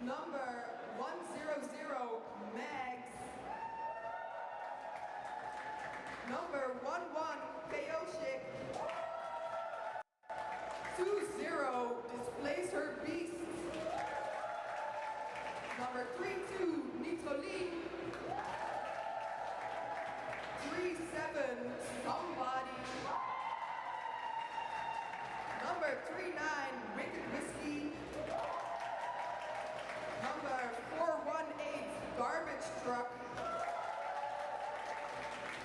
Number 100, Mags. Number 11, Kayoshik. 20, Displays Her Beast. Number 32, Nitoli. 37, Somebody. Number 39, Wicked Whiskey. Number 418, Garbage Truck.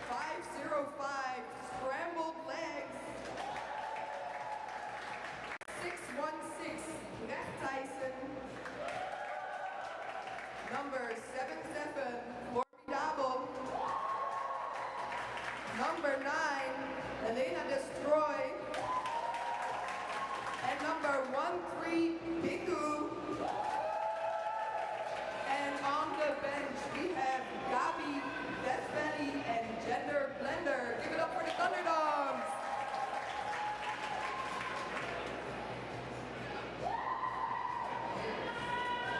505, Scrambled Legs. 616, Neck Tyson. Number 77, Formidable. Number 9, Elena Destroy. And number 13, Bingu. And on the bench, we have Gabi, Death Valley, and Gender Blender. Give it up for the ThunderDoms.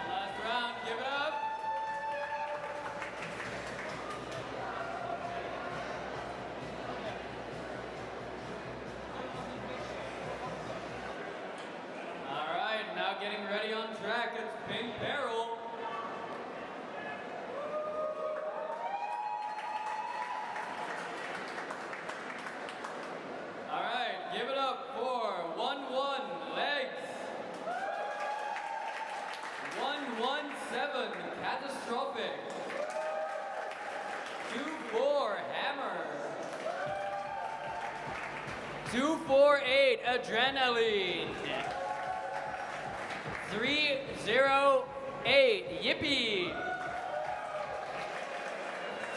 Last round, give it up. All right, now getting ready on track, it's Pink Peril. 2-7, Catastrophic. 2-4, Hammer. 2-4-8, Adrenaline. 3-0-8, Yippee.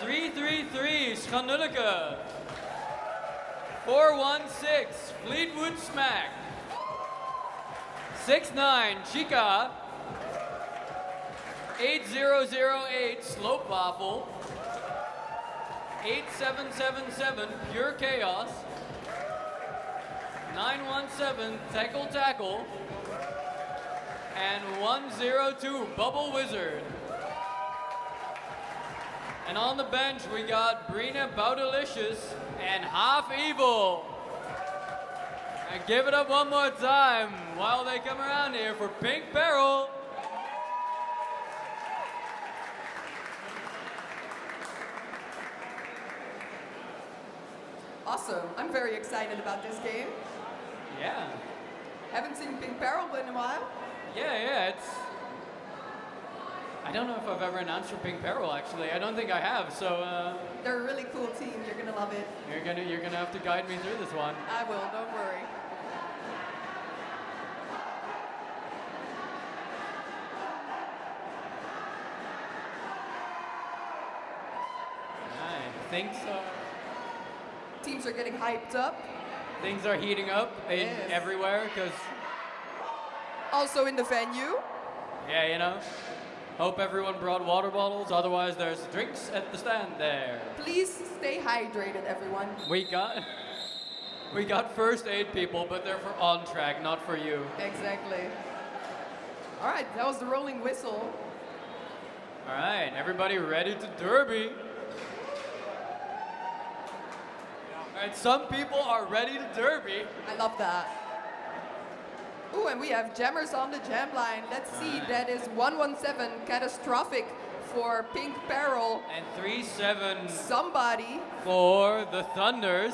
3-3-3, Schanulike. 4-1-6, Fleetwood Smack. 6-9, Chica. 8-0-0-8, Slope Waffle. 8-7-7-7, Pure Chaos. 9-1-7, Tackle Tackle. And 1-0-2, Bubble Wizard. And on the bench we got Brina Baudelicious and Half Evil. And give it up one more time while they come around here for Pink Peril. Awesome. I'm very excited about this game. Yeah. Haven't seen Pink Peril in a while. Yeah, it's... I don't know if I've ever announced for Pink Peril actually. I don't think I have, so They're a really cool team. You're gonna love it. you're gonna have to guide me through this one. I will, don't worry. I think so. Teams are getting hyped up. Things are heating up in Yes. everywhere because, Also in the venue. yeah, you know, hope everyone brought water bottles. Otherwise, there's drinks at the stand there. Please stay hydrated, everyone. We got first aid people, but they're for on track, not for you. Exactly. All right, that was the rolling whistle. All right, everybody ready to derby? All right, some people are ready to derby. I love that. Ooh, and we have jammers on the jam line. Let's see, that is 117 Catastrophic for Pink Peril. And 3-7 Somebody. for the Thunders.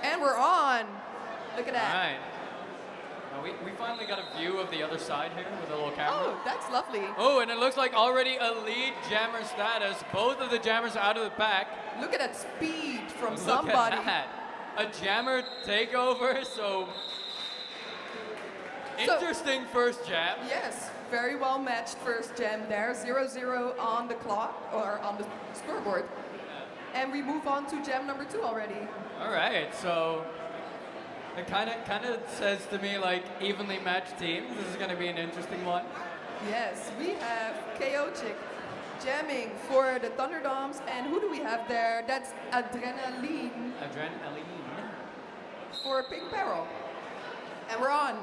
And we're on. Look at All that. right. Well, we finally got a view of the other side here with a little camera. Oh, that's lovely. Oh, and it looks like already a lead jammer status. Both of the jammers out of the pack. Look at that speed from Look somebody. at that. A jammer takeover, so interesting first jam. Yes, very well matched first jam there. 0-0 on the clock, or on the scoreboard. And we move on to jam number 2 already. All right, so it kind of says to me like evenly matched teams. This is going to be an interesting one. Yes, we have KO Chick jamming for the ThunderDoms. And who do we have there? That's Adrenaline Adrenaline. for Pink Peril. And we're on.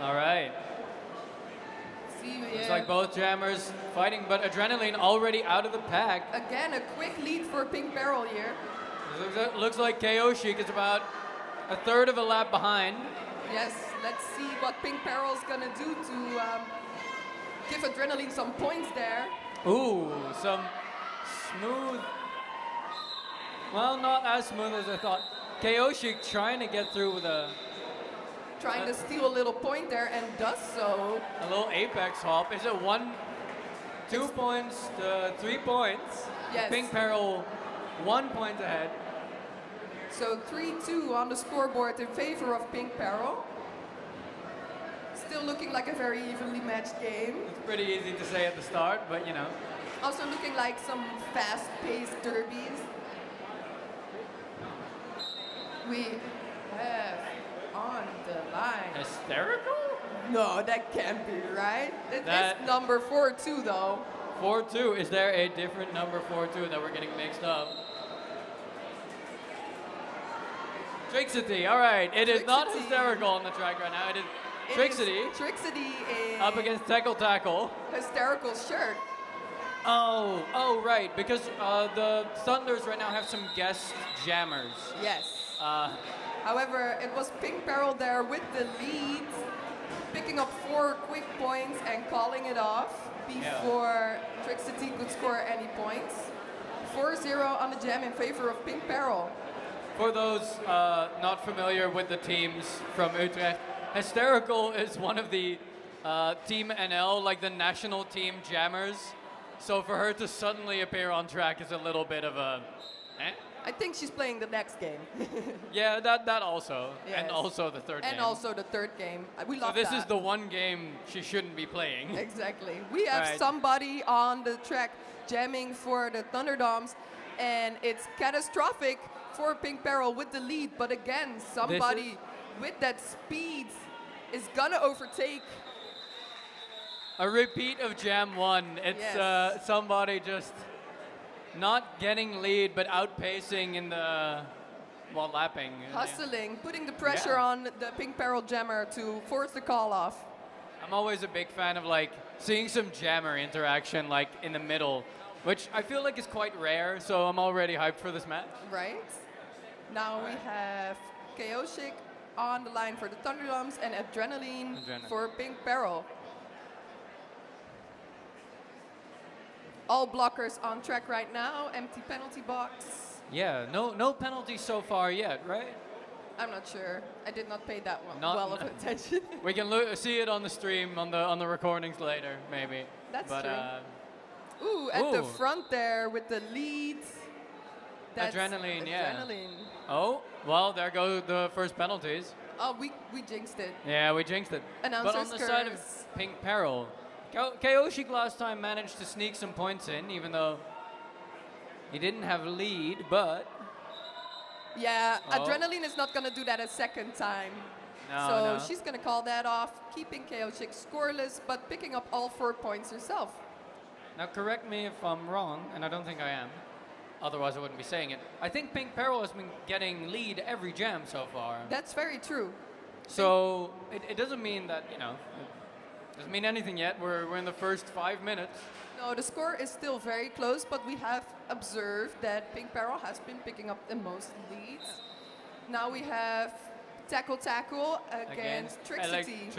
All right. See, Looks like both jammers fighting, but Adrenaline already out of the pack. Again, a quick lead for Pink Peril here. Looks like KO Chic is about a third of a lap behind. Yes, let's see what Pink Peril's gonna do to give Adrenaline some points there. Ooh, some smooth. Well, not as smooth as I thought. KO Chic trying to get through with a Trying to steal a little point there and does so. little apex hop. Is it 2 points to 3 points? Yes. Pink Peril 1 point ahead. So 3-2 on the scoreboard in favor of Pink Peril. Still looking like a very evenly matched game. It's pretty easy to say at the start, but you know. Also looking like some fast-paced derbies. We have on the line. Hysterical? No, that can't be right. It That- is number 4-2 though. 4-2. Is there a different number 4-2 that we're getting mixed up? Trixity, all right. It is not Trixity. hysterical on the track right now. It is Trixity Trixity is up against Tackle Tackle. hysterical shirt. Oh, right. Because the Thunders right now have some guest jammers. Yes. However, it was Pink Peril there with the lead, picking up 4 quick points and calling it off before Trixity could score any points. 4-0 on the jam in favor of Pink Peril. For those not familiar with the teams from Utrecht, Hysterical is one of the Team NL, like the national team jammers. So for her to suddenly appear on track is a little bit of a. I think she's playing the next game. Yeah, that also, Yes. and also the third game. And also the third game. We So love this that. is the one game she shouldn't be playing. Exactly. We have Right. somebody on the track jamming for the ThunderDoms, and it's catastrophic for Pink Peril with the lead. But again, somebody with that speed is gonna overtake. A repeat of Jam 1. It's Yes. somebody just not getting lead, but outpacing in the, well, lapping. Hustling, putting the pressure Yeah. on the Pink Peril jammer to force the call off. I'm always a big fan of like seeing some jammer interaction like in the middle, which I feel like is quite rare, so I'm already hyped for this match. Right? Now we have Chaotic on the line for the ThunderDoms and Adrenaline for Pink Peril. All blockers on track right now, empty penalty box. Yeah, no penalties so far yet, right? I'm not sure. I did not pay that one Not- well of attention. We can see it on the stream, on the recordings later, maybe. That's but, true. Ooh, at the Ooh. front there with the lead. That's Adrenaline, yeah. Adrenaline. Oh, well, there go the first penalties. Oh, we jinxed it. Yeah, we jinxed it. But on Announcer's the side of curse. Pink Peril, Chaotic last time managed to sneak some points in, even though he didn't have lead, but Yeah, Oh. Adrenaline is not going to do that a second time. no, So no. she's going to call that off, keeping Chaotic scoreless, but picking up all 4 points herself. Now correct me if I'm wrong, and I don't think I am. Otherwise I wouldn't be saying it. I think Pink Peril has been getting lead every jam so far. That's very true. So it doesn't mean that, you know, it doesn't mean anything yet. We're in the first 5 minutes. No, the score is still very close, but we have observed that Pink Peril has been picking up the most leads. Now we have Tackle against Trixity.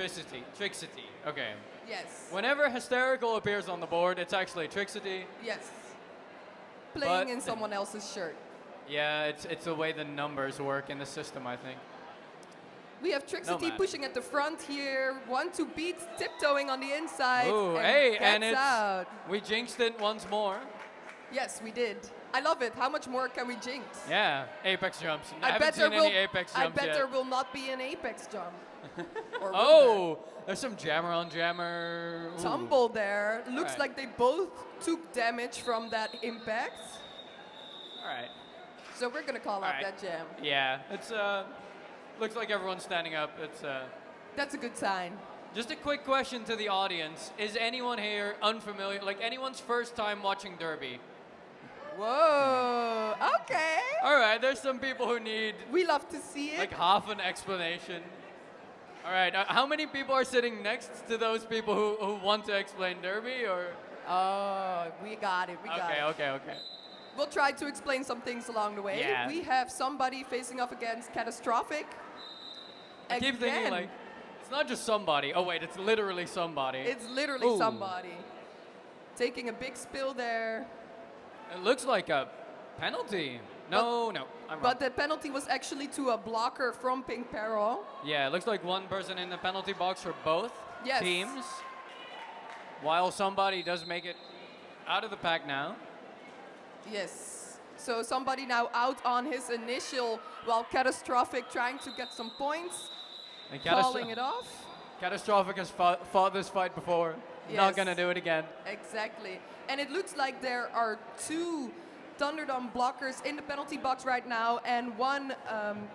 Trixity. Okay. Yes. Whenever Hysterical appears on the board, it's actually Trixity. Yes. Playing But- in someone else's shirt. Yeah, it's the way the numbers work in the system, I think. We have Trixity matter. pushing at the front here. 1-2 beat, tiptoeing on the inside. Ooh, and hey, gets and it's out. we jinxed it once more. Yes, we did. I love it. How much more can we jinx? Yeah, Apex jumps. I I haven't bet there seen will. any Apex I jumps bet yet. there will not be an Apex jump. Or will Oh, there's some jammer on jammer. there? Ooh. Tumble there. Looks Right. like they both took damage from that impact. All right. So we're gonna call out Alright. that jam. Yeah, it's looks like everyone's standing up. It's That's a good sign. just a quick question to the audience: is anyone here unfamiliar? Like anyone's first time watching Derby? Whoa. Okay. All right, there's some people who need We love to see it. like half an explanation. All right, how many people are sitting next to those people who want to explain Derby? Or Oh, we got it. We got it. okay. We'll try to explain some things along the way. Yeah. We have somebody facing off against Catastrophic. I keep thinking Again. like it's not just somebody. Oh wait, it's literally somebody. It's literally Ooh. somebody. Taking a big spill there. It looks like a penalty. No, I'm wrong. But the penalty was actually to a blocker from Pink Peril. Yeah, it looks like one person in the penalty box for both Yes. teams. While somebody does make it out of the pack now. Yes. So somebody now out on his initial, while Catastrophic trying to get some points, And calling it off. Catastrophic has fought this fight before. Yes. Not gonna do it again. Exactly. And it looks like there are 2 ThunderDom blockers in the penalty box right now and 1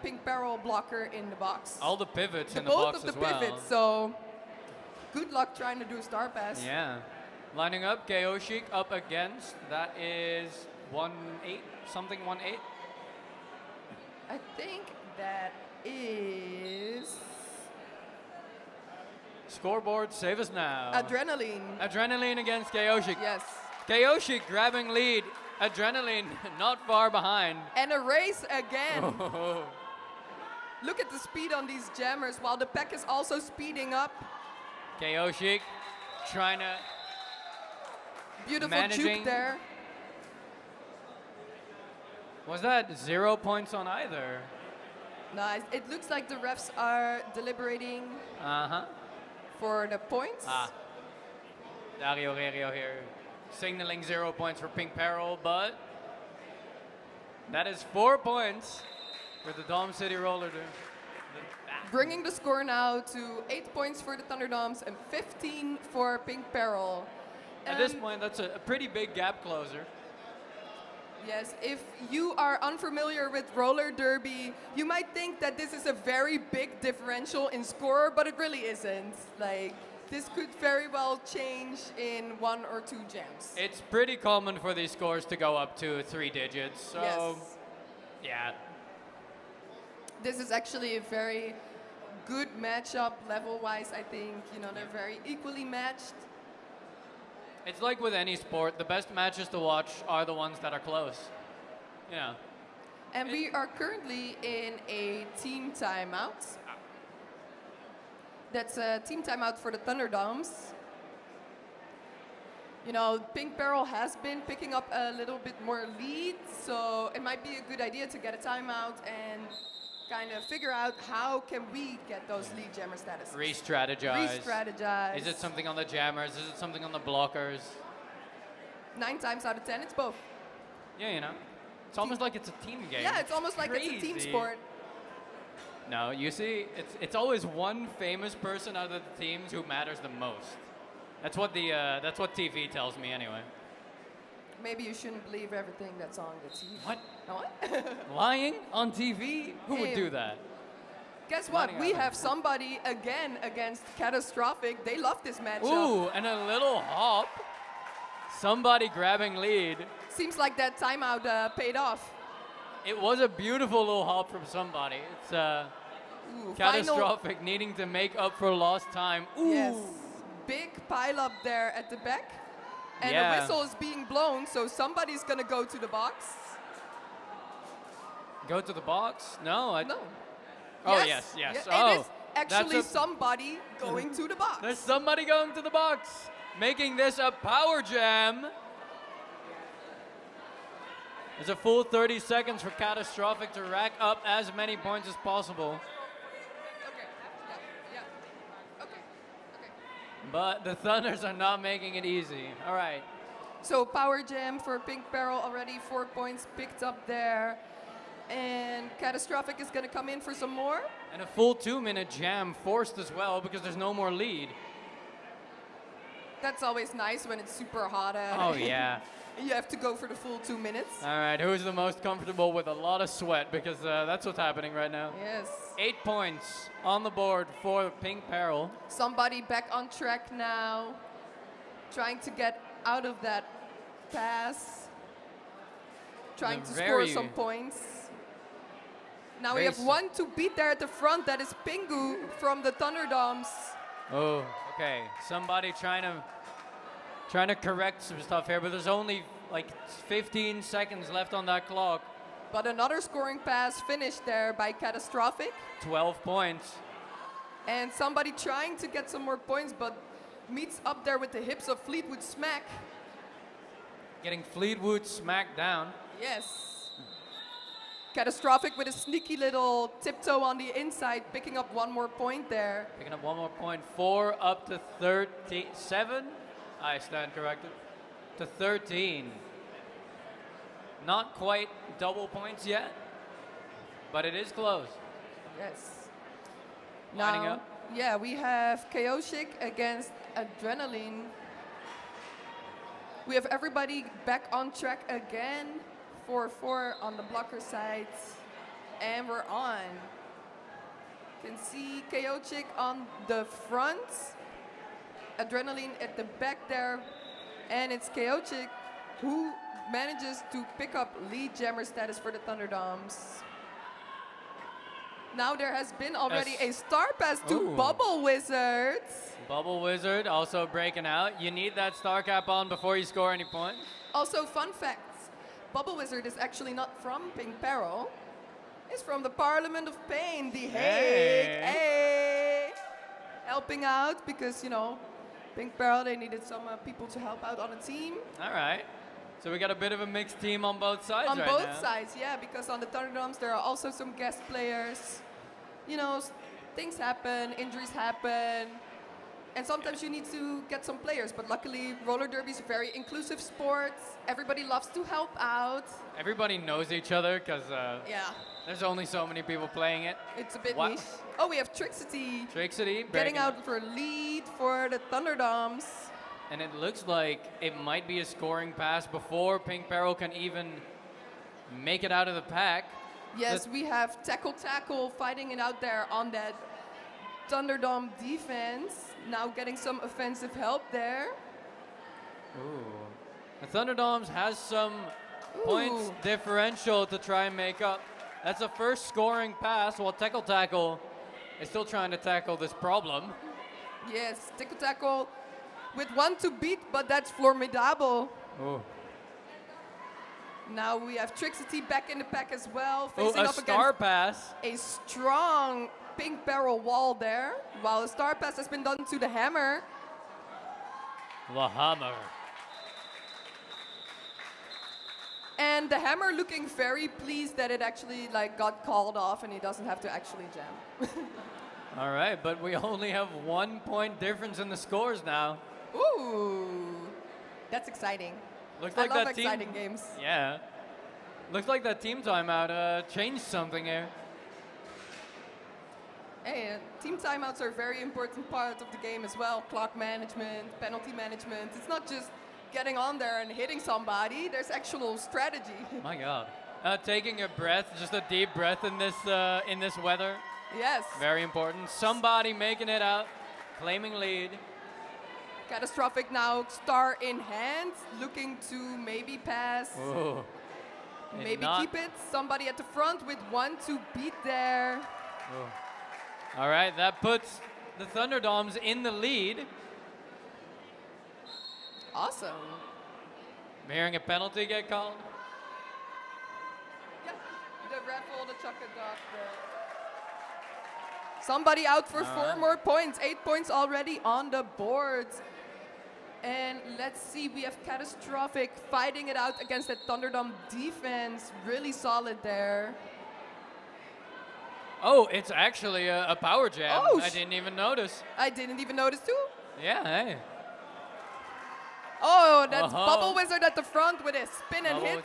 Pink Peril blocker in the box. All the pivots in the Both box of the as well. pivots, so good luck trying to do a star pass. Yeah. Lining up, Chaotic up against. That is 1-8, something 1-8. I think that is Scoreboard, save us now. Adrenaline. Adrenaline against Chaotic. Yes. Chaotic grabbing lead. Adrenaline not far behind. And a race again. Oh. Look at the speed on these jammers while the pack is also speeding up. Chaotic trying to Beautiful Managing. juke there. Was that 0 points on either? Nice. It looks like the refs are deliberating. Uh-huh. for the points. Dario Rerio here signaling 0 points for Pink Peril, but that is 4 points for the Dom City Roller. Bringing the score now to 8 points for the ThunderDoms and 15 for Pink Peril. At this point, that's a pretty big gap closer. Yes, if you are unfamiliar with roller derby, you might think that this is a very big differential in score, but it really isn't. Like, this could very well change in 1 or 2 jams. It's pretty common for these scores to go up to 3 digits, so Yes. yeah. This is actually a very good matchup level-wise, I think. You know, they're very equally matched. It's like with any sport, the best matches to watch are the ones that are close. Yeah. And we are currently in a team timeout. That's a team timeout for the ThunderDoms. You know, Pink Peril has been picking up a little bit more lead, so it might be a good idea to get a timeout and kind of figure out how can we get those lead jammer statuses. Re-strategize. Re-strategize. Is it something on the jammers? Is it something on the blockers? 9 times out of 10, it's both. Yeah, you know. It's almost like it's a team game. Yeah, it's almost like it's a team Crazy. sport. No, you see, it's always one famous person out of the teams who matters the most. That's what TV tells me anyway. Maybe you shouldn't believe everything that's on the TV. What? What? Lying on TV? Who would do that? Guess what? Lying We on have somebody again against Catastrophic. They love this matchup. Ooh, and a little hop. Somebody grabbing lead. Seems like that timeout paid off. It was a beautiful little hop from somebody. It's Ooh, Catastrophic needing to make up for lost time. Ooh. Yes. Big pile up there at the back. And Yeah. the whistle is being blown, so somebody's going to go to the box. Go to the box? No. No. Oh, yes. Yeah, Oh, it is actually that's a- somebody going to the box. There's somebody going to the box, making this a power jam. There's a full 30 seconds for Catastrophic to rack up as many points as possible. Okay. Yeah. Okay. But the Thunders are not making it easy. All right. So power jam for Pink Peril already 4 points picked up there. And Catastrophic is going to come in for some more. And a full 2-minute jam forced as well because there's no more lead. That's always nice when it's super hot out. Oh, yeah. You have to go for the full 2 minutes. All right, who's the most comfortable with a lot of sweat? Because that's what's happening right now. Yes. 8 points on the board for Pink Peril. Somebody back on track now. Trying to get out of that pass. Trying to score some points. Now we have one to beat there at the front. That is Pingu from the ThunderDoms. Oh, okay. Somebody trying to correct some stuff here, but there's only like 15 seconds left on that clock. But another scoring pass finished there by Catastrophic. 12 points. And somebody trying to get some more points, but meets up there with the hips of Fleetwood Smack. Getting Fleetwood smacked down. Yes. Catastrophic with a sneaky little tiptoe on the inside, picking up one more point there. Picking up one more point. 4 up to 37. I stand corrected. To 13. Not quite double points yet, but it is close. Yes. Lining Now, up. yeah, we have Chaotic against Adrenaline. We have everybody back on track again. 4-4 on the blocker side. And we're on. You can see Chaotic on the front. Adrenaline at the back there. And it's Chaotic who manages to pick up lead jammer status for the ThunderDoms. Now there has been already a star pass to Bubble Wizard. Bubble Wizard also breaking out. You need that star cap on before you score any points. Also, fun fact, Bubble Wizard is actually not from Pink Peril. It's from the Parliament of Pain, The Hague. Hey! Helping out because, you know, Pink Peril, they needed some people to help out on a team. All right. So we got a bit of a mixed team on both sides on right both now. sides, yeah, because on the ThunderDoms there are also some guest players. You know, things happen, injuries happen. And sometimes you need to get some players, but luckily roller derby is a very inclusive sport. Everybody loves to help out. Everybody knows each other because Yeah, there's only so many people playing it. it's a bit Wow. niche. Oh, we have Trixity Trixity getting breaking out for lead for the ThunderDoms. And it looks like it might be a scoring pass before Pink Peril can even make it out of the pack. Yes, we have Tackle fighting it out there on that ThunderDom defense. Now getting some offensive help there. Ooh. The ThunderDoms has some points differential to try and make up. That's a first scoring pass while Tackle is still trying to tackle this problem. Yes, Tackle with one to beat, but that's formidable. Ooh. Now we have Trixity back in the pack as well, Oh, facing a up star against pass. a strong Pink Peril wall there, while a star pass has been done to the hammer. The hammer. And the hammer looking very pleased that it actually got called off and he doesn't have to actually jam. All right, but we only have 1 point difference in the scores now. Ooh, that's exciting. Looks like I love that exciting team. games. Yeah. Looks like that team timeout changed something here. Hey, team timeouts are a very important part of the game as well. Clock management, penalty management. It's not just getting on there and hitting somebody. There's actual strategy. My God. Taking a breath, just a deep breath in this weather. Yes. Very important. Somebody making it out, claiming lead. Catastrophic now, star in hand, looking to maybe pass, Ooh. maybe keep it. Somebody at the front with one to beat there. Ooh. All right, that puts the ThunderDoms in the lead. Awesome. I'm hearing a penalty get called. Yeah, the raffle, the chocolate dog. Somebody out for 4 more points. 8 points already on the board. And let's see, we have Catastrophic fighting it out against that ThunderDom defense. Really solid there. Oh, it's actually a power jam. Oh, I didn't even notice. I didn't even notice too. Yeah, hey. Oh, that's Bubble Wizard at the front with a spin and hit.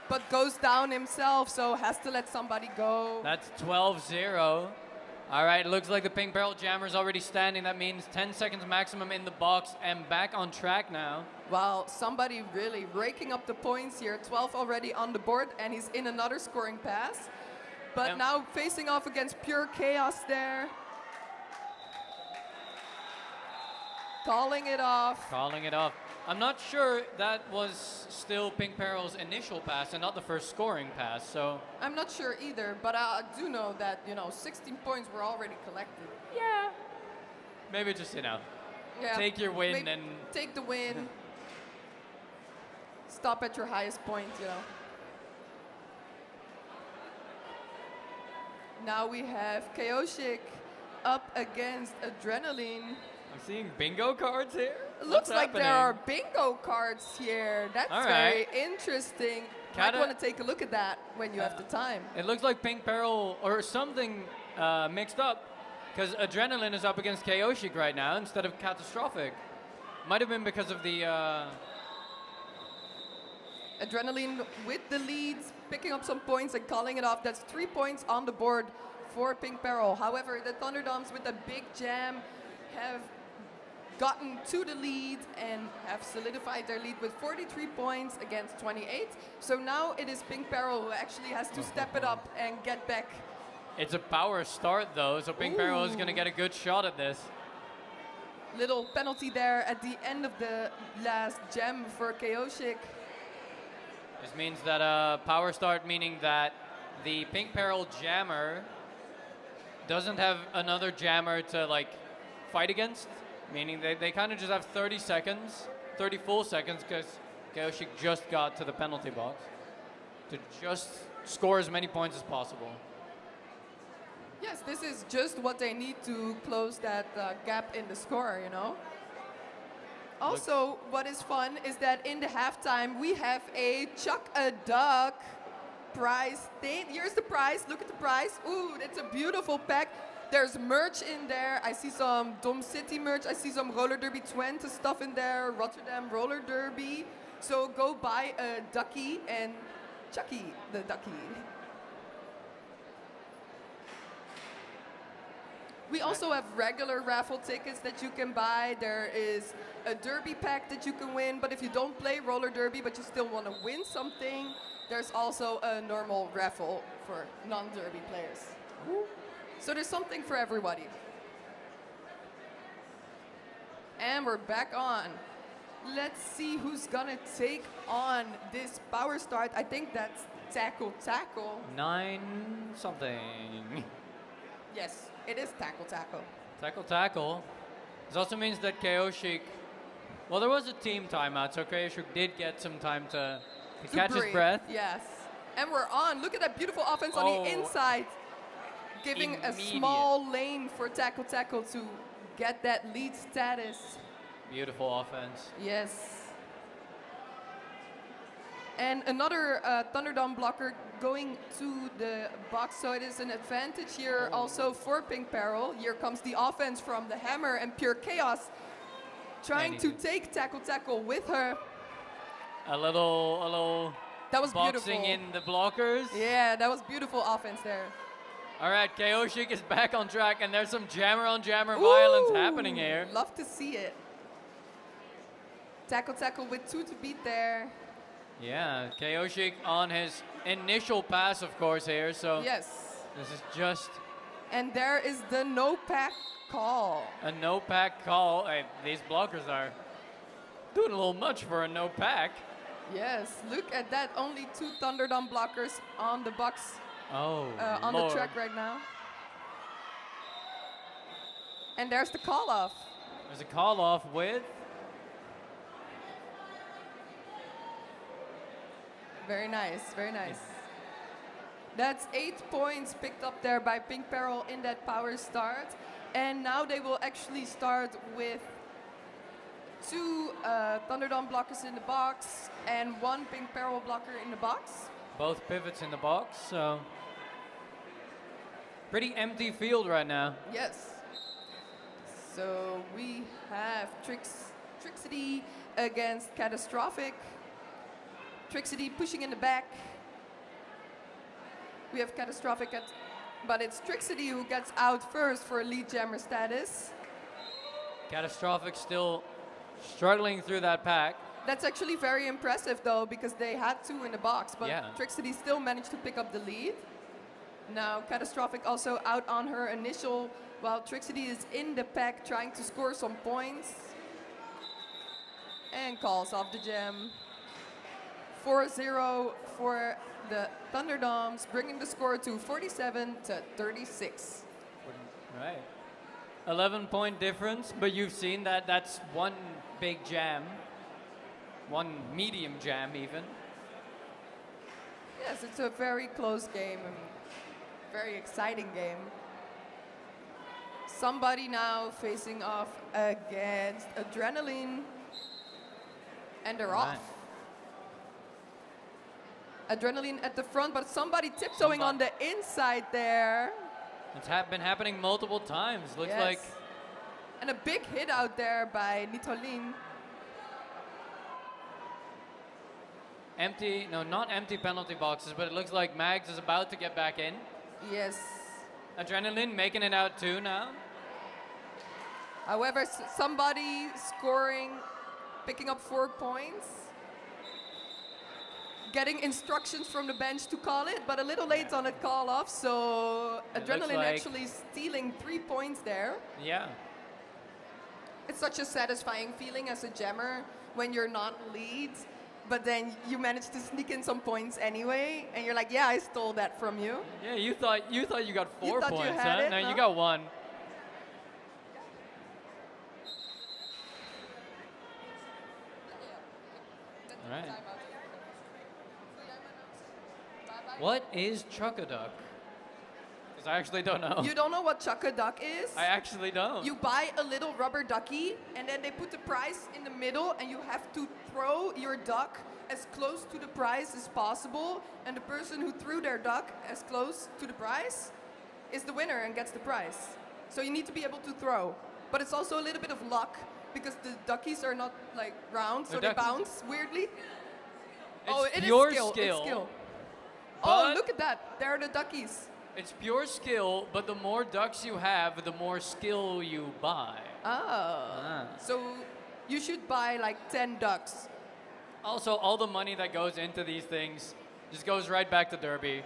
But goes down himself, so has to let somebody go. That's 12-0. All right, looks like the Pink Peril Jammer's already standing. That means 10 seconds maximum in the box and back on track now. Wow, somebody really raking up the points here. 12 already on the board, and he's in another scoring pass. But now facing off against pure chaos there. Calling it off. Calling it off. I'm not sure that was still Pink Peril's initial pass and not the first scoring pass, so... I'm not sure either, but I do know that, 16 points were already collected. Yeah. Maybe just, take your win and... Take the win. Stop at your highest point, Now we have Chaotic up against Adrenaline. I'm seeing bingo cards here. Looks like there are bingo cards here. That's very interesting. Might want to take a look at that when you have the time. It looks like Pink Peril or something mixed up, because Adrenaline is up against Chaotic right now instead of Catastrophic. Might have been because of the... Adrenaline with the leads, picking up some points and calling it off. That's 3 points on the board for Pink Peril. However, the ThunderDoms with a big jam have gotten to the lead and have solidified their lead with 43 points against 28. So now it is Pink Peril who actually has to step it up and get back. It's a power start though, so Pink Peril is going to get a good shot at this. Little penalty there at the end of the last gem for Chaotic. This means that power start, meaning that the Pink Peril jammer doesn't have another jammer to fight against. Meaning they kind of just have 30 seconds, 30 full seconds, because Chaotic just got to the penalty box to just score as many points as possible. Yes, this is just what they need to close that gap in the score, Also, what is fun is that in the halftime, we have a Chuck a Duck prize. Here's the prize. Look at the prize. Ooh, it's a beautiful pack. There's merch in there. I see some Dom City merch. I see some Roller Derby Twente stuff in there. Rotterdam Roller Derby. So go buy a ducky and Chucky the ducky. We also have regular raffle tickets that you can buy. There is a derby pack that you can win. But if you don't play roller derby but you still want to win something, there's also a normal raffle for non-derby players. So there's something for everybody. And we're back on. Let's see who's gonna take on this power start. I think that's Tackle Tackle. 9 something. Yes, it is Tackle Tackle. Tackle Tackle. This also means that Keoshik, well, there was a team timeout, so Keoshik did get some time to catch his breathe. breath. Yes. And we're on. Look at that beautiful offense on the inside. Giving a small lane for Tackle Tackle to get that lead status. Beautiful offense. Yes. And another ThunderDom blocker going to the box, so it is an advantage here also for Pink Peril. Here comes the offense from the Hammer and Pure Chaos, trying to take Tackle Tackle with her. A little that was boxing beautiful. in the blockers. Yeah, that was beautiful offense there. All right, Keoshik is back on track, and there's some jammer on jammer violence happening here. Love to see it. Tackle Tackle with 2 to beat there. Yeah, Keoshik on his initial pass, of course, here. So yes, this is just. And there is the no pack call. A no pack call. Hey, these blockers are doing a little much for a no pack. Yes, look at that. Only 2 ThunderDom blockers on the box. Oh, on the track right now. And there's the call off. There's a call off with. Very nice, very nice. That's 8 points picked up there by Pink Peril in that power start. And now they will actually start with 2 ThunderDom blockers in the box and 1 Pink Peril blocker in the box. Both pivots in the box, so pretty empty field right now. Yes. So we have Trixity against Catastrophic. Trixity pushing in the back. We have Catastrophic but it's Trixity who gets out first for lead jammer status. Catastrophic still struggling through that pack. That's actually very impressive though, because they had 2 in the box, but yeah. Trixity still managed to pick up the lead. Now Catastrophic also out on her initial, while Trixity is in the pack trying to score some points. And calls off the jam. 4-0 for the ThunderDoms, bringing the score to 47 to 36. Right. 11-point difference, but you've seen that that's one big jam. One medium jam, even. Yes, it's a very close game and very exciting game. Somebody now facing off against Adrenaline, and they're off. Adrenaline at the front, but somebody tiptoeing on the inside there. It's been happening multiple times. Looks like. And a big hit out there by Nitolin. Empty, no, not empty penalty boxes, but it looks like Mags is about to get back in. Yes. Adrenaline making it out too now. However, somebody scoring, picking up 4 points. Getting instructions from the bench to call it, but a little late on a call off, so Adrenaline actually stealing 3 points there. Yeah. It's such a satisfying feeling as a jammer when you're not lead, but then you manage to sneak in some points anyway, and you're like, yeah, I stole that from you. Yeah, you thought you got 4 points, huh? It, no, you got 1. All right. What is Chuck-a-Duck? Because I actually don't know. You don't know what Chuck-a-Duck is? I actually don't. You buy a little rubber ducky, and then they put the prize in the middle, and you have to throw your duck as close to the prize as possible, and the person who threw their duck as close to the prize is the winner and gets the prize. So you need to be able to throw. But it's also a little bit of luck because the duckies are not like round, so they bounce weirdly. It's it pure is skill. skill. It's skill. But Look at that. There are the duckies. it's pure skill, but the more ducks you have, the more skill you buy. So you should buy like 10 ducks. Also, all the money that goes into these things just goes right back to Derby.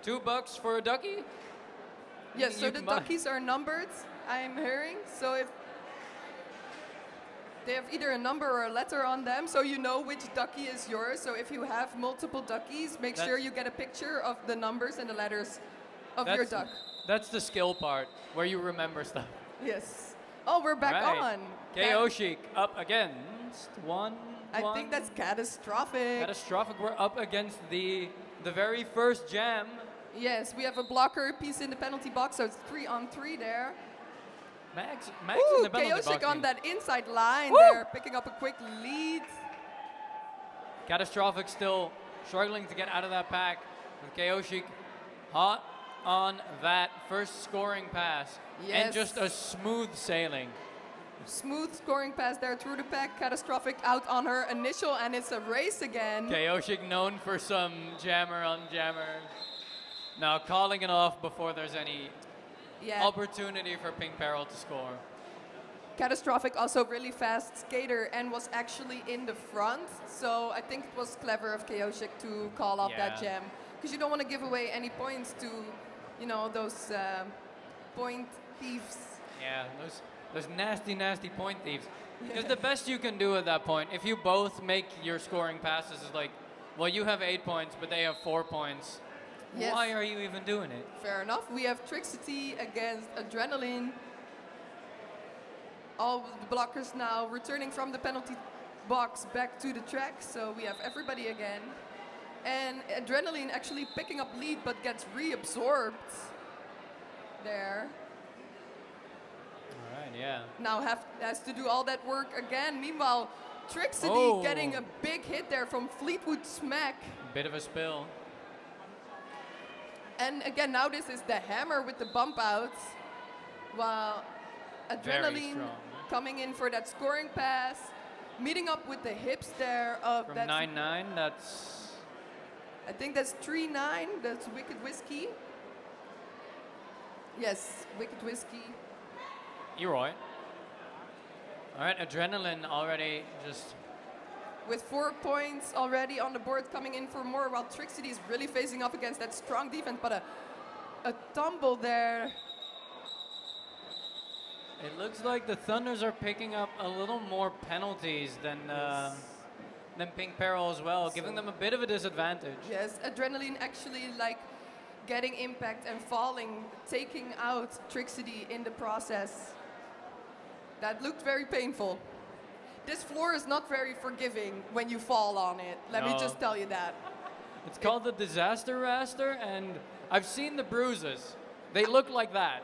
$2 for a ducky? Yes, so You the can buy. duckies are numbered, I'm hearing. So if they have either a number or a letter on them, so you know which ducky is yours. So if you have multiple duckies, make sure you get a picture of the numbers and the letters of your duck. That's the skill part, where you remember stuff. Yes. Oh, we're back on. KO Chic up against one. I think that's catastrophic. Catastrophic. We're up against the very first jam. Yes, we have a blocker piece in the penalty box, so it's 3-on-3 there. Max Ooh, in the penalty Chaosic box. on that inside line Woo! there, picking up a quick lead. Catastrophic still struggling to get out of that pack. With Chaosic hot on that first scoring pass. Yes. And just a smooth sailing. Smooth scoring pass there through the pack. Catastrophic out on her initial, and it's a race again. Chaosic known for some jammer on jammer. Now calling it off before there's any opportunity for Pink Peril to score. Catastrophic, also really fast skater, and was actually in the front. So I think it was clever of Chaosic to call off that jam. Because you don't want to give away any points to, you know, those point thieves. Yeah, those nasty, nasty point thieves. Because the best you can do at that point, if you both make your scoring passes, is like, well, you have 8 points, but they have 4 points. Yes. Why are you even doing it? Fair enough. We have Trixity against Adrenaline. All the blockers now returning from the penalty box back to the track. So we have everybody again. And Adrenaline actually picking up lead, but gets reabsorbed there. All right, yeah. Now has to do all that work again. Meanwhile, Trixity getting a big hit there from Fleetwood Smack. Bit of a spill. And again, now this is the hammer with the bump outs. While Adrenaline coming in for that scoring pass. Meeting up with the hips there of From 9-9, that's... I think that's 3-9. That's Wicked Whiskey. Yes, Wicked Whiskey. You're right. All right, Adrenaline already just... With 4 points already on the board, coming in for more, while Trixity is really facing up against that strong defense, but a tumble there. It looks like the Thunders are picking up a little more penalties than Pink Peril as well, giving them a bit of a disadvantage. Yes, Adrenaline actually like getting impact and falling, taking out Trixity in the process. That looked very painful. This floor is not very forgiving when you fall on it. Let me just tell you that. It's called the Disaster Raster, and I've seen the bruises. They look like that.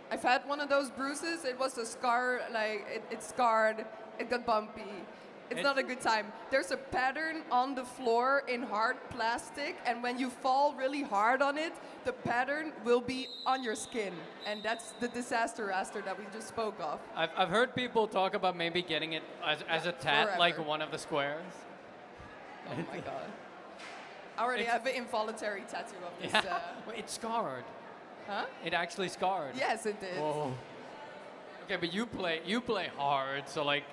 I've had one of those bruises. It was a scar, like it scarred, it got bumpy. It's not a good time. There's a pattern on the floor in hard plastic, and when you fall really hard on it, the pattern will be on your skin. And that's the disaster raster that we just spoke of. I've heard people talk about maybe getting it as a tat, forever. like one of the squares. Oh my god. I already have an involuntary tattoo of this. Wait, it's scarred. Huh? It actually scarred. Yes, it did. Whoa. Okay, but you play hard, so like,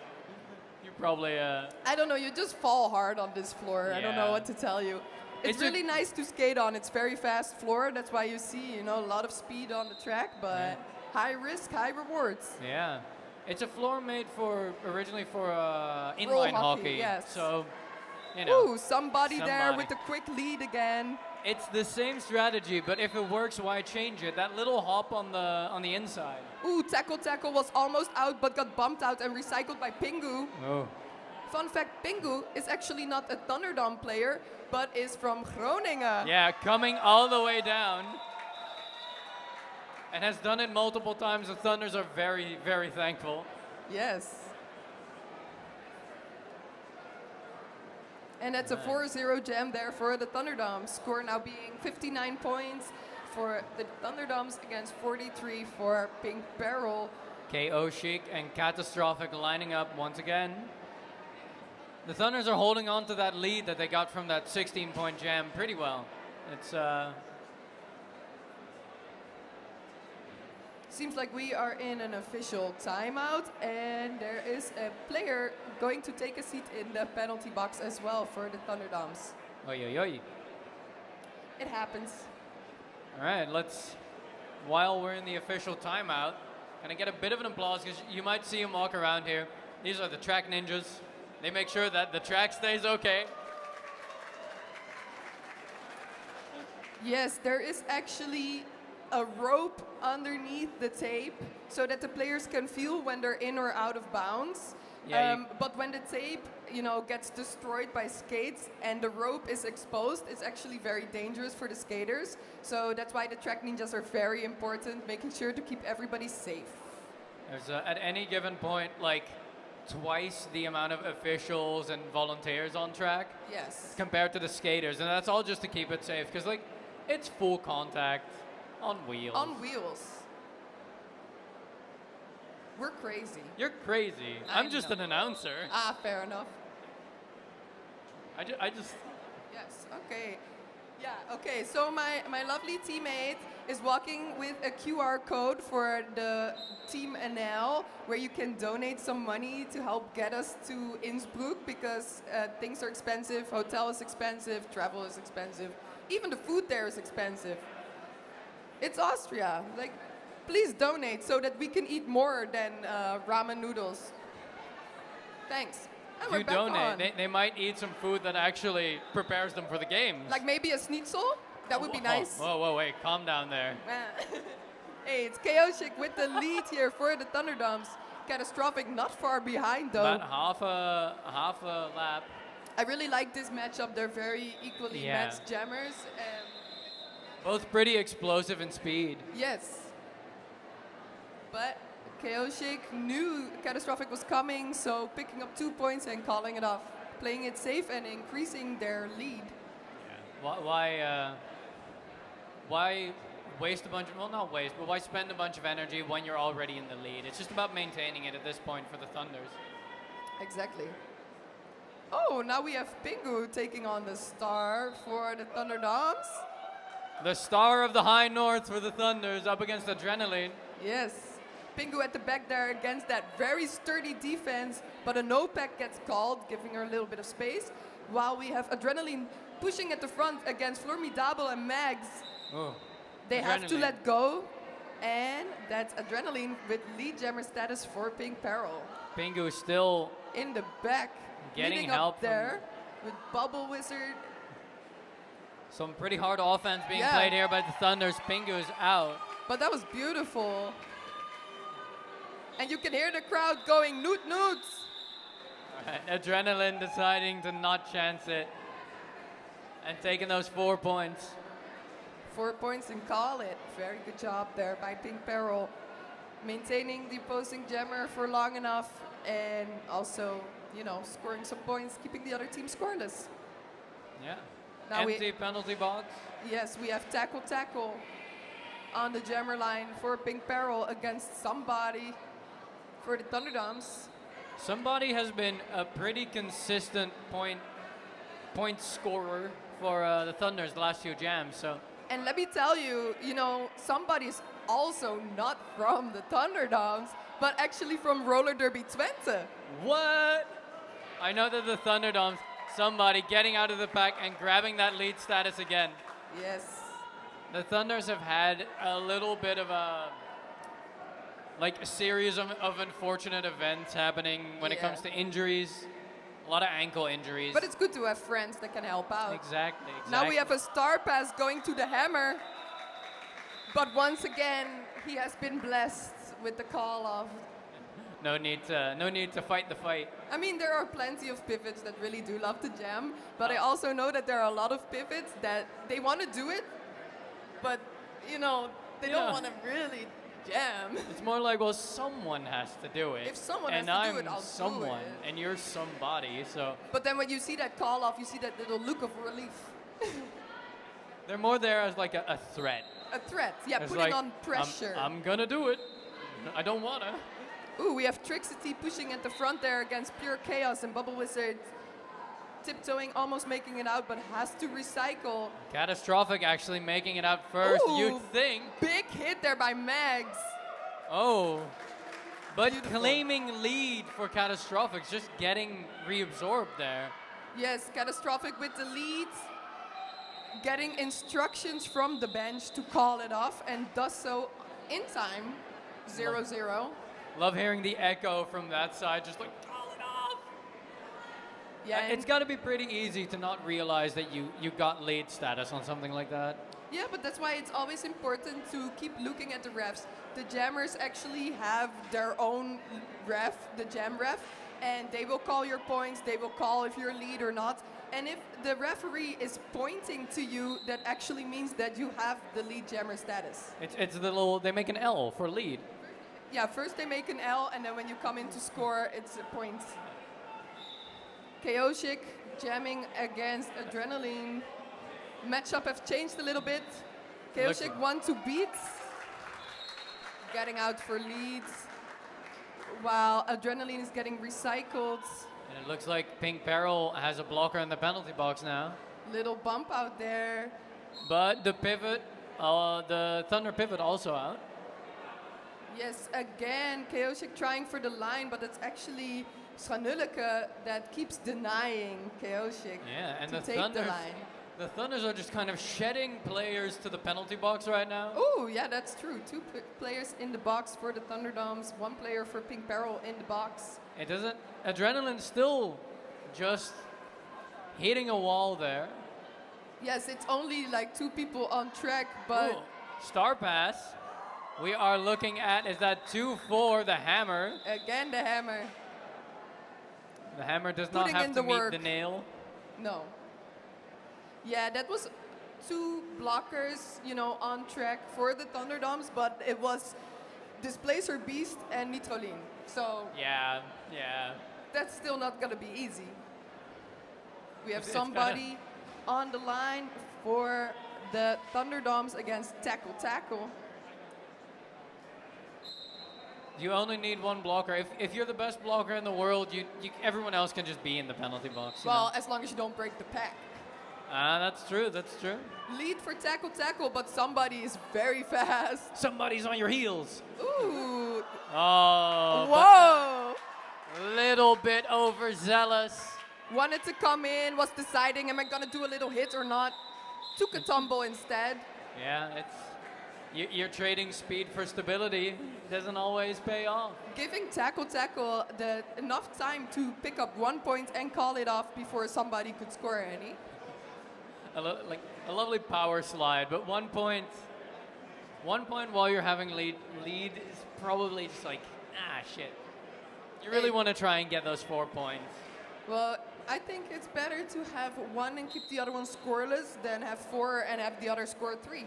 you probably... I don't know, you just fall hard on this floor. I don't know what to tell you. It's really nice to skate on. It's very fast floor. That's why you see, a lot of speed on the track, but high risk, high rewards. Yeah. It's a floor made originally for inline hockey. Yes. So, Ooh, somebody there with a quick lead again. It's the same strategy, but if it works, why change it? That little hop on the inside. Ooh, tackle was almost out, but got bumped out and recycled by Pingu. Oh. Fun fact, Pingu is actually not a ThunderDom player, but is from Groningen. Yeah, coming all the way down. And has done it multiple times. The Thunders are very, very thankful. Yes. And that's a 4-0 jam there for the ThunderDoms. Score now being 59 points for the ThunderDoms against 43 for Pink Peril. KO Chic and Catastrophic lining up once again. The Thunders are holding on to that lead that they got from that 16-point jam pretty well. It's Seems like we are in an official timeout, and there is a player going to take a seat in the penalty box as well for the ThunderDoms. Oi, oi, oi. It happens. All right, while we're in the official timeout, can I get a bit of an applause, because you might see them walk around here. These are the track ninjas. They make sure that the track stays okay. Yes, there is actually a rope underneath the tape so that the players can feel when they're in or out of bounds. Yeah, but when the tape, gets destroyed by skates and the rope is exposed, it's actually very dangerous for the skaters. So that's why the track ninjas are very important, making sure to keep everybody safe. There's at any given point, like twice the amount of officials and volunteers on track. Yes. Compared to the skaters, and that's all just to keep it safe, because it's full contact. On wheels. On wheels. We're crazy. You're crazy. I'm just an announcer. Ah, fair enough. I just... Yes, okay. Yeah, okay, so my lovely teammate is walking with a QR code for the Team NL, where you can donate some money to help get us to Innsbruck, because things are expensive, hotel is expensive, travel is expensive, even the food there is expensive. It's Austria. Please donate so that we can eat more than ramen noodles. Thanks. And If we're you back on. donate, they might eat some food that actually prepares them for the games. Like maybe a schnitzel? That would be nice. Whoa, wait, calm down there. Hey, it's KO Chic with the lead here for the ThunderDoms. Catastrophic not far behind though. About half a lap. I really like this matchup. They're very equally matched jammers. Both pretty explosive in speed. Yes. But KO Chic knew Catastrophic was coming, so picking up 2 points and calling it off. Playing it safe and increasing their lead. Yeah. Why waste a bunch of, well, not waste, but why spend a bunch of energy when you're already in the lead? It's just about maintaining it at this point for the Thunders. Exactly. Oh, now we have Pingu taking on the star for the ThunderDoms. The star of the High North for the Thunders up against Adrenaline. Yes. Pingu at the back there against that very sturdy defense, but a no-pack gets called, giving her a little bit of space, while we have Adrenaline pushing at the front against Formidable and Mags. Oh, they have to let go, and that's Adrenaline with lead jammer status for Pink Peril. Pingu is still in the back, getting help up there with Bubble Wizard. Some pretty hard offense being played here by the Thunders. Pingu is out. But that was beautiful. And you can hear the crowd going, Noot Noots. All right, Adrenaline deciding to not chance it and taking those 4 points. 4 points and call it. Very good job there by Pink Peril. Maintaining the opposing jammer for long enough and also, scoring some points, keeping the other team scoreless. Yeah. Now empty penalty box. Yes, we have tackle on the jammer line for Pink Peril against somebody for the ThunderDoms. Somebody has been a pretty consistent point scorer for the Thunders the last few jams. So. And let me tell you, somebody's also not from the ThunderDoms, but actually from Roller Derby Twente. What? I know that the ThunderDoms, somebody getting out of the pack and grabbing that lead status again. Yes. The Thunders have had a little bit of a series of unfortunate events happening when it comes to injuries. A lot of ankle injuries. But it's good to have friends that can help out. Exactly. Now we have a star pass going to the hammer. But once again, he has been blessed with the call of. No need to fight the fight. I mean, there are plenty of pivots that really do love to jam, but I also know that there are a lot of pivots that they want to do it, but they don't want to really jam. It's more like, well, someone has to do it. If someone and has to do I'm it, I'll someone, do it. and you're somebody, so But then when you see that call off, you see that little look of relief. they're more there as like a threat. A threat, yeah, It's putting like, on pressure. I'm gonna do it. I don't wanna. Ooh, we have Trixity pushing at the front there against Pure Chaos, and Bubble Wizard tiptoeing, almost making it out, but has to recycle. Catastrophic actually making it out first, Ooh, you'd think. Big hit there by Mags. Oh. But Beautiful. claiming lead for Catastrophic, just getting reabsorbed there. Yes, Catastrophic with the lead. Getting instructions from the bench to call it off, and does so in time. 0-0. Love hearing the echo from that side, just like, call it off. Yeah, It's got to be pretty easy to not realize that you got lead status on something like that. yeah, but that's why it's always important to keep looking at the refs. The jammers actually have their own ref, the jam ref, and they will call your points, they will call if you're lead or not. And if the referee is pointing to you, that actually means that you have the lead jammer status. It's the little, they make an L for lead. Yeah, first they make an L, and then when you come in to score, it's a point. Chaotic jamming against Adrenaline. Matchup have changed a little bit. Chaotic Look- 1 to beat. Getting out for leads. While Adrenaline is getting recycled. And it looks like Pink Peril has a blocker in the penalty box now. Little bump out there. But the pivot, the Thunder pivot also out. Yes, again, Chaotic trying for the line, but it's actually Schanulleke that keeps denying Chaotic Yeah, and to the take the Thunders, line. the Thunders are just kind of shedding players to the penalty box right now. Oh, yeah, that's true. Two players in the box for the ThunderDoms, one player for Pink Peril in the box. It doesn't. Adrenaline still just hitting a wall there. Yes, it's only like two people on track, but Ooh, star pass. We are looking at, is that 2-4, the hammer. again the hammer. The hammer does not Putting have in to the meet work. the nail. No. Yeah, that was two blockers, you know, on track for the ThunderDoms, but it was Displacer Beast and Nitroline. So Yeah. that's still not gonna be easy. We have It's somebody on the line for the ThunderDoms against Tackle. You only need one blocker. If you're the best blocker in the world, everyone else can just be in the penalty box. you Well, know? as long as you don't break the pack. That's true. That's true. Lead for Tackle, but somebody is very fast. Somebody's on your heels. Ooh. Oh, Whoa. little bit overzealous. Wanted to come in, was deciding, am I gonna do a little hit or not? Took a tumble instead. Yeah, you're trading speed for stability. Doesn't always pay off. Giving Tackle enough time to pick up 1 point and call it off before somebody could score any. Like a lovely power slide, but 1 point. 1 point while you're having lead is probably just like, shit. You really want to try and get those 4 points. Well, I think it's better to have one and keep the other one scoreless than have 4 and have the other score 3.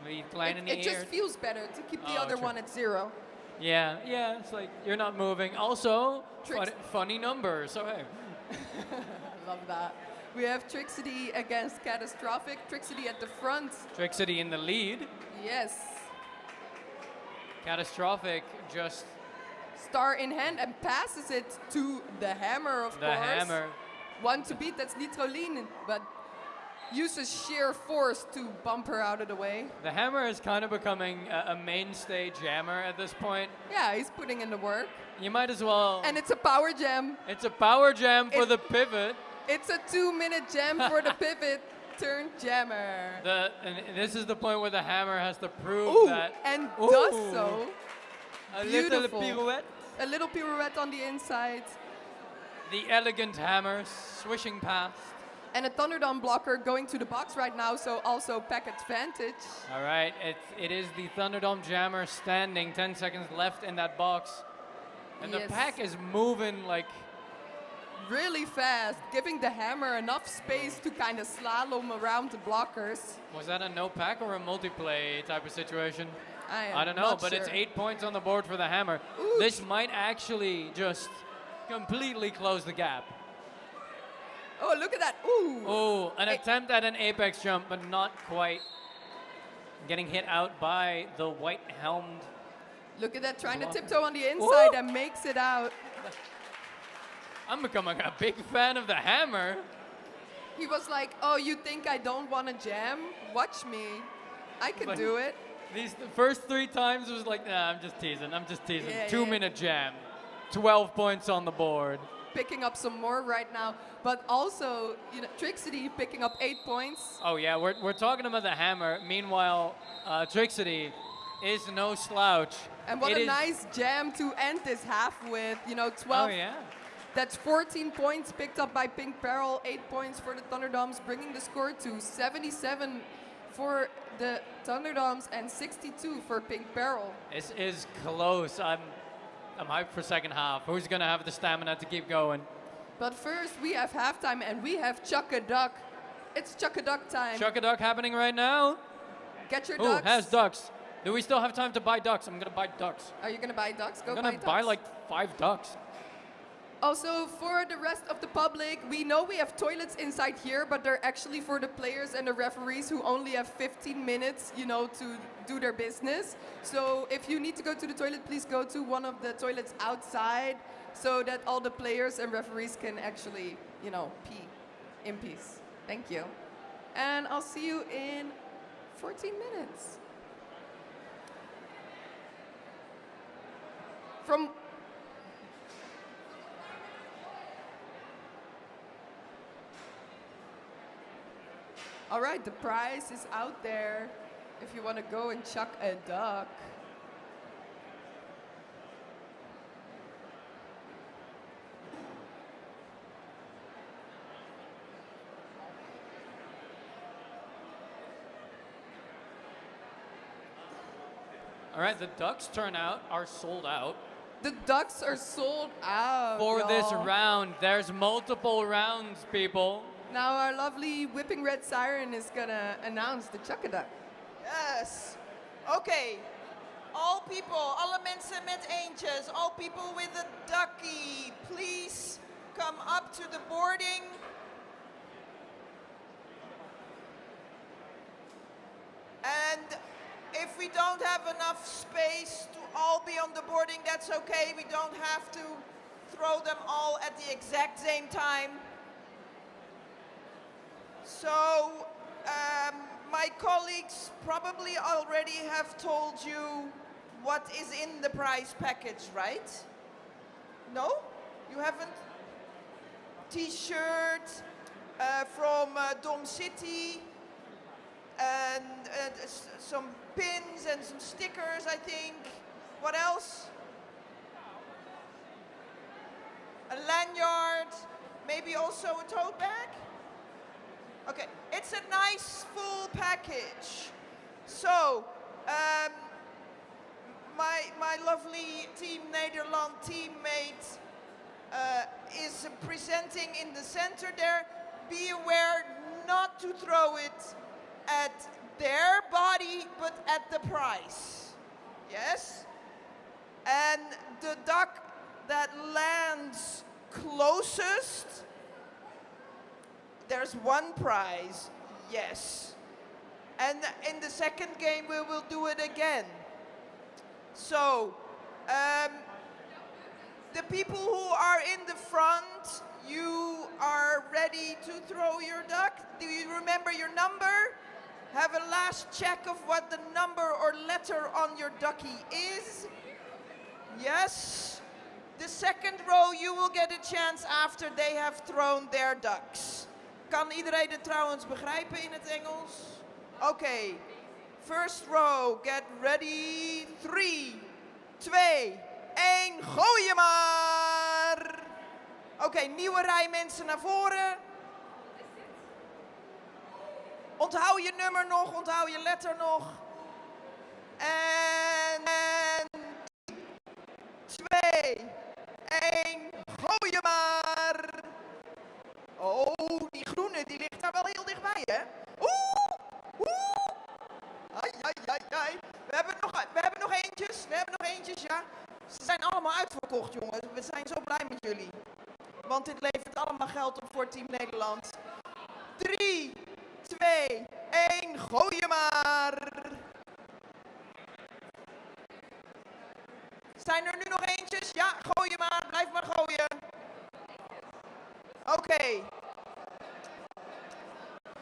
It just feels better to keep the other true. one at 0. Yeah, it's like you're not moving. Also, Tricks- funny number, so hey. Love that. We have Trixity against Catastrophic. Trixity at the front. Trixity in the lead. Yes. Catastrophic just Star in hand and passes it to the hammer, of the course. hammer. One to beat, that's Nitroline, but uses sheer force to bump her out of the way. The hammer is kind of becoming a mainstay jammer at this point. Yeah, he's putting in the work. You might as well. And it's a power jam. It's a power jam for the pivot. It's a 2-minute jam for the pivot. Turn jammer. And this is the point where the hammer has to prove Ooh, that. and Ooh. does so. A Beautiful. little pirouette. A little pirouette on the inside. The elegant hammer swishing past. And a ThunderDom blocker going to the box right now, so also pack advantage. All right, it is the ThunderDome jammer standing. 10 seconds left in that box. And the Yes. pack is moving like... Really fast, giving the hammer enough space to kind of slalom around the blockers. Was that a no pack or a multiplay type of situation? I don't know, but it's 8 points on the board for the hammer. Ooh. This might actually just completely close the gap. Oh, look at that. Ooh. Oh, an attempt at an apex jump, but not quite. Getting hit out by the white-helmed. Look at that, trying to tiptoe on the inside Woo. and makes it out. I'm becoming a big fan of the hammer. He was like, oh, you think I don't want to jam? Watch me. I can do it. The first 3 times was like, nah, I'm just teasing. Yeah, 2-minute jam. 12 points on the board. Picking up some more right now. But also, you know, Trixity picking up 8 points. Oh yeah, we're talking about the hammer. Meanwhile, Trixity is no slouch. And what a nice jam to end this half with. You know, 12. Oh yeah. That's 14 points picked up by Pink Peril. 8 points for the ThunderDoms, bringing the score to 77 for the ThunderDoms and 62 for Pink Peril. This is close. I'm hyped for second half. Who's gonna have the stamina to keep going? But first, we have halftime and we have Chuck-a-Duck. It's Chuck-a-Duck time. Chuck-a-Duck happening right now. Get your Who ducks. has ducks? Do we still have time to buy ducks? I'm gonna buy ducks. Are you gonna buy ducks? Go I'm buy gonna ducks. buy like 5 ducks. Also, for the rest of the public, we know we have toilets inside here, but they're actually for the players and the referees who only have 15 minutes, you know, to do their business. So if you need to go to the toilet, please go to one of the toilets outside so that all the players and referees can actually, you know, pee in peace. Thank you. And I'll see you in 14 minutes. All right, the prize is out there if you want to go and chuck a duck. All right, the ducks turnout are sold out. The ducks are sold out. For this y'all. round, there's multiple rounds, people. Now our lovely whipping red siren is gonna announce the chuck-a-duck. Yes. Okay. All people, alle mensen met eentjes, all people with a ducky, please come up to the boarding. And if we don't have enough space to all be on the boarding, that's okay. We don't have to throw them all at the exact same time. So, my colleagues probably already have told you what is in the prize package, right? No? You haven't? T-shirt from Dom City, and some pins and some stickers, I think. What else? A lanyard, maybe also a tote bag? Okay, it's a nice full package. So, my lovely Team Nederland teammate is presenting in the center there. Be aware not to throw it at their body, but at the prize. Yes? And the duck that lands closest, there's one prize, yes. And in the second game, we will do it again. So, the people who are in the front, you are ready to throw your duck. Do you remember your number? Have a last check of what the number or letter on your ducky is. Yes. The second row, you will get a chance after they have thrown their ducks. Kan iedereen het trouwens begrijpen in het Engels? Oké. First row, get ready. 3, 2, 1, gooi je maar! Oké, nieuwe rij mensen naar voren. Onthoud je nummer nog, onthoud je letter nog. En 2, 1, gooi je maar! Oh, die groene, die ligt daar wel heel dichtbij, hè? Oeh! Oeh! Ai, ai, ai, ai. We hebben hebben nog eentjes, ja. Ze zijn allemaal uitverkocht, jongens. We zijn zo blij met jullie. Want dit levert allemaal geld op voor Team Nederland. 3, 2, 1, gooi je maar! Zijn er nu nog eentjes? Ja, gooi je maar. Blijf maar gooien. Oké.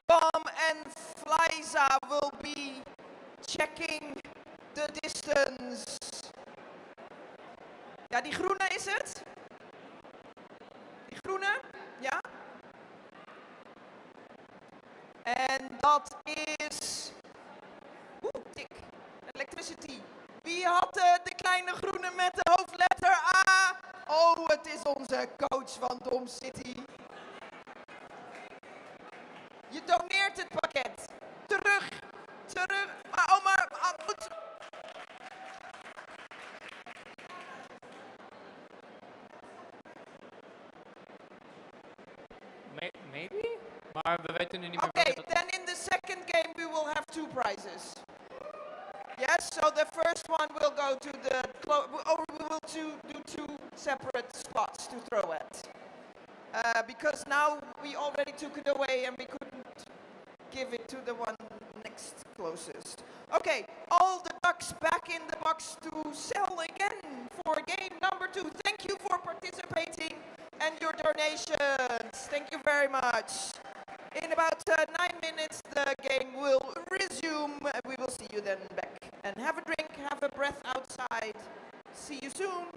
Bom and Flyza will be checking the distance. Ja, die groene is het? Die groene? Ja. En dat is... tik. Electricity. Wie had de kleine groene met de hoofdletter A? Oh, het is onze coach van Dom City. Je doneert het pakket. Terug. Maar goed. Maybe? Maar we weten nu niet meer. Okay, then in the second game we will have 2 prizes. Yes, so the first one will go to the, or we will do 2 separate spots to throw at. Because now we already took it away and we couldn't give it to the one next closest. Okay, all the ducks back in the box to sell again for game number 2. Thank you for participating and your donations. Thank you very much. In about 9 minutes the game will resume. We will see you then back. And have a drink, have a breath outside. See you soon.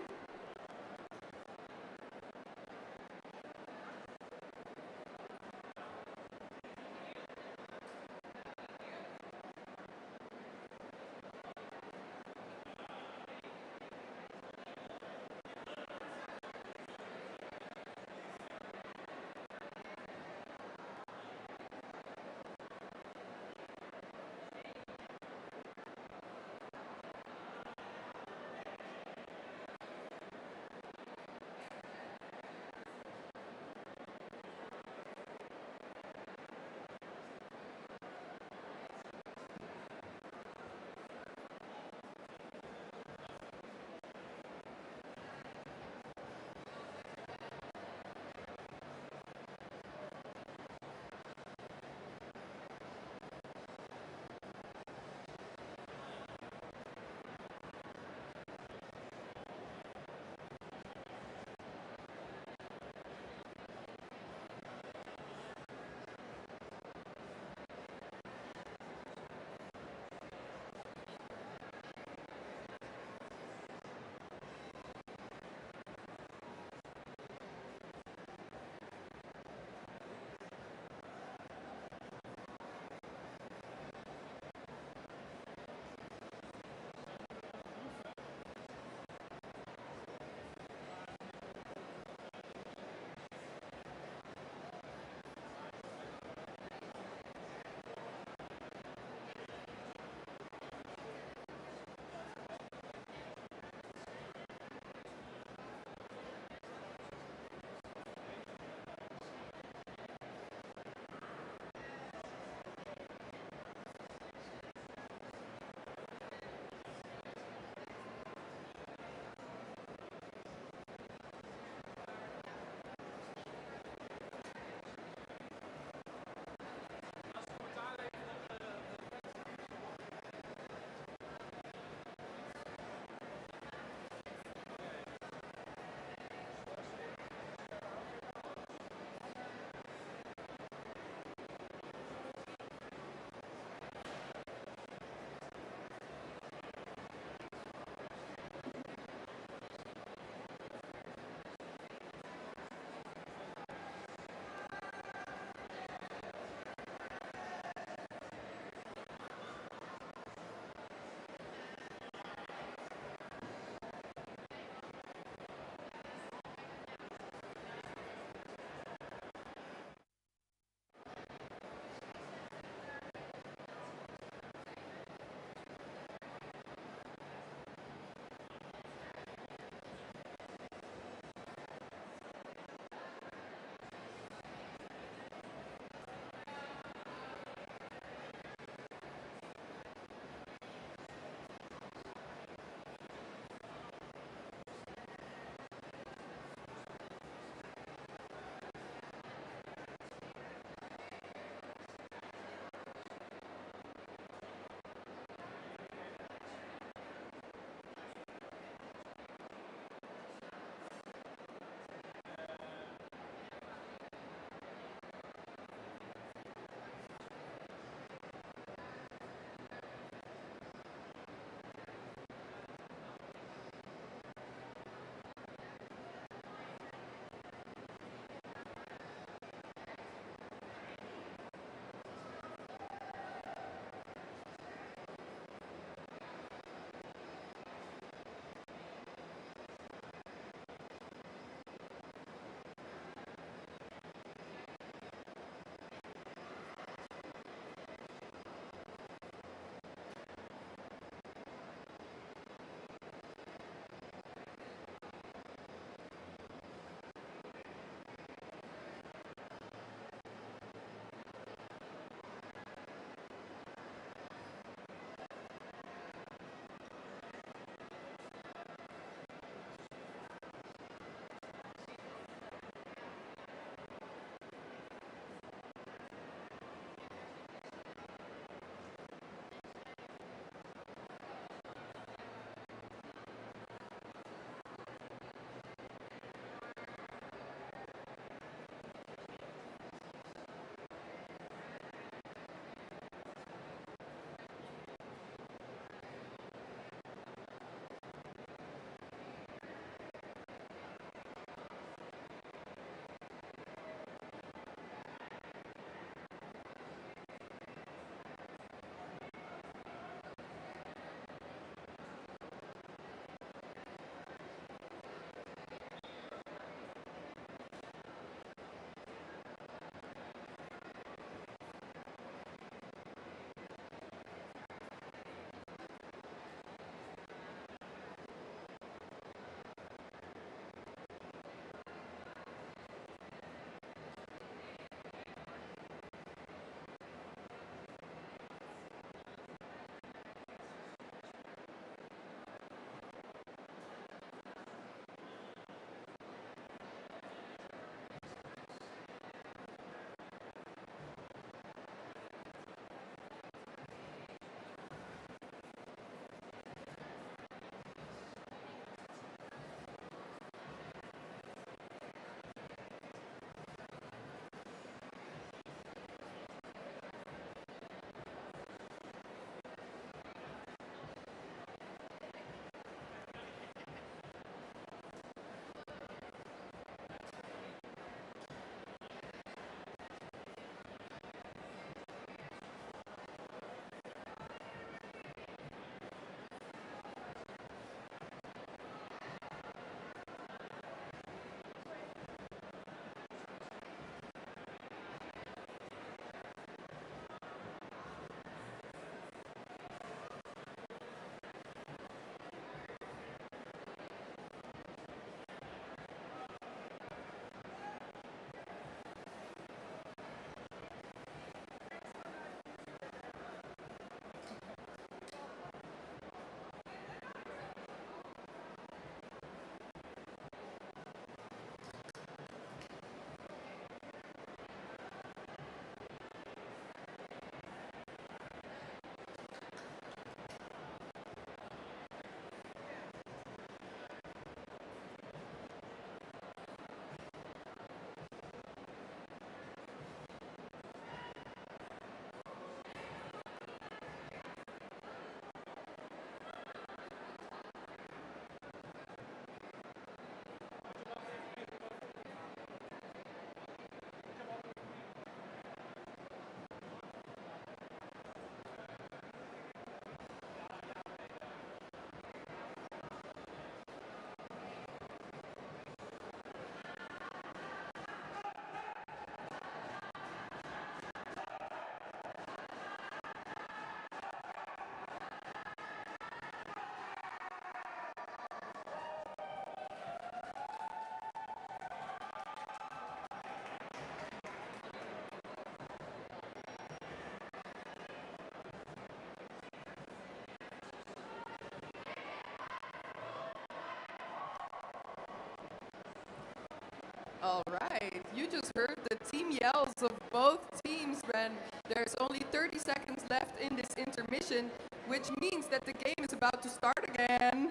All right, you just heard the team yells of both teams when there's only 30 seconds left in this intermission, which means that the game is about to start again.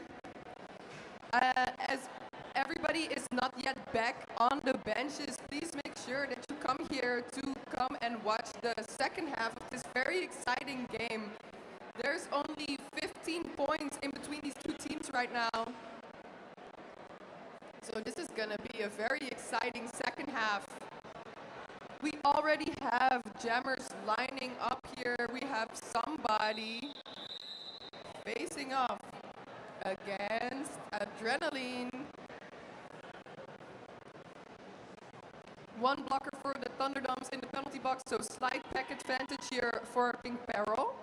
As everybody is not yet back on the benches, please make sure that you come here to come and watch the second half of this very exciting game. There's only 15 points in between these two teams right now. So this is gonna be a very exciting second half. We already have jammers lining up here. We have somebody facing off against Adrenaline. One blocker for the ThunderDoms in the penalty box, so slight pack advantage here for Pink Peril.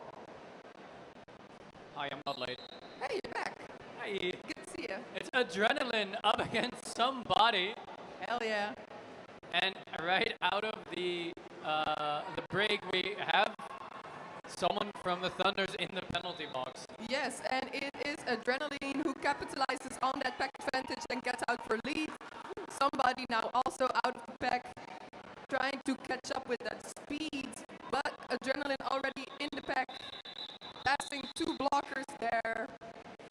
Hi, I'm not late. Hey, you're back. Hi. Good to see you. It's Adrenaline up against somebody. Hell yeah. And right out of the break, we have someone from the Thunders in the penalty box. Yes, and it is Adrenaline who capitalizes on that pack advantage and gets out for lead. Somebody now also out of the pack, trying to catch up with that speed, but Adrenaline already in the pack, passing two blockers there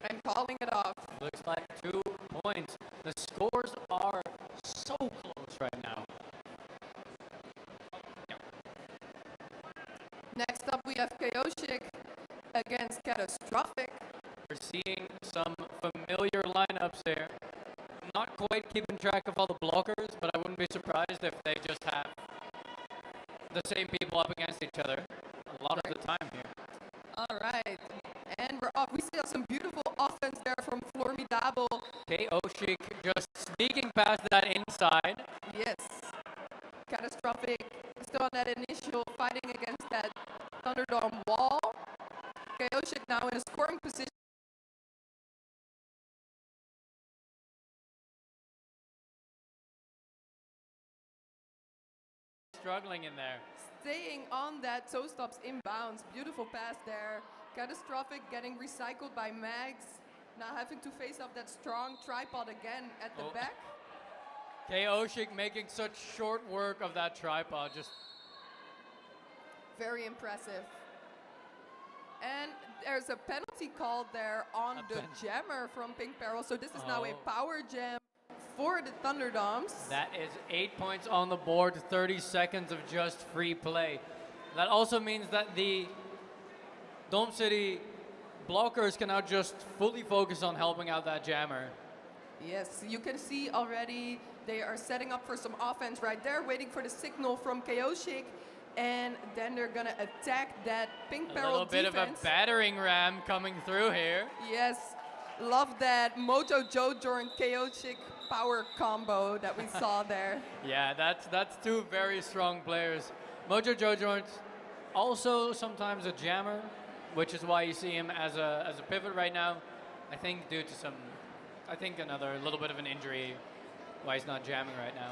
and calling it off. Looks like 2 points. The scores are so close right now. Next up we have Chaotic against Catastrophic. We're seeing some familiar lineups here. Not quite keeping track of all the blockers, but I wouldn't be surprised if they just have the same people up against each other a lot of the time here. All right, and we're off. We still have some beautiful offense there from Formidable. Chaotic just sneaking past that inside. Yes, Catastrophic still on that initial fighting against that Thunderdome wall. Chaotic now in a scoring position. Struggling in there. Staying on that toe stops inbounds. Beautiful pass there. Catastrophic getting recycled by Mags. Now having to face off that strong tripod again at the back. Chaotic making such short work of that tripod. Just very impressive. And there's a penalty called there on the jammer from Pink Peril. So this is now a power jam for the ThunderDoms. That is 8 points on the board, 30 seconds of just free play. That also means that the Dome City blockers can now just fully focus on helping out that jammer. Yes, you can see already they are setting up for some offense right there, waiting for the signal from Chaotic, and then they're gonna attack that Pink Peril A little bit defense. of a battering ram coming through here. Yes, love that Mojo Jojo and Chaotic power combo that we saw there. Yeah, that's two very strong players. Mojo Jojo's also sometimes a jammer, which is why you see him as a pivot right now. I think due to another little bit of an injury, why he's not jamming right now.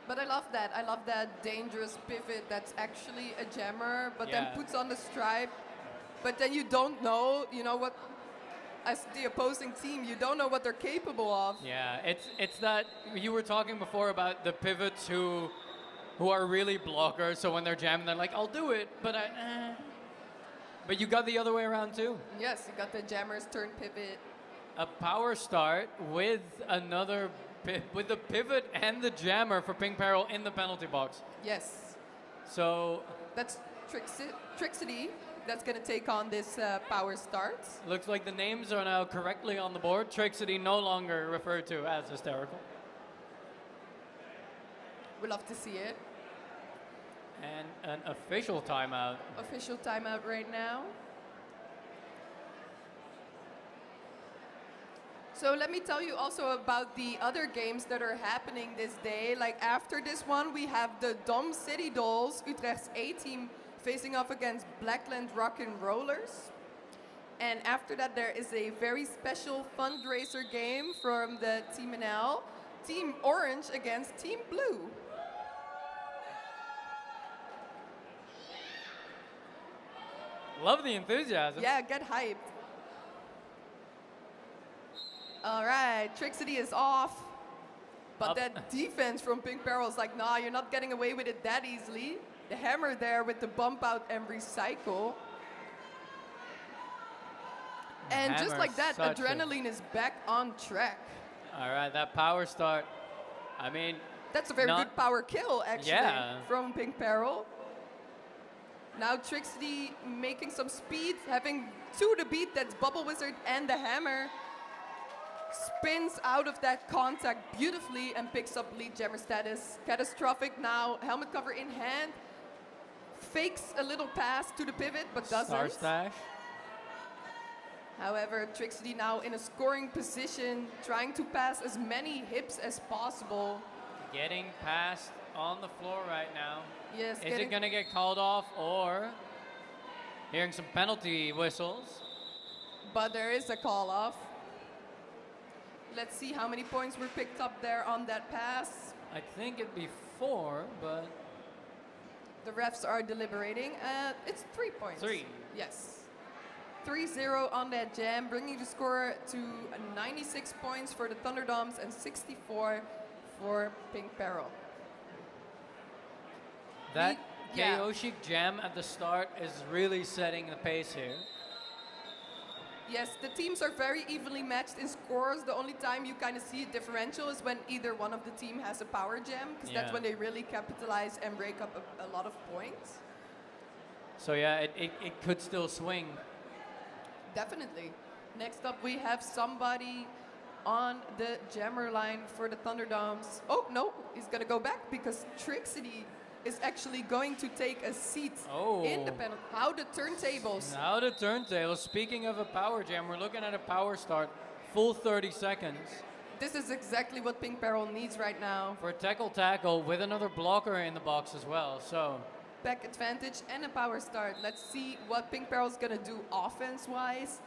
But I love that. I love that dangerous pivot that's actually a jammer, but then puts on the stripe. But then you don't know, what, as the opposing team, you don't know what they're capable of. Yeah, it's that you were talking before about the pivots who are really blockers. So when they're jamming, they're like, I'll do it, but But you got the other way around too. Yes, you got the jammers turn pivot. A power start with with the pivot and the jammer for Pink Peril in the penalty box. Yes. So that's Trixity that's going to take on this power start. Looks like the names are now correctly on the board. Trixity no longer referred to as hysterical. We love to see it. And an official timeout. Official timeout right now. So let me tell you also about the other games that are happening this day. Like after this one, we have the Dom City Dolls, Utrecht's A-team, facing off against Blackland Rockin Rollers. And after that, there is a very special fundraiser game from the Team NL, Team Orange against Team Blue. Love the enthusiasm. Yeah, get hyped. All right, Trixity is off. But Up. that defense from Pink Peril is like, nah, you're not getting away with it that easily. The hammer there with the bump out and recycle. And just Hammer like that, such a- Adrenaline is back on track. All right, that power start. I mean, That's a very Not- good power kill, actually, Yeah. from Pink Peril. Now Trixie making some speed, having two to beat. That's Bubble Wizard and the hammer. Spins out of that contact beautifully and picks up lead jammer status. Catastrophic now, helmet cover in hand. Fakes a little pass to the pivot, but Star doesn't. Stash. However, Trixie now in a scoring position, trying to pass as many hips as possible. Getting passed on the floor right now. Yes, Is it going to get called off or hearing some penalty whistles? But there is a call off. Let's see how many points were picked up there on that pass. I think it'd be 4, but The refs are deliberating. It's 3 points. 3. Yes. 3-0 on that jam, bringing the score to 96 points for the ThunderDoms and 64 for Pink Peril. That Yeah. Chaotic jam at the start is really setting the pace here. Yes, the teams are very evenly matched in scores. The only time you kind of see a differential is when either one of the team has a power jam, because that's Yeah. when they really capitalize and break up a lot of points. So yeah, it could still swing. Definitely. Next up, we have somebody on the jammer line for the ThunderDoms. Oh, no, he's going to go back because Trixie is actually going to take a seat in the Oh. penalty. How the turntables. Now the turntable. Speaking of a power jam, we're looking at a power start, full 30 seconds. This is exactly what Pink Peril needs right now. For a tackle with another blocker in the box as well. So Back advantage and a power start. Let's see what Pink Peril's going to do offense-wise.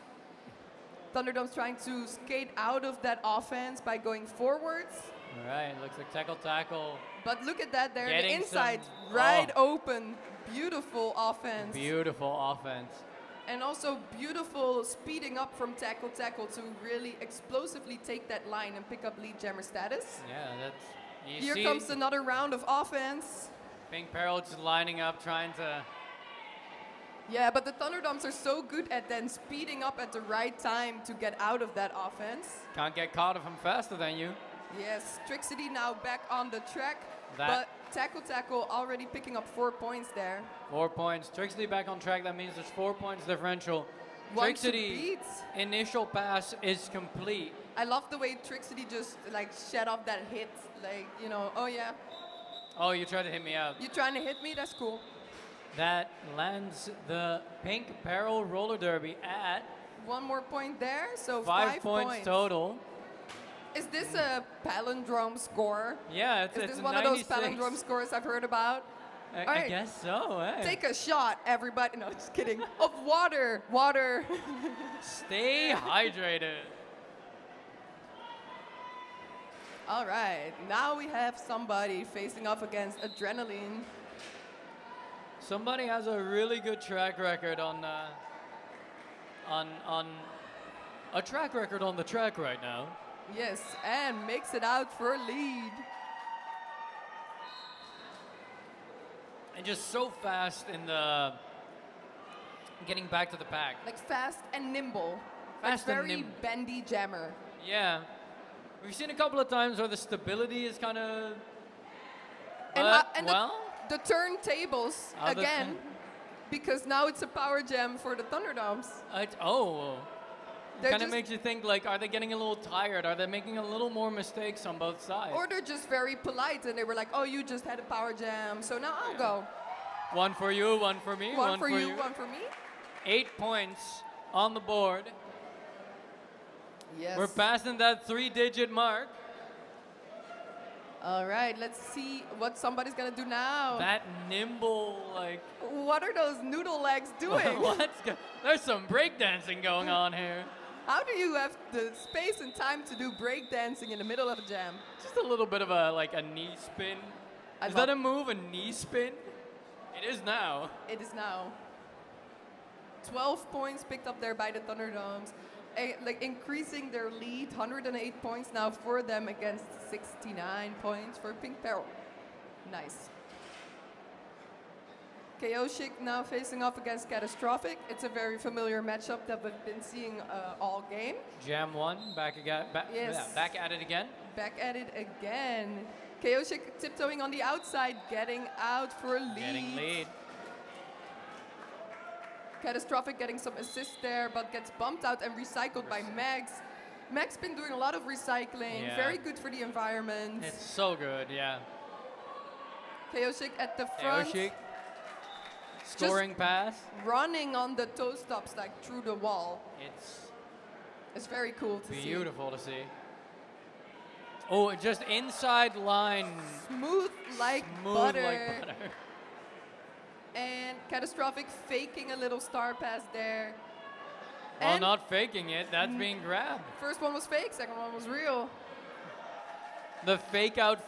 ThunderDoms trying to skate out of that offense by going forwards. all right, looks like tackle. But look at that there, the Getting inside, some- right oh. open. Beautiful offense. Beautiful offense. And also beautiful speeding up from tackle to really explosively take that line and pick up lead jammer status. Yeah, that's. You Here see comes another round of offense. Pink Peril just lining up, trying to. Yeah, but the ThunderDoms are so good at then speeding up at the right time to get out of that offense. Can't get caught if I'm faster than you. Yes, Trixie now back on the track, That- but tackle already picking up 4 points there. 4 points. Trixie back on track. That means there's 4 points differential. One to Trixie beat. initial pass is complete. I love the way Trixie just like shed off that hit, like, you know, oh yeah, Oh, you tried to hit me out. you trying to hit me? That's cool. That lands the Pink Peril roller derby at 1 more point there, so 5 points total. Is this a palindrome score? Yeah, Is it's this a one of those 96. palindrome scores I've heard about? I Alright. guess so. Hey. Take a shot, everybody. No, just kidding. Of water. Water. Stay hydrated. All right. Now we have somebody facing off against Adrenaline. Somebody has a really good track record on a track record on the track right now. Yes, and makes it out for a lead. And just so fast in the getting back to the pack. Like fast and nimble. Fast like and very nimble. bendy jammer. Yeah. We've seen a couple of times where the stability is kind of. And well, the turntables Oh, the again, turn- because now it's a power jam for the ThunderDoms. it They're kind of just- makes you think like, are they getting a little tired? Are they making a little more mistakes on both sides? Or they're just very polite and they were like, oh, you just had a power jam, so now I'll go. One for you, one for me, One for you, one for me. 8 points on the board. Yes. We're passing that 3-digit mark. All right, let's see what somebody's gonna do now. That nimble, like, What are those noodle legs doing? there's some breakdancing going on here. How do you have the space and time to do breakdancing in the middle of a jam? Just a little bit of a knee spin. I Is that a love- move, a knee spin? It is now. It is now. 12 points picked up there by the ThunderDoms. like increasing their lead, 108 points now for them against 69 points for Pink Peril. Nice. Chaotic now facing off against Catastrophic. It's a very familiar matchup that we've been seeing all game. Jam 1, back again. Yes. Yeah, back at it again. Back at it again. Chaotic tiptoeing on the outside, getting out for a lead. Getting lead. Catastrophic getting some assist there, but gets bumped out and recycled by Max. Max been doing a lot of recycling, Yeah. very good for the environment. It's so good, yeah. Chaotic at the front, Chaotic. Scoring pass. running on the toe stops like through the wall. It's very cool to see. Beautiful to see. Oh, just inside line. Smooth like Smooth butter. like butter. And Catastrophic faking a little star pass there. Well, And not faking it. That's being grabbed. first one was fake, second one was real. The fake out,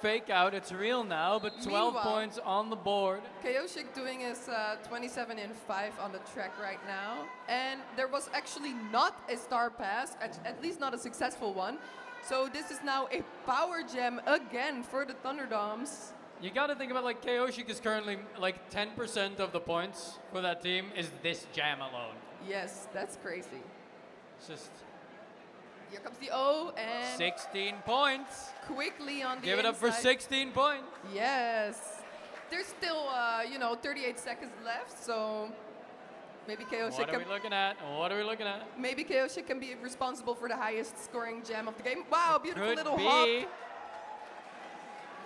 it's real now, but 12 Meanwhile- points on the board. Chaotic doing his 27 in 5 on the track right now. And there was actually not a star pass, at least not a successful one. So this is now a power jam again for the ThunderDoms. You got to think about like Chaotic is currently like 10% of the points for that team is this jam alone. Yes, that's crazy. It's just Here comes the O and 16 points. quickly on the Give it up for inside. 16 points. Yes. There's still, 38 seconds left, so maybe Chaotic What are we looking at? What are we looking at? maybe Chaotic can be responsible for the highest scoring jam of the game. Wow, beautiful Could little be. hop.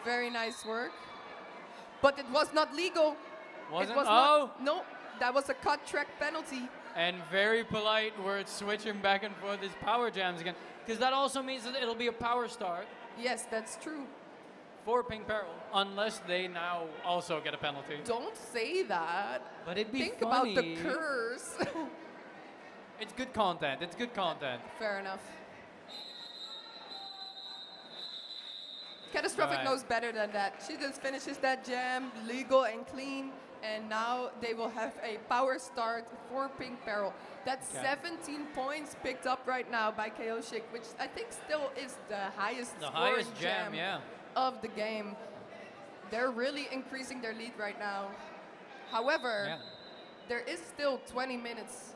Very nice work. But it was not legal. Wasn't? It was Oh. not, no, that was a cut track penalty. And very polite where it's switching back and forth these power jams again. Because that also means that it'll be a power start Yes, that's true. for Pink Peril. Unless they now also get a penalty. Don't say that. But it'd be Think funny. about the curse. It's good content. It's good content. Fair enough. Catastrophic Alright. knows better than that. She just finishes that jam, legal and clean, and now they will have a power start for Pink Peril. That's Okay. 17 points picked up right now by Chaotic, which I think still is the highest The scoring highest jam, yeah. of the game. They're really increasing their lead right now. However, Yeah. there is still 20 minutes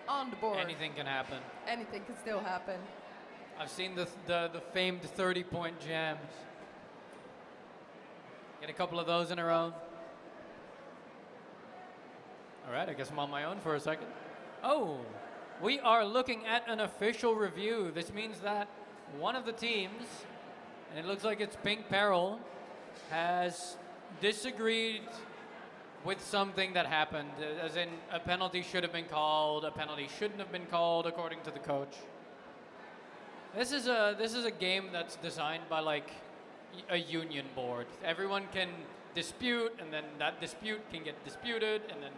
on the board. Anything can happen. Anything can still happen. I've seen the famed 30-point jams. Get a couple of those in a row. All right, I guess I'm on my own for a second. Oh, we are looking at an official review. This means that one of the teams, and it looks like it's Pink Peril, has disagreed with something that happened, as in a penalty should have been called, a penalty shouldn't have been called, according to the coach. This is a game that's designed by like a union board. Everyone can dispute, and then that dispute can get disputed, and then,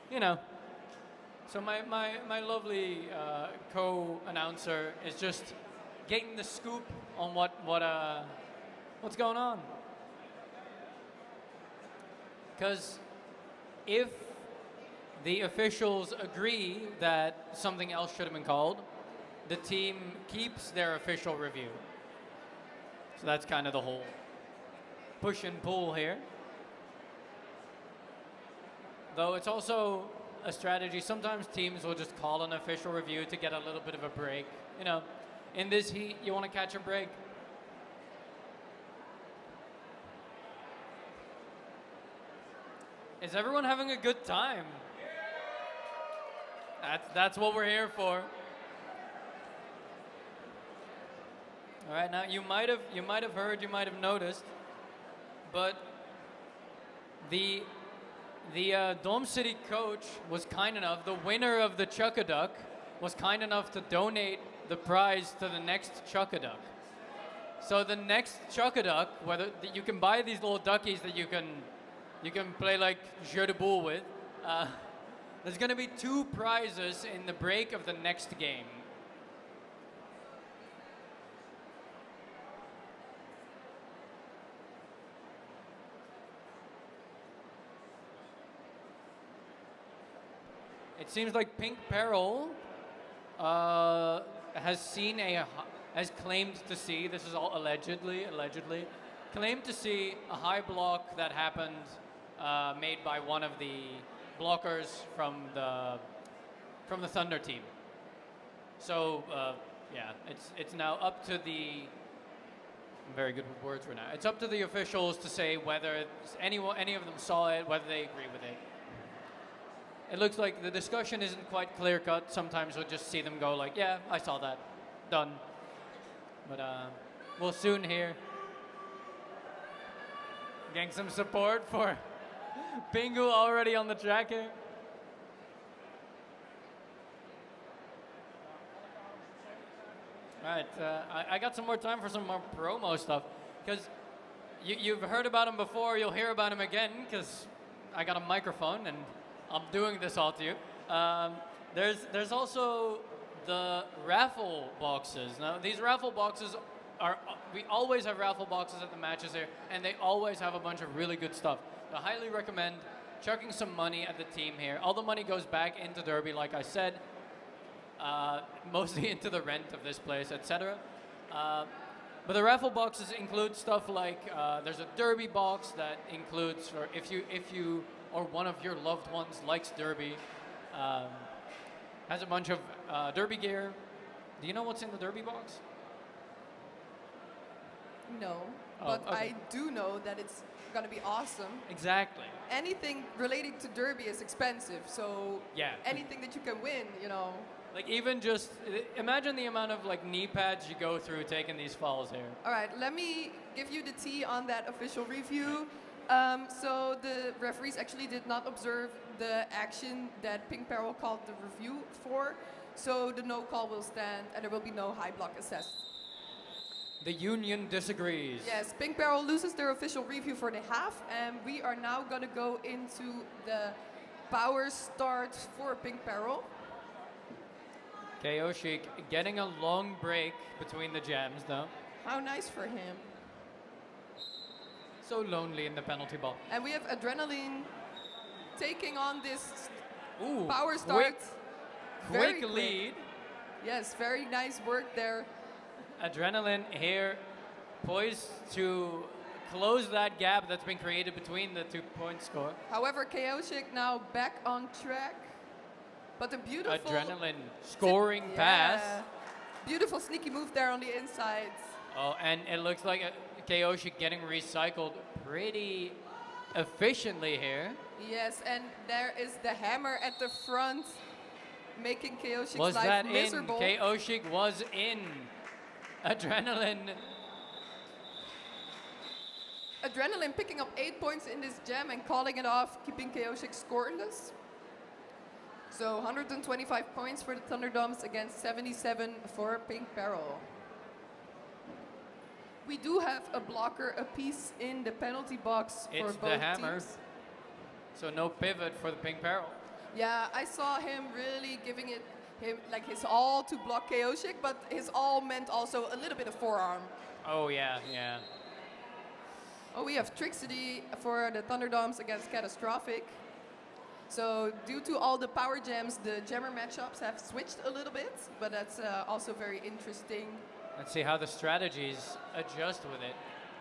you know. So my lovely co-announcer is just getting the scoop on what's going on. Because if the officials agree that something else should have been called, the team keeps their official review. So that's kind of the whole push and pull here. Though it's also a strategy. Sometimes teams will just call an official review to get a little bit of a break. You know, in this heat, you want to catch a break. Is everyone having a good time? That's what we're here for. All right, now you might have heard, you might have noticed, but the Dome City coach was kind enough, the winner of the Chuck-a-Duck was kind enough to donate the prize to the next Chuck-a-Duck. So the next Chuck-a-Duck, whether you can buy these little duckies that you can play like jeu de boule with, there's going to be 2 prizes in the break of the next game. It seems like Pink Peril has seen has claimed to see, this is all allegedly, claimed to see a high block that happened made by one of the blockers from the Thunder team. So yeah, it's now up to the, I'm very good with words right now. It's up to the officials to say whether any of them saw it, whether they agree with it. It looks like the discussion isn't quite clear cut. Sometimes we'll just see them go like, yeah, I saw that, done. But we'll soon hear. Getting some support for Pingu already on the track here. All right, I got some more time for some more promo stuff, because you've heard about him before, you'll hear about him again, because I got a microphone and I'm doing this all to you. There's also the raffle boxes. Now, these raffle boxes we always have raffle boxes at the matches here, and they always have a bunch of really good stuff. I highly recommend chucking some money at the team here. All the money goes back into Derby, like I said, mostly into the rent of this place, etc. But the raffle boxes include stuff like there's a Derby box that includes, or if you or one of your loved ones likes Derby, has a bunch of Derby gear. Do you know what's in the Derby box? No, Oh, but okay. I do know that it's gonna be awesome. Exactly. Anything related to Derby is expensive, so Yeah. anything that you can win, you know. Like even just imagine the amount of like knee pads you go through taking these falls here. All right, let me give you the tea on that official review. So the referees actually did not observe the action that Pink Peril called the review for, so the no call will stand and there will be no high block assessed. The union disagrees. Yes, Pink Peril loses their official review for the half, and we are now going to go into the power start for Pink Peril. KO Chic getting a long break between the jams though. How nice for him. So lonely in the penalty ball. And we have Adrenaline taking on this Ooh, power start. Very quick lead. Yes, very nice work there. Adrenaline here poised to close that gap that's been created between the 2-point score. However, Chaotic now back on track. But a beautiful... Adrenaline scoring pass. Beautiful sneaky move there on the inside. Oh, and it looks like Chaotic getting recycled pretty efficiently here. Yes, and there is the hammer at the front, making Chaotic's Was life that miserable. in? Chaotic was in. Adrenaline. Adrenaline picking up 8 points in this jam and calling it off, keeping Chaotic scoreless. So 125 points for the ThunderDoms against 77 for Pink Peril. We do have a blocker apiece in the penalty box for It's both the hammer. teams. So no pivot for the Pink Peril. Yeah, I saw him really giving him like his all to block Chaotic, but his all meant also a little bit of forearm. Oh yeah, yeah. Oh, we have Trixity for the ThunderDoms against Catastrophic. So due to all the power jams, the jammer matchups have switched a little bit, but that's also very interesting. Let's see how the strategies adjust with it.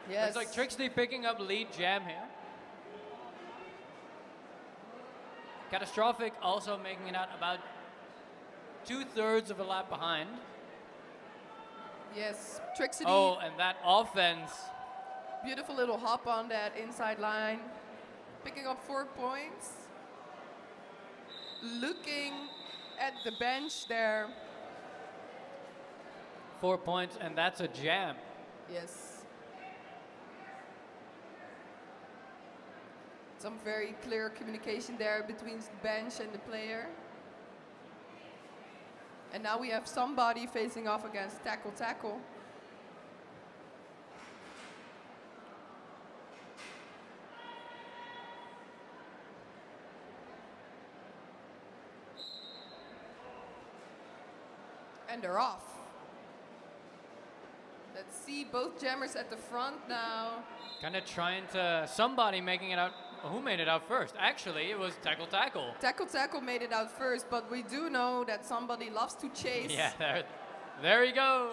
Yes. Looks like Trixity picking up lead jam here. Catastrophic also making it out about 2/3 of a lap behind. Yes, Trixity. Oh, and that offense. Beautiful little hop on that inside line. Picking up 4 points. Looking at the bench there. 4 points, and that's a jam. Yes. Some very clear communication there between the bench and the player. And now we have somebody facing off against Tackle Tackle. And they're off. Let's see both jammers at the front now. Kind of trying to, somebody making it out who made it out first? Actually, it was Tackle Tackle. Tackle Tackle made it out first, but we do know that somebody loves to chase. Yeah, there he goes.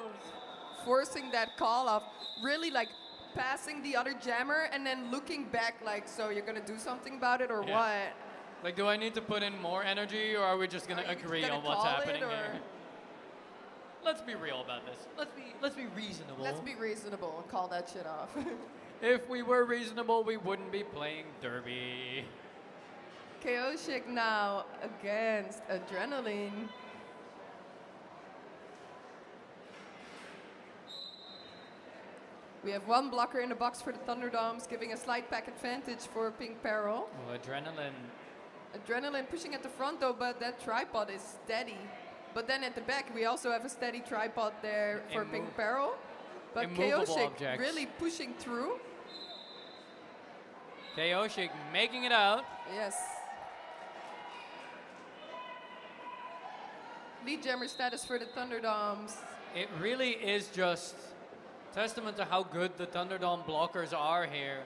Forcing that call off, really like passing the other jammer and then looking back like, so you're gonna do something about it or what? Like, do I need to put in more energy, or are we just gonna agree on what's happening here? Let's be real about this. Let's be reasonable. Let's be reasonable and call that shit off. If we were reasonable, we wouldn't be playing Derby. Chaotic now against Adrenaline. We have one blocker in the box for the ThunderDoms, giving a slight pack advantage for Pink Peril. Oh, Adrenaline pushing at the front though, but that tripod is steady. But then at the back, we also have a steady tripod there for Pink Peril. But Chaotic really pushing through. Chaotic making it out. Yes. Lead jammer status for the ThunderDoms. It really is just testament to how good the ThunderDom blockers are here,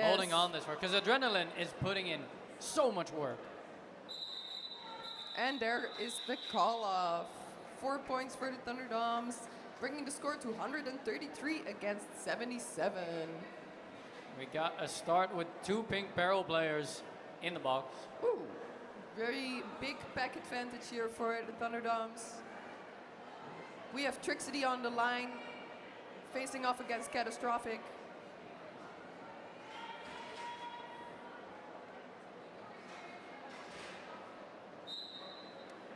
holding on this work. Because Adrenaline is putting in so much work. And there is the call off. 4 points for the ThunderDoms, bringing the score to 133 against 77. We got a start with 2 Pink Peril players in the box. Ooh, very big pack advantage here for the ThunderDoms. We have Trixity on the line, facing off against Catastrophic.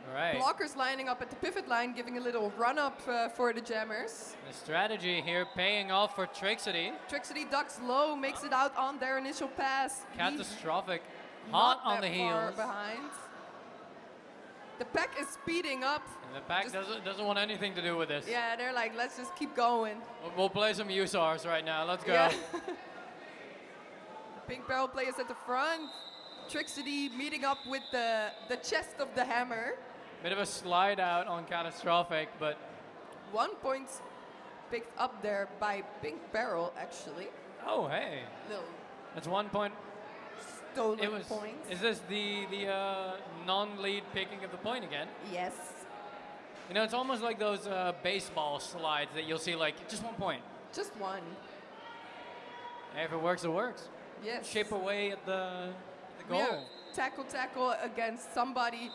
All right. Blockers lining up at the pivot line, giving a little run up for the jammers. The strategy here paying off for Trixity. Trixity ducks low, makes it out on their initial pass. Catastrophic, hot on the heels. Behind. The pack is speeding up. And the pack doesn't want anything to do with this. Yeah, they're like, let's just keep going. We'll play some USARs right now. Let's go. Yeah. Pink Peril players at the front. Trixity meeting up with the chest of the hammer. Bit of a slide out on Catastrophic, but 1 point picked up there by Pink Peril, actually. Oh, hey. Little That's 1 point. stolen points. Is this the non-lead picking of the point again? Yes. You know, it's almost like those baseball slides that you'll see, like, just 1 point. Just one. Hey, if it works, it works. Yes. Chip away at the We goal. are tackle against somebody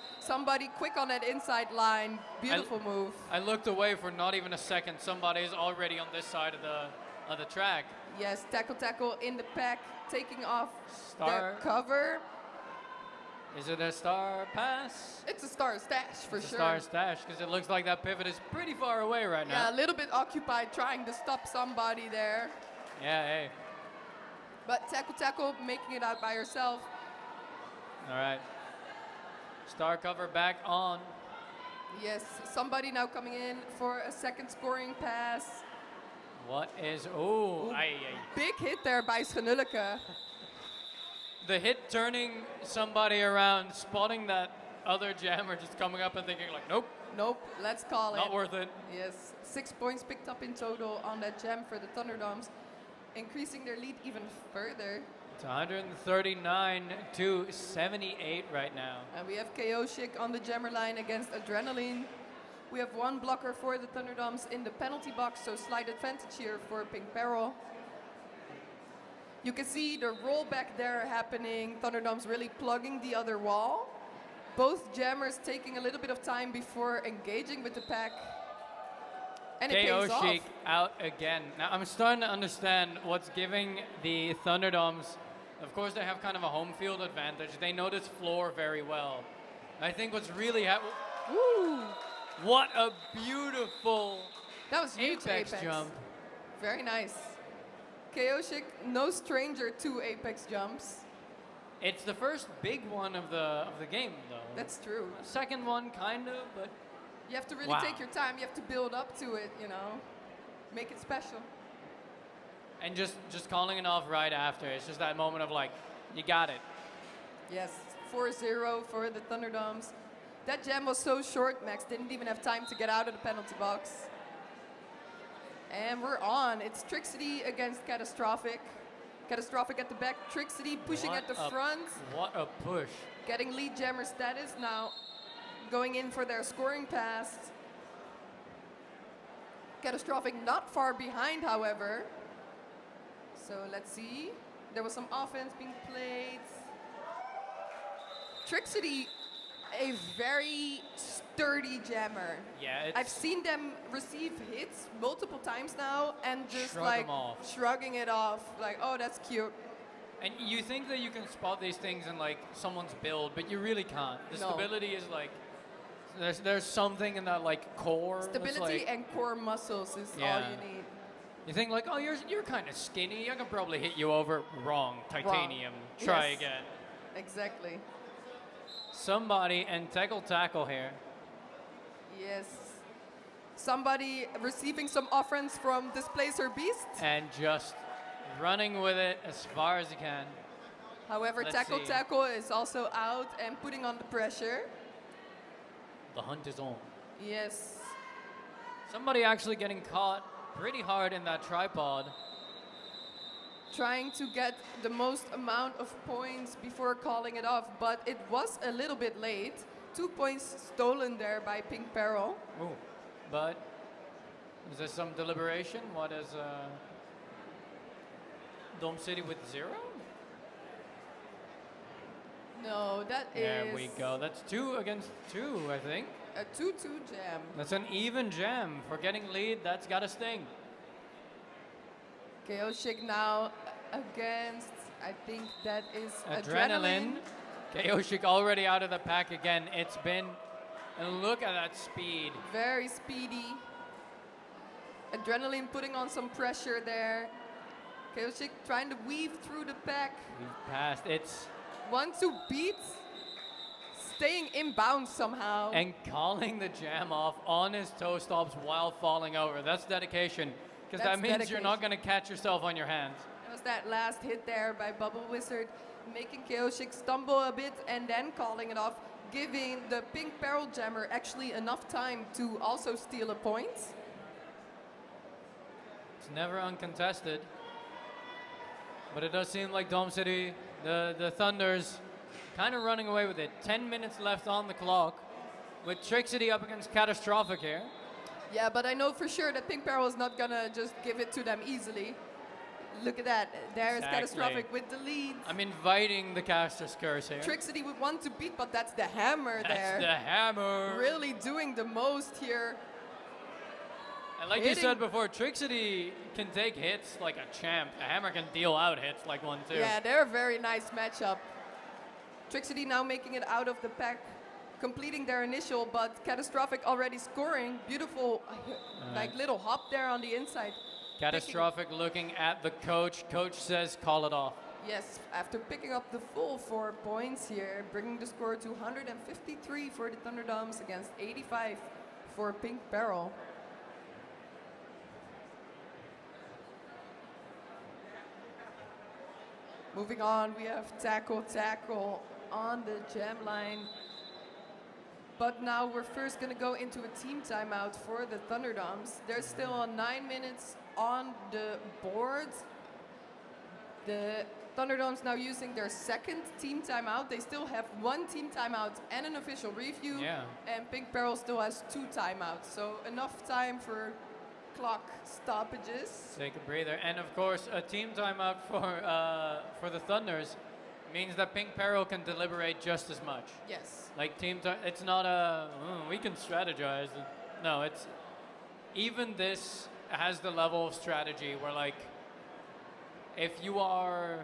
quick on that inside line. Beautiful move. I looked away for not even a second. Somebody is already on this side of the track. Yes, tackle in the pack, taking off Star. the cover. Is it a star pass? It's a star stash for It's a sure. star stash, because it looks like that pivot is pretty far away right now. Yeah, a little bit occupied trying to stop somebody there. Yeah, hey. But tackle making it out by herself. All right. Star cover back on. Yes, somebody now coming in for a second scoring pass. What is... Oh, Big hit there by Schanulleke. the hit turning somebody around, spotting that other jammer just coming up and thinking like, nope. Nope, let's call it. Not worth it. Yes, 6 points picked up in total on that jam for the ThunderDoms, increasing their lead even further. It's 139 to 78 right now. And we have Chaotic on the jammer line against Adrenaline. We have one blocker for the ThunderDoms in the penalty box, so slight advantage here for Pink Peril. You can see the rollback there happening, ThunderDoms really plugging the other wall. Both jammers taking a little bit of time before engaging with the pack. And it pays off. Chaotic out again. Now I'm starting to understand what's giving the ThunderDoms. Of course, they have kind of a home field advantage. They know this floor very well. I think what's really Woo! What a beautiful That was huge apex jump. Very nice. Chaotic, no stranger to apex jumps. It's the first big one of the game, though. That's true. Second one, kind of, but You have to really Wow. take your time. You have to build up to it, you know. Make it special. and just calling it off right after. It's just that moment of like, you got it. Yes, 4-0 for the ThunderDoms. That jam was so short, Max didn't even have time to get out of the penalty box. And we're on. It's Trixity against Catastrophic. Catastrophic at the back, Trixity pushing at the front. What a push. Getting lead jammer status now. Going in for their scoring pass. Catastrophic not far behind, however. So let's see. There was some offense being played. Trixity, a very sturdy jammer. Yeah, I've seen them receive hits multiple times now and just Shrug like them off. shrugging it off. Like, oh, that's cute. And you think that you can spot these things in like someone's build, but you really can't. The No. stability is like, there's something in that like core. that's Stability like, and core muscles is all Yeah. you need. you think like, oh, you're kind of skinny. I can probably hit you over. Wrong. Titanium. Try Yes. again. Exactly. Somebody and tackle here. Yes. Somebody receiving some offense from Displacer Beast. And just running with it as far as he can. However, Let's see. Tackle is also out and putting on the pressure. The hunt is on. Yes. Somebody actually getting caught pretty hard in that tripod. Trying to get the most amount of points before calling it off, but it was a little bit late. 2 points stolen there by Pink Peril. Ooh. But is there some deliberation? What is Dome City with 0? No, that is There we go. That's 2 against 2, I think. a 2-2 jam. That's an even jam. For getting lead, that's got to sting. Chaosic now against, I think that is Adrenaline. Chaosic already out of the pack again. It's been, and look at that speed. Very speedy. Adrenaline putting on some pressure there. Chaosic trying to weave through the pack. We've passed. It's 1-2 beat. Staying inbound somehow. and calling the jam off on his toe stops while falling over. That's dedication. Because that That's means you're not going to catch yourself on your hands. That was that last hit there by Bubble Wizard, making Chaosic stumble a bit and then calling it off, giving the Pink Peril Jammer actually enough time to also steal a point. It's never uncontested. But it does seem like Dome City, the Thunders, kind of running away with it. 10 minutes left on the clock with Trixity up against Catastrophic here. Yeah, but I know for sure that Pink Peril is not gonna just give it to them easily. Look at that. There's Exactly. Catastrophic with the lead. I'm inviting the caster's curse here. Trixity would want to beat, but that's the hammer That's there. the hammer. Really doing the most here. And like you said before, Trixity can take hits like a champ. A hammer can deal out hits like one too. Yeah, they're a very nice matchup. Trixity now making it out of the pack, completing their initial, but Catastrophic already scoring. Beautiful, like little hop there on the inside. Catastrophic looking at the coach. Coach says call it off. Yes, after picking up the full 4 points here, bringing the score to 153 for the ThunderDoms against 85 for Pink Peril. Moving on, we have Tackle on the jam line. But now we're first going to go into a team timeout for the ThunderDoms. There's still 9 minutes on the board. The ThunderDoms now using their second team timeout. They still have 1 team timeout and an official review. Yeah. And Pink Peril still has 2 timeouts. So enough time for clock stoppages. Take a breather. And of course, a team timeout for the Thunders means that Pink Peril can deliberate just as much. Yes. Like it's not a, we can strategize. No, it's, even this has the level of strategy where like, if you are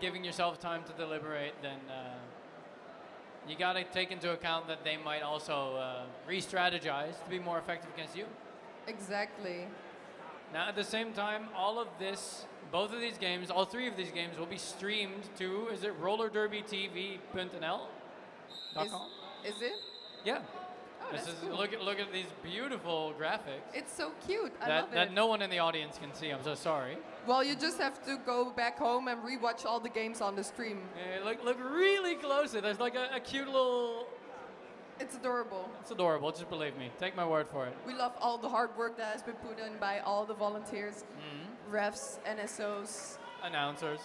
giving yourself time to deliberate, then you gotta take into account that they might also re-strategize to be more effective against you. Exactly. Now, at the same time, all of this, both of these games, all 3 of these games will be streamed to, is it rollerderbytv.nl.com? Is it? Yeah. Oh, This that's is, cool. look at these beautiful graphics It's so cute. I love that it. no one in the audience can see. I'm so sorry. Well, you just have to go back home and rewatch all the games on the stream. Look really closely. There's like a cute little It's adorable. It's adorable, just believe me. Take my word for it. We love all the hard work that has been put in by all the volunteers, refs, NSOs. Announcers.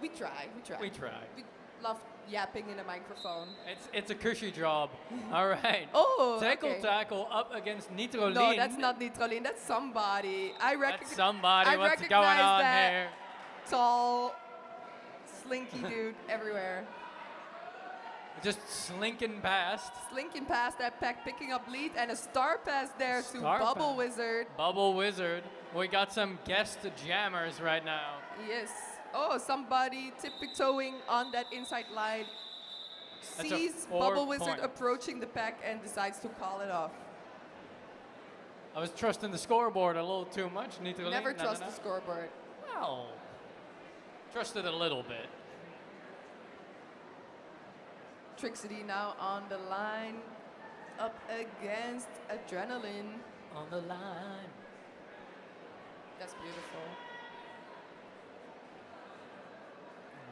We try. We try. We love yapping in a microphone. It's a cushy job. All right. Oh, Tackle up against Nitrolin. No, that's not Nitrolin. That's somebody. That's somebody. I What's going recognize on that here? tall, slinky dude everywhere. Just slinking past. Slinking past that pack, picking up lead, and a star pass there to Star Bubble pass. Wizard. Bubble Wizard. We got some guest jammers right now. Yes. Oh, somebody tiptoeing on that inside line. That's a Sees 4 Bubble Wizard points. approaching the pack and decides to call it off. I was trusting the scoreboard a little too much. Nitrolin. Never No, trust no, the no. scoreboard. Well, trusted a little bit. Trixity now on the line, up against Adrenaline. On the line. That's beautiful.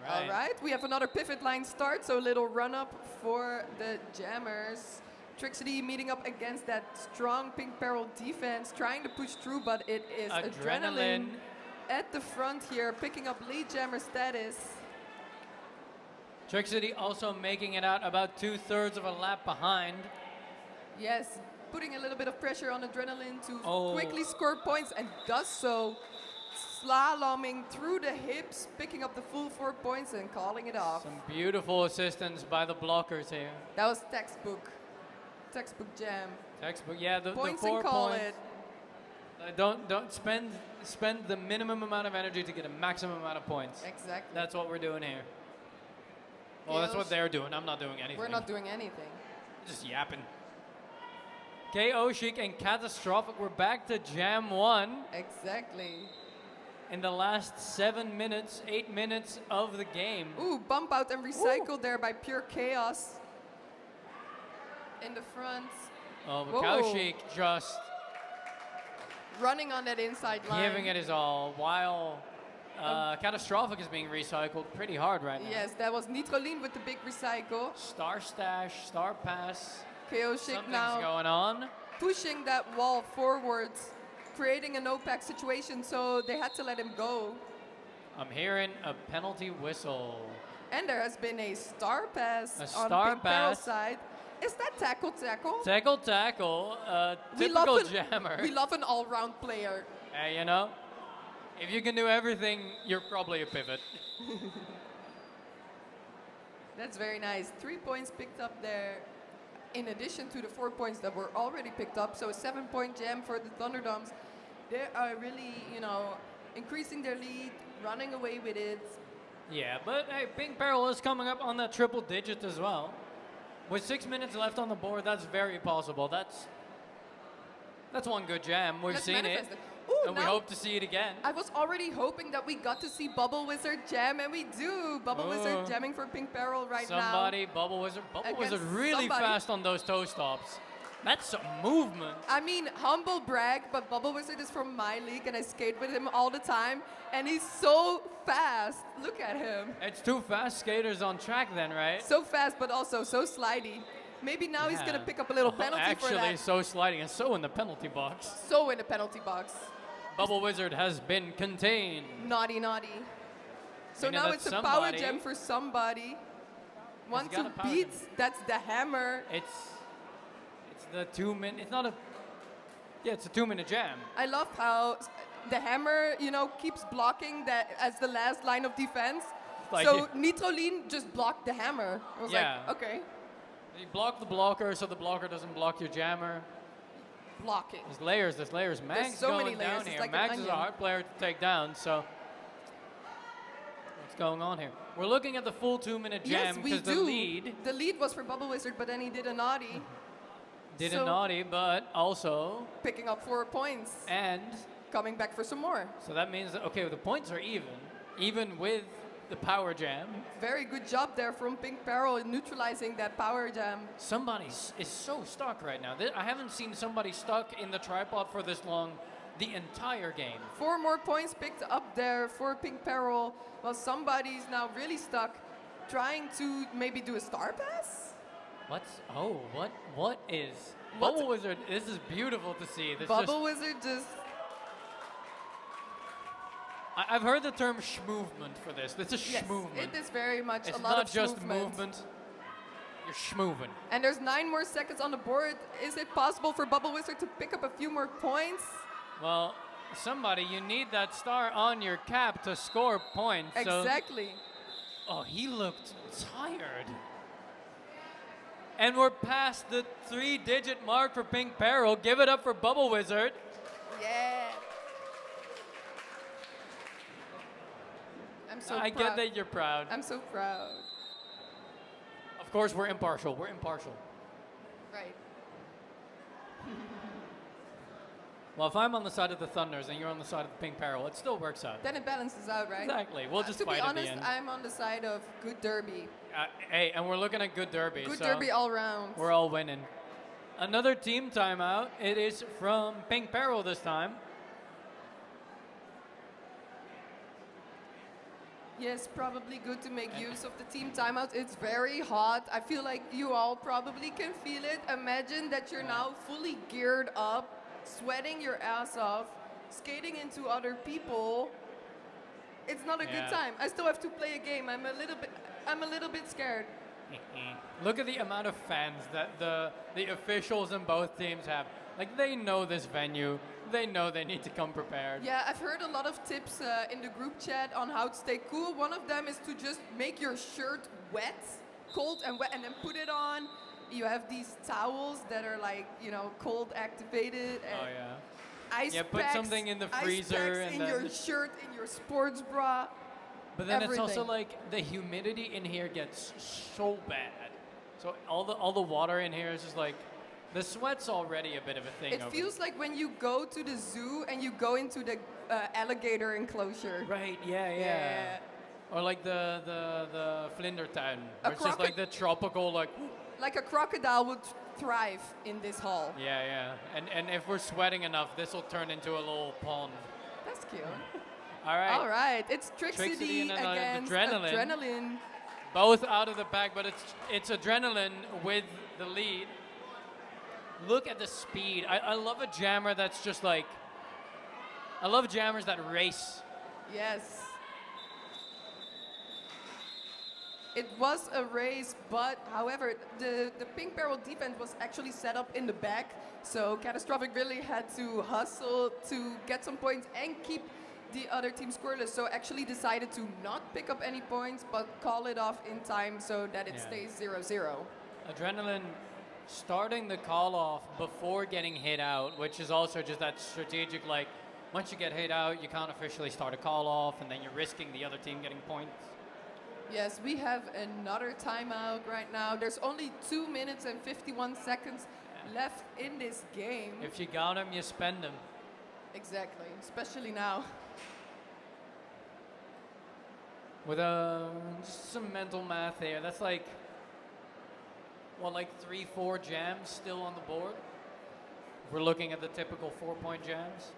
Right. All right, we have another pivot line start, so a little run up for the Jammers. Trixity meeting up against that strong Pink Peril defense, trying to push through, but it is Adrenaline at the front here, picking up lead Jammer status. Trick City also making it out about 2/3 of a lap behind. Yes, putting a little bit of pressure on Adrenaline to Oh. quickly score points, and does so, slaloming through the hips, picking up the full 4 points and calling it off. Some beautiful assistance by the blockers here. That was textbook jam. Textbook, yeah, the Points 4 and call points. it. Don't spend the minimum amount of energy to get a maximum amount of points. Exactly. That's what we're doing here. Well, that's what they're doing. I'm not doing anything. We're not doing anything. Just yapping. KO Chic and Catastrophic. We're back to Jam 1 Exactly. in the last 7 minutes, 8 minutes of the game. Ooh, bump out and recycle there by Pure Chaos. In the front. Oh, but Whoa. KO Chic just Running on that inside line. giving it his all while Catastrophic is being recycled pretty hard right now. Yes, that was Nitrolin with the big recycle. Star Stash, Star Pass. KO Chic Something's now going on. pushing that wall forwards, creating a no-pack situation, so they had to let him go. I'm hearing a penalty whistle. And there has been a star pass A on star Pink Peril's pass. side. Is that tackle? Tackle, We love typical an- jammer. We love an all-round player. Hey, you know, if you can do everything, you're probably a pivot. That's very nice. 3 points picked up there, in addition to the 4 points that were already picked up. So a 7-point jam for the ThunderDoms. They are really, increasing their lead, running away with it. Yeah, but hey, Pink Peril is coming up on that triple digit as well. With 6 minutes left on the board, that's very possible. That's one good jam. We've Let's seen it, manifest it. Ooh, and we now hope to see it again. I was already hoping that we got to see Bubble Wizard jam, and we do. Bubble Wizard jamming for Pink Peril right Somebody, Bubble Wizard Against really somebody. fast on those toe stops. That's some movement. now. I mean, humble brag, but Bubble Wizard is from my league, and I skate with him all the time, and he's so fast. Look at him. It's two fast skaters on track then, right? So fast, but also so slidey. Maybe now he's going to Yeah. pick up a little penalty for Actually, that. so sliding and so in the penalty box. So in the penalty box. Bubble Wizard has been contained. Naughty, naughty. So Meaning now that it's a somebody power gem for somebody. One got to a power beat, gem. that's the hammer. It's the 2 minute. It's not a. Yeah, it's a 2-minute jam. I love how the hammer, keeps blocking that as the last line of defense. Like so it- Nitrolin just blocked the hammer. I was Yeah. like, okay, You block the blocker so the blocker doesn't block your jammer. blocking. There's layers. Max so going many layers, down it's here. like an Max is a onion. hard player to take down, so what's going on here? We're looking at the full 2-minute Yes, jam we because do. the lead The lead was for Bubble Wizard, but then he did a naughty, did So- a naughty, but also picking up 4 points, and coming back for some more. so that means that okay, the points are even with the power jam. Very good job there from Pink Peril in neutralizing that power jam. Somebody is so stuck right now. I haven't seen somebody stuck in the tripod for this long the entire game. 4 more points picked up there for Pink Peril, while somebody's now really stuck, trying to maybe do a star pass? What is Bubble Wizard? This is beautiful to see. This Bubble Wizard just... I've heard the term schmovement for this. This is Yes, schmovement. it is very much It's a lot not of just movement. movement. You're schmoving. And there's 9 more seconds on the board. Is it possible for Bubble Wizard to pick up a few more points? Well, somebody, you need that star on your cap to score points. Exactly. Oh, he looked tired. And we're past the 3-digit mark for Pink Peril. Give it up for Bubble Wizard. Yeah. I'm so I proud. get that you're proud. I'm so proud. Of course, we're impartial. We're impartial. Right. Well, if I'm on the side of the Thunders and you're on the side of the Pink Peril, it still works out. Then it balances out, right? Exactly. We'll just to fight be honest, at the end. I'm on the side of good derby. Hey, and we're looking at good derby. Good so derby all round. we're all winning. Another team timeout. It is from Pink Peril this time. Yes, probably good to make use of the team timeout. It's very hot. I feel like you all probably can feel it. Imagine that you're now fully geared up, sweating your ass off, skating into other people. It's not a good time. I still have to play a game. I'm a little bit scared. Look at the amount of fans that the officials in both teams have. Like, they know this venue. They know they need to come prepared. Yeah, I've heard a lot of tips in the group chat on how to stay cool. One of them is to just make your shirt wet, cold and wet, and then put it on. You have these towels that are like, you know, cold activated. And Oh, yeah. ice Yeah, put packs, something in the ice freezer packs and in then- your shirt, in your sports bra. But then it's also everything. like the humidity in here gets so bad. So all the water in here is just like, the sweat's already a bit of a thing. It over feels like when you go to the zoo and you go into the alligator enclosure. Right, yeah. Yeah. Or like the Vlindertuin, A where it's just like the tropical, like, Like a crocodile would thrive in this hall. yeah. And if we're sweating enough, this will turn into a little pond. That's cute. All right. All right, it's Trixie and against Adrenaline. Adrenaline. Both out of the pack, but it's Adrenaline with the lead. Look at the speed. I love a jammer that's just like, I love jammers that race. Yes. It was a race, but however, the Pink Peril defense was actually set up in the back, so Catastrophic really had to hustle to get some points and keep the other team scoreless. So actually decided to not pick up any points, but call it off in time so that it stays 0-0. Adrenaline starting the call off before getting hit out, which is also just that strategic, like, once you get hit out, you can't officially start a call off, and then you're risking the other team getting points. Yes, we have another timeout right now. There's only 2 minutes and 51 seconds left in this game. If you got them, you spend them. Exactly, especially now. With just some mental math here, that's like, what, like 3-4 jams still on the board? We're looking at the typical 4-point jams.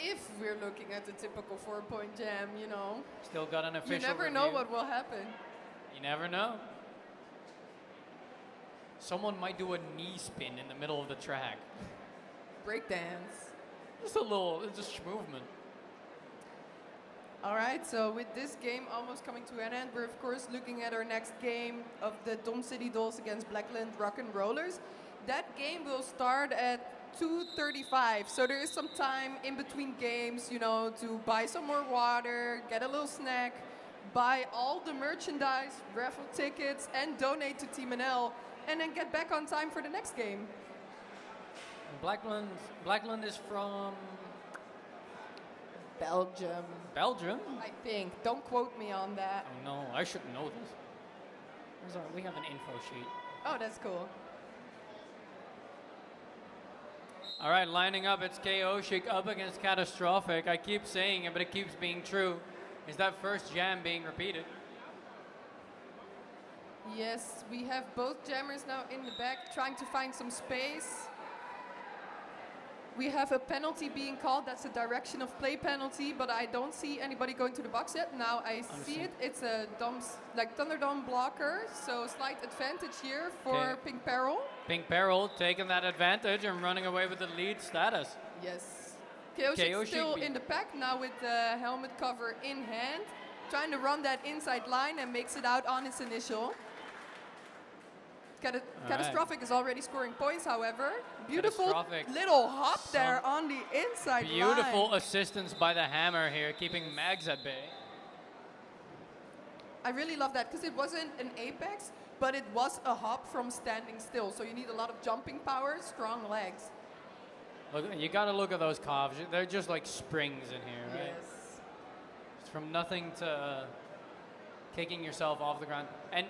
If we're looking at the typical 4-point jam, you know, Still got an official you never review. know what will happen. You never know. Someone might do a knee spin in the middle of the track. Breakdance. Just a little, it's just movement. All right, so with this game almost coming to an end, we're of course looking at our next game of the Dom City Dolls against Blackland Rockin Rollers. That game will start at 2:35, so there is some time in between games, you know, to buy some more water, get a little snack, buy all the merchandise, raffle tickets, and donate to Team NL, and then get back on time for the next game. Blackland is from Belgium, Belgium. I think. Don't quote me on that. Oh no, I should know this. We have an info sheet. Oh, that's cool. All right, lining up, it's KO Chic up against Catastrophic. I keep saying it, but it keeps being true. Is that first jam being repeated? Yes, we have both jammers now in the back trying to find some space. We have a penalty being called. That's a direction of play penalty, but I don't see anybody going to the box yet. Now I see it. It's a ThunderDom blocker, so slight advantage here for Pink Peril. Pink Peril taking that advantage and running away with the lead status. Yes. Keoshik still in the pack now with the helmet cover in hand, trying to run that inside line and makes it out on his initial. Catastrophic is already scoring points, however. Beautiful little hop there on the inside line. Beautiful assistance by the hammer here, keeping Mags at bay. I really love that because it wasn't an apex, but it was a hop from standing still. So you need a lot of jumping power, strong legs. Look, you got to look at those calves. They're just like springs in here, right? Yes. It's from nothing to kicking yourself off the ground. And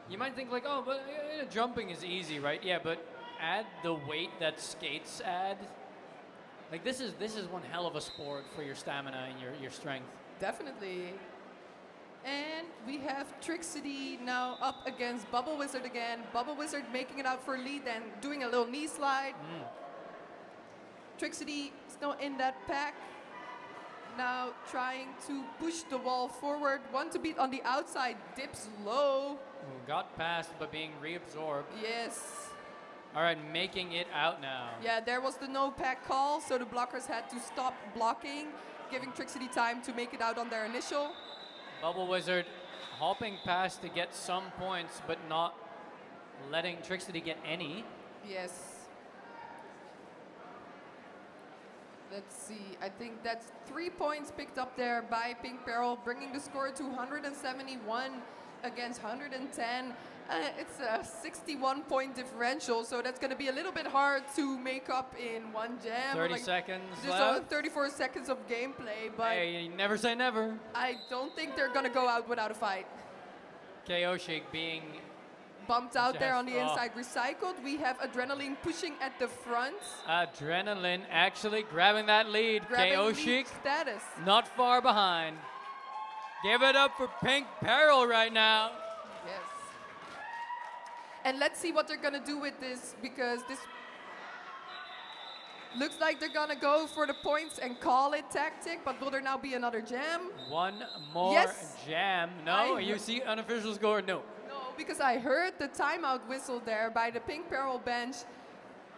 you might think like, oh, but jumping is easy, right? Yeah, but add the weight that skates add. Like this is one hell of a sport for your stamina and your strength. Definitely. And we have Trixity now up against Bubble Wizard again. Bubble Wizard making it out for lead and doing a little knee slide. Trixity still in that pack. Now trying to push the wall forward. One to beat on the outside, dips low. Got past, but being reabsorbed. Yes. All right, making it out now. Yeah, there was the no pack call, so the blockers had to stop blocking, giving Trixity time to make it out on their initial. Bubble Wizard hopping past to get some points, but not letting Trixity get any. Yes. Let's see, I think that's 3 points picked up there by Pink Peril, bringing the score to 171 against 110. It's a 61-point differential, so that's going to be a little bit hard to make up in one jam. 30 seconds there's left. 34 seconds of gameplay, but hey, you never say never. I don't think they're going to go out without a fight. Keoshik being bumped out there on the inside, recycled. We have Adrenaline pushing at the front. Adrenaline actually grabbing that lead. Keoshik status. Not far behind. Give it up for Pink Peril right now. Yes. And let's see what they're going to do with this, because this looks like they're going to go for the points and call it tactic, but will there now be another jam? One more jam. No, you see unofficial score? No. No, because I heard the timeout whistle there by the Pink Peril bench,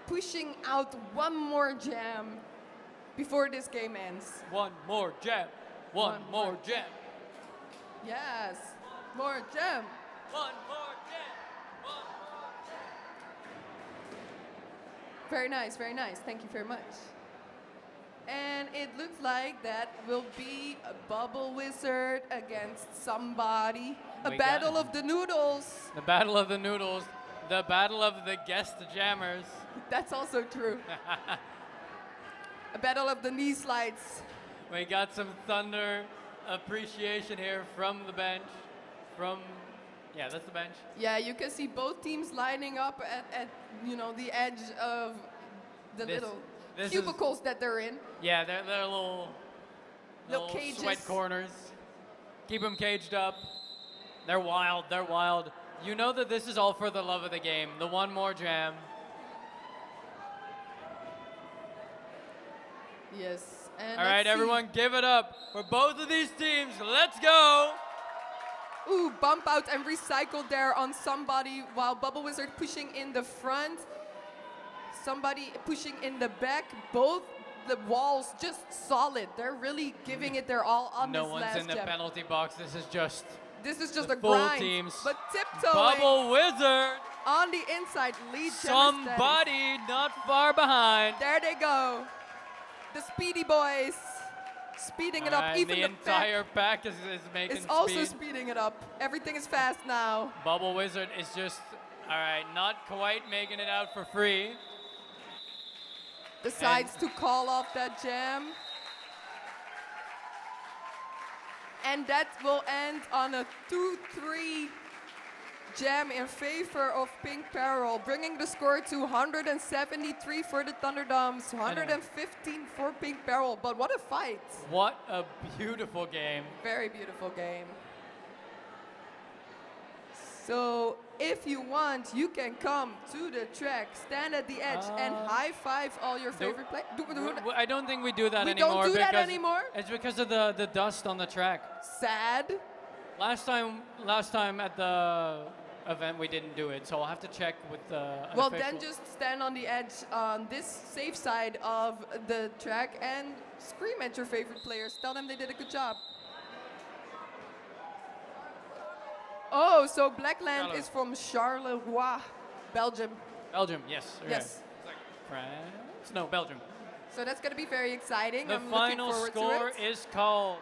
pushing out one more jam before this game ends. One more jam. One more jam. Yes, more jam. One more jam. One more jam. Very nice, very nice. Thank you very much. And it looks like that will be a Bubble Wizard against somebody. A battle of the noodles. The battle of the noodles. The battle of the guest jammers. That's also true. A battle of the knee slides. We got some Thunder appreciation here from the bench. Yeah, that's the bench. Yeah, you can see both teams lining up at the edge of the little cubicles that they're in. Yeah, they're little cages. Sweat corners. Keep them caged up. They're wild. They're wild. You know that this is all for the love of the game. The one more jam. Yes. And all right, everyone, give it up for both of these teams. Let's go. Ooh, bump out and recycled there on somebody while Bubble Wizard pushing in the front. Somebody pushing in the back. Both the walls just solid. They're really giving it their all on this last jam. No one's in the penalty box. This is just a full grind. Teams. But tiptoeing. Bubble Wizard. On the inside, lead somebody not far behind. There they go. The Speedy Boys. Speeding it up. Even the entire pack is making speed. It's also speeding it up. Everything is fast now. Bubble Wizard is just, all right, not quite making it out for free. Decides to call off that jam. And that will end on a 2-3 jam in favor of Pink Peril, bringing the score to 173 for the ThunderDoms, 115 for Pink Peril. But what a fight. What a beautiful game. Very beautiful game. So if you want, you can come to the track, stand at the edge, and high five all your favorite players. I don't think we do that We anymore. don't do that because anymore? It's because of the dust on the track. Sad. Last time at the event we didn't do it, so I'll have to check with the Well, unofficial. then just stand on the edge on this safe side of the track and scream at your favorite players. Tell them they did a good job. Oh, so Blackland is from Charleroi, Belgium. Belgium, yes. Okay. Yes. France? No, Belgium. So that's going to be very exciting. The I'm final looking score forward to it. is called.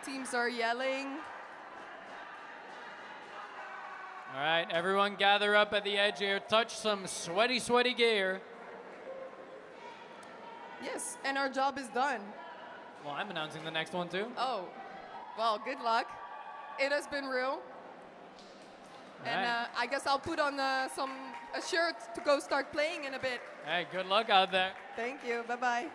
Teams are yelling. All right, everyone gather up at the edge here. Touch some sweaty, sweaty gear. Yes, and our job is done. Well, I'm announcing the next one too. Oh, well, good luck. It has been real. And Right. I guess I'll put on a shirt to go start playing in a bit. Hey, good luck out there. Thank you. Bye-bye.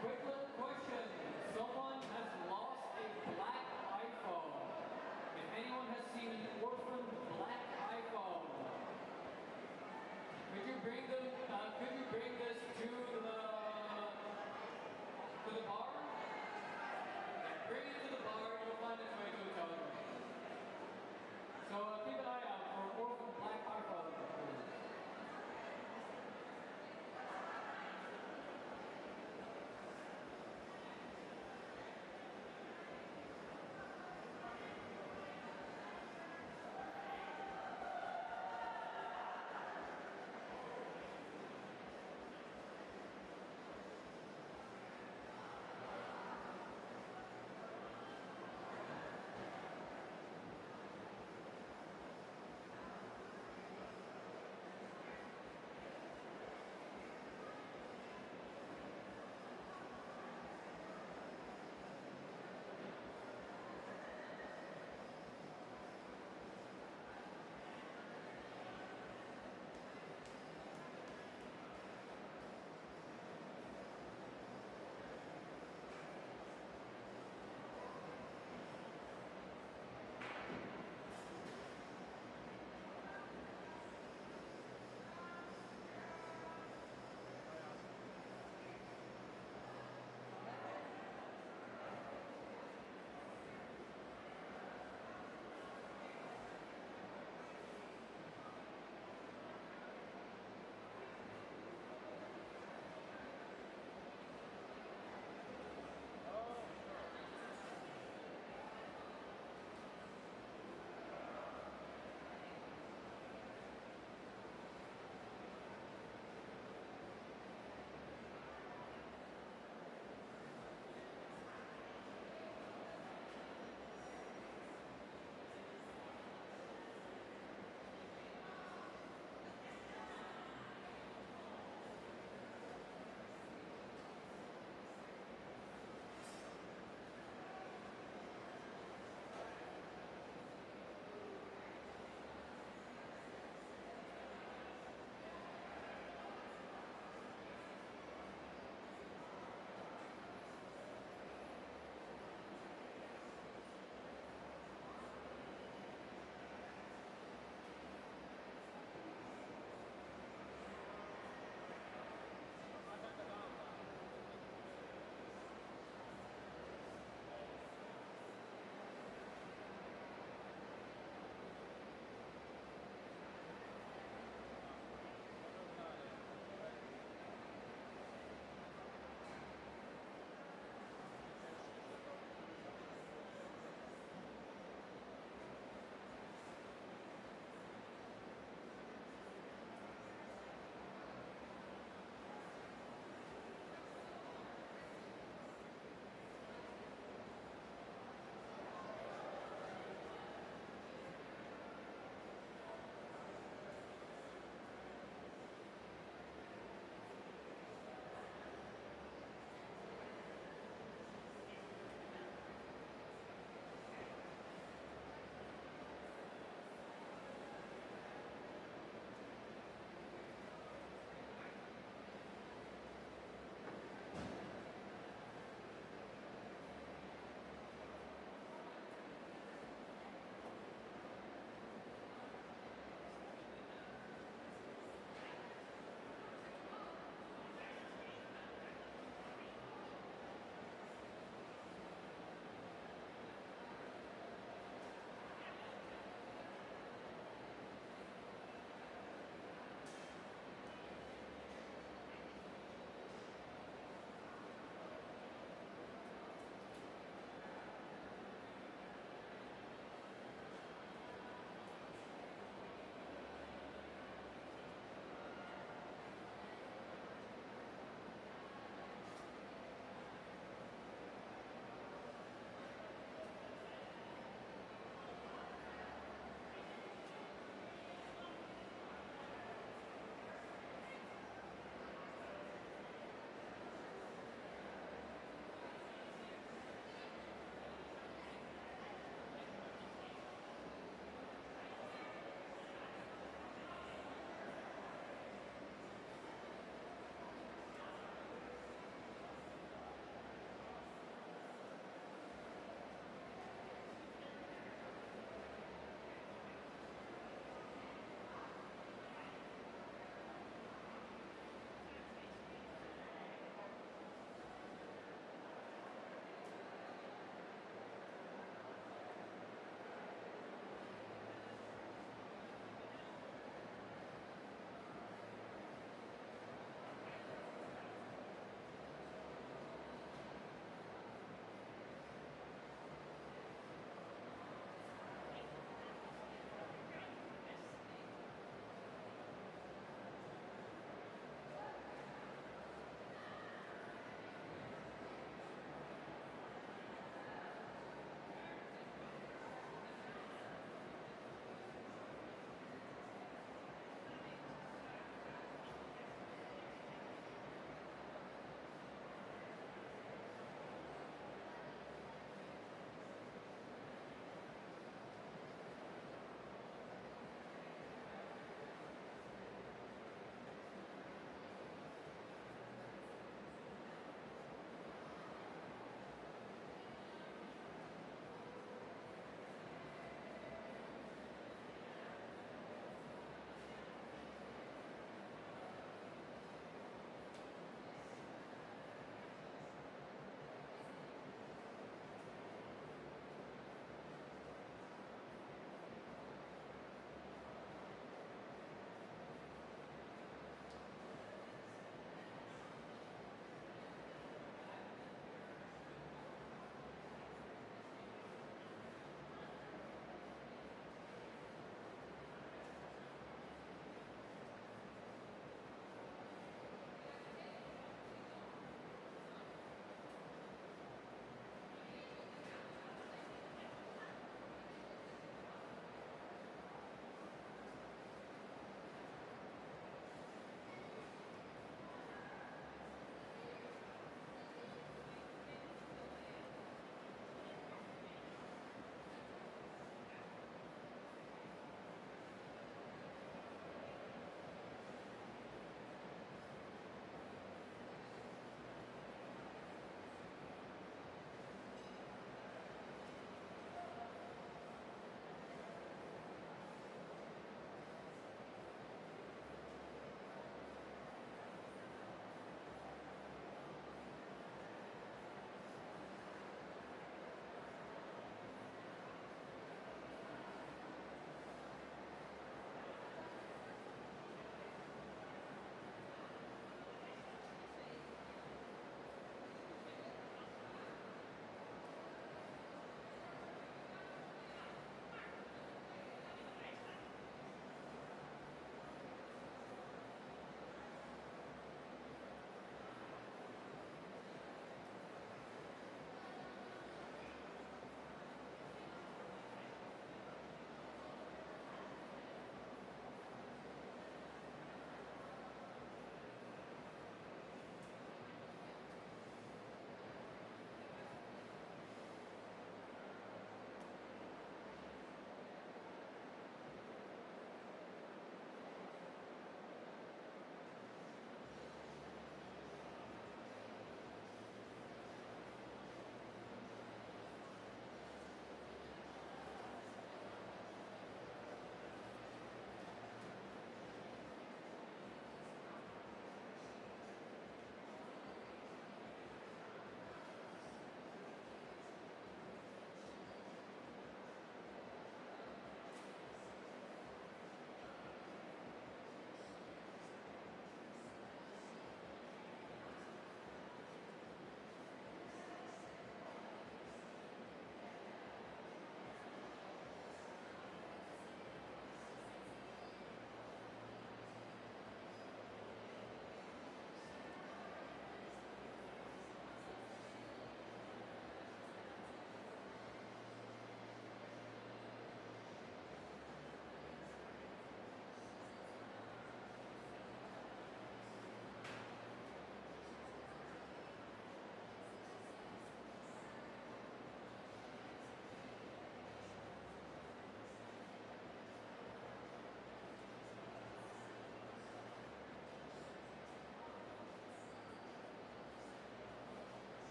Quick little question. Someone has lost a black iPhone. If anyone has seen an orphan black iPhone, could you bring them? Could you bring this to the bar? Yeah, bring it to the bar. You'll find its way to each other. So keep an eye out for orphan black iPhone.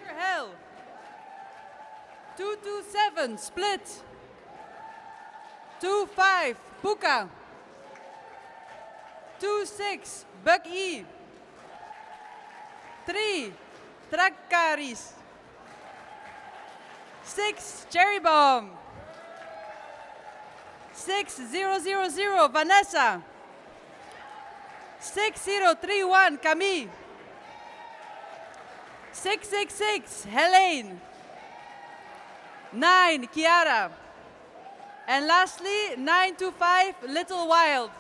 Peril. 227 split. 2-5 Puka. 2-6 Buck E. 3 Trakaris. 6 Cherry Bomb. 6000 Vanessa. 6031 Camille. 666 Helene. 9 Kiara. And lastly 925 Little Wild.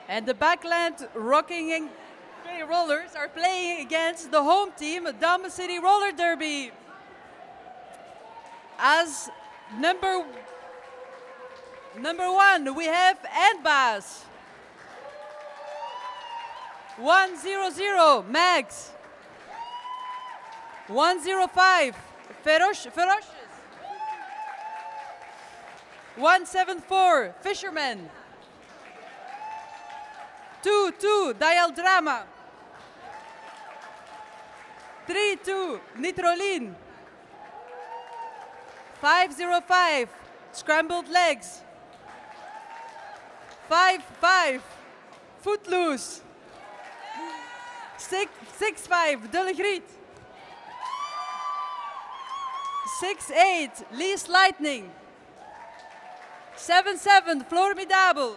And the Blackland Rockin rollers are playing against the home team, Dom City Roller Derby. As number one, we have Endbaas. 100 Max. 105 Ferocious. 174 Fisherman. 2-2 Dial Drama. 3-2 Nitrolin. 505 Scrambled Legs. 5-5 Footloose. 6-5 De Le Griet. 6-8 Least Lightning. 7-7 Formidable.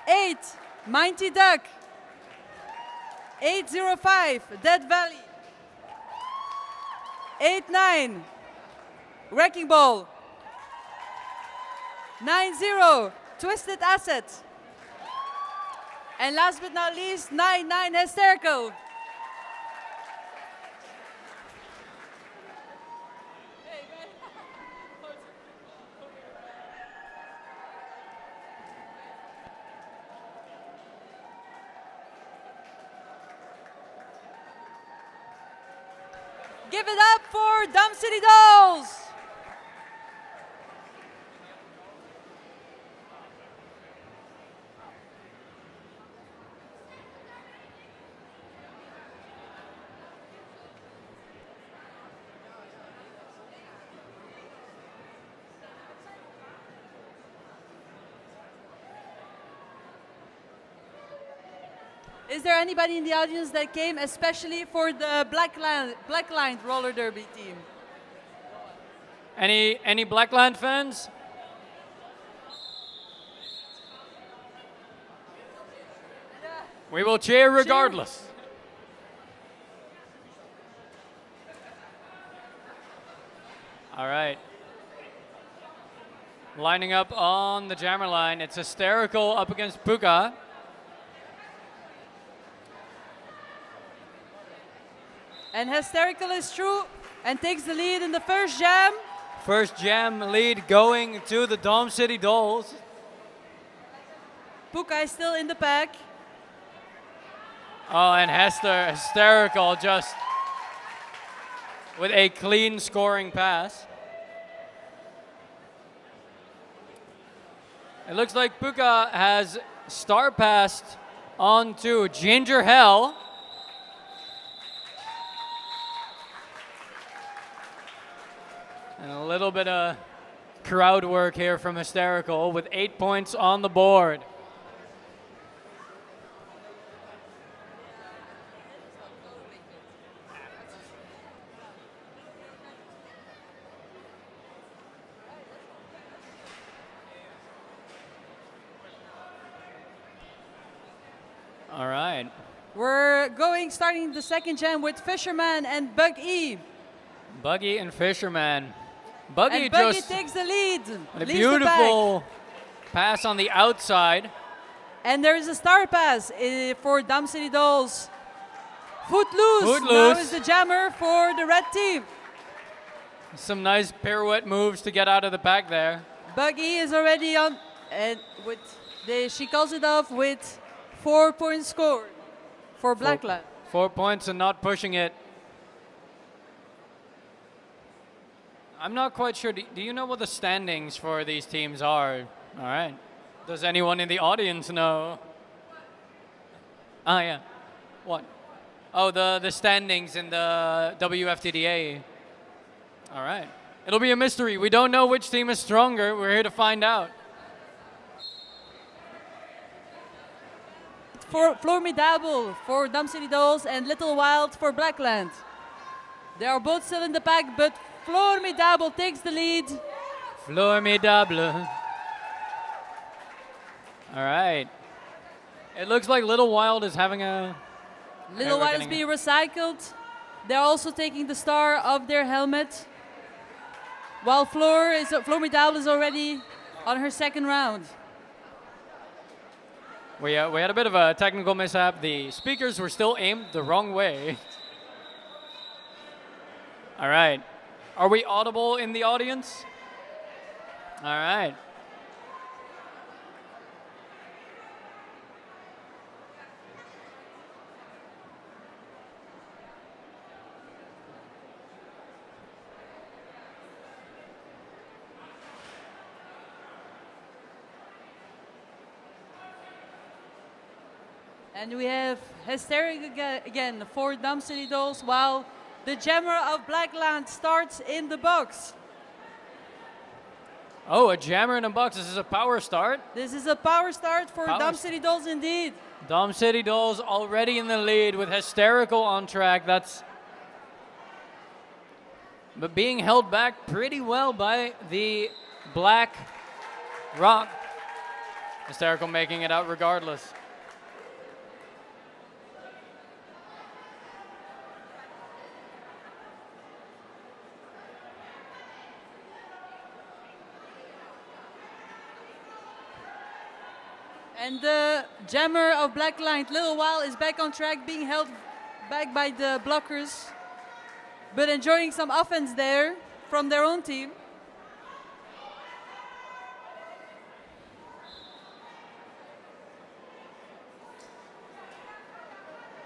8 Mighty Duck. 805 Dead Valley. 89 Wrecking Ball. 90 Twisted Asset. And last but not least, 99 Hysterical. Give it up for Dom City Dolls! Is there anybody in the audience that came especially for the Blackland roller derby team? Any Blackland fans? We will cheer regardless. All right. Lining up on the jammer line, it's Hysterical up against Puka. And Hysterical is through and takes the lead in the first jam. First jam lead going to the Dom City Dolls. Puka is still in the pack. Oh, and Hysterical just with a clean scoring pass. It looks like Puka has star passed onto Ginger Hell. And a little bit of crowd work here from Hysterical with 8 points on the board. All right. We're starting the second jam with Fisherman and Bug E. Buggy and Fisherman. Buggy And Buggy just takes the lead. a leads beautiful pass on the outside. And there is a star pass for Dom City Dolls. Footloose. Now Footloose. is the jammer for the red team. Some nice pirouette moves to get out of the pack there. Buggy is already on, and she calls it off with 4 points scored for Blackland. 4 points and not pushing it. I'm not quite sure. Do you know what the standings for these teams are? All right. Does anyone in the audience know? Ah, yeah. What? Oh, the standings in the WFTDA. All right. It'll be a mystery. We don't know which team is stronger. We're here to find out. For Formidable for Dom City Dolls and Little Wild for Blackland. They are both still in the pack, but Formidable takes the lead. Formidable. All right. It looks like Little Wild is having a... Little Wild is being recycled. They're also taking the star of their helmet. While Formidable is already on her second round. We had a bit of a technical mishap. The speakers were still aimed the wrong way. All right. Are we audible in the audience? All right. And we have Hysteric again for Dom City Dolls, while the jammer of Blackland starts in the box. Oh, a jammer in a box. This is a power start. This is a power start for Dom City Dolls indeed. Dom City Dolls already in the lead with Hysterical on track. But being held back pretty well by the Black Rock. Hysterical making it out regardless. And the jammer of Blackland, Little While, is back on track, being held back by the blockers, but enjoying some offense there from their own team.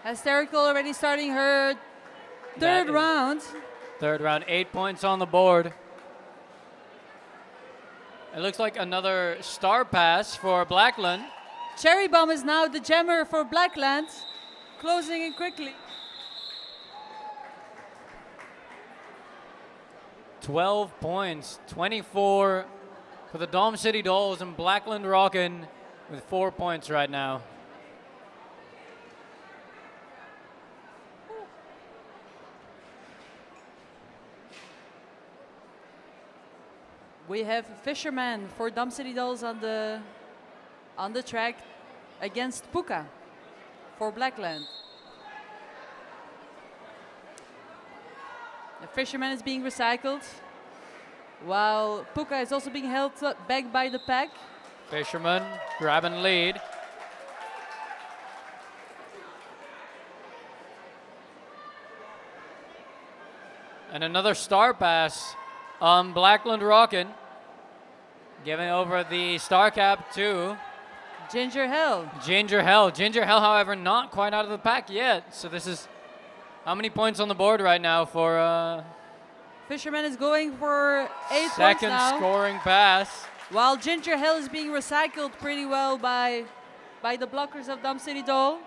Hysterical already starting her third round. Third round, 8 points on the board. It looks like another star pass for Blackland. Cherry Bomb is now the jammer for Blackland, closing in quickly. 12 points, 24 for the Dom City Dolls, and Blackland Rockin with 4 points right now. We have Fisherman for Dom City Dolls on the track against Puka. for Blackland. The Fisherman is being recycled, while Puka is also being held back by the pack. Fisherman grabbing lead. And another star pass on Blackland Rockin. Giving over the star cap to Ginger Hell. Ginger Hell. Ginger Hell, however, not quite out of the pack yet. So this is how many points on the board right now for Fisherman is going for 8 points second now. scoring pass. While Ginger Hell is being recycled pretty well by the blockers of Dom City Doll.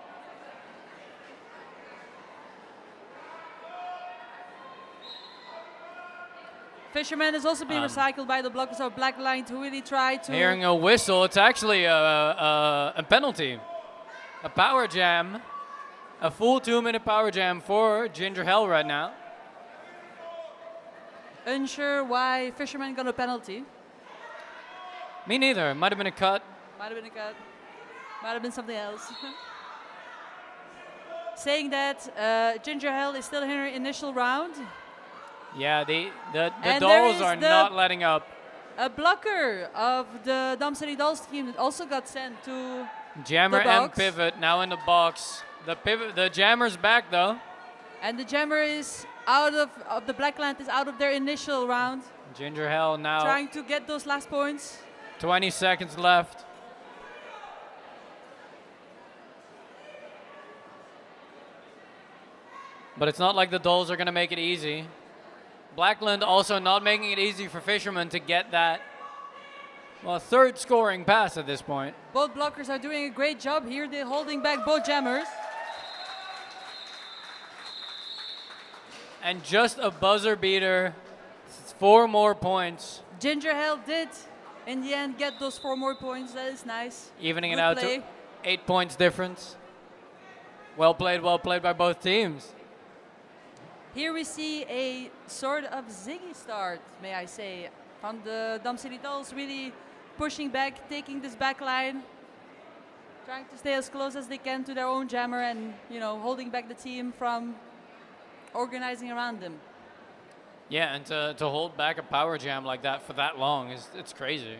Fisherman is also being recycled by the blockers of Blackland, who really try to... Hearing a whistle, it's actually a penalty. A power jam. A full 2-minute power jam for Ginger Hell right now. Unsure why Fisherman got a penalty. Me neither. Might have been a cut. Might have been a cut. Might have been something else. Saying that Ginger Hell is still in her initial round. Yeah, the And dolls there are is not letting up. A blocker of the Dom City Dolls team also got sent to Jammer the and box. Pivot now in the box. The Jammer's back though. And the Jammer is out of the Blackland is out of their initial round. Ginger Hell now. Trying to get those last points. 20 seconds left. But it's not like the dolls are going to make it easy. Blackland also not making it easy for Fisherman to get that, well, third scoring pass at this point. Both blockers are doing a great job here. They're holding back both Jammers. And just a buzzer beater, 4 more points. Ginger Hell did, in the end, get those 4 more points. That is nice. Evening Good it out play. to 8 points difference. Well played by both teams. Here we see a sort of ziggy start, may I say, from the Dom City Dolls, really pushing back, taking this back line, trying to stay as close as they can to their own Jammer and, you know, holding back the team from organizing around them. Yeah, and to hold back a power jam like that for that long, it's crazy.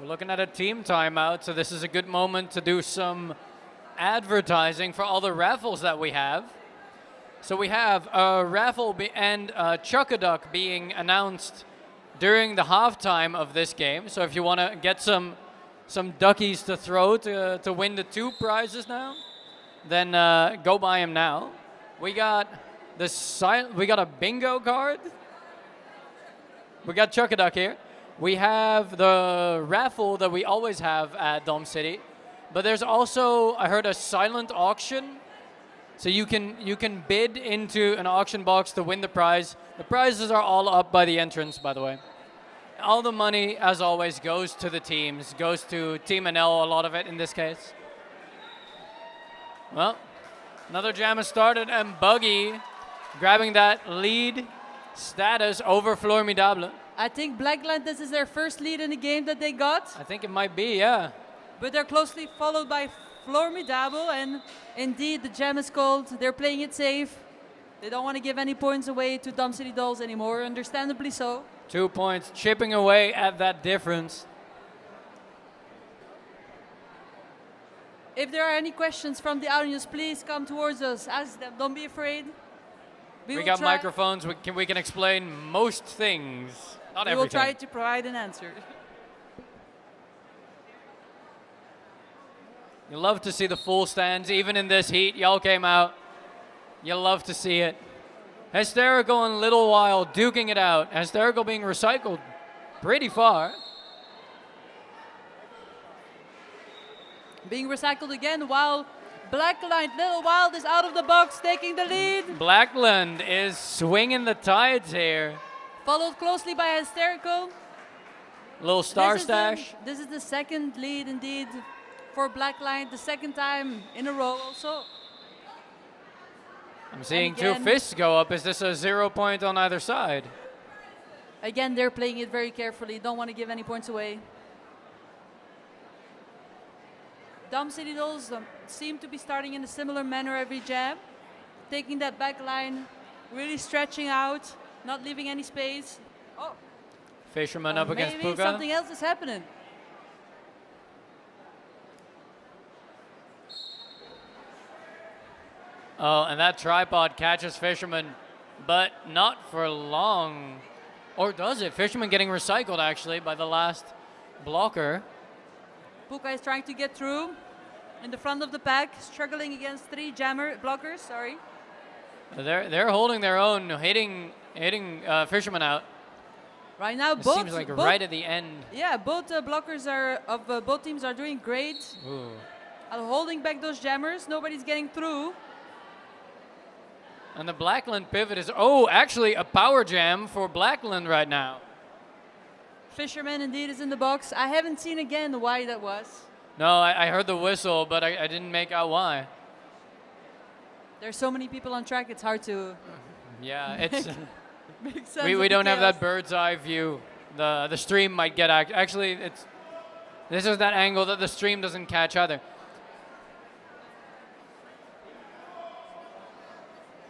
We're looking at a team timeout, so this is a good moment to do some advertising for all the raffles that we have. So we have a raffle and Chuck-a-Duck being announced during the halftime of this game. So if you want to get some duckies to throw to win the 2 prizes now, then go buy them now. We got a bingo card. We got Chuck-a-Duck here. We have the raffle that we always have at Dom City, but there's also, I heard, a silent auction. So you can bid into an auction box to win the prize. The prizes are all up by the entrance, by the way. All the money, as always, goes to the teams, goes to Team NL, a lot of it in this case. Well, another jam has started, and Buggy grabbing that lead status over Formidable. I think Blackland, this is their first lead in the game that they got. I think it might be, yeah. But they're closely followed by Formidable, and indeed the jam is called. They're playing it safe. They don't want to give any points away to Dom City Dolls anymore, understandably so. 2 points, chipping away at that difference. If there are any questions from the audience, please come towards us. Ask them. Don't be afraid. We got microphones. We can explain most things. Not everything. We will try to provide an answer. You love to see the full stands, even in this heat. Y'all came out. You love to see it. Hysterical and Little Wild duking it out. Hysterical being recycled pretty far. Being recycled again while Blackland, Little Wild is out of the box, taking the lead. Blackland is swinging the tides here. Followed closely by Hysterical. Little star stash. This is the second lead indeed for Blackland, the second time in a row also. I'm seeing two again- fists go up. Is this a 0 point on either side? Again, they're playing it very carefully. Don't want to give any points away. Dom City Dolls seem to be starting in a similar manner every jab. Taking that back line, really stretching out, not leaving any space. Oh, Fisherman up against maybe Puka. something else is happening. Oh, and that tripod catches Fisherman, but not for long. Or does it? Fisherman getting recycled, actually, by the last blocker. Puka is trying to get through in the front of the pack, struggling against three blockers, sorry. They're holding their own, hitting Fisherman out. Right now, It both seems like right at the end. yeah, both blockers of both teams are doing great. Ooh. Holding back those jammers, nobody's getting through. And the Blackland pivot is, actually a power jam for Blackland right now. Fisherman indeed is in the box. I haven't seen again why that was. No, I heard the whistle, but I didn't make out why. There's so many people on track, it's hard to Yeah, it's make sense we of the don't have chaos. that bird's eye view. The stream might get actually this is that angle that the stream doesn't catch either.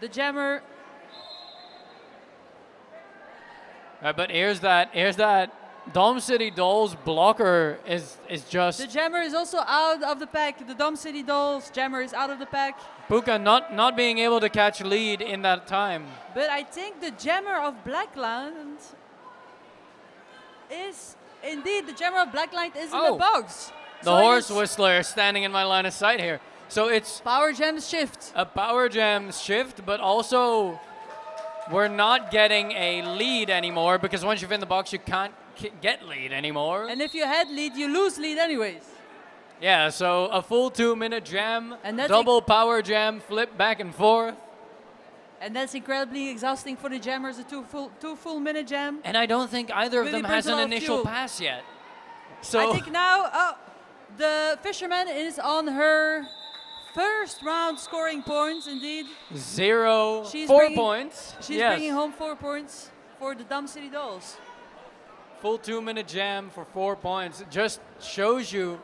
The jammer, But here's that Dom City Dolls blocker is just the jammer is also out of the pack. The Dom City Dolls jammer is out of the pack. Puka not being able to catch lead in that time. But I think the jammer of Blackland is indeed the jammer of Blackland is in Oh. the box. The So it horse is whistler is standing in my line of sight here. So it's power jam shift. a power jam shift, but also we're not getting a lead anymore because once you're in the box, you can't get lead anymore. And if you had lead, you lose lead anyways. Yeah, so a full 2-minute jam, And that's double power jam, flip back and forth. And that's incredibly exhausting for the jammers, a two full minute jam. And I don't think either of Really them has burns a an lot of initial fuel. pass yet. So I think now the Fisherman is on her first round scoring points indeed. 4 bringing- points. She's Yes. bringing home 4 points for the Dom City Dolls. Full 2-minute jam for 4 points. It just shows you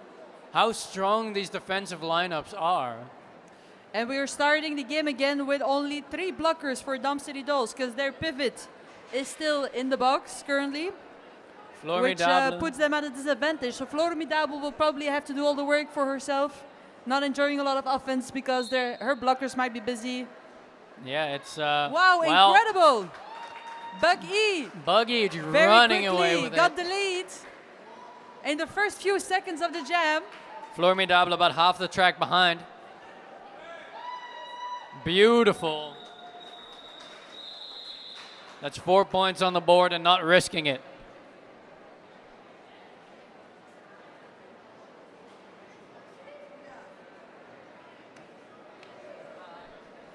how strong these defensive lineups are. And we are starting the game again with only 3 blockers for Dom City Dolls because their pivot is still in the box currently, which Formidable. puts them at a disadvantage. So Formidable will probably have to do all the work for herself, not enjoying a lot of offense because her blockers might be busy. Yeah, it's Wow, well, incredible! Bug E Buggy very running quickly away with got it. the lead in the first few seconds of the jam. Formidable about half the track behind. Beautiful. That's 4 points on the board and not risking it.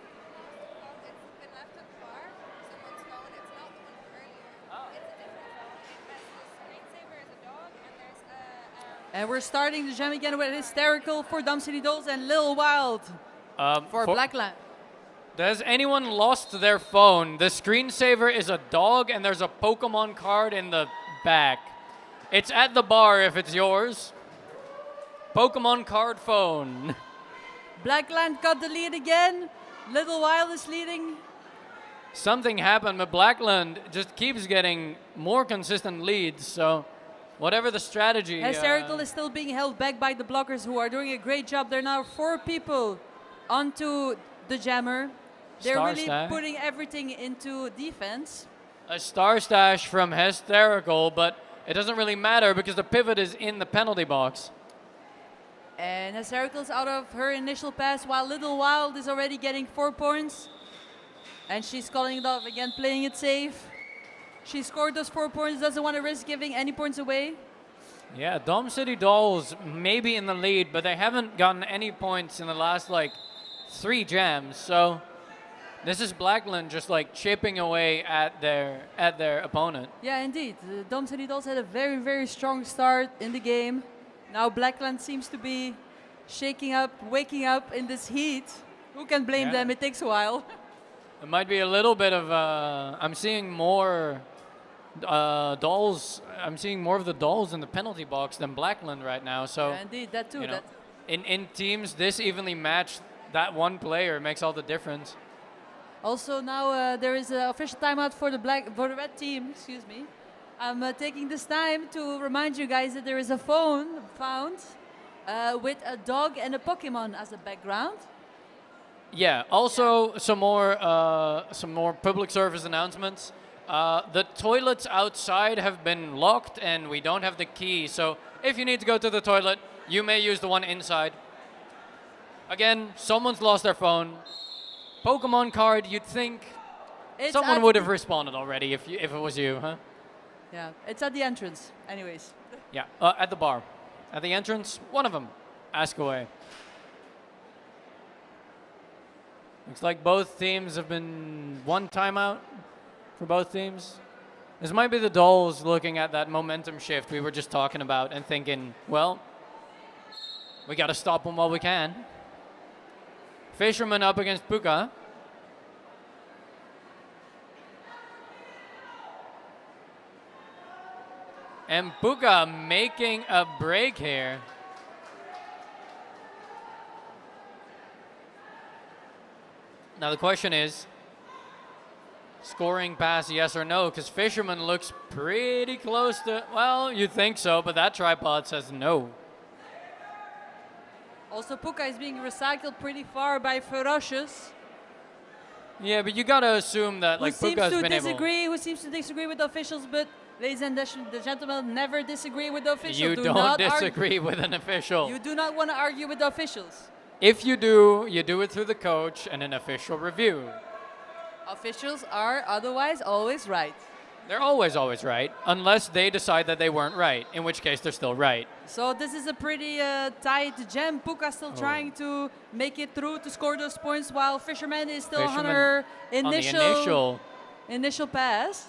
It's been left at the bar. Someone's phone. It's not the one from earlier. It's a different phone. It has the screensaver as a dog, and there's a. And we're starting the jam again with Hysterical for Dom City Dolls and Lil Wild for Blackland. Has anyone lost their phone? The screensaver is a dog and there's a Pokemon card in the back. It's at the bar if it's yours. Pokemon card phone. Blackland got the lead again. Little Wild is leading. Something happened, but Blackland just keeps getting more consistent leads, so whatever the strategy. Hysterical is still being held back by the blockers who are doing a great job. There are now 4 people onto the jammer. They're Star really stash. putting everything into defense. A star stash from Hysterical, but it doesn't really matter because the pivot is in the penalty box. And Hysterical's out of her initial pass while Little Wild is already getting 4 points. And she's calling it off again, playing it safe. She scored those 4 points, doesn't want to risk giving any points away. Yeah, Dom City Dolls may be in the lead, but they haven't gotten any points in the last 3 jams. So this is Blackland just chipping away at their opponent. Yeah, indeed. The Dom City Dolls had a very, very strong start in the game. Now Blackland seems to be shaking up, waking up in this heat. Who can blame Yeah. them? It takes a while. It might be a little bit of. I'm seeing more dolls. I'm seeing more of the dolls in the penalty box than Blackland right now. So Yeah, indeed, that too. you know, That. in teams this evenly matched, that one player makes all the difference. Also now there is an official timeout for the red team. Excuse me. I'm taking this time to remind you guys that there is a phone found with a dog and a Pokemon as a background. Yeah. Also, some more public service announcements. The toilets outside have been locked, and we don't have the key. So if you need to go to the toilet, you may use the one inside. Again, someone's lost their phone. Pokemon card. You'd think It's someone at would have responded already if it was you, huh? Yeah, it's at the entrance. Anyways. Yeah. At the bar, at the entrance. One of them. Ask away. Looks like both teams have been one timeout for both teams. This might be the Dolls looking at that momentum shift we were just talking about and thinking, well, we got to stop them while we can. Fisherman up against Puka. And Puka making a break here. Now the question is, scoring pass, yes or no? Because Fisherman looks pretty close to, well, you'd think so, but that tripod says no. Also, Puka is being recycled pretty far by Ferocious. Yeah, but you gotta assume that like Puka's been Who seems to disagree with the officials, but ladies and gentlemen, never disagree with the officials. You don't disagree with an official. You do not want to argue with the officials. If you do it through the coach and an official review. Officials are otherwise always right. They're always right, unless they decide that they weren't right, in which case they're still right. So this is a pretty tight jam. Puka still trying to make it through to score those points, while Fisherman is still on her initial pass.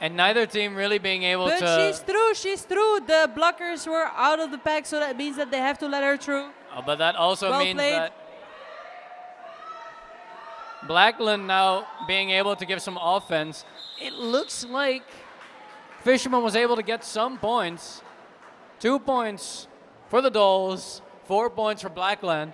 And neither team really being able But to... she's through. The blockers were out of the pack, so that means that they have to let her through. Oh, but that also Well means played. that Blackland now being able to give some offense. It looks like Fisherman was able to get some points. 2 points for the Dolls, 4 points for Blackland.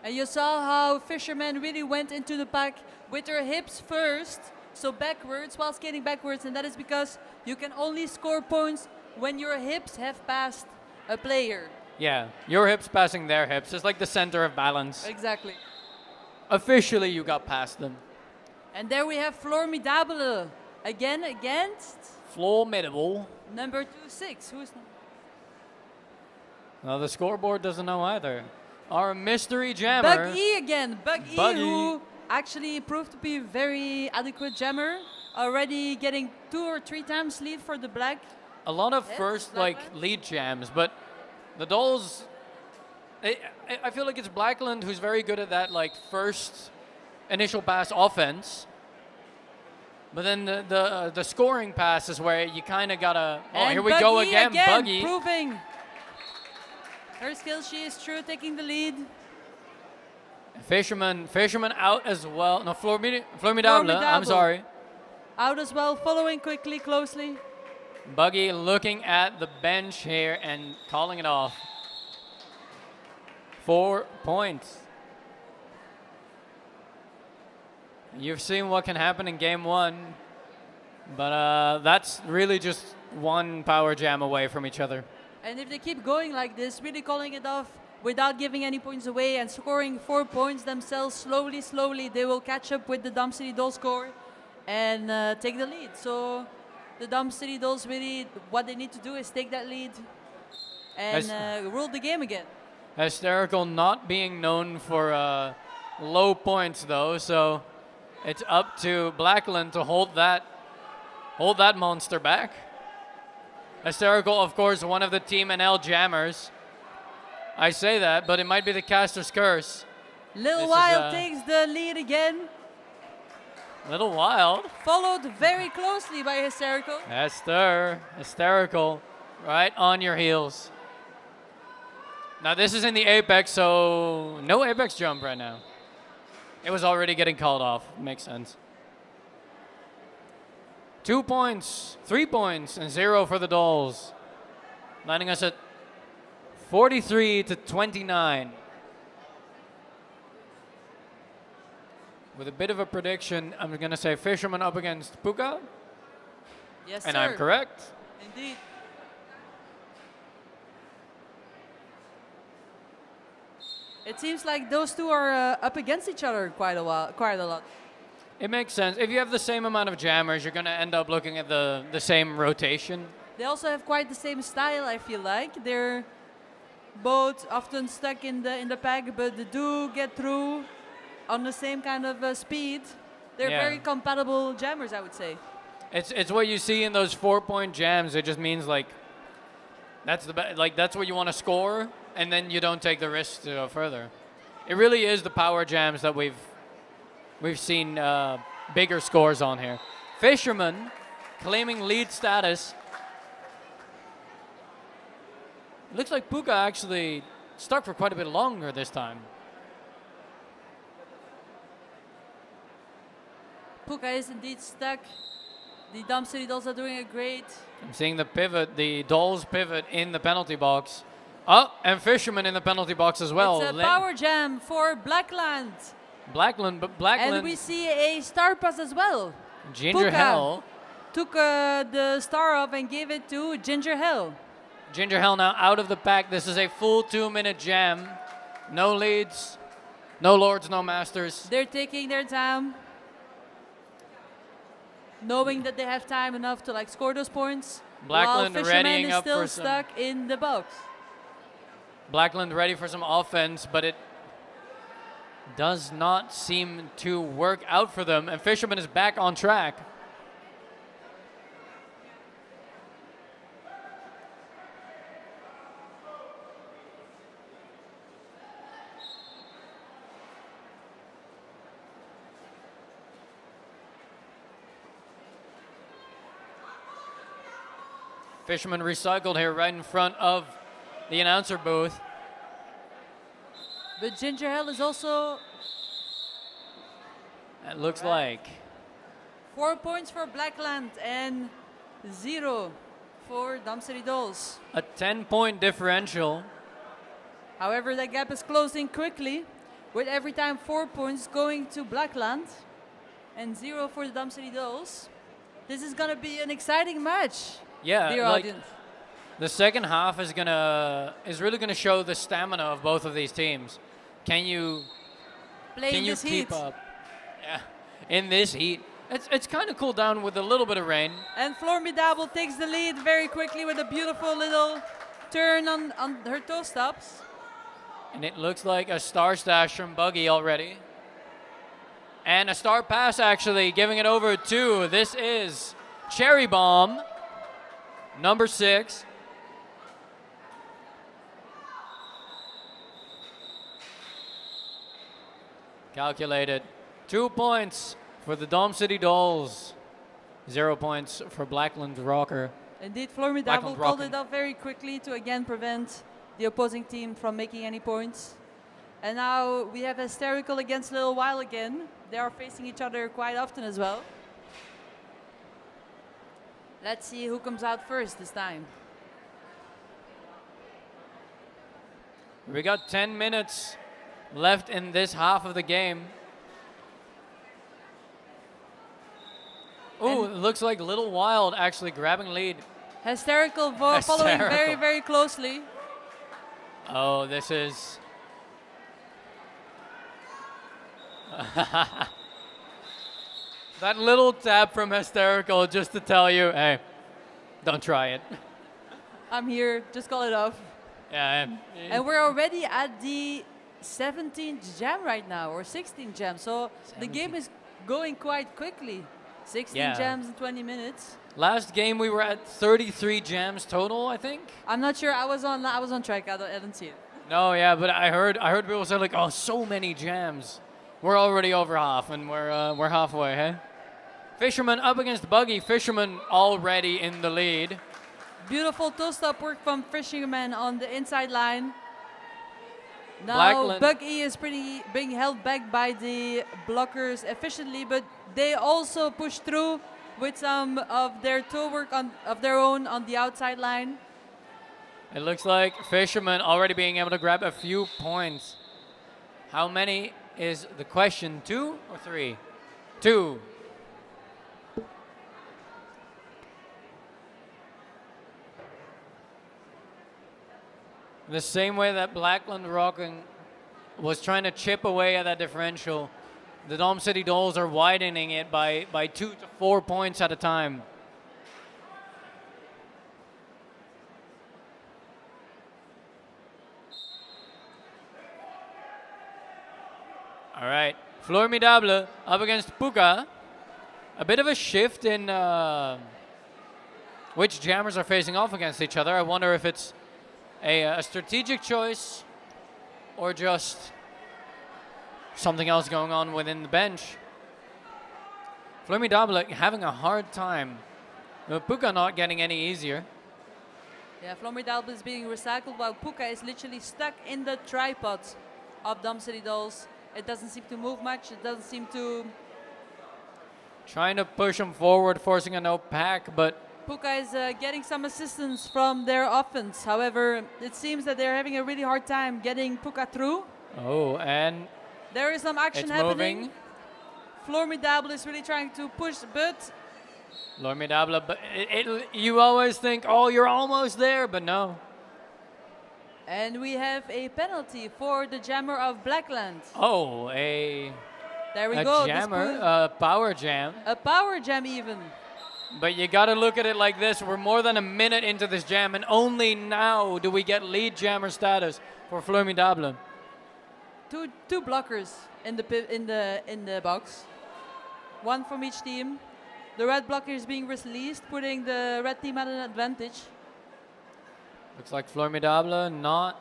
And you saw how Fisherman really went into the pack with her hips first, so backwards, while skating backwards, and that is because you can only score points when your hips have passed a player. Yeah, your hips passing their hips. It's like the center of balance. Exactly. Officially, you got past them. And there we have Formidable again against Formidable. number 2-6. Who's Well, the scoreboard doesn't know either. Our mystery jammer. Bug E again. Bug E, Bug E. who actually proved to be a very adequate jammer. Already getting 2 or 3 times lead for the black. A lot of Yes, first Blackland. lead jams, but the Dolls. I feel like it's Blackland who's very good at that first initial pass offense. But then the scoring pass is where you kind of gotta. Oh, And here we Bug go E again, Buggy. proving her skills. She is true, taking the lead. Fisherman out as well. No, Formidable. I'm sorry. Out as well, following quickly, closely. Buggy looking at the bench here and calling it off. 4 points. You've seen what can happen in game 1, but that's really just one power jam away from each other. And if they keep going like this, really calling it off without giving any points away and scoring 4 points themselves slowly, they will catch up with the Dom City Dolls score and take the lead. So the Dom City Dolls really, what they need to do is take that lead and rule the game again. Hysterical not being known for low points though, so it's up to Blackland to hold that monster back. Hysterical, of course, one of the Team NL jammers. I say that, but it might be the caster's curse. Little This Wild is, takes the lead again, Little Wild. followed very closely by Hysterical. Hysterical, right on your heels. Now this is in the apex, so no apex jump right now. It was already getting called off. Makes sense. 2 points, 3 points, and 0 for the Dolls. Landing us at 43 to 29. With a bit of a prediction, I'm going to say Fisherman up against Puka. Yes, And sir. I'm correct. Indeed. It seems like those two are up against each other quite a lot. It makes sense. If you have the same amount of jammers, you're going to end up looking at the same rotation. They also have quite the same style, I feel like. They're both often stuck in the pack, but they do get through on the same kind of speed. They're very compatible jammers, I would say. It's what you see in those 4-point jams. It just means like that's that's what you want to score, and then you don't take the risk to go further. It really is the power jams that we've seen bigger scores on here. Fisherman claiming lead status. Looks like Puka actually stuck for quite a bit longer this time. Puka is indeed stuck. The Dom City Dolls are doing a great. I'm seeing the pivot, the Dolls pivot in the penalty box. Oh, and Fisherman in the penalty box as well. It's a power jam for Blackland. Blackland, but Blackland. And we see a star pass as well. Ginger Puka Hell. took the star off and gave it to Ginger Hell. Ginger Hell now out of the pack. This is a full 2-minute jam. No leads, no lords, no masters. They're taking their time, knowing that they have time enough to score those points. Blackland while Fisherman readying is up still for some. stuck in the box. Blackland ready for some offense, but it does not seem to work out for them. And Fisherman is back on track. Fisherman recycled here right in front of the announcer booth. But Ginger Hell is also It looks like 4 points for Blackland and 0 for Dom City Dolls. a 10-point differential. However, the gap is closing quickly, with every time 4 points going to Blackland and 0 for the Dom City Dolls. This is gonna be an exciting match, Yeah, dear audience. the second half is really gonna show the stamina of both of these teams. Can you Playing this heat. keep up? Yeah, in this heat. It's kind of cooled down with a little bit of rain. And Formidable takes the lead very quickly with a beautiful little turn on her toe stops. And it looks like a star stash from Buggy already. And a star pass actually, giving it over to, this is Cherry Bomb, number 6. Calculated. 2 points for the Dom City Dolls. 0 points for Blackland Rocker. Indeed, Formidable Blackland called Rockin. it up very quickly to again prevent the opposing team from making any points. And now we have Hysterical against Little While again. They are facing each other quite often as well. Let's see who comes out first this time. We got 10 minutes left in this half of the game. Ooh, it looks like Little Wild actually grabbing lead. Hysterical following very, Hysterical. very closely. Oh, this is... that little tap from Hysterical just to tell you, hey, don't try it. I'm here, just call it off. Yeah, And we're already at the 17th jam right now, or 16th jam. So the game is going quite quickly. 16 Yeah. jams in 20 minutes. last game we were at 33 jams total, I think. I'm not sure. I was on track. I didn't see it. No, yeah, but I heard people say like, oh, so many jams. We're already over half, and we're halfway, hey? Fisherman up against Buggy. Fisherman already in the lead. Beautiful toe stop work from Fisherman on the inside line. Now Blackland. Bug E is being held back by the blockers efficiently, but they also push through with some of their toe work of their own on the outside line. It looks like Fisherman already being able to grab a few points. How many is the question? 2 or 3? 2. The same way that Blackland Rockin was trying to chip away at that differential, the Dom City Dolls are widening it by 2 to 4 points at a time. All right, Formidable up against Puka. A bit of a shift in which jammers are facing off against each other. I wonder if it's a strategic choice or just something else going on within the bench. Formidable having a hard time. Puka not getting any easier. Yeah, Formidable is being recycled while Puka is literally stuck in the tripod of Dom City Dolls. It doesn't seem to move much. It doesn't seem to... Trying to push him forward, forcing a no pack, but Puka is getting some assistance from their offense. However, it seems that they're having a really hard time getting Puka through. oh, and There is some action it's happening. moving. Formidable is really trying to push, but Formidable, but you always think, oh, you're almost there, but no. and we have a penalty for the jammer of Blackland. Oh, There we a go. This jammer, proves- a power jam. a power jam even. But you got to look at it like this. We're more than a minute into this jam, and only now do we get lead jammer status for Formidable. Two blockers in the box. One from each team. The red blocker is being released, putting the red team at an advantage. Looks like Formidable not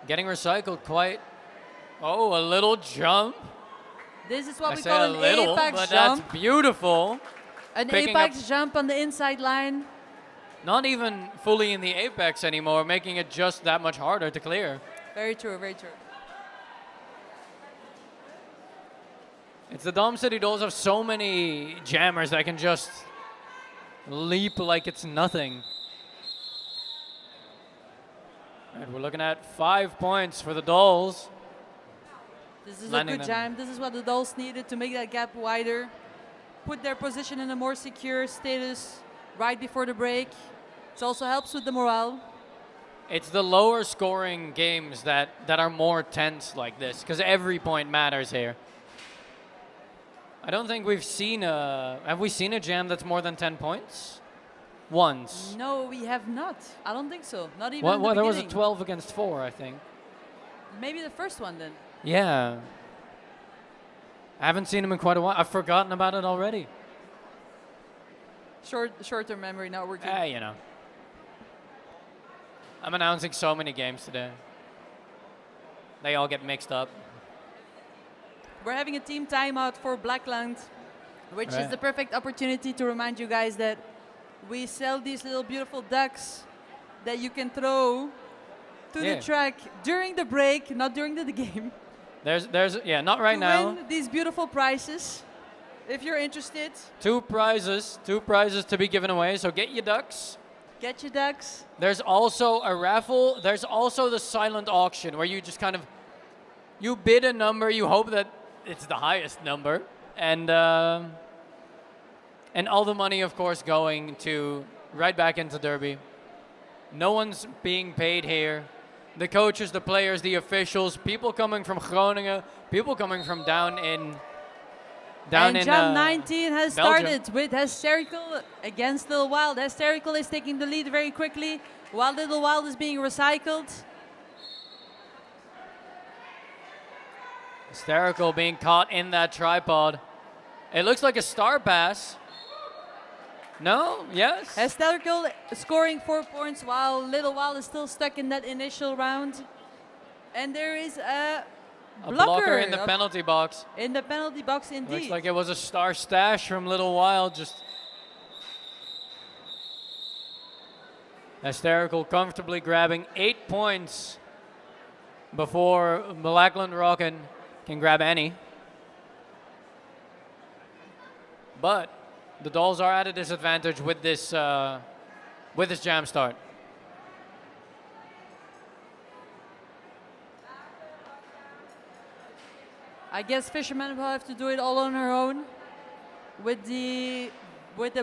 getting recycled quite. Oh, a little jump. This is what I we say call a an little, apex but jump. that's beautiful. An picking apex jump on the inside line. Not even fully in the apex anymore, making it just that much harder to clear. Very true, very true. It's the Dom City Dolls have so many jammers that can just leap like it's nothing. And we're looking at 5 points for the Dolls. This is Landing a good them. jam. This is what the Dolls needed to make that gap wider. Put their position in a more secure status right before the break. It also helps with the morale. It's the lower scoring games that are more tense like this, because every point matters here. I don't think we've seen have we seen a jam that's more than 10 points? Once. No, we have not. I don't think so. Not even Well, in the there was a beginning. 12 against 4, I think. Maybe the first one then. Yeah. I haven't seen him in quite a while. I've forgotten about it already. Short-term memory not working. You know. I'm announcing so many games today. They all get mixed up. We're having a team timeout for Blackland, which is Right. the perfect opportunity to remind you guys that we sell these little beautiful ducks that you can throw to Yeah. the track during the break, not during the game. There's yeah, not right to now. win these beautiful prizes. If you're interested, Two prizes to be given away. So get your ducks. get your ducks. There's also a raffle. There's also the silent auction where you just kind of you bid a number. You hope that it's the highest number, and all the money, of course, going to right back into Derby. No one's being paid here. The coaches, the players, the officials, people coming from Groningen, people coming from down in Jam 19 has Belgium. started with Hysterical against Little Wild. Hysterical is taking the lead very quickly while Little Wild is being recycled. Hysterical being caught in that tripod. It looks like a star pass. No? Yes? Hysterical scoring 4 points while Little Wild is still stuck in that initial round. And there is a blocker in the penalty box. in the penalty box Looks indeed. like it was a star stash from Little Wild. Just Hysterical comfortably grabbing 8 points before Blackland Rockin can grab any. But the Dolls are at a disadvantage with this jam start. I guess Fisherman will have to do it all on her own with the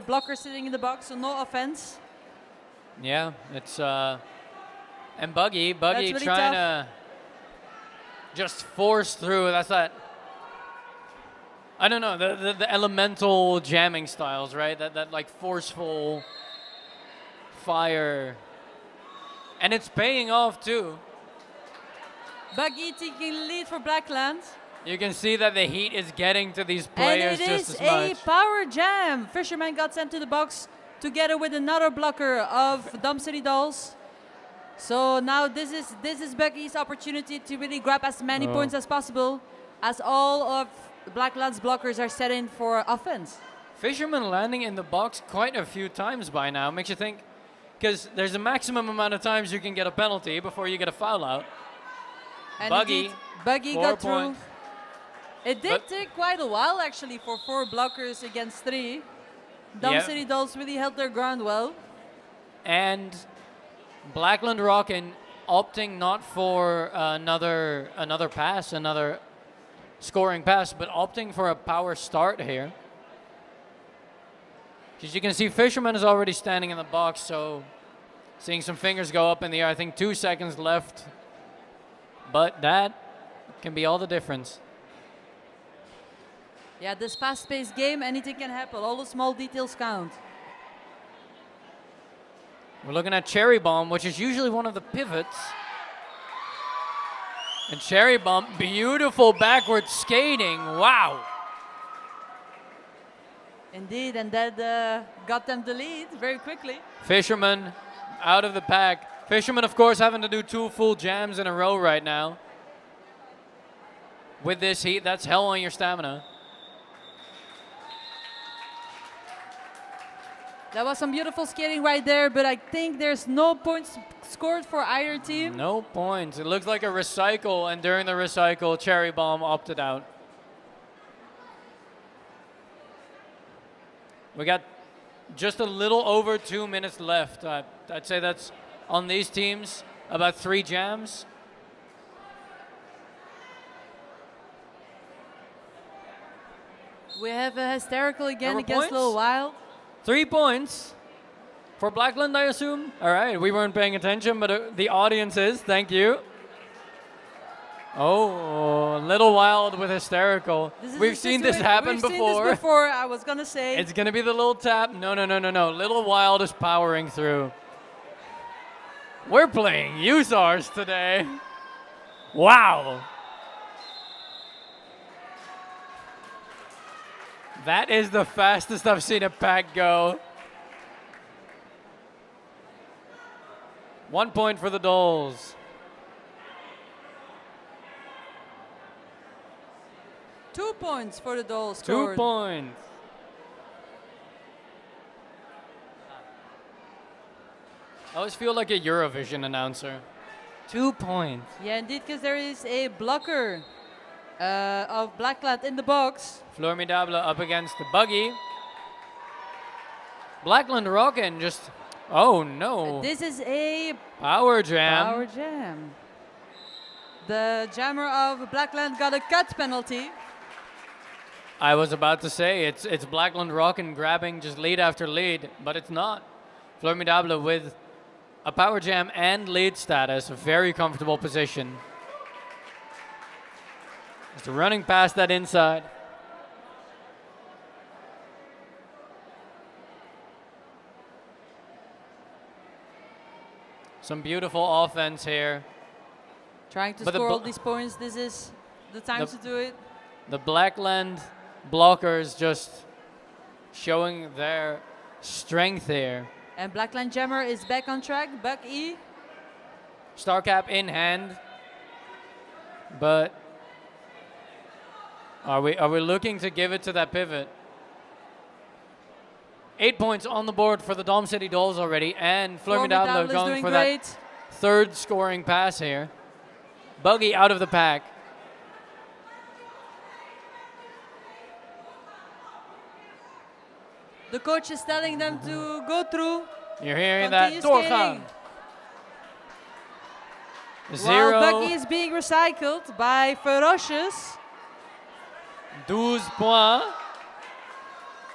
blocker sitting in the box, so no offense. Yeah, it's and Buggy That's really trying tough. to just force through. That's that. I don't know the elemental jamming styles, right? That like forceful fire, and it's paying off too. Buggy taking lead for Blackland. You can see that the heat is getting to these And players it just is as a much. power jam. Fisherman got sent to the box together with another blocker of Dom City Dolls. So now this is Buggy's opportunity to really grab as many points as possible, as all of Blackland's blockers are set in for offense. Fisherman landing in the box quite a few times by now. Makes you think, because there's a maximum amount of times you can get a penalty before you get a foul out. And Buggy, indeed, Buggy 4 got through. points. It did take quite a while actually for 4 blockers against 3. Dom Yep. City Dolls really held their ground well. And Blackland Rockin opting not for another pass, another scoring pass, but opting for a power start here. Because you can see Fisherman is already standing in the box, so seeing some fingers go up in the air. I think 2 seconds left, but that can be all the difference. Yeah, this fast-paced game, anything can happen. All the small details count. We're looking at Cherry Bomb, which is usually one of the pivots. And Cherry Bomb, beautiful backward skating. Wow. Indeed, and that got them the lead very quickly. Fisherman out of the pack. Fisherman, of course, having to do 2 full jams in a row right now. With this heat, that's hell on your stamina. That was some beautiful skating right there, but I think there's no points scored for either team. No points. It looks like a recycle, and during the recycle, Cherry Bomb opted out. We got just a little over 2 minutes left. I'd say that's on these teams about 3 jams. We have a hysterical again Number against points? Little Wild. 3 points for Blackland, I assume. All right, we weren't paying attention, but the audience is. Thank you. Oh, Little Wild with hysterical. We've seen this happen We've before. seen this before, I was going to say. It's going to be the little tap. No. Little Wild is powering through. We're playing USARs today. Wow. That is the fastest I've seen a pack go. 1 point for the Dolls. 2 points for the Dolls 2 scored. points. I always feel like a Eurovision announcer. 2 points. Yeah, indeed, because there is a blocker of Blackland in the box. Formidable up against the Buggy. Blackland Rockin just, oh no. This is a Power jam. power jam. The jammer of Blackland got a cut penalty. I was about to say, it's Blackland Rockin grabbing just lead after lead, but it's not. Formidable with a power jam and lead status, a very comfortable position. Just running past that inside. Some beautiful offense here. Trying to But the score all bl- these points. This is the time to do it. The Blackland blockers just showing their strength here. And Blackland jammer is back on track. Buck E. Star cap in hand. But are we looking to give it to that pivot? 8 points on the board for the Dom City Dolls already, and Formidable Formidable is going doing for great. that third scoring pass here. Buggy out of the pack. The coach is telling them to go through. You're hearing that. Continue Doorgaan. skating. Zero. While Buggy is being recycled by Ferocious. 12 points.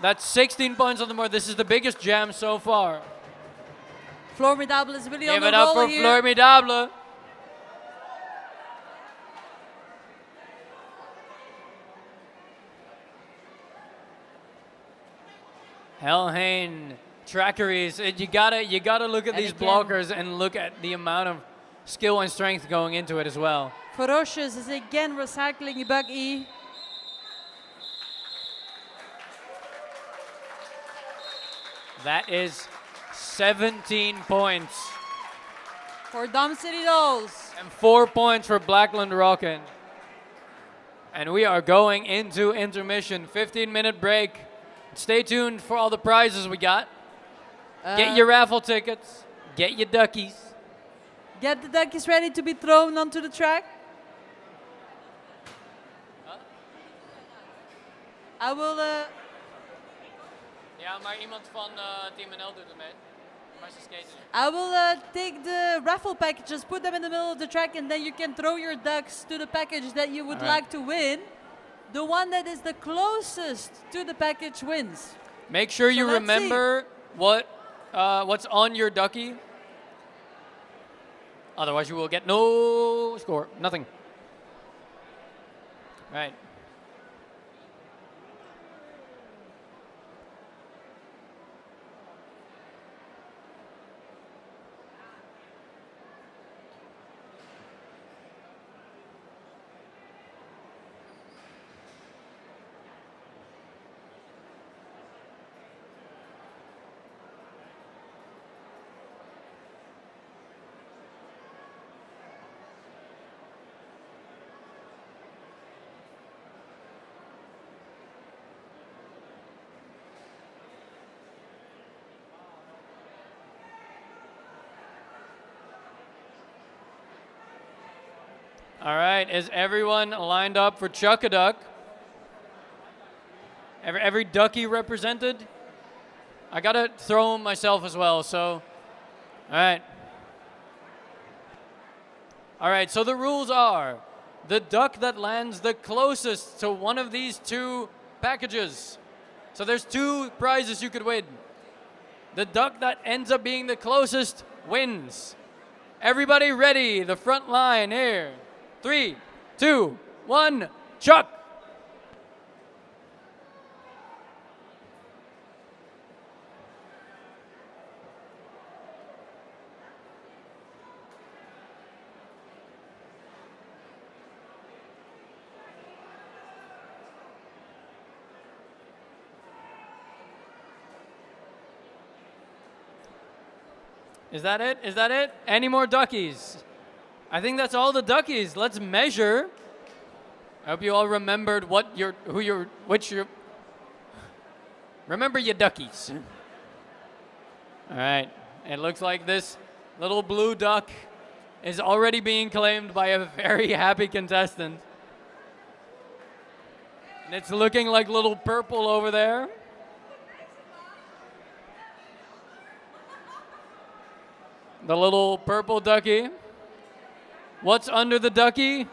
That's 16 points on the board. This is the biggest jam so far. Formidable is really Give on it the up roll for here. Formidable. Helhane, trackeries. You gotta look at And these again- blockers and look at the amount of skill and strength going into it as well. Ferocious is again recycling Buggy. That is 17 points. For Dom City Dolls. And 4 points for Blackland Rockin. And we are going into intermission. 15-minute break. Stay tuned for all the prizes we got. Get your raffle tickets. Get your duckies. Get the duckies ready to be thrown onto the track. I will. Ja, maar iemand van Team NL doet het mee. Maar ze skaten nu. I will take the raffle packages, put them in the middle of the track, and then you can throw your ducks to the package that you would Alright. like to win. The one that is the closest to the package wins. Make sure you let's remember what's on your ducky. Otherwise, you will get no score. Nothing. Right. All right, is everyone lined up for Chuck-a-Duck? Every ducky represented? I gotta throw 'em myself as well, so, all right. All right, so the rules are, the duck that lands the closest to one of these two packages. So there's two prizes you could win. The duck that ends up being the closest wins. Everybody ready, the front line here. 3, 2, 1, chuck! Is that it? Is that it? Any more duckies? I think that's all the duckies. Let's measure. I hope you all remembered remember your duckies. All right. It looks like this little blue duck is already being claimed by a very happy contestant. And it's looking like little purple over there. The little purple ducky. What's under the ducky?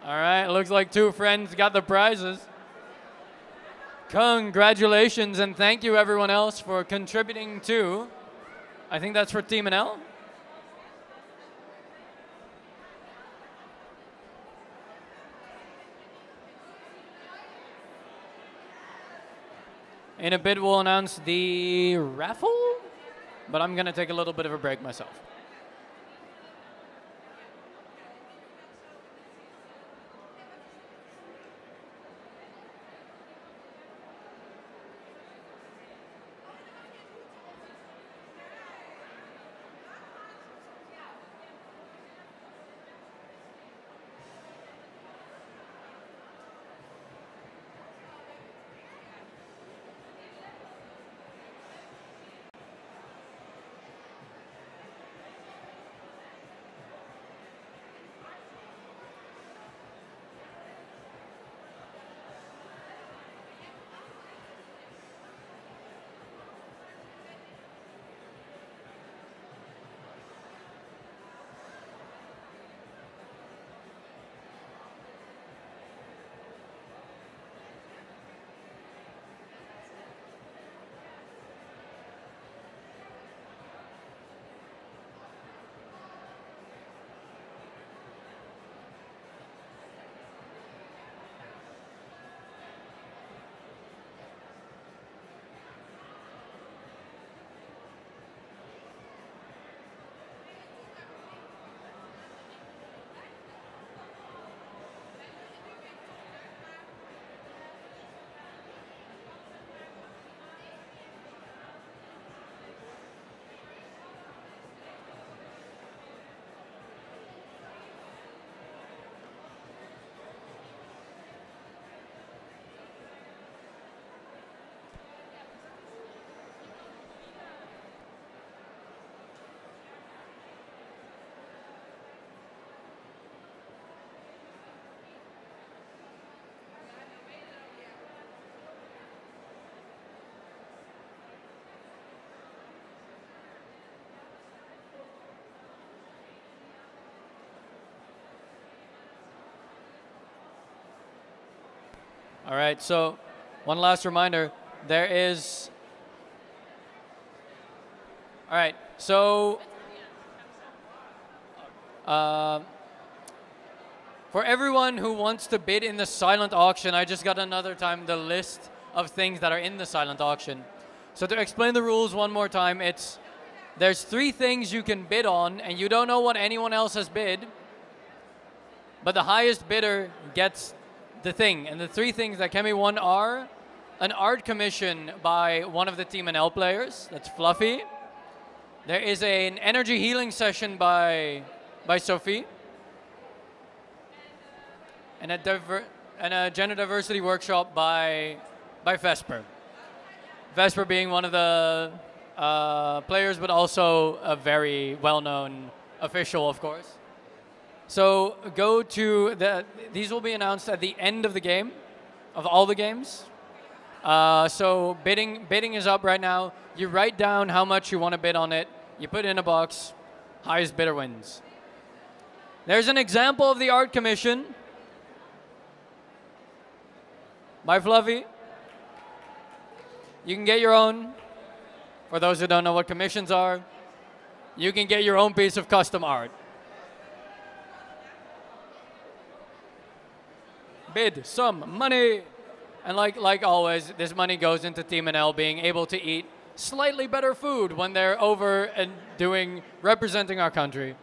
All right, looks like two friends got the prizes. Congratulations and thank you everyone else for contributing to. I think that's for Team NL. In a bit, we'll announce the raffle, but I'm going to take a little bit of a break myself. All right, so one last reminder. There is... All right, so... for everyone who wants to bid in the silent auction, I just got another time the list of things that are in the silent auction. So to explain the rules one more time, there's 3 things you can bid on, and you don't know what anyone else has bid, but the highest bidder gets the thing. And the 3 things that can be won are an art commission by one of the Team NL players, that's Fluffy. There is an energy healing session by Sophie. And a gender diversity workshop by Vesper. Vesper being one of the players, but also a very well-known official, of course. So go to these will be announced at the end of the game, of all the games. So bidding is up right now. You write down how much you want to bid on it. You put it in a box. Highest bidder wins. There's an example of the art commission by Fluffy. You can get your own. For those who don't know what commissions are, you can get your own piece of custom art. Bid some money. And like always, this money goes into Team NL being able to eat slightly better food when they're over and representing our country.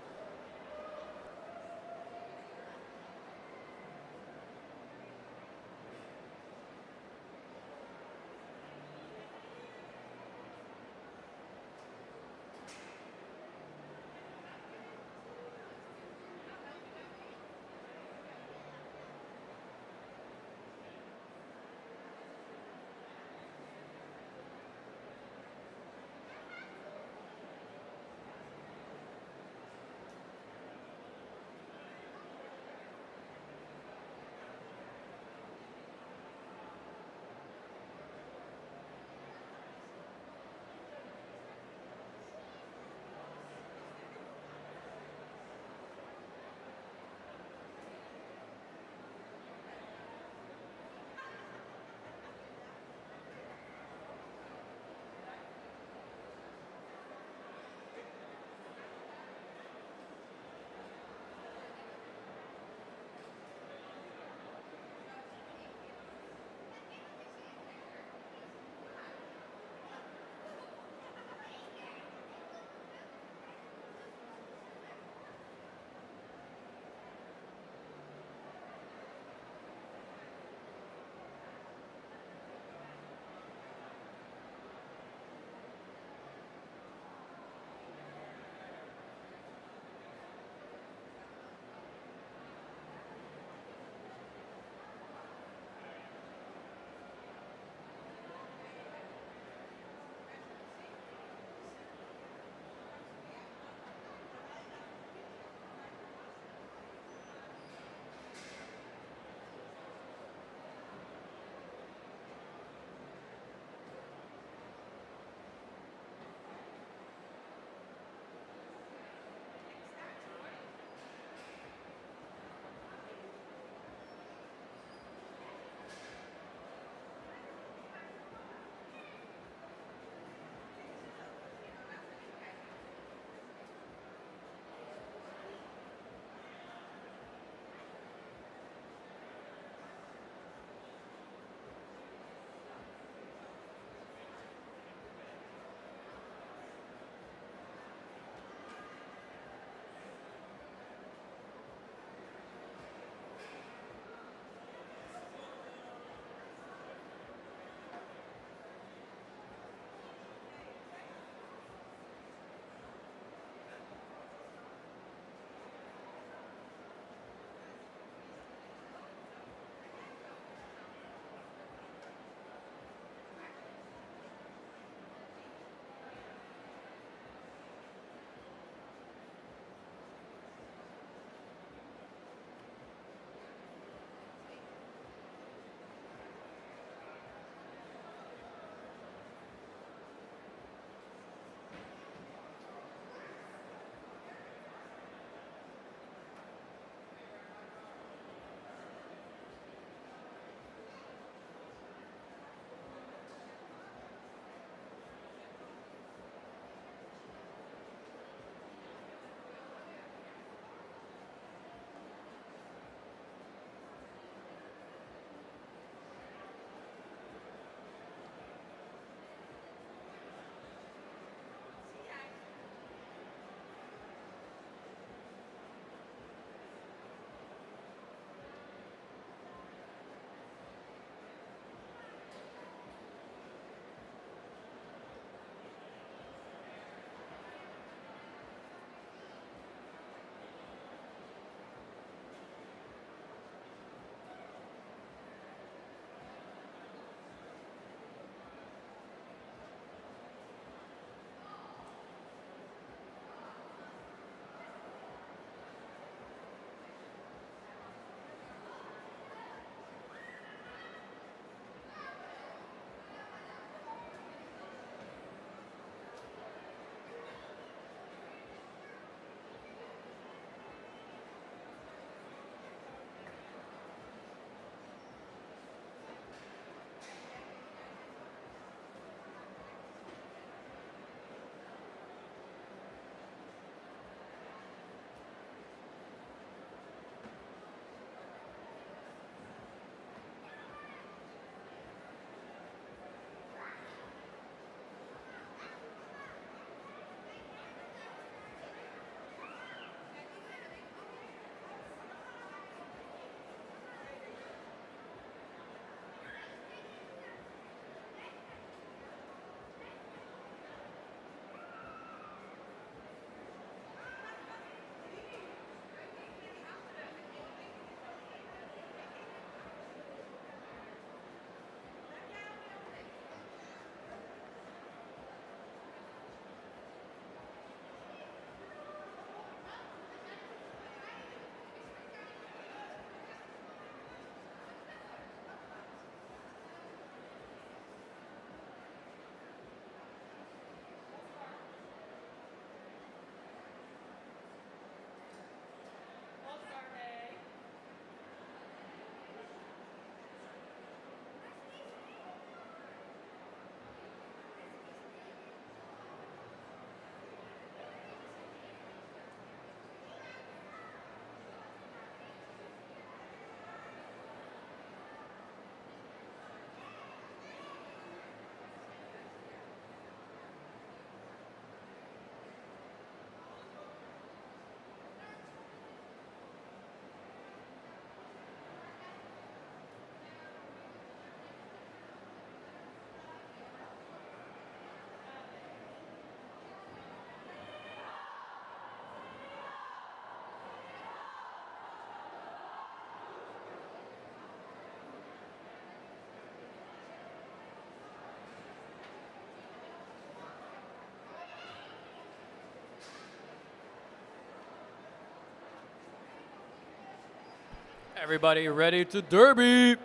Everybody ready to derby.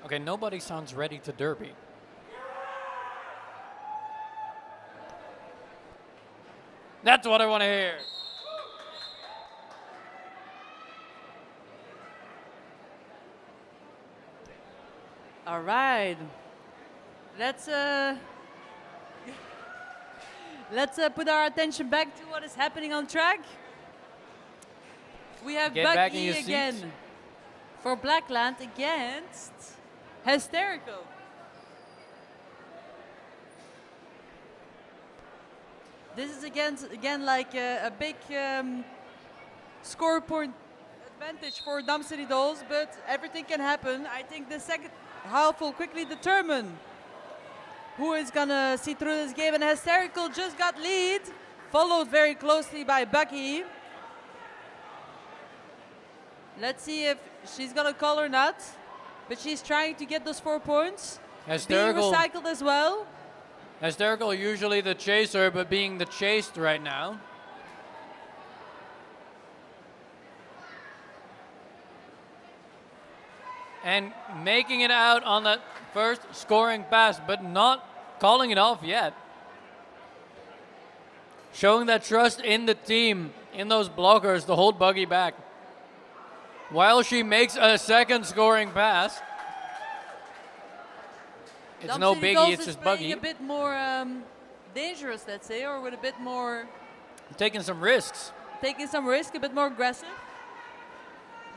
Okay, nobody sounds ready to derby. That's what I want to hear. All right. Let's put our attention back to what is happening on track. We have Get back in Bucky your seats. again for Blackland against Hysterical. This is again like a big score point advantage for Dom City Dolls, but everything can happen. I think the second half will quickly determine who is gonna see through this game. And Hysterical just got lead, followed very closely by Bucky. Let's see if she's gonna call or not, but she's trying to get those 4 points. Hysterical. Being recycled as well. Hysterical, usually the chaser, but being the chased right now. And making it out on that first scoring pass, but not calling it off yet. Showing that trust in the team, in those blockers to hold Buggy back. While she makes a second scoring pass. It's Dom no City biggie, Dolls it's is just playing Buggy. a bit more dangerous, let's say, or with a bit more Taking some risks. taking some risk, a bit more aggressive.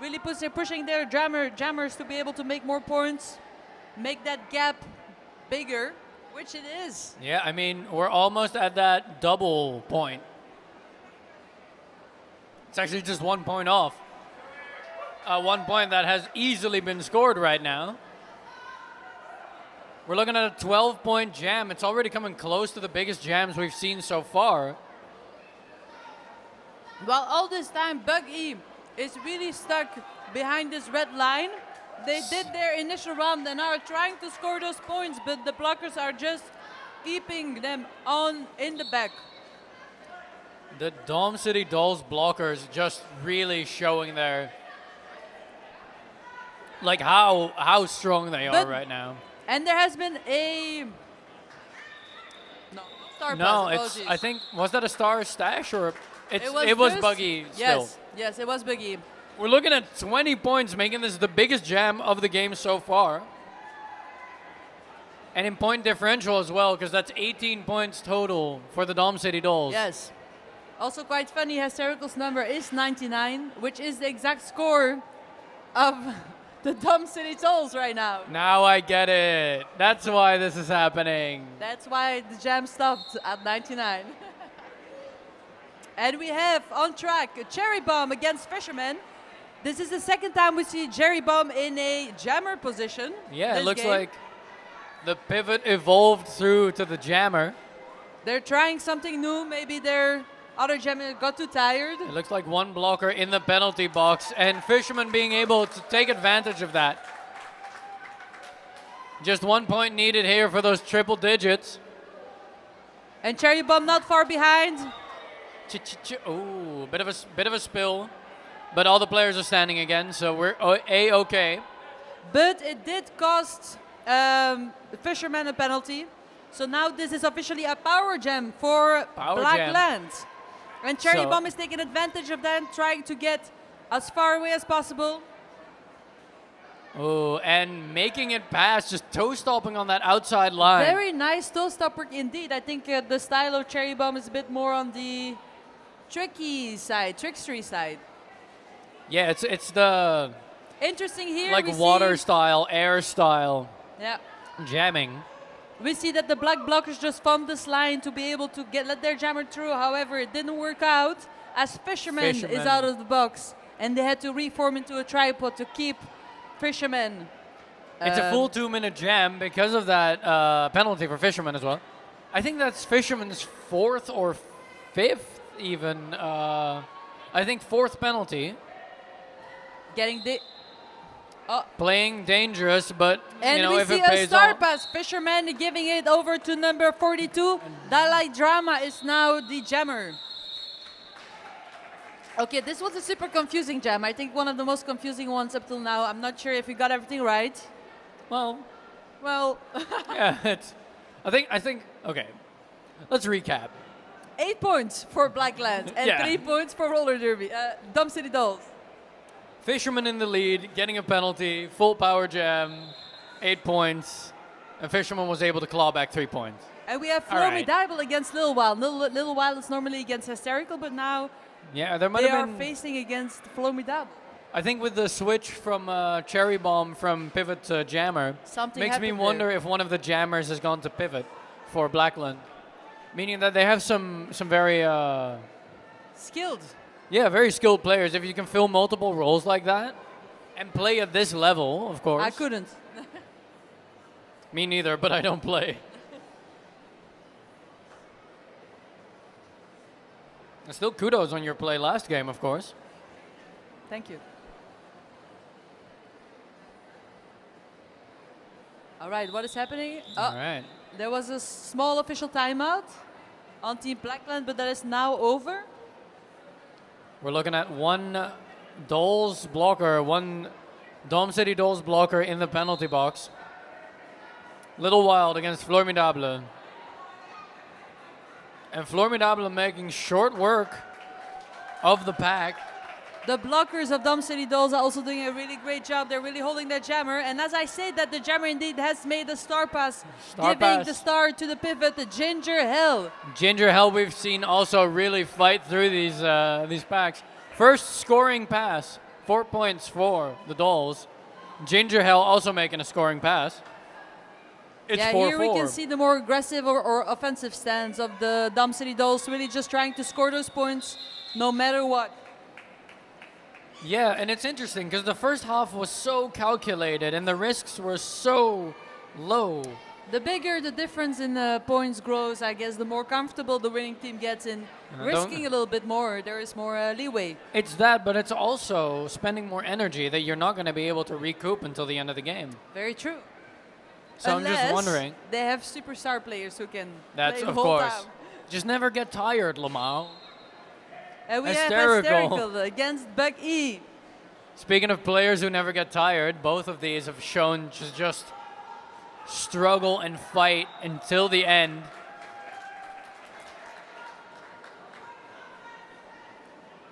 Really pushing their jammers to be able to make more points, make that gap bigger, which it is. Yeah, I mean, we're almost at that double point. It's actually just 1 point off. 1 point that has easily been scored right now. We're looking at a 12-point jam. It's already coming close to the biggest jams we've seen so far. While all this time, Buggy is really stuck behind this red line. They did their initial round and are trying to score those points, but the blockers are just keeping them on in the back. The Dom City Dolls blockers just really showing their, like how strong they are But- right now. And there has been a star No, pass, it's. apologies. I think was that a star stash or it was just- Buggy still. Yes, it was Buggy. We're looking at 20 points, making this the biggest jam of the game so far. And in point differential as well, because that's 18 points total for the Dom City Dolls. Yes. Also quite funny, Hysterical's number is 99, which is the exact score of the Dom City Dolls right now. Now I get it. That's why this is happening. That's why the jam stopped at 99. And we have on track a Cherry Bomb against Fisherman. This is the second time we see Cherry Bomb in a jammer position. Yeah, it this looks game. like the pivot evolved through to the jammer. They're trying something new. Maybe their other jammer got too tired. It looks like one blocker in the penalty box, and Fisherman being able to take advantage of that. Just 1 point needed here for those triple digits. And Cherry Bomb not far behind. Ooh, bit of a spill, but all the players are standing again, so we're A-okay. But it did cost Fisherman a penalty. So now this is officially a power jam for Power Blackland. And Cherry So- Bomb is taking advantage of that, trying to get as far away as possible. Oh, and making it past, just toe stopping on that outside line. Very nice toe stopper indeed. I think the style of Cherry Bomb is a bit more on the trickstery side. Yeah, it's the Interesting here. like we water see, style, air style yeah. jamming. We see that the black blockers just found this line to be able to let their jammer through. However, it didn't work out as Fisherman is out of the box. And they had to reform into a tripod to keep Fisherman. It's a full 2-minute jam because of that penalty for Fisherman as well. I think that's Fisherman's 4th or 5th even. I think 4th penalty. Getting the... Playing dangerous, but And you know, we if see it a pays star off. pass. Fisherman giving it over to number 42. Dalai Drama is now the jammer. Okay, this was a super confusing jam. I think one of the most confusing ones up till now. I'm not sure if we got everything right. Well, Well, yeah, I think, okay, let's recap. 8 points for Blackland and Yeah. 3 points for roller derby. Dumb City Dolls. Fisherman in the lead, getting a penalty, full power jam, 8 points, and Fisherman was able to claw back 3 points. And we have All right. Formidable against Little Wild. Little Wild is normally against Hysterical, but now Yeah, there might they have are been. facing against Formidable. I think with the switch from Cherry Bomb from pivot to jammer, Something makes me happened wonder there. if one of the jammers has gone to pivot for Blackland, meaning that they have some very Skilled. very skilled players. If you can fill multiple roles like that and play at this level, of course. I couldn't. Me neither, but I don't play. And still kudos on your play last game, of course. Thank you. All right, what is happening? All right. There was a small official timeout on Team Blackland, but that is now over. We're looking at one Dolls blocker, one Dom City Dolls blocker in the penalty box. Little Wild against Formidable. And Formidable making short work of the pack. The blockers of Dom City Dolls are also doing a really great job. They're really holding their jammer. And as I say that the jammer indeed has made a star pass, Star giving pass. the star to the pivot, the Ginger Hell. Ginger Hell we've seen also really fight through these packs. First scoring pass, 4 points for the Dolls. Ginger Hell also making a scoring pass. It's Yeah, 4-4. here we can see the more aggressive or offensive stance of the Dom City Dolls, really just trying to score those points no matter what. Yeah, and it's interesting because the first half was so calculated and the risks were so low. The bigger the difference in points grows, I guess, the more comfortable the winning team gets in don't- risking a little bit more. There is more leeway. It's that, but it's also spending more energy that you're not going to be able to recoup until the end of the game. Very true. So I'm just Unless wondering. they have superstar players who can That's play the of whole course. time. Just never get tired, Lamau. And we Hysterical. have Hysterical against Buck E. Speaking of players who never get tired, both of these have shown to just struggle and fight until the end.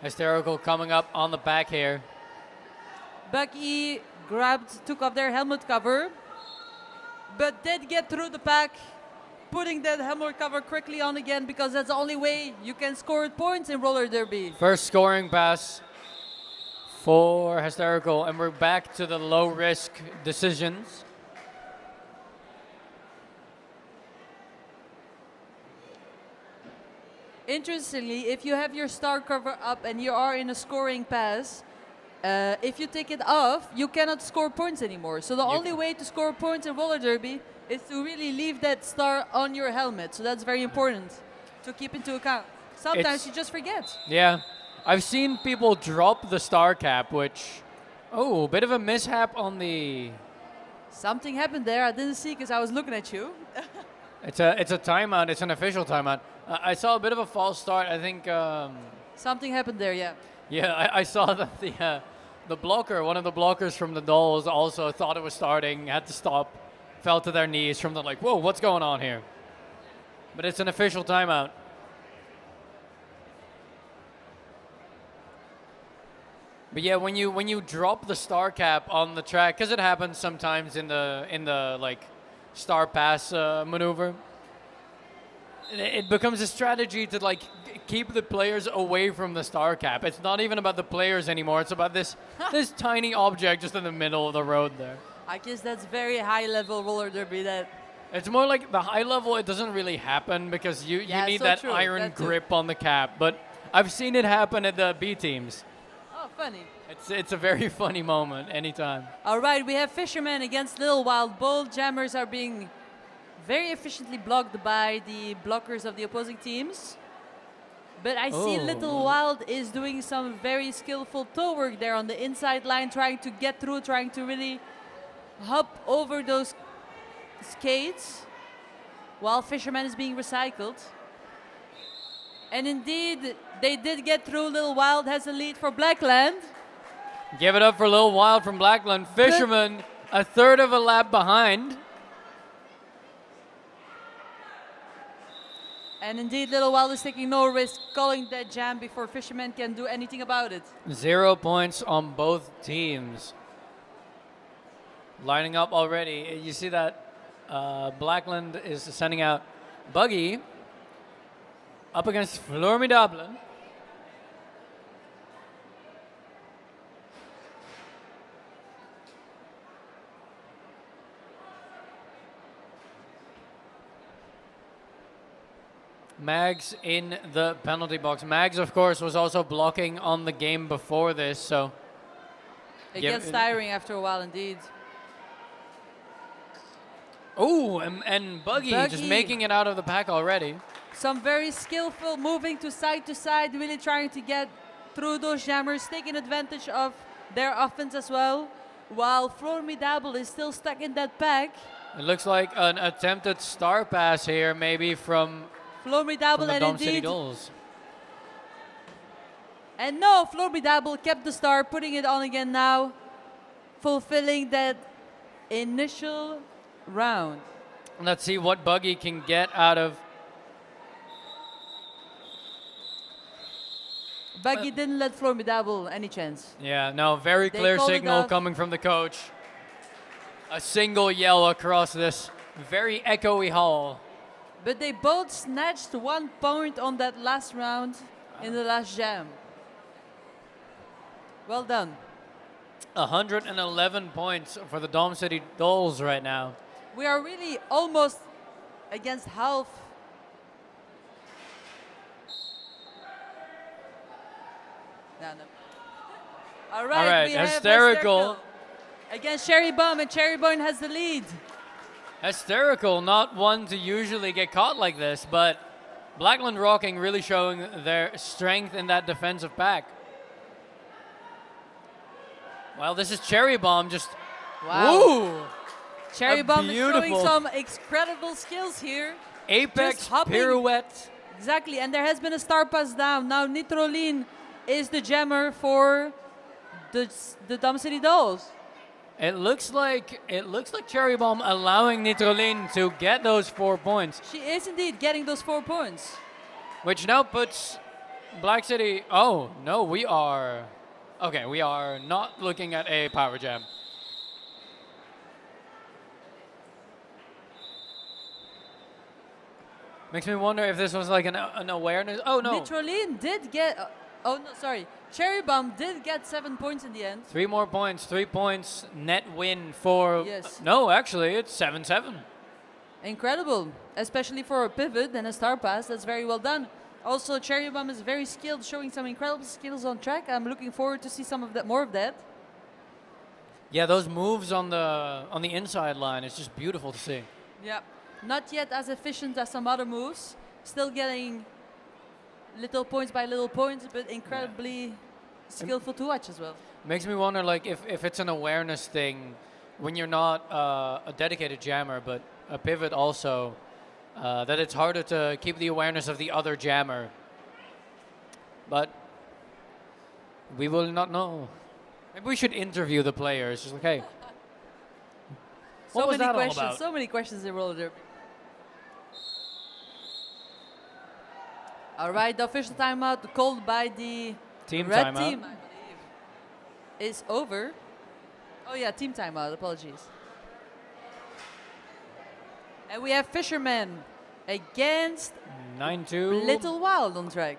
Hysterical coming up on the back here. Buck E took off their helmet cover, but did get through the pack, putting that helmet cover quickly on again because that's the only way you can score points in roller derby. First scoring pass for Hysterical, and we're back to the low risk decisions. Interestingly, if you have your star cover up and you are in a scoring pass, if you take it off, you cannot score points anymore. So the only way to score points in roller derby is to really leave that star on your helmet. So that's very important to keep into account. Sometimes It's- you just forget. Yeah, I've seen people drop the star cap, which, oh, bit of a mishap on the. Something happened there. I didn't see because I was looking at you. It's a timeout. It's an official timeout. I saw a bit of a false start. I think. Something happened there, yeah. Yeah, I saw that the blocker, one of the blockers from the Dolls, also thought it was starting, had to stop, fell to their knees from the like, whoa, what's going on here? But it's an official timeout. But yeah, when you drop the star cap on the track, because it happens sometimes in the like star pass maneuver, it becomes a strategy to like keep the players away from the star cap. It's not even about the players anymore. It's about this tiny object just in the middle of the road there. I guess that's very high level roller derby. That It's more like the high level. It doesn't really happen because you Yeah, need so that true, iron that too. grip on the cap. But I've seen it happen at the B teams. oh, funny. It's a very funny moment anytime. All right, we have Fisherman against Little Wild. Both jammers are being very efficiently blocked by the blockers of the opposing teams. But I see Oh. Little Wild is doing some very skillful toe work there on the inside line, trying to get through, trying to really hop over those skates, while Fisherman is being recycled. And indeed, they did get through. Little Wild has a lead for Blackland. Give it up for Lil Wild from Blackland. Fisherman, a third of a lap behind. And indeed, Little Wild is taking no risk, calling that jam before Fisherman can do anything about it. 0 points on both teams. Lining up already. You see that Blackland is sending out Buggy up against Formidable. Mags in the penalty box. Mags, of course, was also blocking on the game before this, so... It gets tiring after a while, indeed. Oh, and Buggy just making it out of the pack already. Some very skillful moving to side, really trying to get through those jammers, taking advantage of their offense as well, while Formidable is still stuck in that pack. It looks like an attempted star pass here, maybe from Formidable the and Dom City indeed. Dolls. And no, Formidable kept the star, putting it on again now, fulfilling that initial round. Let's see what Buggy can get out of... Buggy didn't let Formidable any chance. Yeah, no, very They clear called it signal off. coming from the coach. A single yell across this very echoey hall. But they both snatched 1 point on that last round in the last jam. Well done. 111 points for the Dom City Dolls right now. We are really almost against half. No. All right, we have hysterical. Against Cherry Bomb, and Cherry Bomb has the lead. Hysterical, not one to usually get caught like this, but Blackland Rockin really showing their strength in that defensive pack. Well, this is Cherry Bomb just... Wow. Woo! Cherry Bomb is showing beautiful some incredible skills here. Apex Just hopping. pirouette. Exactly, and there has been a star pass down. Now Nitroline is the jammer for the Dom City Dolls. It looks like Cherry Bomb allowing Nitroline to get those 4 points, She is indeed getting those 4 points. which now puts Black City... Oh, no, we are... Okay, we are not looking at a power jam. Makes me wonder if this was like an awareness... Oh, no. Nitroline did get... oh, no, sorry. Cherry Bomb did get 7 points in the end. 3 more points, 3 points, net win for... Yes. No, actually, it's 7-7. Incredible, especially for a pivot and a star pass. That's very well done. Also, Cherry Bomb is very skilled, showing some incredible skills on track. I'm looking forward to see some of that, more of that. Yeah, those moves on the inside line, it's just beautiful to see. Yeah. Not yet as efficient as some other moves. Still getting little points by little points, but incredibly skillful to watch as well. Makes me wonder, like, if it's an awareness thing, when you're not a dedicated jammer, but a pivot also, that it's harder to keep the awareness of the other jammer. But we will not know. Maybe we should interview the players. Just like, hey, what was that all about? So many questions in roller derby. All right, the official timeout called by the Team red timeout. team, I believe, is over. Oh yeah, team timeout. Apologies. And we have Fisherman against 9-2. Little Wild on track.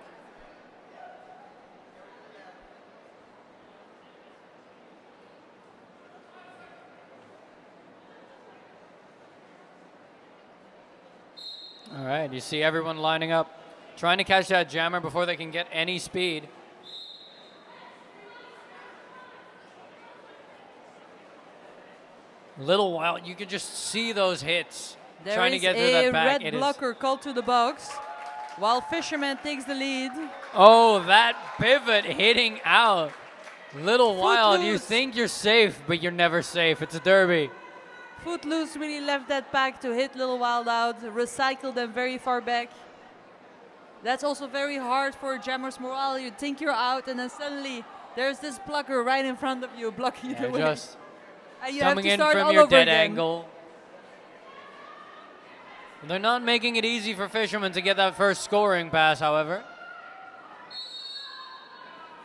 All right, you see everyone lining up, trying to catch that jammer before they can get any speed. Little Wild, you can just see those hits. There trying to is get through a that back. red It is- blocker called to the box, while Fisherman takes the lead. Oh, that pivot hitting out. Little Wild, you Footloose. think you're safe, but you're never safe. It's a derby. Footloose really left that pack to hit Little Wild out, recycle them very far back. That's also very hard for Jammer's morale. You think you're out, and then suddenly there's this blocker right in front of you, blocking the way. Just And you have coming to in start from all your over dead again. angle. They're not making it easy for Fisherman to get that first scoring pass, however.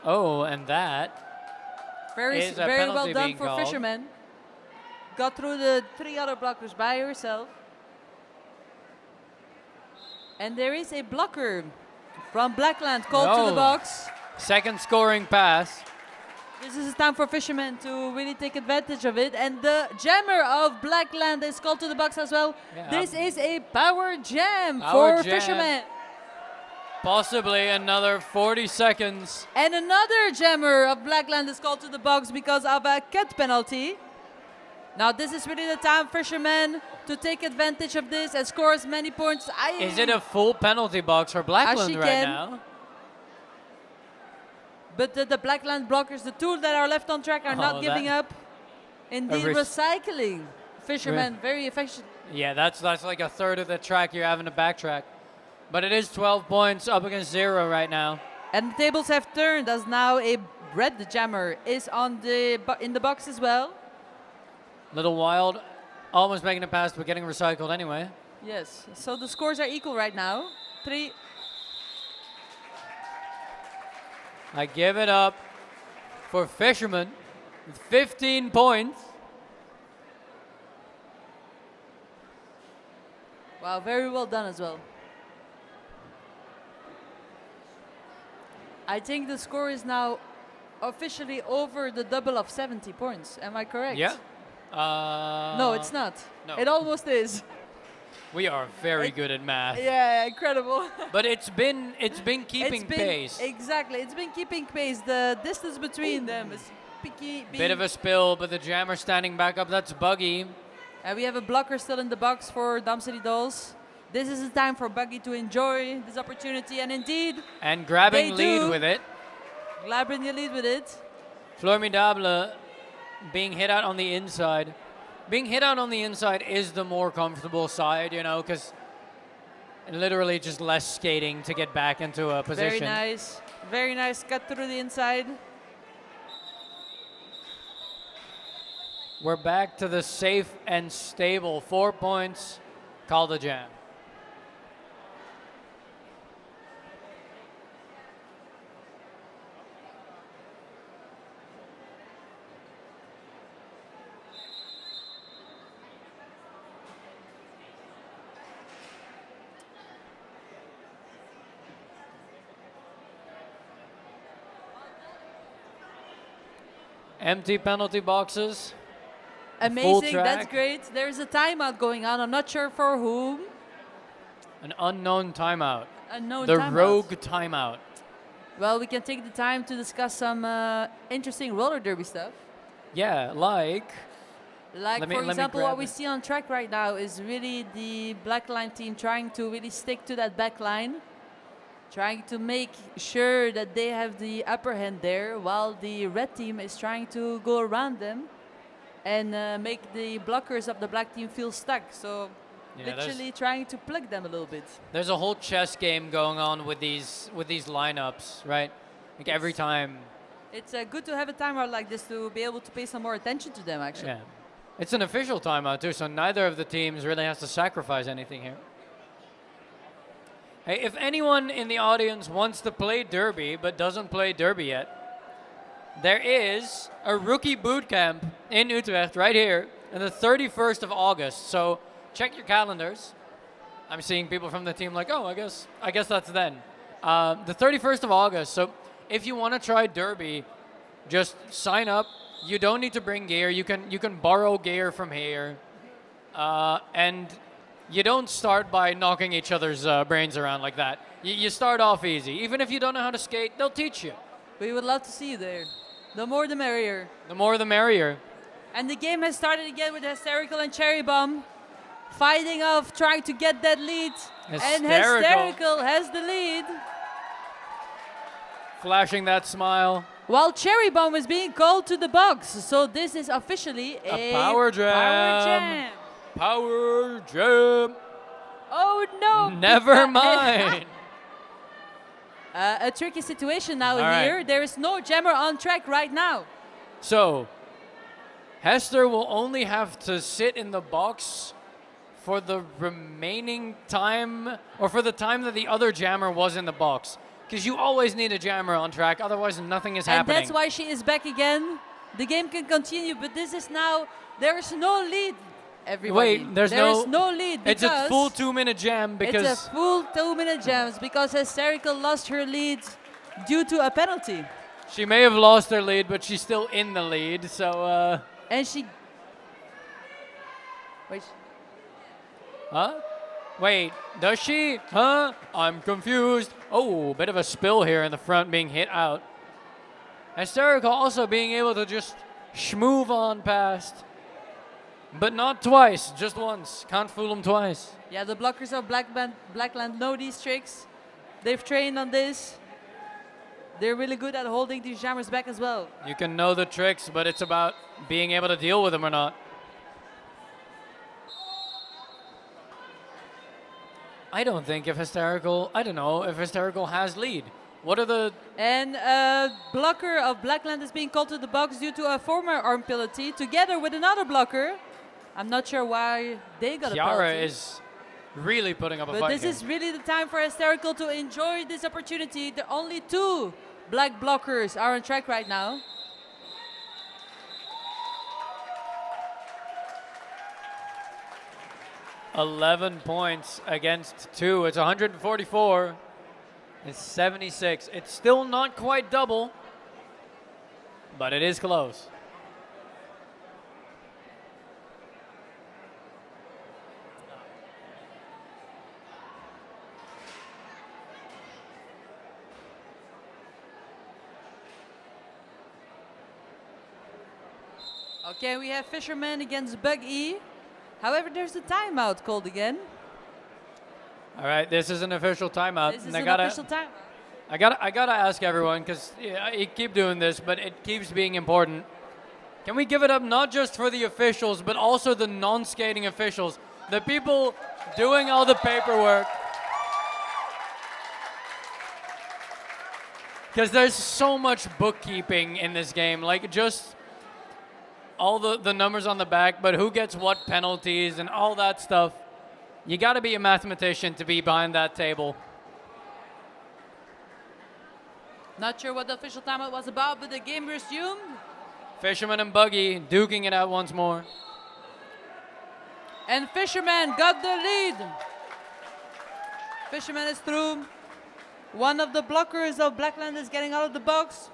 Oh, and that Very is a well penalty done being for called. Fisherman. Got through the 3 other blockers by herself. And there is a blocker from Blackland called to the Oh. box. Second scoring pass. This is time for Fisherman to really take advantage of it. And the jammer of Blackland is called to the box as well. Yeah. This is a power jam Power for jam. Fisherman. Possibly another 40 seconds. And another jammer of Blackland is called to the box because of a cut penalty. Now this is really the time Fisherman to take advantage of this and score as many points. Is it a full penalty box for Blackland she right can. now? But the Blackland blockers, the two that are left on track, are not giving up. Indeed, recycling. Fisherman, very efficient. Yeah, that's like a third of the track you're having to backtrack. But it is 12 points up against 0 right now. And the tables have turned as now a red jammer is on in the box as well. Little Wild, almost making a pass, but getting recycled anyway. Yes, so the scores are equal right now. 3. I give it up for Fisherman with 15 points. Wow, very well done as well. I think the score is now officially over the double of 70 points. Am I correct? Yeah. No, it's not. no. It almost is. We are very good at math. Yeah, incredible. But it's been keeping pace. Exactly, it's been keeping pace. The distance between them is Bit of a spill, but the jammer standing back up. That's Buggy. And we have a blocker still in the box for Dam City Dolls. This is the time for Buggy to enjoy this opportunity, and indeed, And grabbing They lead do. with it. Glabrin you lead with it. Formidable being hit out on the inside. Being hit out on the inside is the more comfortable side, you know, because literally just less skating to get back into a position. Very nice cut through the inside. We're back to the safe and stable 4 points. Call the jam. Empty penalty boxes. Amazing, track. that's great. There's a timeout going on. I'm not sure for whom. An unknown timeout. Unknown The timeout. rogue timeout. Well, we can take the time to discuss some interesting roller derby stuff. Yeah, like. Like, Let me for example, grab what we it. see on track right now is really the Blackline team trying to really stick to that back line. Trying to make sure that they have the upper hand there, while the red team is trying to go around them and make the blockers of the black team feel stuck. So Yeah, literally trying to plug them a little bit. There's a whole chess game going on with these lineups, right? Like every time. It's good to have a timeout like this to be able to pay some more attention to them, actually. Yeah. It's an official timeout too, so neither of the teams really has to sacrifice anything here. Hey, if anyone in the audience wants to play Derby but doesn't play Derby yet, there is a rookie boot camp in Utrecht right here on the 31st of August. So check your calendars. I'm seeing people from the team like, oh, I guess that's then. The 31st of August. So if you want to try Derby, just sign up. You don't need to bring gear. You can borrow gear from here, and you don't start by knocking each other's brains around like that. You start off easy. Even if you don't know how to skate, they'll teach you. We would love to see you there. The more the merrier. The more the merrier. And the game has started again with Hysterical and Cherry Bomb fighting off, trying to get that lead. And Hysterical has the lead. Flashing that smile. While Cherry Bomb is being called to the box. So this is officially a power jam. Power jam. Power jam. Oh no! Never mind. A tricky situation now All right. here. There is no jammer on track right now. So, Hester will only have to sit in the box for the remaining time, or for the time that the other jammer was in the box. Because you always need a jammer on track, otherwise nothing is And happening. that's why she is back again. The game can continue, but this is now, there is no lead, everybody. Wait, there is no lead It's because a full 2-minute jam because... it's a full 2-minute jams because Hysterical lost her lead due to a penalty. She may have lost her lead, but she's still in the lead, so... And she... Wait. Huh? Wait, does she? Huh? I'm confused. Oh, bit of a spill here in the front being hit out. Hysterical also being able to just schmoove on past. But not twice, just once. Can't fool them twice. Yeah, the blockers of Blackland know these tricks. They've trained on this. They're really good at holding these jammers back as well. You can know the tricks, but it's about being able to deal with them or not. I don't think if Hysterical, I don't know if Hysterical has lead. What are the... And a blocker of Blackland is being called to the box due to a former arm penalty together with another blocker. I'm not sure why they got a penalty. Chiara is really putting up a But fight this here. is really the time for Hysterical to enjoy this opportunity. The only 2 black blockers are on track right now. $11 points against 2. It's 144. It's 76. It's still not quite double, but it is close. Okay, we have Fisherman against Bug E. However, there's a timeout called again. All right, this is an official timeout. This is and an official timeout. I gotta ask everyone, because you keep doing this, but it keeps being important. Can we give it up not just for the officials, but also the non-skating officials, the people doing all the paperwork? Because there's so much bookkeeping in this game, like just all the numbers on the back, but who gets what penalties and all that stuff. You got to be a mathematician to be behind that table. Not sure what the official timeout was about, but the game resumed. Fisherman and Buggy duking it out once more. And Fisherman got the lead. Fisherman is through. One of the blockers of Blackland is getting out of the box,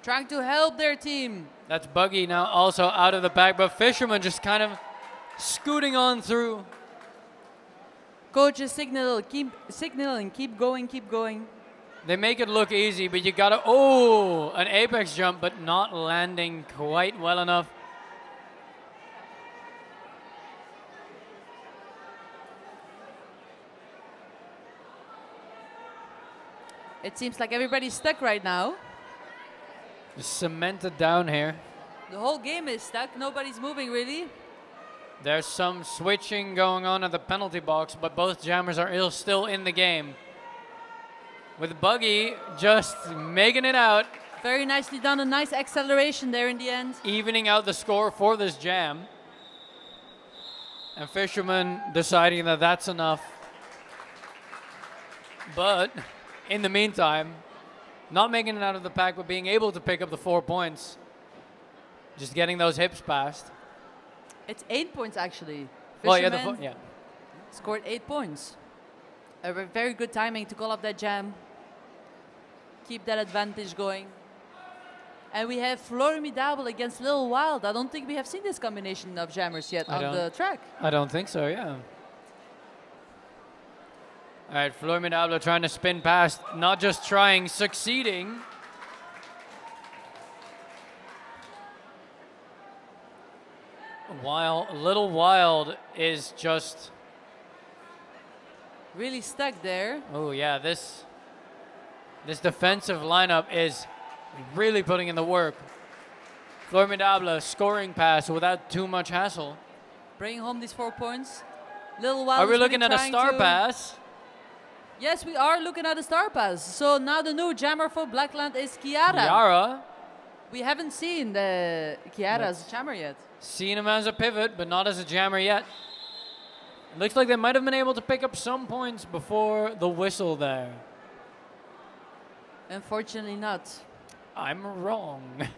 trying to help their team. That's Buggy now also out of the pack, but Fisherman just kind of scooting on through. Coach is signaling, keep going, keep going. They make it look easy, but you gotta, oh, an apex jump, but not landing quite well enough. It seems like everybody's stuck right now. Cemented down here. The whole game is stuck, nobody's moving really. There's some switching going on at the penalty box, but both jammers are still in the game. With Buggy just making it out. Very nicely done, a nice acceleration there in the end. Evening out the score for this jam. And Fisherman deciding that that's enough. But in the meantime, not making it out of the pack, but being able to pick up the 4 points. Just getting those hips past. It's 8 points actually. Well, yeah, Fisherman scored 8 points. A very good timing to call up that jam. Keep that advantage going. And we have Formidable against Lil Wild. I don't think we have seen this combination of jammers yet on the track. I don't think so, yeah. All right, Formidable trying to spin past. Not just trying, succeeding. While Little Wild is just... really stuck there. Oh, yeah, this defensive lineup is really putting in the work. Formidable scoring pass without too much hassle. Bringing home these 4 points. Lil Wild Are we is looking really at a star trying to- pass? Yes, we are looking at the Star Pass. So now the new jammer for Blackland is Kiara. Kiara, We haven't seen the Kiara as a Let's- jammer yet. seen him as a pivot, but not as a jammer yet. Looks like they might have been able to pick up some points before the whistle there. Unfortunately not. I'm wrong.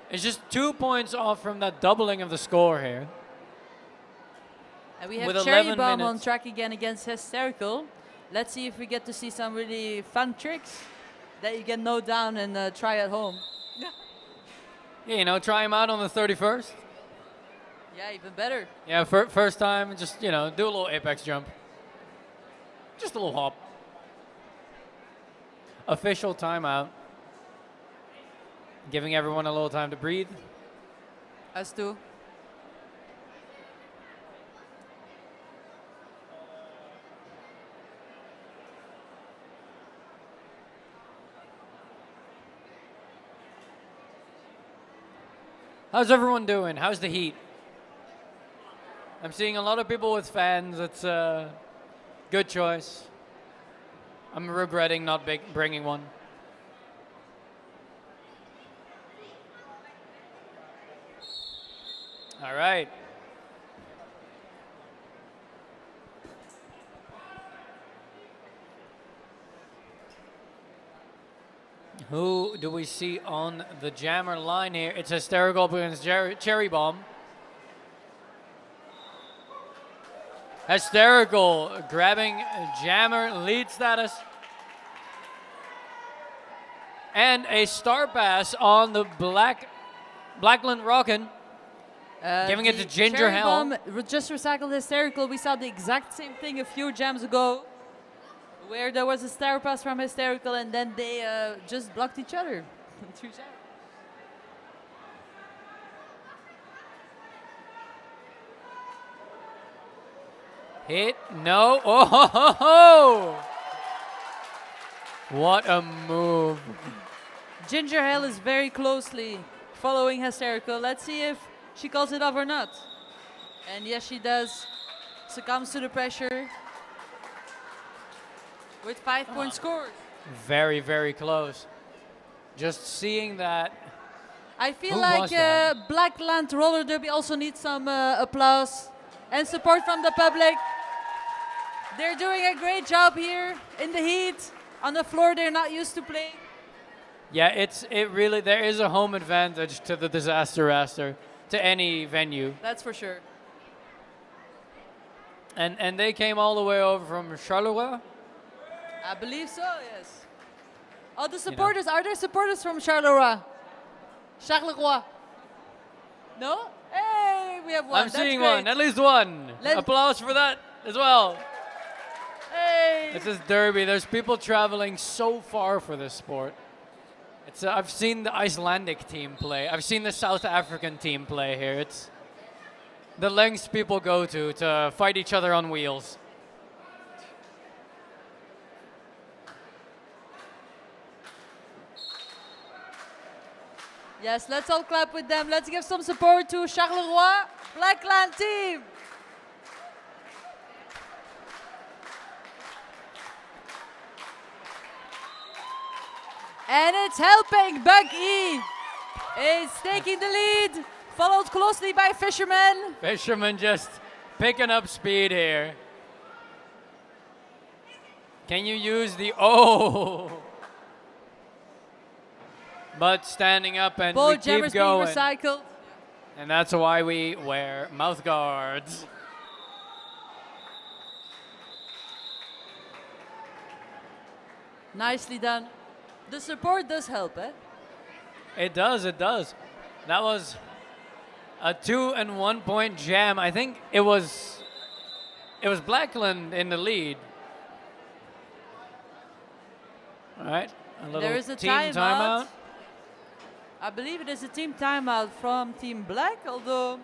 It's just 2 points off from that doubling of the score here. And we have With Cherry 11 Bomb on minutes. track again against Hysterical. Let's see if we get to see some really fun tricks that you can note down and try at home. Yeah, you know, try him out on the 31st. Yeah, even better. Yeah, first time, just, you know, do a little apex jump. Just a little hop. Official timeout. Giving everyone a little time to breathe. Us too. How's everyone doing? How's the heat? I'm seeing a lot of people with fans. It's a good choice. I'm regretting not bringing one. All right. Who do we see on the jammer line here? It's Hysterical against Cherry Bomb. Hysterical grabbing jammer lead status. And a star pass on the Blackland Rockin. Giving it the to Ginger Cherry Hell. Bomb just recycled Hysterical. We saw the exact same thing a few jams ago, where there was a star pass from Hysterical and then they just blocked each other. Two jams. Hit, no, oh ho, ho, ho. What a move. Ginger Hell is very closely following Hysterical. Let's see if she calls it off or not. And yes, she does. Succumbs to the pressure with 5-point scores. Very, very close. Just seeing that. I feel Who like was that? Blackland Roller Derby also needs some applause and support from the public. They're doing a great job here in the heat. On the floor they're not used to playing. Yeah, it really, there is a home advantage to the Disaster Raster, to any venue. That's for sure. And they came all the way over from Charleroi. I believe so, yes. Oh, the supporters, are there supporters from Charleroi? Charleroi? No? Hey, we have one. I'm That's seeing great. one, at least one. Applause for that as well. Hey. This is Derby. There's people traveling so far for this sport. It's I've seen the Icelandic team play. I've seen the South African team play here. It's the lengths people go to fight each other on wheels. Yes, let's all clap with them. Let's give some support to Charleroi Blackland team. And it's helping. Bucky is taking the lead, followed closely by Fisherman. Fisherman just picking up speed here. Can you use the But standing up and we Both keep jammers being going. recycled. And that's why we wear mouth guards. Nicely done. The support does help, eh? It does, it does. That was a 2 and 1 point jam. I think it was Blackland in the lead. All right, a little There is a team timeout. I believe it is a team timeout from Team Black, although...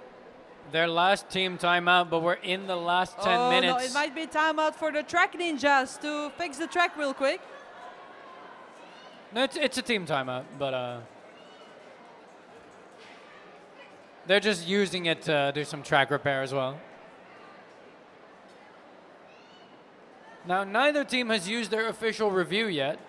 Their last team timeout, but we're in the last 10 minutes. No, it might be timeout for the track ninjas to fix the track real quick. No, it's a team timeout, but they're just using it to do some track repair as well. Now, neither team has used their official review yet.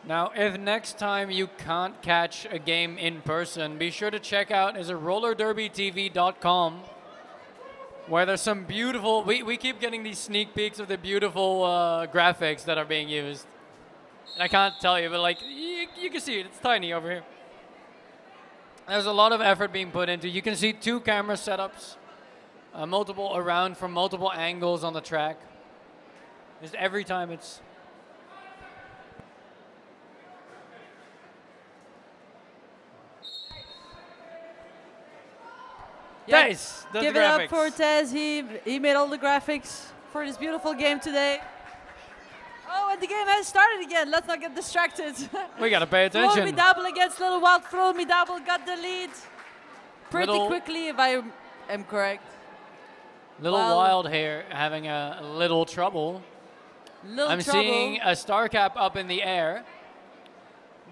Now, if next time you can't catch a game in person, be sure to check out rollerderbytv.com, where there's some beautiful, we keep getting these sneak peeks of the beautiful graphics that are being used. And I can't tell you, but like, you can see it, it's tiny over here. There's a lot of effort being put into. You can see 2 camera setups, multiple around from multiple angles on the track. Just every time it's... Yeah, Nice! give it up for Tez. He made all the graphics for this beautiful game today. Oh, and the game has started again. Let's not get distracted. We gotta pay attention. Formidable against Little Wild. Formidable got the lead pretty quickly, if I am correct. Little Wild here having a little trouble. I'm seeing a star cap up in the air,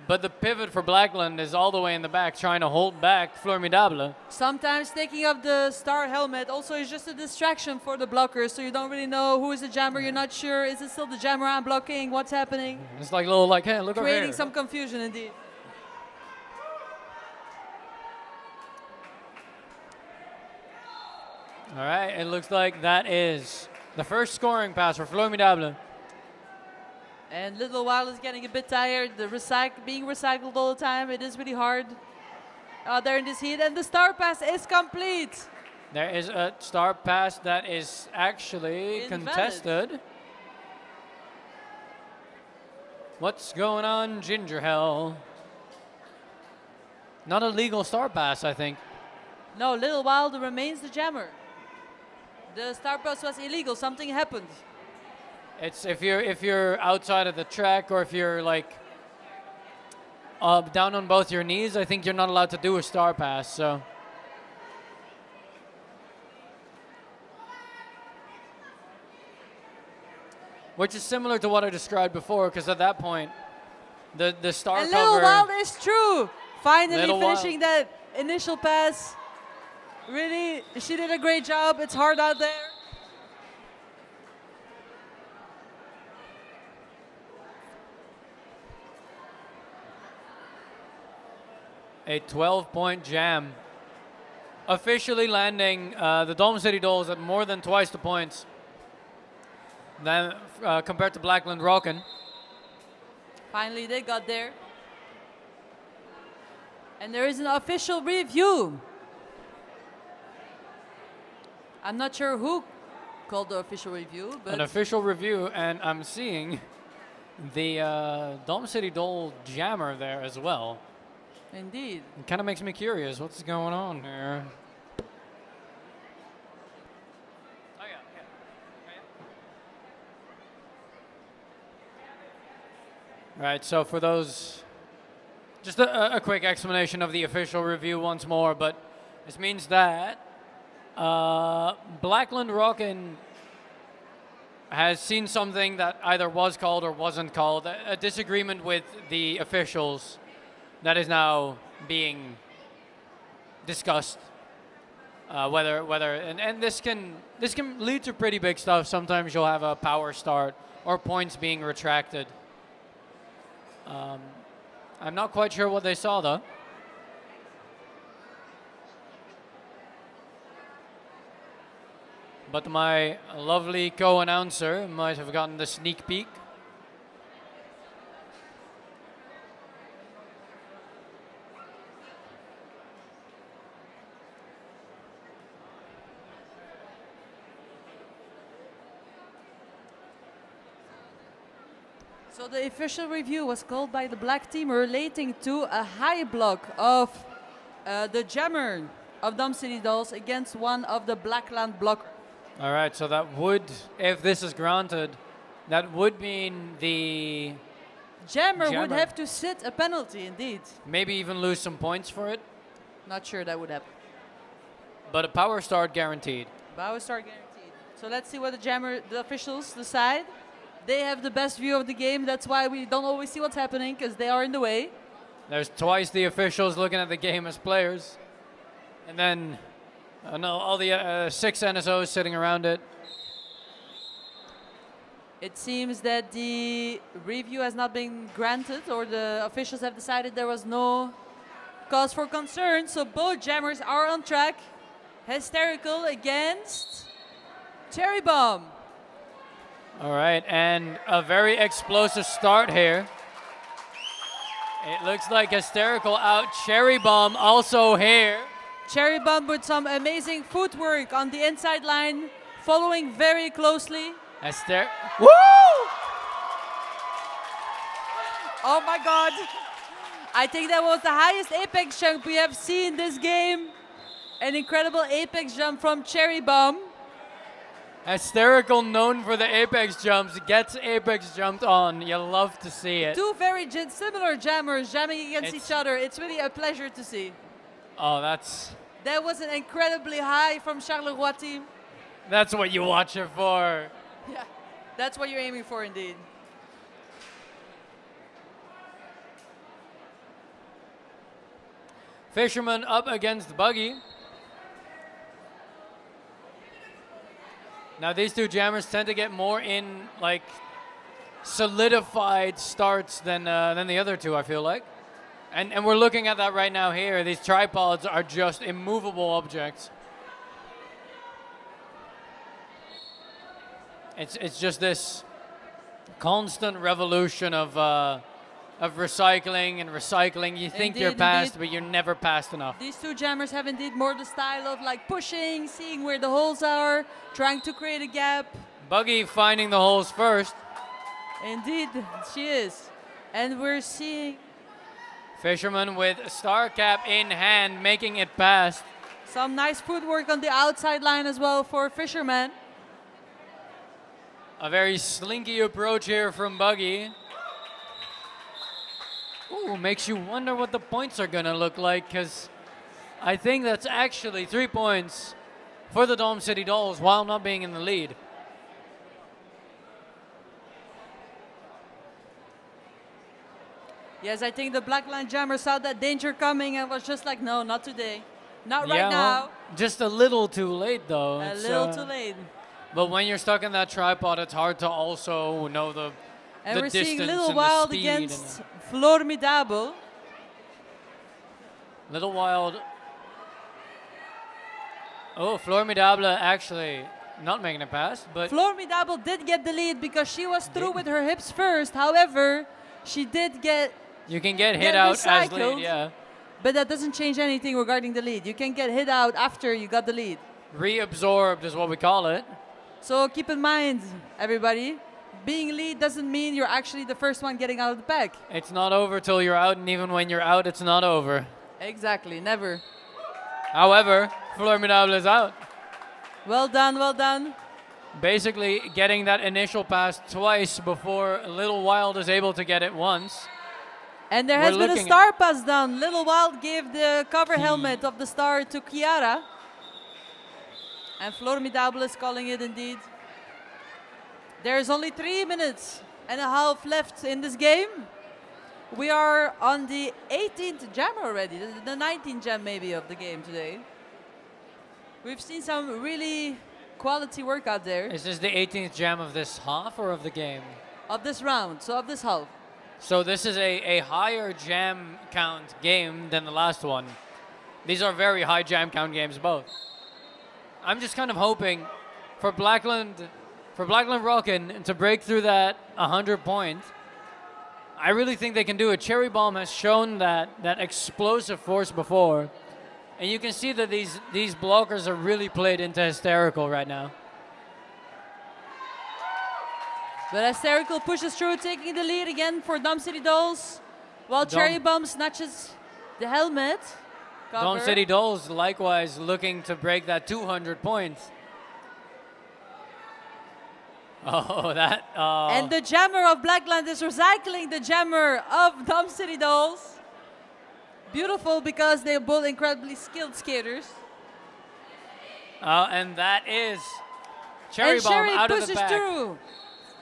but the pivot for Blackland is all the way in the back, trying to hold back Formidable. Sometimes taking off the star helmet also is just a distraction for the blockers, so you don't really know who is the jammer. You're not sure, is it still the jammer I'm blocking? What's happening? It's like little, like, hey, look over here. Creating some confusion indeed. All right, it looks like that is the first scoring pass for Formidable. And Little Wild is getting a bit tired. The being recycled all the time, it is really hard out there in this heat. And the star pass is complete. There is a star pass that is actually contested. What's going on, Ginger Hell? Not a legal star pass, I think. No, Little Wild remains the jammer. The star pass was illegal. Something happened. It's if you're outside of the track, or if you're like down on both your knees, I think you're not allowed to do a star pass. So which is similar to what I described before, because at that point the star and cover. Little Wild is true. Finally Little finishing that initial pass. Really, she did a great job. It's hard out there. A 12-point jam, officially landing the Dom City Dolls at more than twice the points than compared to Blackland Rockin. Finally, they got there. And there is an official review. I'm not sure who called the official review, but... An official review, and I'm seeing the Dom City Doll jammer there as well. Indeed. It kind of makes me curious. What's going on here? Oh, yeah. Right, so for those, just a quick explanation of the official review once more, but this means that Blackland Rockin has seen something that either was called or wasn't called, a disagreement with the officials that is now being discussed. And this can lead to pretty big stuff. Sometimes you'll have a power start or points being retracted. I'm not quite sure what they saw though. But my lovely co-announcer might have gotten the sneak peek. So the official review was called by the black team relating to a high block of the jammer of Dom City Dolls against one of the Blackland blockers. All right, so that would, if this is granted, that would mean the jammer would have to sit a penalty, indeed. Maybe even lose some points for it. Not sure that would happen. But a power start guaranteed. Power start guaranteed. So let's see what the officials decide. They have the best view of the game. That's why we don't always see what's happening, because they are in the way. There's twice the officials looking at the game as players. And then all the 6 NSOs sitting around it. It seems that the review has not been granted, or the officials have decided there was no cause for concern. So both jammers are on track. Hysterical against Cherry Bomb. All right, and a very explosive start here. It looks like Hysterical out. Cherry Bomb also here. Cherry Bomb with some amazing footwork on the inside line, following very closely. Woo! Oh my God. I think that was the highest apex jump we have seen this game. An incredible apex jump from Cherry Bomb. Hysterical, known for the apex jumps, gets apex jumped on. You love to see it. Two very similar jammers jamming against each other. It's really a pleasure to see. Oh, that was an incredibly high from Charleroi team. That's what you watch it for. Yeah, that's what you're aiming for indeed. Fisherman up against Buggy. Now these two jammers tend to get more in like solidified starts than the other two, I feel like. And we're looking at that right now here. These tripods are just immovable objects. It's just this constant revolution of recycling and recycling. You think you're past, but you're never past enough. These two jammers have indeed more the style of like pushing, seeing where the holes are, trying to create a gap. Buggy finding the holes first. Indeed, she is. And we're seeing Fisherman with star cap in hand, making it past. some nice footwork on the outside line as well for Fisherman. A very slinky approach here from Buggy. Ooh, makes you wonder what the points are gonna look like, because I think that's actually 3 points for the Dom City Dolls while not being in the lead. Yes, I think the Blackland jammer saw that danger coming and was just like, no, not today. Not right now. Well, just a little too late though. A little too late. But when you're stuck in that tripod, it's hard to also know the And we're distance seeing Little and Wild the speed against Formidable. Little Wild. Oh, Formidable actually not making it past, but Formidable did get the lead because she was through with her hips first. However, she did get you can get hit out as recycled. lead, yeah. But that doesn't change anything regarding the lead. You can get hit out after you got the lead. Reabsorbed is what we call it. So keep in mind, everybody, being lead doesn't mean you're actually the first one getting out of the pack. It's not over till you're out, and even when you're out, it's not over. Exactly, never. However, Formidable is out. Well done, well done. Basically getting that initial pass twice before Little Wild is able to get it once. And there has been a star pass down. Little Wild gave the cover helmet of the star to Kiara. And Formidable is calling it indeed. There's only 3 minutes and a half left in this game. We are on the 18th jam already, the 19th jam maybe of the game today. We've seen some really quality work out there. Is this the 18th jam of this half or of the game? Of this round, so of this half. So this is a higher jam count game than the last one. These are very high jam count games both. I'm just kind of hoping for Blackland Rockin to break through that 100 point. I really think they can do it. Cherry Bomb has shown that explosive force before. And you can see that these blockers are really played into Hysterical right now. But Hysterical pushes through, taking the lead again for Dom City Dolls, while Cherry Bomb snatches the helmet. Dom City Dolls likewise looking to break that 200 points. Oh, that. And the jammer of Blackland is recycling the jammer of Dom City Dolls. Beautiful, because they're both incredibly skilled skaters. And that is Cherry Bomb out of the back. Through.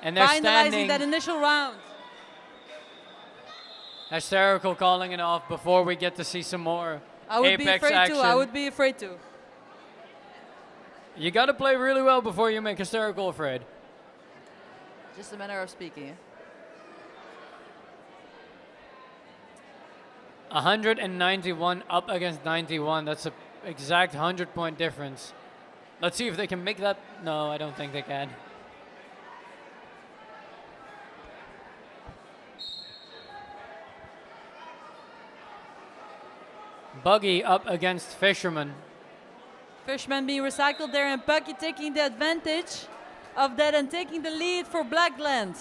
And they're finalizing standing that initial round. Hysterical calling it off before we get to see some more I would be Apex afraid action. to. I would be afraid to. You got to play really well before you make Hysterical afraid. Just a matter of speaking. 191 up against 91. That's an exact 100-point difference. Let's see if they can make that. No, I don't think they can. Buggy up against Fisherman. Fisherman being recycled there and Bucky taking the advantage of that and taking the lead for Blackland.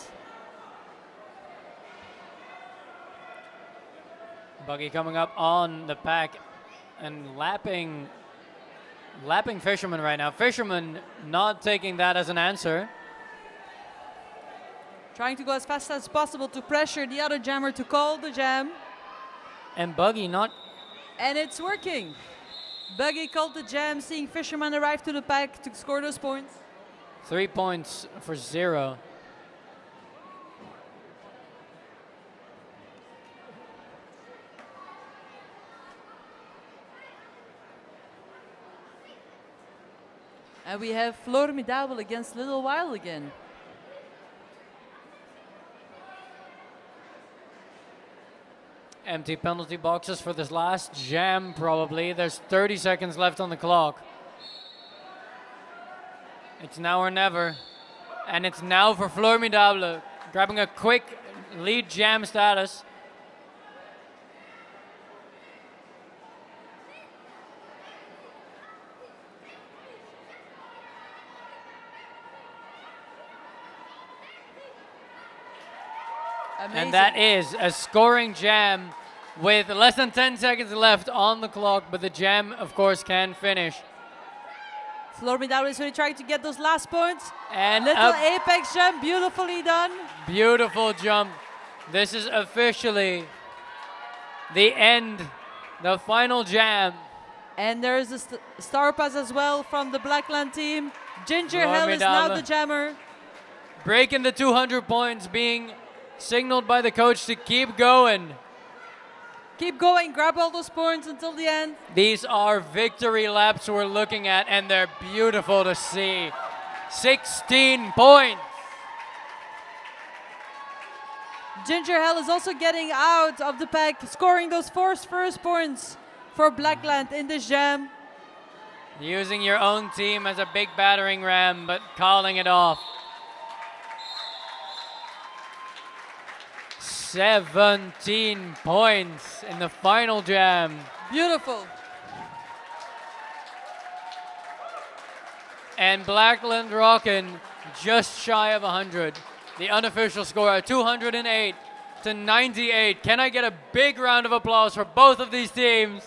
Buggy coming up on the pack and lapping Fisherman right now. Fisherman not taking that as an answer. Trying to go as fast as possible to pressure the other jammer to call the jam. And Buggy not. And it's working. Buggy called the jam, seeing Fisherman arrive to the pack to score those points. 3 points for 0. And we have Formidable against Little While again. Empty penalty boxes for this last jam, probably. There's 30 seconds left on the clock. It's now or never. And it's now for Formidable, grabbing a quick lead jam status. Amazing. And that is a scoring jam with less than 10 seconds left on the clock, but the jam, of course, can finish. Formidable is really trying to get those last points. And Little a apex jump, beautifully done. beautiful jump. This is officially the end, the final jam. And there's a star pass as well from the Blackland team. Ginger Hell is now Formidable. the jammer. Breaking the 200 points, being signaled by the coach to keep going. Keep going, grab all those points until the end. These are victory laps we're looking at, and they're beautiful to see. 16 points. Ginger Hell is also getting out of the pack, scoring those first points for Blackland in this jam. Using your own team as a big battering ram, but calling it off. 17 points in the final jam. Beautiful. And Blackland Rockin just shy of 100. The unofficial score, 208 to 98. Can I get a big round of applause for both of these teams?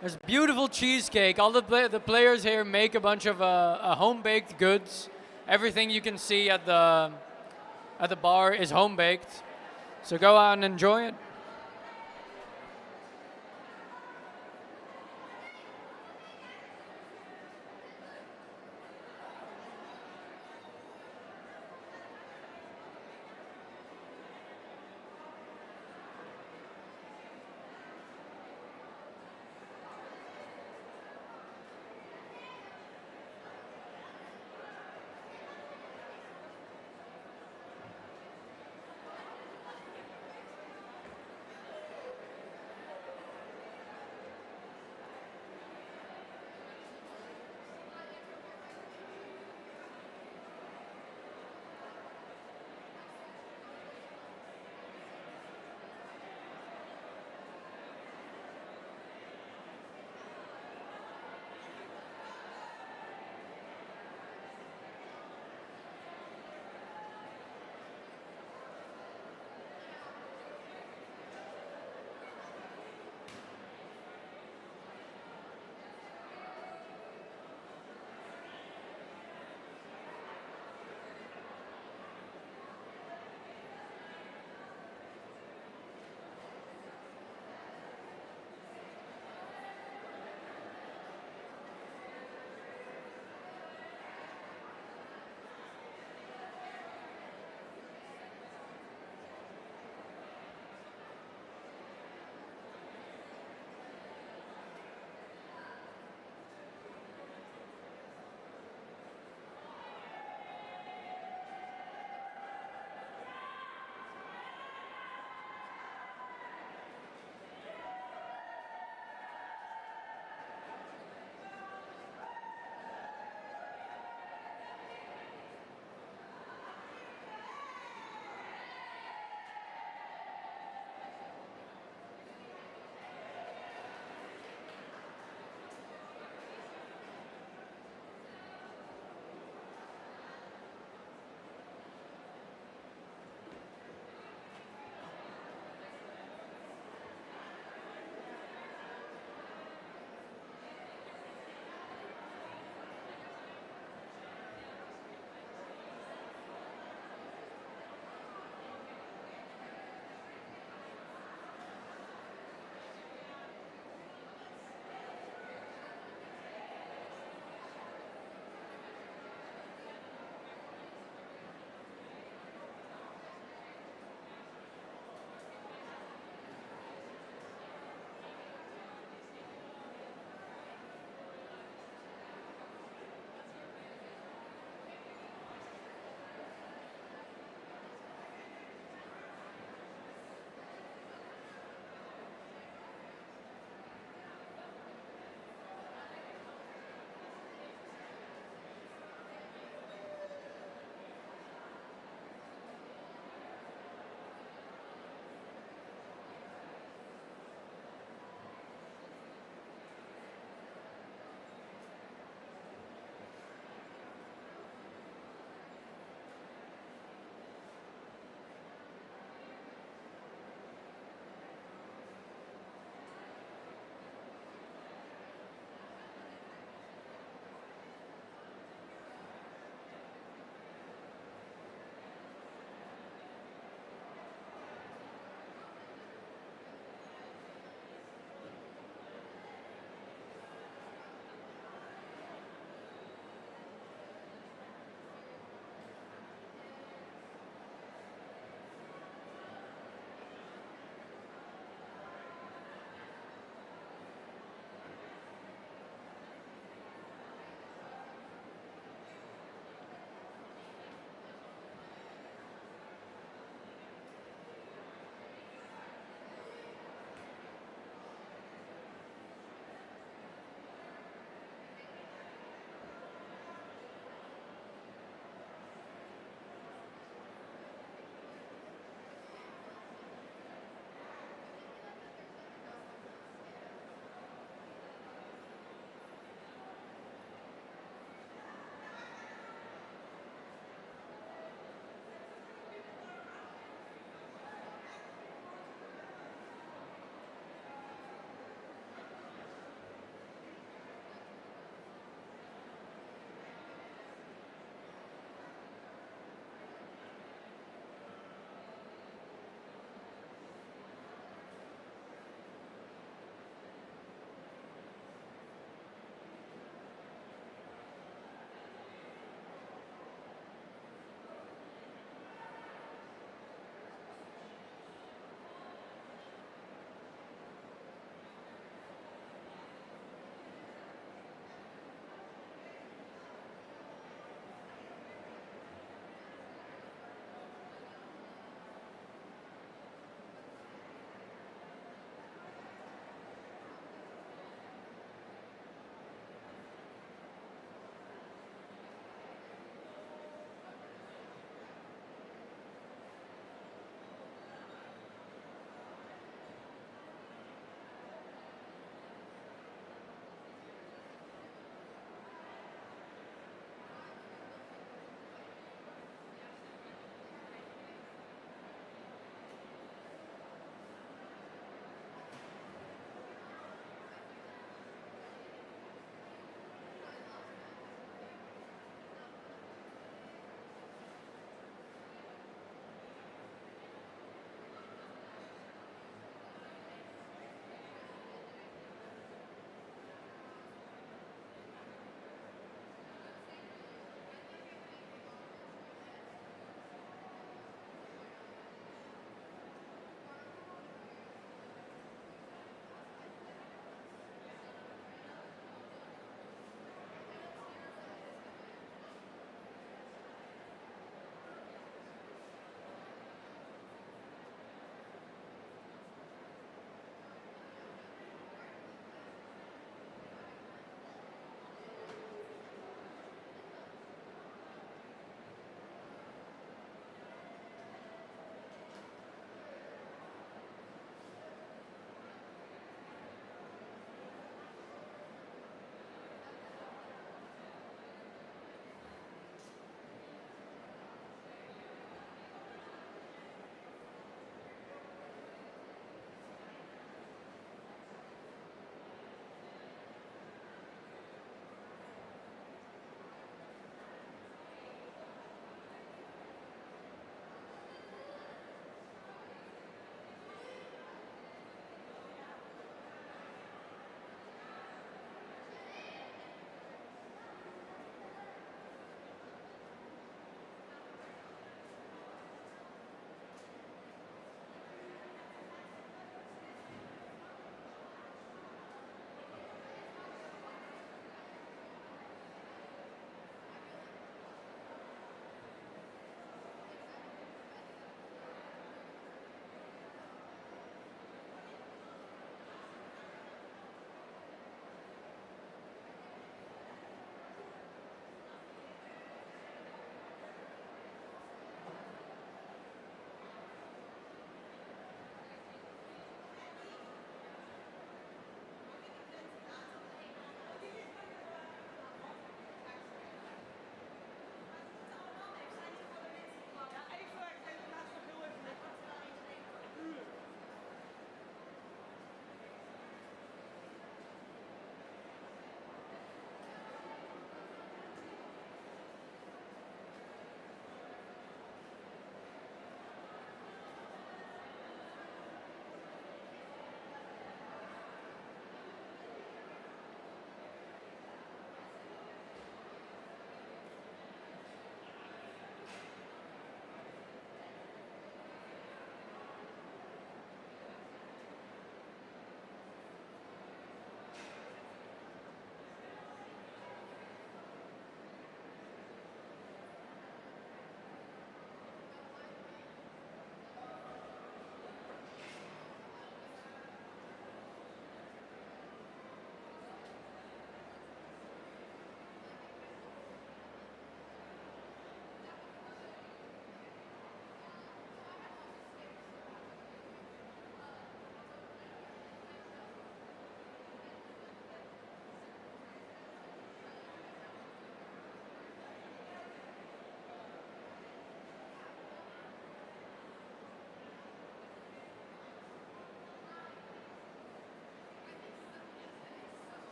There's beautiful cheesecake. All the players here make a bunch of home-baked goods. Everything you can see at the bar is home-baked. So go out and enjoy it.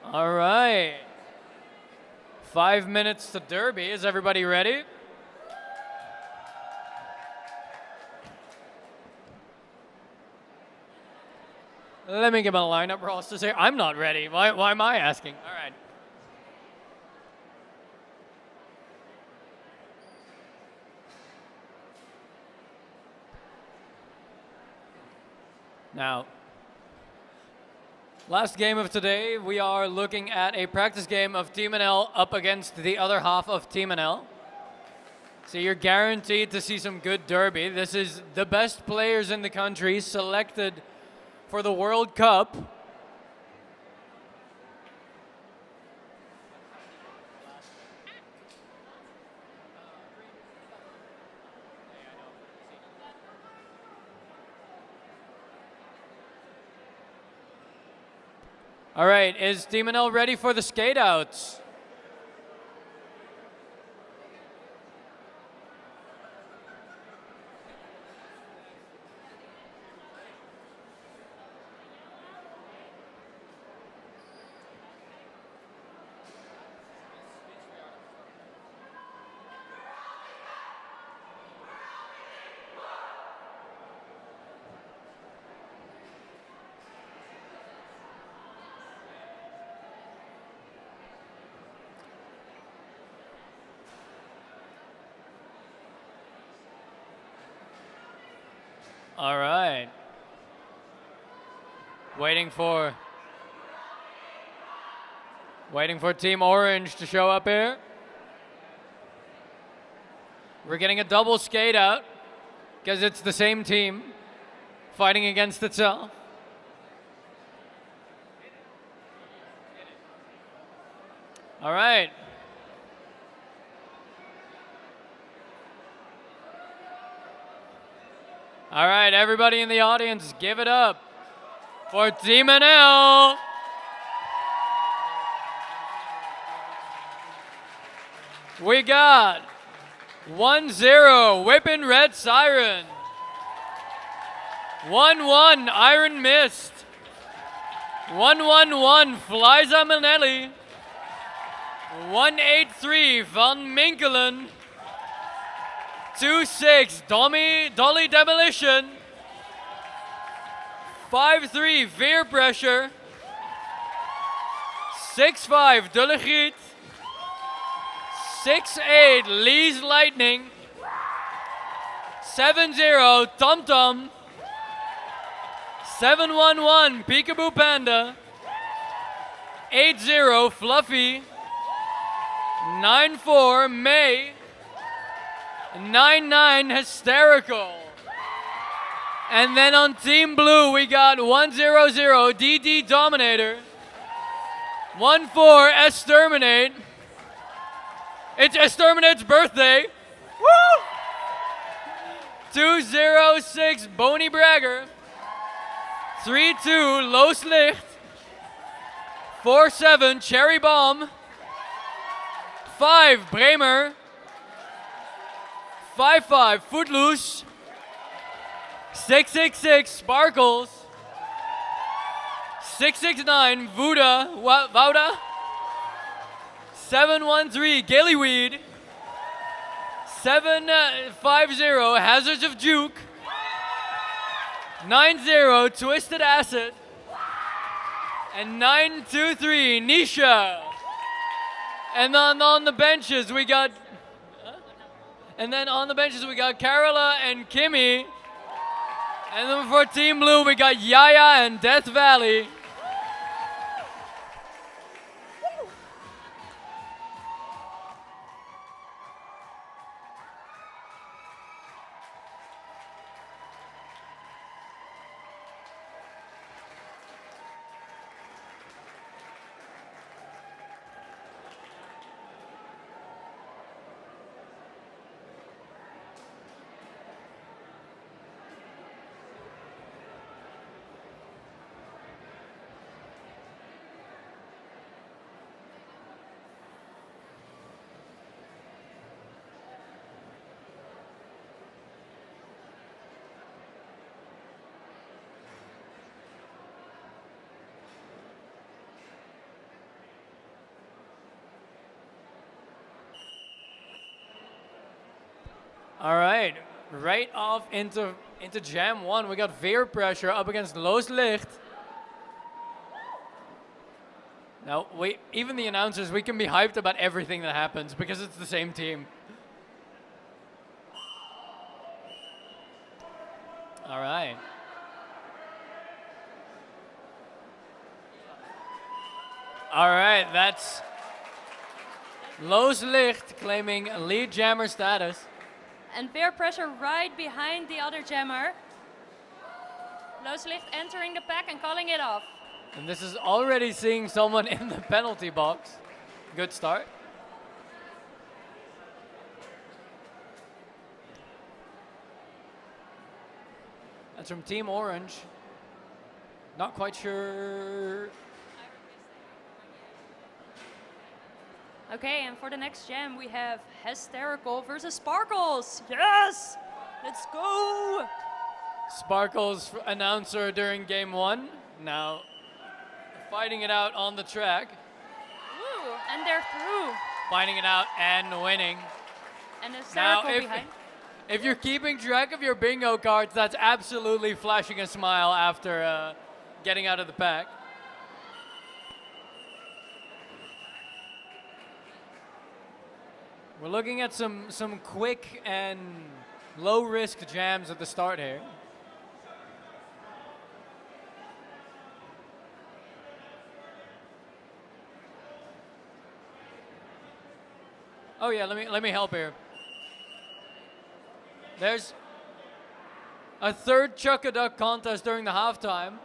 All right. 5 minutes to Derby. Is everybody ready? Let me get my lineup rosters here. I'm not ready. Why am I asking? All right. Now, last game of today, we are looking at a practice game of Team NL up against the other half of Team NL. So you're guaranteed to see some good derby. This is the best players in the country selected for the World Cup. All right, is Team NL ready for the skate outs? All right. Waiting for Team Orange to show up here. We're getting a double skate out because it's the same team fighting against itself. All right. All right, everybody in the audience, give it up for Team NL. We got 1-0, Whippin' Red Siren. 1-1, Iron Mist. 1-1-1, Fliza Manelli. 1-8-3, Van Minkelen. 2-6, Dolly Demolition. 5-3, Veer Pressure. 6-5, De Legiet. 6-8, Lee's Lightning. 7-0, Tom Tom. 7-1-1, Peekaboo Panda. 8-0, Fluffy. 9-4, May. 9-9, Hysterical. And then on Team Blue, we got 1-0-0, DD Dominator. 1-4, Exterminate. It's Exterminate's birthday. Woo! 2-0-6, Boney Bragger. 3-2, Los Licht. 4-7, Cherry Bomb. 5, Bremer. 5-5, Footloose. 6-6-6, Sparkles. 6-6-9, Vouda. 7-1-3, Gillyweed. 7-5-0, Hazards of Juke. 9-0, Twisted Acid. And 9-2-3, Nisha. And then on the benches we got Carola and Kimmy. And then for Team Blue we got Yaya and Death Valley. All right, right off into Jam 1, we got Veer Pressure up against Loos Licht. Now, even the announcers, we can be hyped about everything that happens because it's the same team. All right. All right, that's Loos Licht claiming lead jammer status. And Bear Pressure right behind the other jammer. Loos Licht entering the pack and calling it off. And this is already seeing someone in the penalty box. Good start. That's from Team Orange. Not quite sure. Okay, and for the next jam we have Hysterical versus Sparkles. Yes! Let's go! Sparkles announcer during game 1. Now fighting it out on the track. Ooh, and they're through. Fighting it out and winning. And Hysterical Now, behind. if you're keeping track of your bingo cards, that's absolutely flashing a smile after getting out of the pack. We're looking at some quick and low-risk jams at the start here. Oh yeah, let me help here. There's a third Chuck-a-Duck contest during the halftime.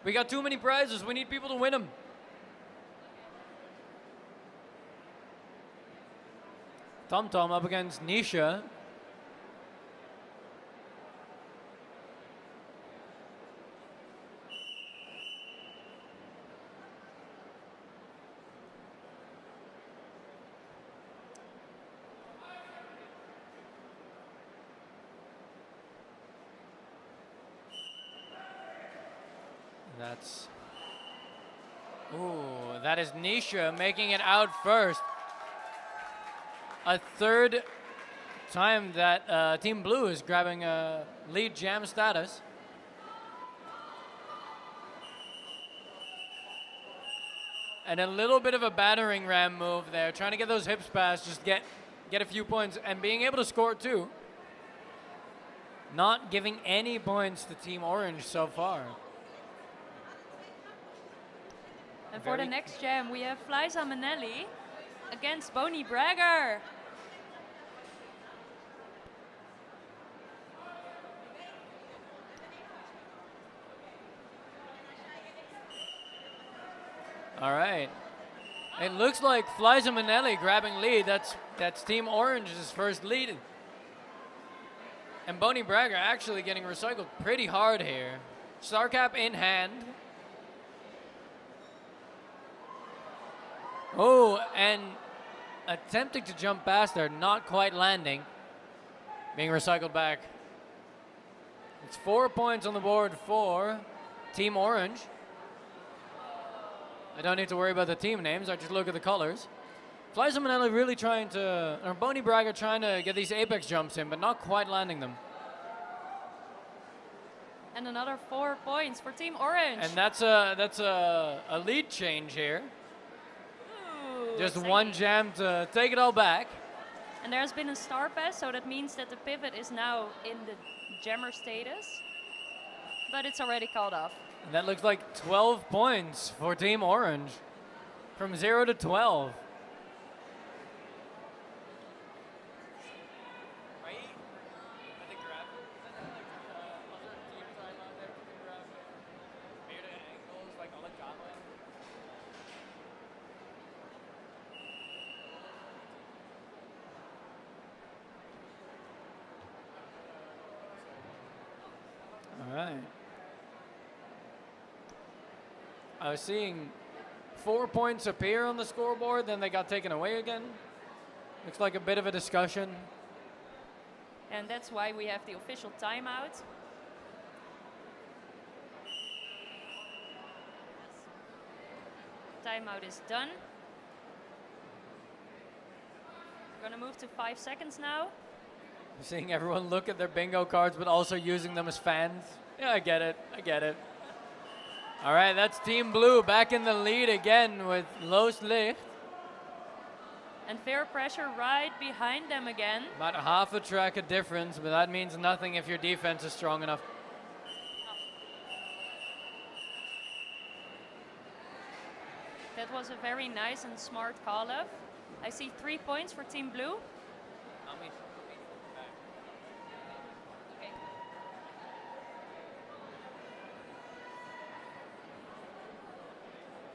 We got too many prizes. We need people to win them. ThunderDoms up against Nisha. That is Nisha making it out first. A third time that Team Blue is grabbing a lead jam status. And a little bit of a battering ram move there, trying to get those hips past, just get a few points, and being able to score too. Not giving any points to Team Orange so far. And for the next jam, we have Fliza Manelli against Bonnie Bragger. All right. It looks like Fliza Manelli grabbing lead. That's Team Orange's first lead. And Bonnie Bragger actually getting recycled pretty hard here. Star cap in hand. Oh, and attempting to jump past there, not quite landing. Being recycled back. It's 4 points on the board for Team Orange. I don't need to worry about the team names, I just look at the colors. Fliza Manelli really trying to, or Bonnie Bragger trying to get these apex jumps in, but not quite landing them. And another 4 points for Team Orange. And that's a lead change here. Ooh, Just exciting. one jam to take it all back. And there's been a star pass, so that means that the pivot is now in the jammer status. But it's already called off. And that looks like 12 points for Team Orange. From 0 to 12. All right. I was seeing 4 points appear on the scoreboard, then they got taken away again. Looks like a bit of a discussion. And that's why we have the official timeout. Timeout is done. Gonna move to 5 seconds now. Seeing everyone look at their bingo cards, but also using them as fans. Yeah, I get it. I get it. All right, that's Team Blue back in the lead again with Los Licht. And Fair Pressure right behind them again. About half a track of difference, but that means nothing if your defense is strong enough. That was a very nice and smart call-up. I see 3 points for Team Blue. Okay.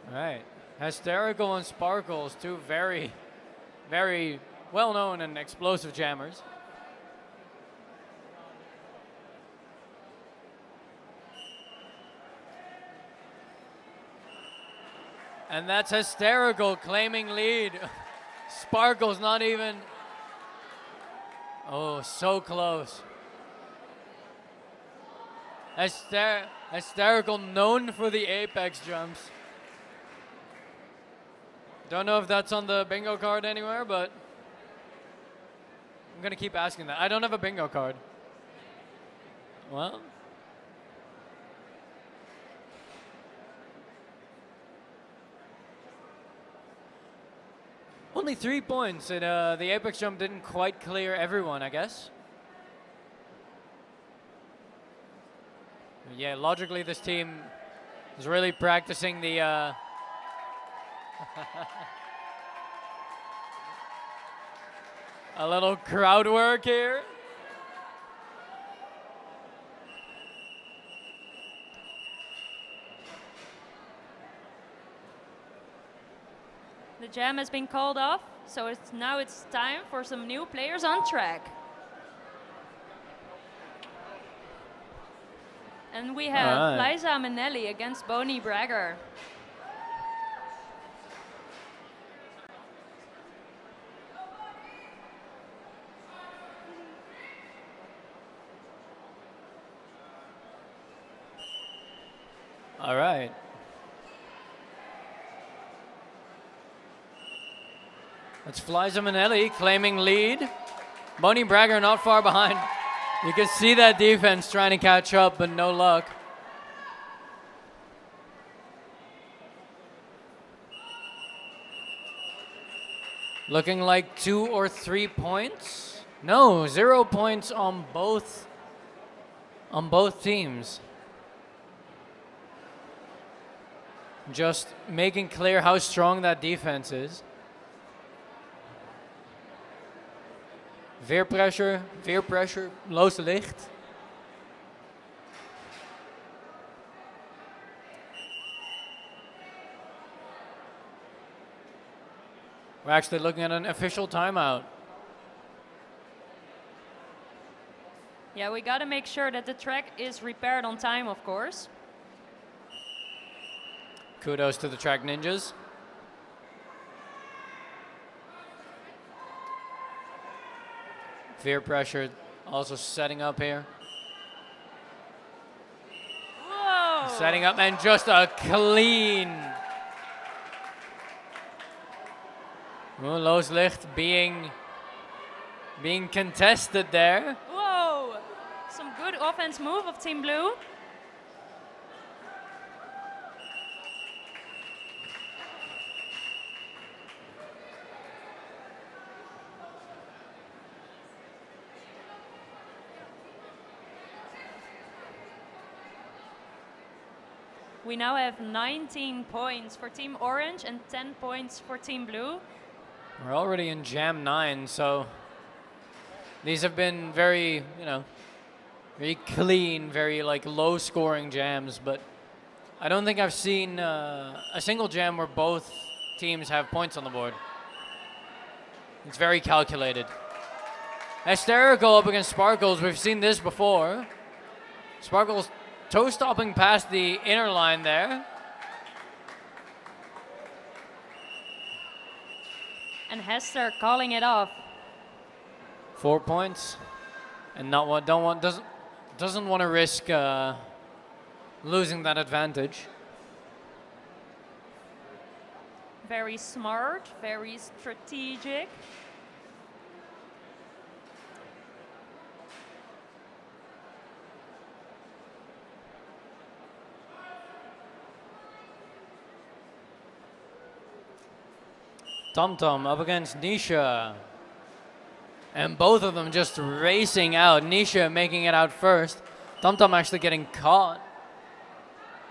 All right, Hysterical and Sparkles, two very, very well-known and explosive jammers. And that's Hysterical claiming lead. Sparkles not even. Oh, so close. Hysterical known for the apex jumps. Don't know if that's on the bingo card anywhere, but I'm gonna keep asking that. I don't have a bingo card. Well. Only 3 points. The apex jump didn't quite clear everyone, I guess. Yeah, logically this team is really practicing the a little crowd work here. The jam has been called off, so it's time for some new players on track. And we have Liza Minnelli against Bonnie Bragger. All right. That's Liza Minnelli claiming lead. Bonnie Bragger not far behind. You can see that defense trying to catch up, but no luck. Looking like 2 or 3 points. No, 0 points on both teams. Just making clear how strong that defense is. Veer pressure, Los Licht. We're actually looking at an official timeout. Yeah, we gotta make sure that the track is repaired on time, of course. Kudos to the track ninjas. Veer pressure also setting up here. Whoa! Setting up and just a clean. Los Licht being contested there. Whoa! Some good offense move of Team Blue. We now have 19 points for Team Orange and 10 points for Team Blue. We're already in Jam 9, so these have been very, very clean, very low-scoring jams. But I don't think I've seen a single jam where both teams have points on the board. It's very calculated. Hysterical up against Sparkles. We've seen this before. Sparkles toe stopping past the inner line there. And Hester calling it off. 4 points, and doesn't want to risk losing that advantage. Very smart, very strategic. ThunderDoms up against Nisha. And both of them just racing out. Nisha making it out first. ThunderDoms actually getting caught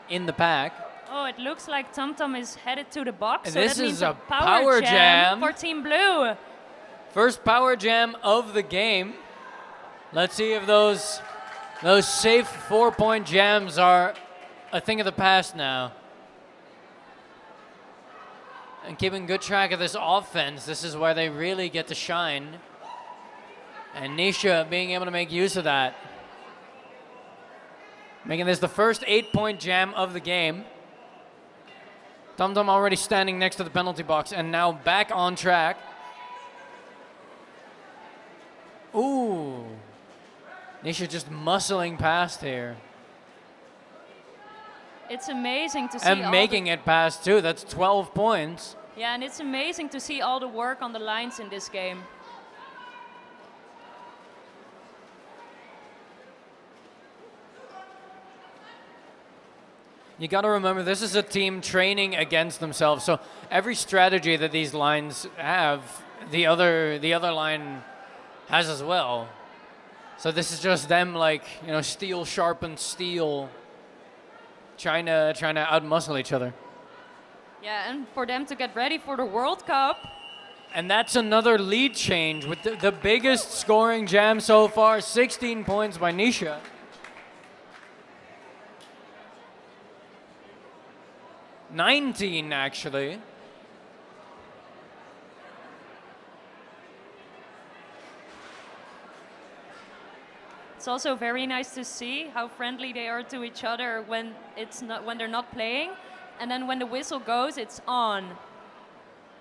in the pack. Oh, it looks like ThunderDoms is headed to the box. And So this that means is a a power power jam. for Team Blue. First power jam of the game. Let's see if those safe 4-point jams are a thing of the past now. And keeping good track of this offense, this is where they really get to shine. And Nisha being able to make use of that. Making this the first 8-point jam of the game. ThunderDoms already standing next to the penalty box and now back on track. Ooh. Nisha just muscling past here. It's amazing to see And making it past too. That's 12 points. Yeah, and it's amazing to see all the work on the lines in this game. You got to remember, this is a team training against themselves. So every strategy that these lines have, the other line has as well. So this is just them, like, you know, steel sharpens steel, trying to outmuscle each other. Yeah, and for them to get ready for the World Cup. And that's another lead change with the biggest scoring jam so far, 16 points by Nisha. $19 actually. It's also very nice to see how friendly they are to each other when they're not playing, and then when the whistle goes, it's on.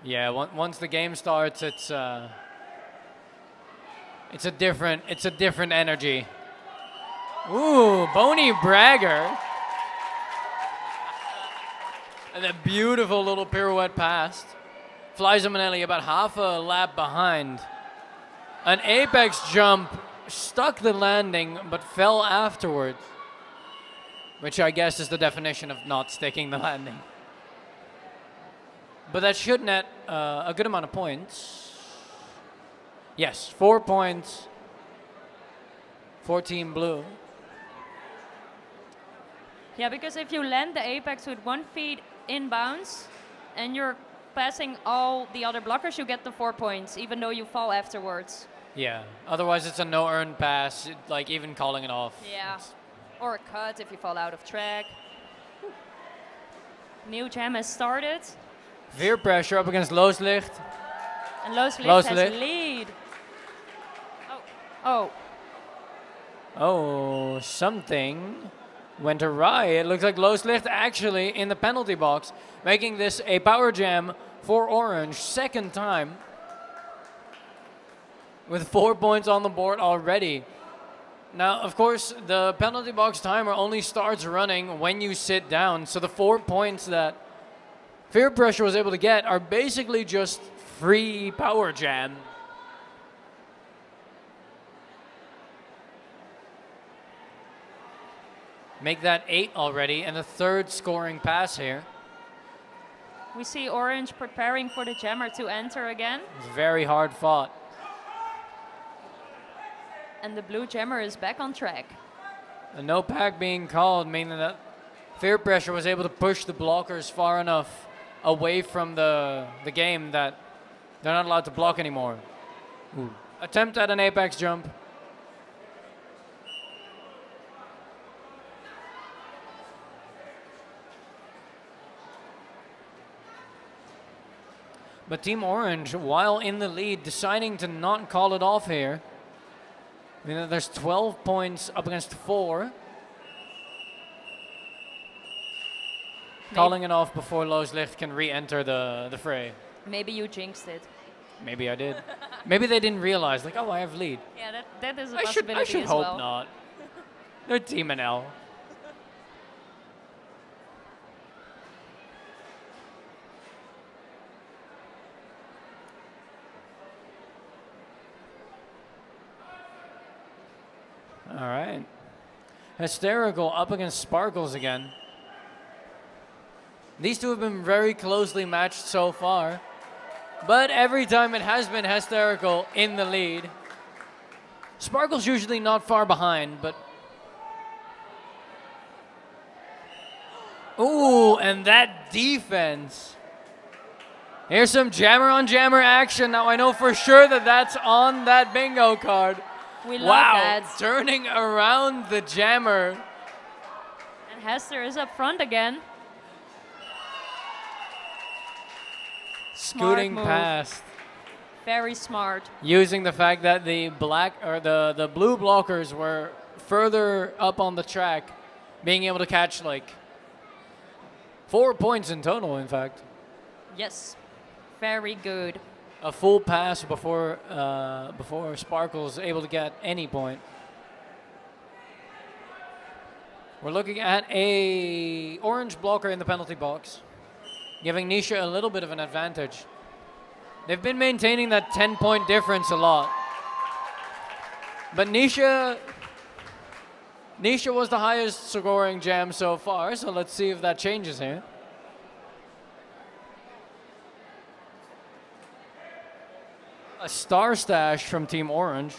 Yeah, once the game starts, it's a different energy. Ooh, Boney Bragger. And a beautiful little pirouette pass. Flies Manelli about half a lap behind. An apex jump stuck the landing but fell afterwards. Which I guess is the definition of not sticking the landing. But that should net a good amount of points. Yes, 4 points for Team Blue. Yeah, because if you land the apex with 1 foot inbounds and you're passing all the other blockers, you get the 4 points, even though you fall afterwards. Yeah, otherwise it's a no earned pass, like even calling it off. Yeah, or a cut if you fall out of track. New jam has started. Veer pressure up against Looslicht. And Looslicht has lead. Oh. Oh, something went awry. It looks like Looslicht actually in the penalty box, making this a power jam for Orange, second time. With 4 points on the board already. Now, of course, the penalty box timer only starts running when you sit down, so the 4 points that Veer Pressure was able to get are basically just free power jam. Make that 8 already, and the third scoring pass here. We see Orange preparing for the jammer to enter again. It's very hard fought. And the blue jammer is back on track. A no pack being called, meaning that Veer Pressure was able to push the blockers far enough away from the game that they're not allowed to block anymore. Ooh. Attempt at an apex jump. But Team Orange, while in the lead, deciding to not call it off here. I mean, there's 12 points up against 4. Calling it off before Looslicht can re-enter the fray. Maybe you jinxed it. Maybe I did. Maybe they didn't realize, like, oh, I have lead. Yeah, that is a I possibility should as hope well. not. They're Team NL. All right. Hysterical up against Sparkles again. These two have been very closely matched so far. But every time it has been Hysterical in the lead. Sparkle's usually not far behind, but... Ooh, and that defense. Here's some jammer on jammer action. Now I know for sure that that's on that bingo card. We love Wow, that. turning around the jammer. And Hester is up front again. Scooting move. past. Very smart. Using the fact that the the blue blockers were further up on the track, being able to catch like 4 points in total, in fact. Yes. Very good. A full pass before Sparkle's able to get any point. We're looking at a orange blocker in the penalty box, giving Nisha a little bit of an advantage. They've been maintaining that 10-point difference a lot. But Nisha was the highest scoring jam so far, so let's see if that changes here. A star stash from Team Orange.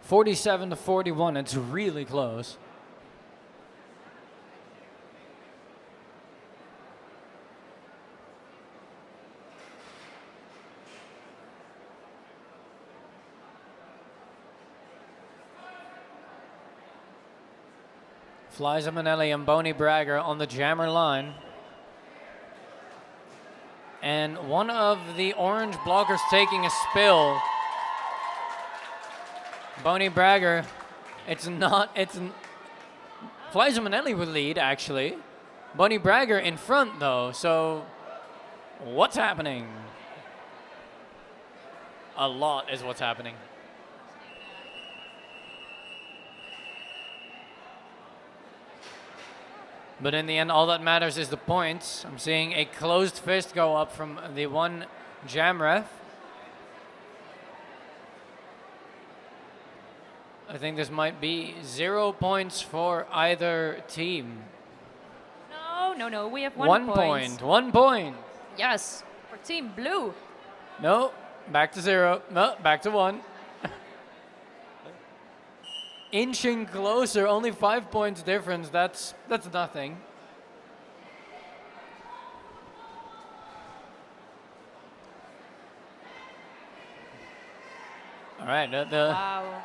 $47-41, it's really close. Flies Manelli and Boney Bragger on the jammer line. And one of the orange blockers taking a spill. Boney Bragger, Flies Manelli would lead, actually. Boney Bragger in front, though, so what's happening? A lot is what's happening. But in the end, all that matters is the points. I'm seeing a closed fist go up from the one jam ref. I think this might be 0 points for either team. No. We have 1 point. 1 point. Yes, for Team Blue. No, back to 0. No, back to 1. Inching closer, only 5 points difference. That's nothing. All right, Wow.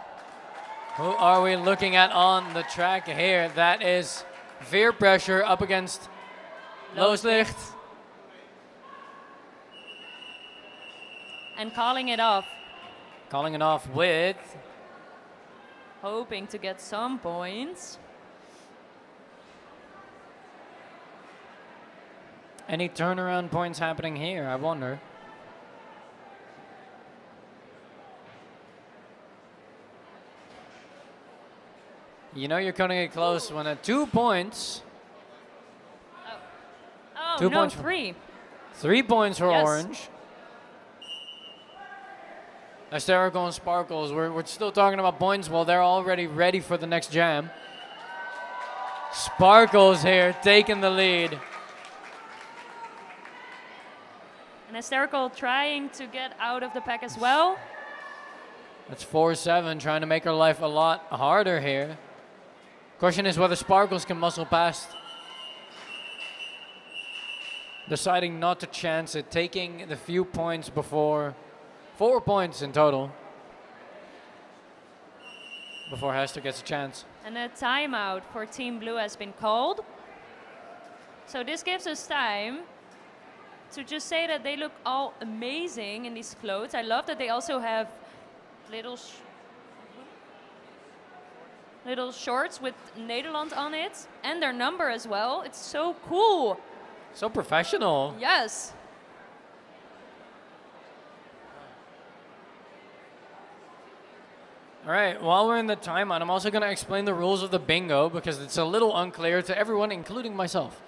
who are we looking at on the track here? That is Veer Pressure up against Looslicht. And calling it off. Calling it off with... Hoping to get some points. Any turnaround points happening here, I wonder. You know you're cutting it close when at 2 points. Oh, 2 no, points. 3. 3 points for Yes. Orange. Hysterical and Sparkles, we're still talking about points while they're already ready for the next jam. Sparkles here, taking the lead. And Hysterical trying to get out of the pack as well. That's 4-7, trying to make her life a lot harder here. Question is whether Sparkles can muscle past. Deciding not to chance it, taking the few points before. 4 points in total. Before Hester gets a chance. And a timeout for Team Blue has been called. So this gives us time to just say that they look all amazing in these clothes. I love that they also have little shorts with Nederland on it and their number as well. It's so cool. So professional. Yes. All right, while we're in the timeout, I'm also going to explain the rules of the bingo because it's a little unclear to everyone, including myself.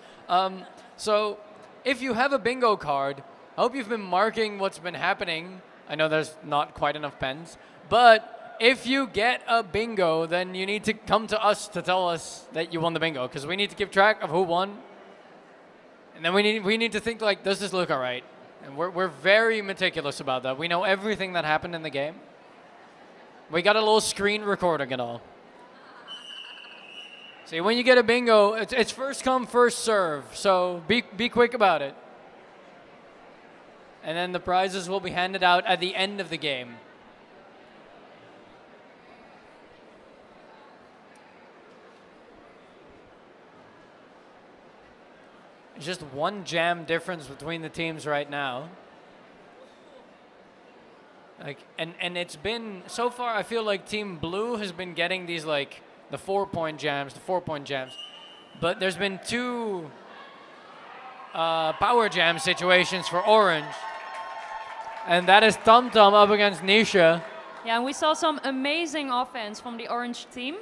So if you have a bingo card, I hope you've been marking what's been happening. I know there's not quite enough pens, but if you get a bingo, then you need to come to us to tell us that you won the bingo, because we need to keep track of who won. And then we need to think like, does this look all right? And we're very meticulous about that. We know everything that happened in the game. We got a little screen recording and all. See, when you get a bingo, it's first come, first serve. So be quick about it. And then the prizes will be handed out at the end of the game. It's just one jam difference between the teams right now. Like, and it's been, so far I feel like Team Blue has been getting these like the 4-point jams, but there's been 2 power jam situations for Orange. And that is ThunderDoms up against Nisha. Yeah, and we saw some amazing offense from the Orange team.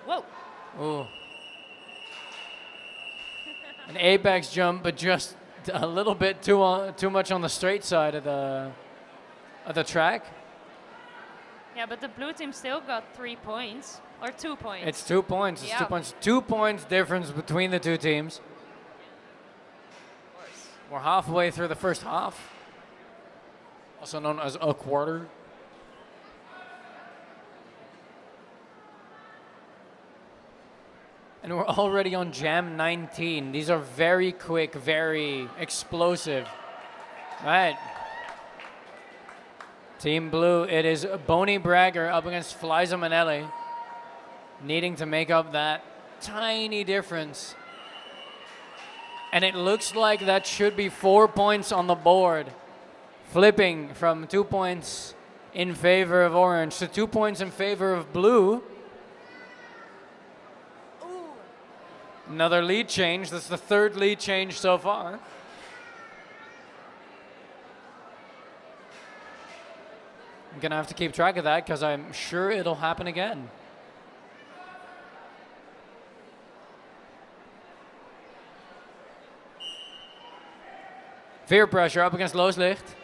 Whoa. Ooh. An apex jump, but just a little bit too much on the straight side of the track. Yeah, but the blue team still got 3 points. Or 2 points. It's 2 points. It's Yeah. 2 points. 2 points difference between the two teams. We're halfway through the first half. Also known as a quarter. And we're already on jam 19. These are very quick, very explosive. All right. Team Blue, it is Boney Bragger up against Fliza Manelli. Needing to make up that tiny difference. And it looks like that should be 4 points on the board. Flipping from 2 points in favor of Orange to 2 points in favor of Blue. Another lead change. That's the 3rd lead change so far. I'm going to have to keep track of that because I'm sure it'll happen again. Veer pressure up against Looslicht.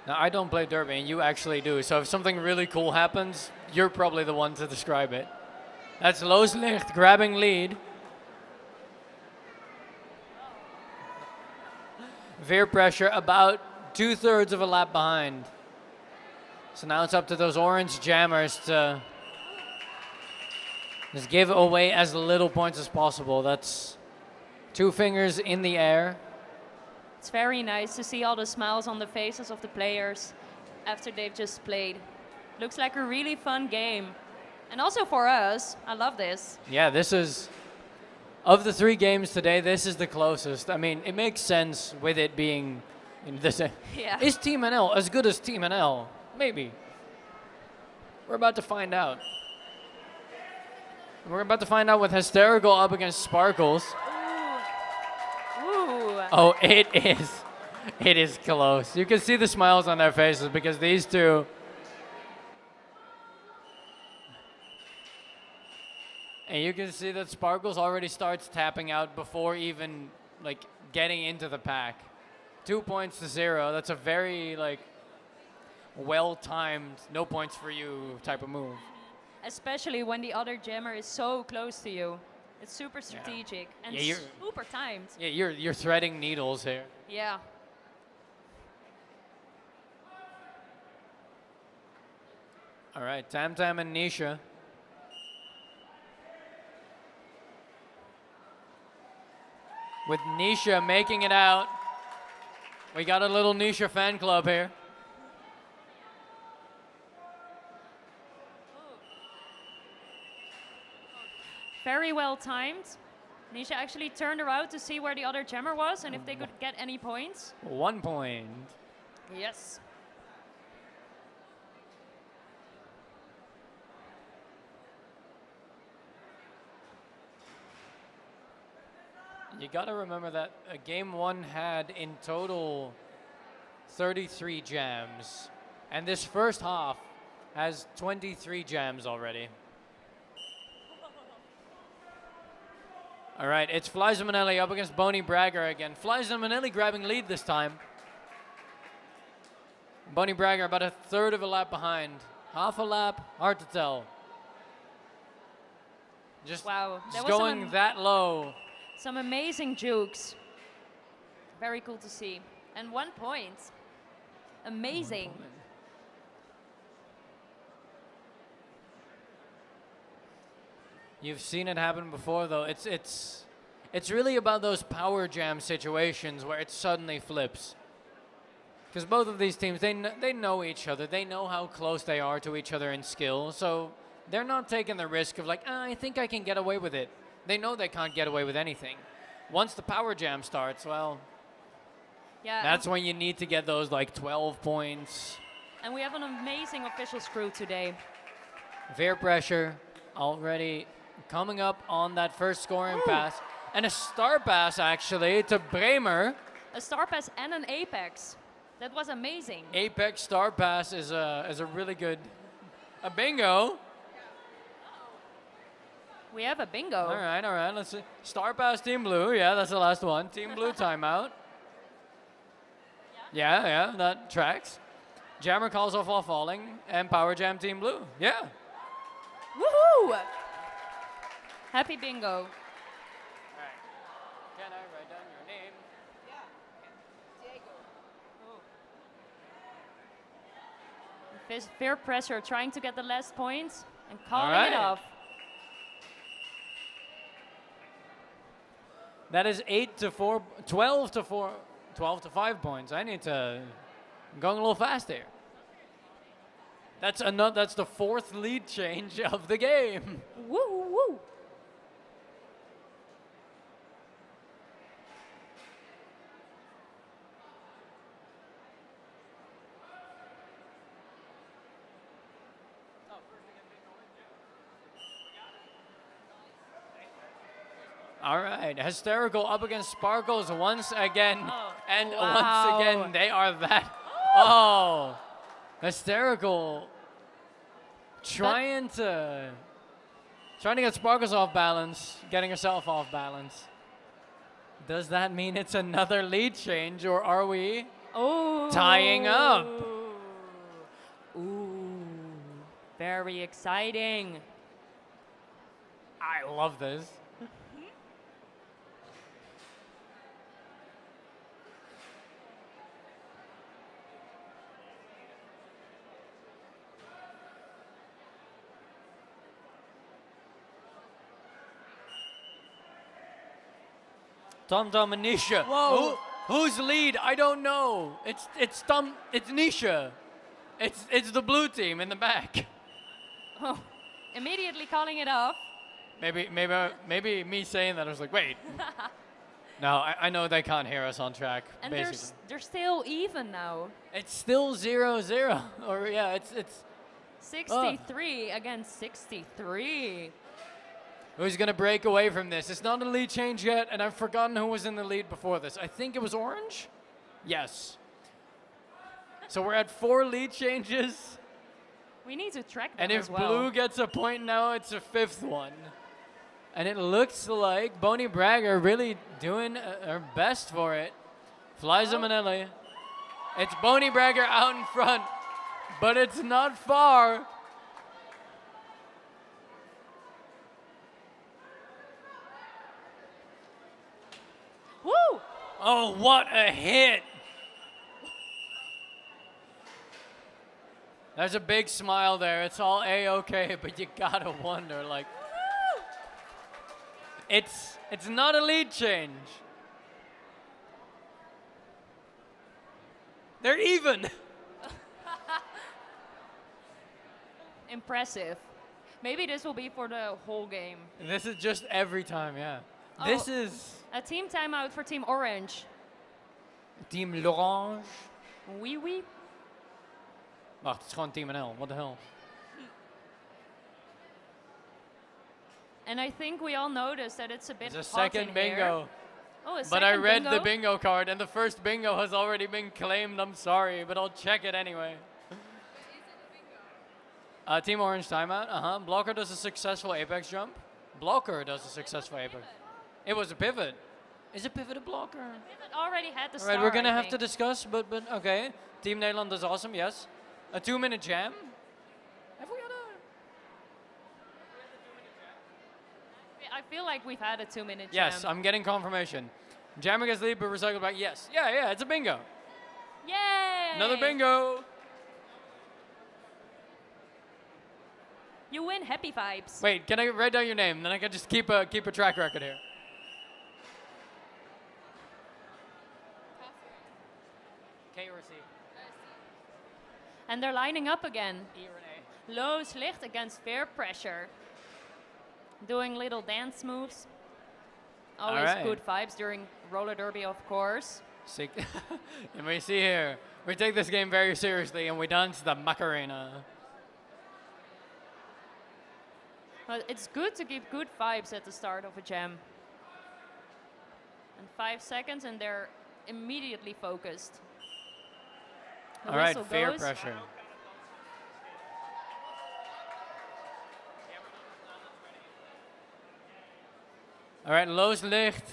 Now, I don't play Derby, and you actually do. So if something really cool happens, you're probably the one to describe it. That's Looslicht grabbing lead. Veer pressure about 2/3 of a lap behind. So now it's up to those Orange jammers to just give away as little points as possible. That's 2 fingers in the air. It's very nice to see all the smiles on the faces of the players after they've just played. Looks like a really fun game. And also for us, I love this. Yeah, this is, of the 3 games today, this is the closest. I mean, it makes sense with it being this. Yeah. Is Team NL as good as Team NL? Maybe. We're about to find out. We're about to find out with Hysterical up against Sparkles. Ooh. Oh, it is close. You can see the smiles on their faces because these two. And you can see that Sparkles already starts tapping out before even like getting into the pack. 2 points to 0. That's a very like well-timed, no points for you type of move. Especially when the other jammer is so close to you. It's super strategic and super timed. Yeah, you're threading needles here. Yeah. All right, Tam Tam and Nisha. With Nisha making it out. We got a little Nisha fan club here. Very well timed. Nisha actually turned around to see where the other jammer was and if they could get any points. 1 point. Yes. You got to remember that game 1 had in total 33 jams. And this first half has 23 jams already. All right, it's Flies and Manelli up against Boney Bragger again. Flies and Manelli grabbing lead this time. Boney Bragger about a third of a lap behind. Half a lap, hard to tell. Just, Wow, just that was going that low. some amazing jukes. Very cool to see. And 1 point. Amazing. You've seen it happen before, though. It's really about those power jam situations where it suddenly flips. Because both of these teams, they know each other. They know how close they are to each other in skill. So they're not taking the risk of like, I think I can get away with it. They know they can't get away with anything. Once the power jam starts, well, Yeah. that's when you need to get those like 12 points. And we have an amazing officials crew today. Veer pressure already coming up on that first scoring pass. And a star pass, actually, to Bremer. A star pass and an apex. That was amazing. Apex star pass is a really good... A bingo. We have a bingo. All right, let's see. Star pass Team Blue. Yeah, that's the last one. Team Blue timeout. Yeah, that tracks. Jammer calls off while falling. And power jam Team Blue. Yeah. Woohoo! Happy bingo. Can I write down your name? Peer pressure trying to get the last points and calling right. it off. That is 8 to 4, 12 to 4, 12 to 5 points. I need to... I'm going a little fast here. That's the fourth lead change of the game. Woo, woo, woo. All right, Hysterical up against Sparkles once again. Oh, And wow. once again, they are that. Oh, Hysterical trying to get Sparkles off balance, getting herself off balance. Does that mean it's another lead change, or are we Oh. tying up? Ooh. Very exciting. I love this. ThunderDoms and Nisha. Whoa. Who's lead? I don't know. It's Nisha. It's the blue team in the back. Oh. Immediately calling it off. Maybe me saying that I was like, wait. No, I know they can't hear us on track. And basically, they're still even now. it's still 0-0. Or yeah, it's 63 against 63. who's gonna break away from this? It's not a lead change yet, and I've forgotten who was in the lead before this. I think it was Orange. Yes. So we're at 4 lead changes. We need to track them And if as well. Blue gets a point now, it's a 5th one. And it looks like Boney Bragger really doing her best for it. Flies a Manelli. It's Boney Bragger out in front, but it's not far. Woo! Oh, what a hit. There's a big smile there. It's all A-okay, but you gotta wonder, like, it's not a lead change. They're even. Impressive. Maybe this will be for the whole game. This is just every time, yeah. Oh. This is A team timeout for Team Orange. Team L'Orange. Oui, oui. Wacht, het is gewoon Team NL. What the hell? And I think we all noticed that it's a bit It's a hot second in bingo. here. Oh, a But I second read bingo? the bingo card, and the first bingo has already been claimed. I'm sorry, but I'll check it anyway. Team Orange timeout. Blocker does a successful apex jump. Blocker does a successful apex. It was a pivot. Is a pivot a block or? It already had the All star. right, we're gonna I have to think. discuss, but okay. Team Nederland is awesome, yes. A 2-minute jam. Have we had a? I feel like we've had a 2-minute Yes, jam. I'm getting confirmation. Jam against lead, but recycled back. Yes. Yeah, it's a bingo. Yay! Another bingo. You win happy vibes. Wait, can I write down your name? Then I can just keep a track record here. K or C? And they're lining up again. Lows Licht against Fair Pressure. Doing little dance moves. Always right. good vibes during roller derby, of course. Sick. And we see here, we take this game very seriously and we dance the Macarena. But it's good to give good vibes at the start of a jam. And 5 seconds and they're immediately focused. The All right, whistle Fair goes. Pressure. All right, Loos Licht.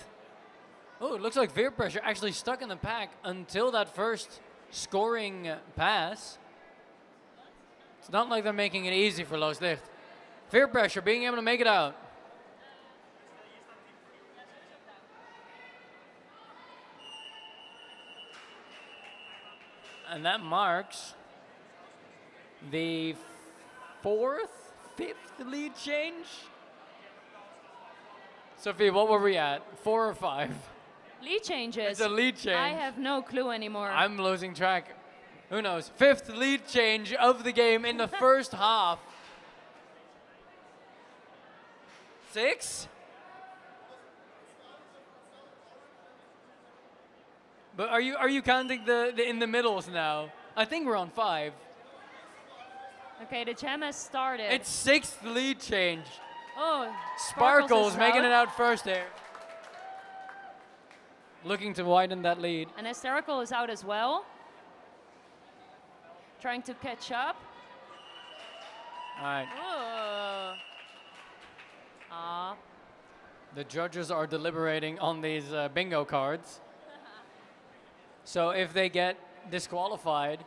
Oh, it looks like Fair Pressure actually stuck in the pack until that first scoring pass. It's not like they're making it easy for Loos Licht. Fair Pressure being able to make it out. And that marks the fifth lead change. Sophie, what were we at? 4 or 5? Lead changes. It's a lead change. I have no clue anymore. I'm losing track. Who knows? 5th lead change of the game in the first half. 6? But are you counting the in the middles now? I think we're on 5. Okay, the jam has started. It's 6th lead change. oh, Sparkles is making out. it out first there. Looking to widen that lead. And Hysterical is out as well. Trying to catch up. All right. Oh. Ah. The judges are deliberating on these bingo cards. So if they get disqualified,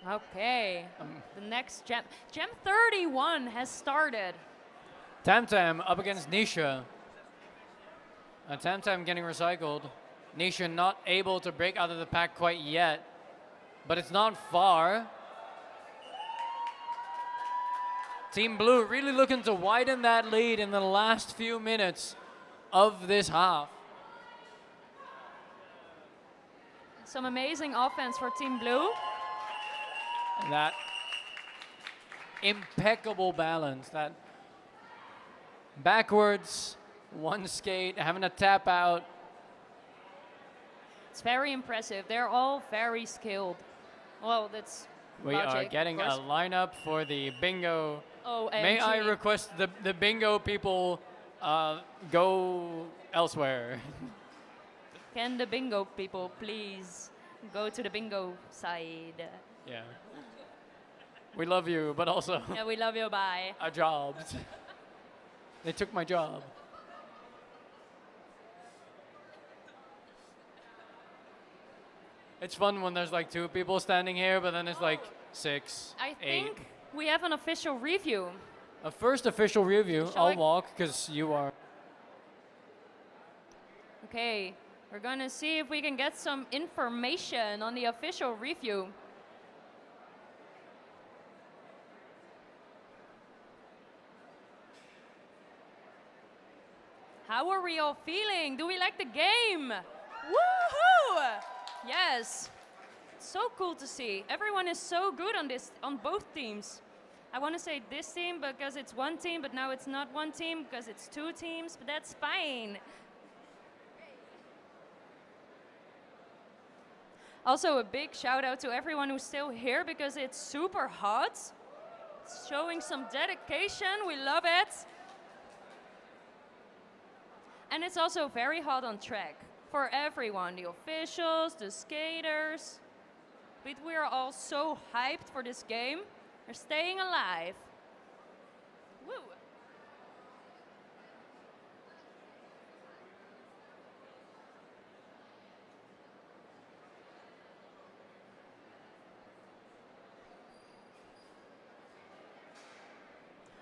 Okay. The next jam. Jam 31 has started. Tam Tam up against Nisha. Tam Tam getting recycled. Nisha not able to break out of the pack quite yet, but it's not far. Team Blue really looking to widen that lead in the last few minutes of this half. Some amazing offense for Team Blue. And that impeccable balance, that backwards, one skate, having a tap out. It's very impressive. They're all very skilled. Well, that's We logic, are of getting a course. lineup for the bingo. OMG. May I request the bingo people go elsewhere? Can the bingo people please go to the bingo side? Yeah. We love you, but also Yeah, we love you. Bye. our jobs. They took my job. It's fun when there's like 2 people standing here, but then it's like 6, I 8. think we have an official review. A first official review. Shall I- I'll walk because you are. Okay, we're gonna see if we can get some information on the official review. How are we all feeling? Do we like the game? Woohoo! Yes. So cool to see. Everyone is so good on both teams. I want to say this team because it's one team, but now it's not one team because it's 2 teams, but that's fine. Also, a big shout out to everyone who's still here because it's super hot. Showing some dedication, we love it. And it's also very hot on track for everyone, the officials, the skaters. But we are all so hyped for this game. We're staying alive. Woo!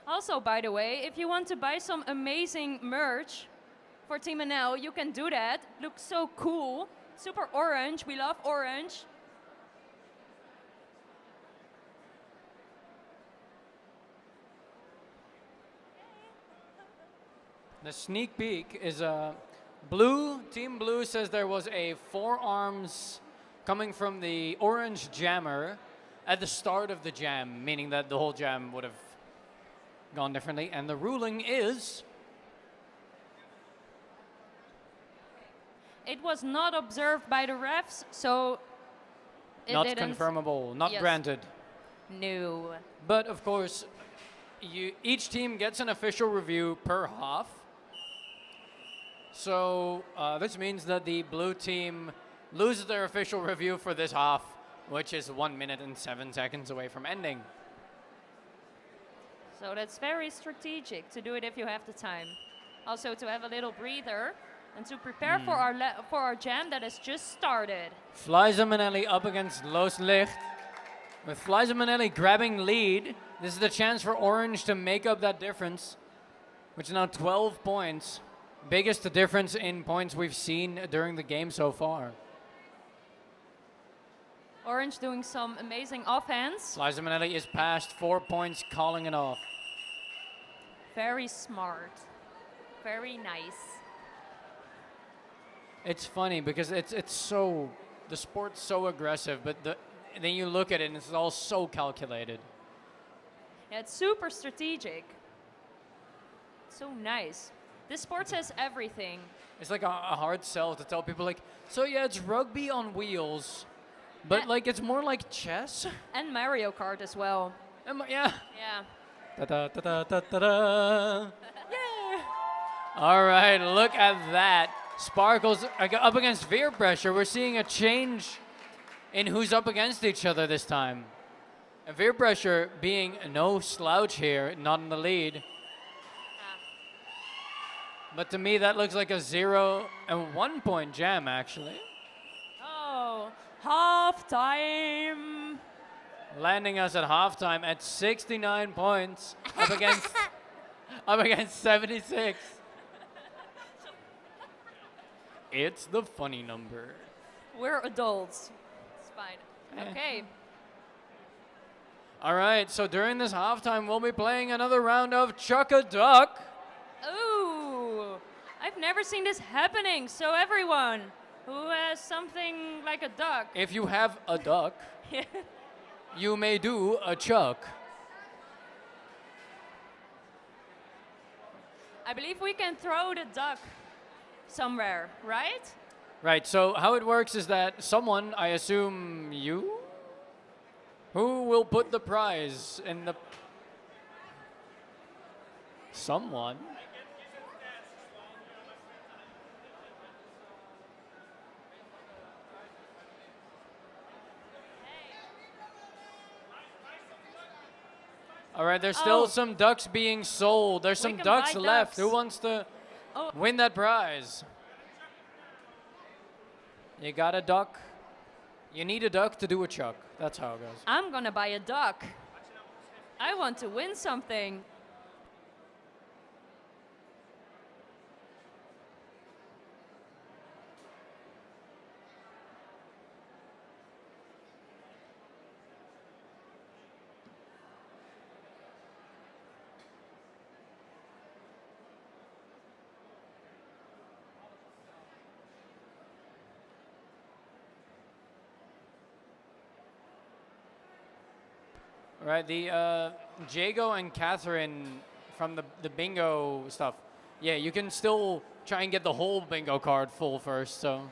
Also, by the way, if you want to buy some amazing merch for Team NL, you can do that. Looks so cool. Super orange. We love orange. The sneak peek is Team Blue says there was a forearms coming from the orange jammer at the start of the jam, meaning that the whole jam would have gone differently. And the ruling is... It was not observed by the refs, so it not didn't. confirmable, not Yes. granted. No. But of course, each team gets an official review per half. So this means that the blue team loses their official review for this half, which is 1 minute and 7 seconds away from ending. So that's very strategic to do it if you have the time. Also to have a little breather and to prepare for our jam that has just started. Fliza Manelli up against Los Licht. With Fliza Manelli grabbing lead, this is the chance for Orange to make up that difference, which is now 12 points. Biggest difference in points we've seen during the game so far. Orange doing some amazing offense. Fliza Manelli is past 4 points, calling it off. Very smart. Very nice. It's funny because it's so, the sport's so aggressive, but then you look at it and it's all so calculated. Yeah, it's super strategic. So nice. This sport says everything. It's like a hard sell to tell people like, so yeah, it's rugby on wheels, but like it's more like chess. And Mario Kart as well. Yeah. Yeah. Da-da-da-da-da-da. Yeah. All right, look at that. Sparkles up against Veer Pressure. We're seeing a change in who's up against each other this time. And Veer Pressure being no slouch here, not in the lead. But to me, that looks like a 0 and 1 point jam, actually. Oh, halftime. Landing us at halftime at 69 points, up against 76. It's the funny number. We're adults. It's fine. Okay. All right, so during this halftime, we'll be playing another round of Chuck a Duck. Ooh, I've never seen this happening. So everyone who has something like a duck. If you have a duck, you may do a Chuck. I believe we can throw the duck somewhere, right? Right, so how it works is that someone, I assume you, who will put the prize in the... Someone? All right, there's still some ducks being sold. There's some ducks left. Who wants to win that prize? You got a duck. You need a duck to do a Chuck. That's how it goes. I'm gonna buy a duck. I want to win something. Right, the Jago and Catherine from the bingo stuff. Yeah, you can still try and get the whole bingo card full first, so.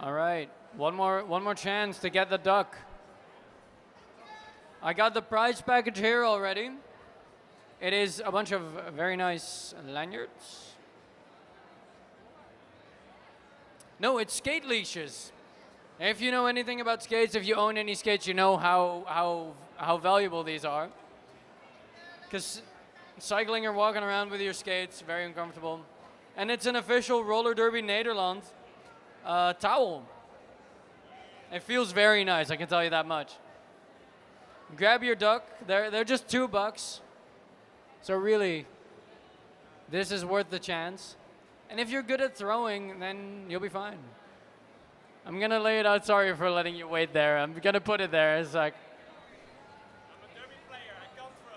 All right, one more chance to get the duck. I got the prize package here already. It is a bunch of very nice lanyards. No, it's skate leashes. If you know anything about skates, if you own any skates, you know how valuable these are. Because cycling or walking around with your skates, very uncomfortable. And it's an official Roller Derby Nederland towel. It feels very nice, I can tell you that much. Grab your duck. They're just $2. So really, this is worth the chance. And if you're good at throwing, then you'll be fine. I'm gonna lay it out. Sorry for letting you wait there. I'm gonna put it there. It's like. I'm a derby player. I can't throw.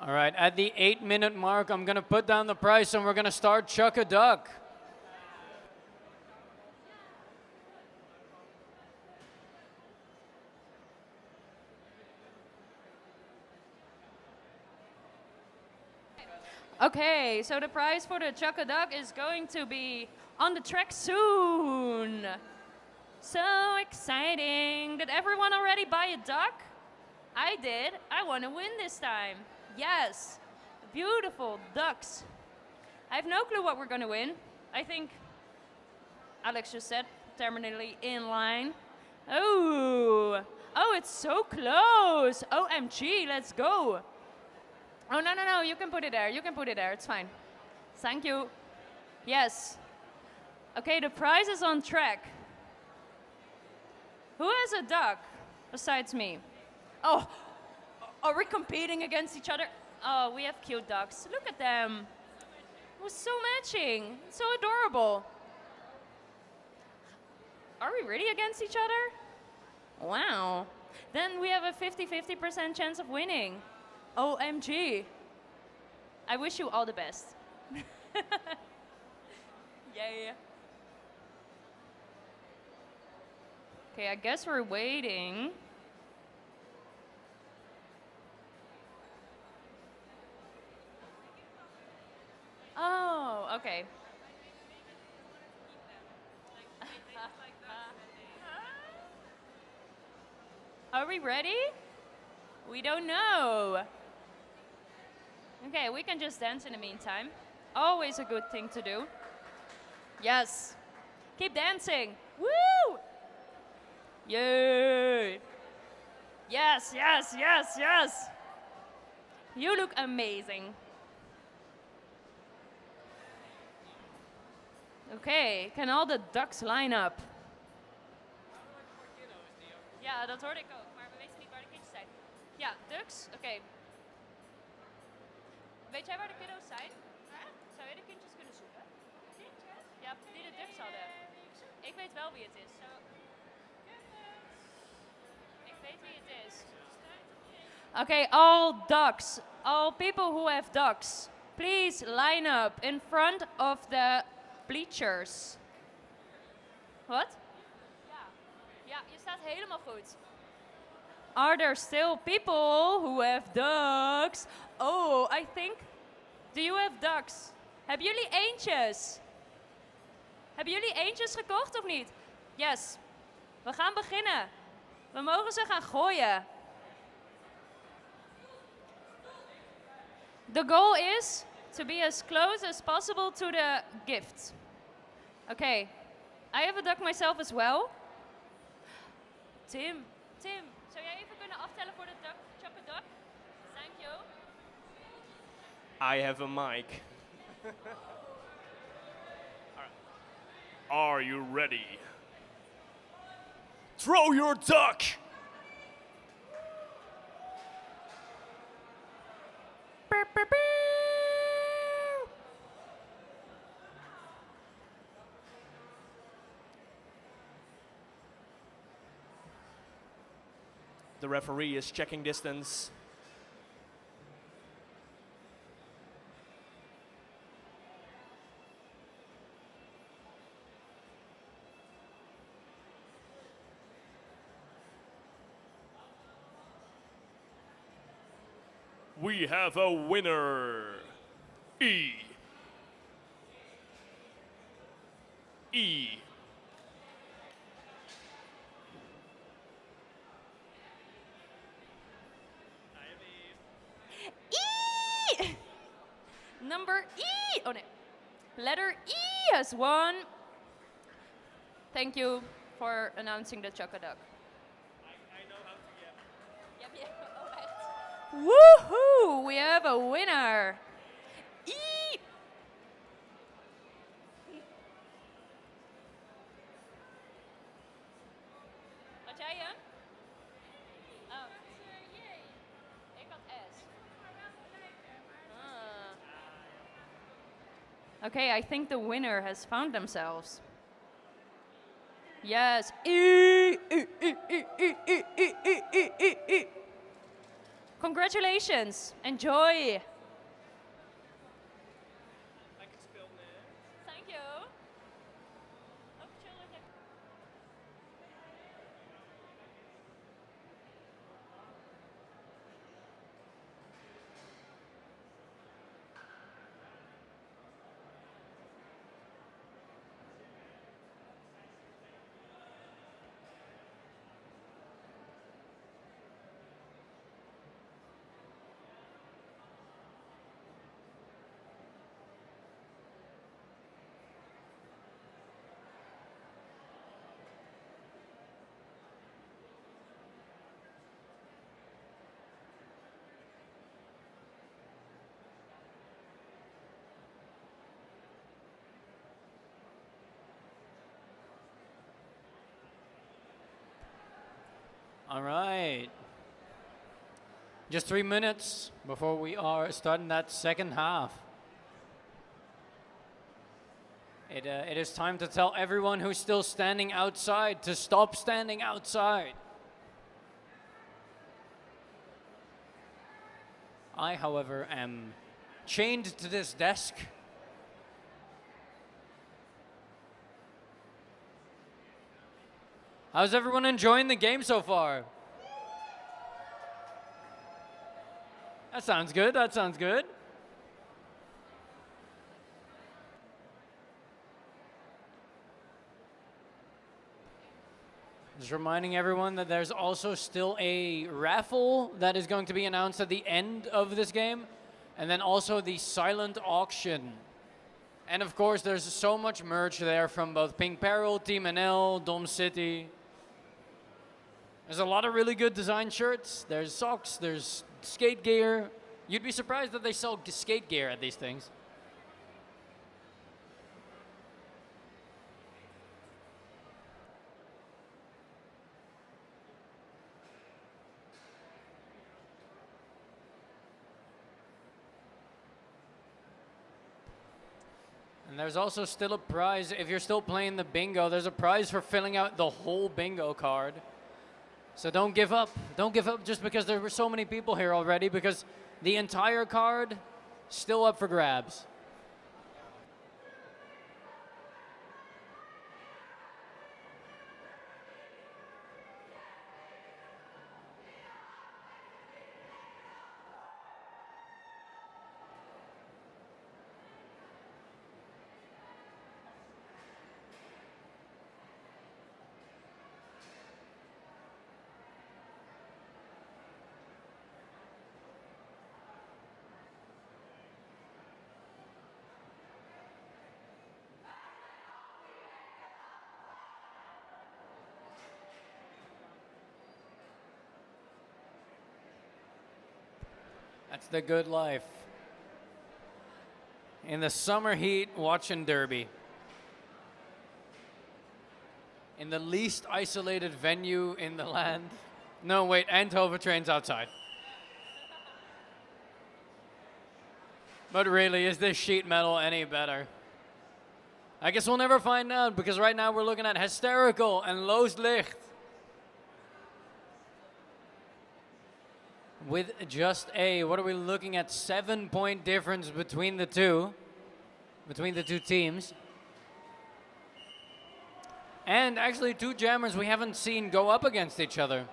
All right, at the 8-minute mark, I'm gonna put down the price and we're gonna start Chuck a Duck. Okay, so the prize for the Chuck a Duck is going to be on the track soon. So exciting. Did everyone already buy a duck? I did. I want to win this time. Yes, beautiful ducks. I have no clue what we're going to win. I think Alex just said terminally in line. Oh, it's so close. OMG, let's go. Oh, no, you can put it there. You can put it there. It's fine. Thank you. Yes. Okay, the prize is on track. Who has a duck besides me? Oh, are we competing against each other? Oh, we have cute ducks. Look at them. It was so matching. So adorable. Are we really against each other? Wow. Then we have a 50-50% chance of winning. OMG. I wish you all the best. Yay. Okay, I guess we're waiting. Oh, okay. Are we ready? We don't know. Okay, we can just dance in the meantime. Always a good thing to do. Yes. Keep dancing. Woo! Yay! Yes, yes, yes, yes. You look amazing. Okay, can all the ducks line up? Ja, dat hoorde ik ook, maar we weten niet waar de kindjes zijn. Ja, ducks, oké. Weet jij waar de kiddo's zijn? Zou je de kindjes kunnen zoeken? Kindjes? Ja, die de ducks hadden. Ik weet wel wie het is. Ik weet wie het is. Okay, all ducks, all people who have ducks, please line up in front of the bleachers. What? Ja, je staat helemaal goed. Are there still people who have ducks? Oh, I think. Do you have ducks? Hebben jullie eendjes? Hebben jullie eendjes gekocht of niet? Yes. We gaan beginnen. We mogen ze gaan gooien. The goal is to be as close as possible to the gift. Okay. I have a duck myself as well. Tim, zou jij even kunnen aftellen voor de duck, Chuck a Duck? Thank you. I have a mic. Are you ready? Throw your duck! The referee is checking distance. We have a winner. E. E! Number E! Oh no. Letter E has won. Thank you for announcing the Chocoduck. I know how to yell. Yep, Woohoo! We have a winner. E! Wat jij, Jan? Oh. Ik had S. Okay, I think the winner has found themselves. Yes. Congratulations. Enjoy. Thank you. All right. Just 3 minutes before we are starting that second half. It is time to tell everyone who's still standing outside to stop standing outside. I, however, am chained to this desk. How's everyone enjoying the game so far? That sounds good, that sounds good. Just reminding everyone that there's also still a raffle that is going to be announced at the end of this game, and then also the silent auction. And of course, there's so much merch there from both Pink Peril, Team NL, Dom City. There's a lot of really good design shirts. There's socks, there's skate gear. You'd be surprised that they sell skate gear at these things. And there's also still a prize, if you're still playing the bingo, there's a prize for filling out the whole bingo card. So don't give up. Don't give up just because there were so many people here already, because the entire card still up for grabs. That's the good life. In the summer heat, watching Derby. In the least isolated venue in the land. No, wait, Eindhoven trains outside. But really, is this sheet metal any better? I guess we'll never find out, because right now we're looking at Hysterical and Loos Licht. with just a, what are we looking at, 7-point difference between the two teams. And actually 2 jammers we haven't seen go up against each other.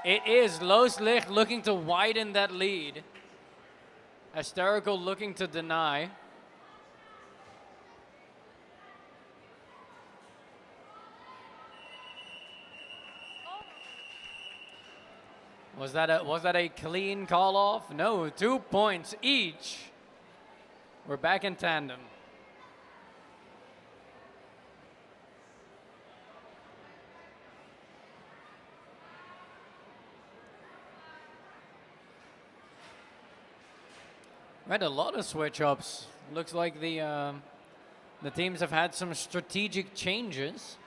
It is Loos Licht looking to widen that lead. Hysterical looking to deny. Was that a clean call off? No, 2 points each. We're back in tandem. Right, a lot of switch ups. Looks like the teams have had some strategic changes.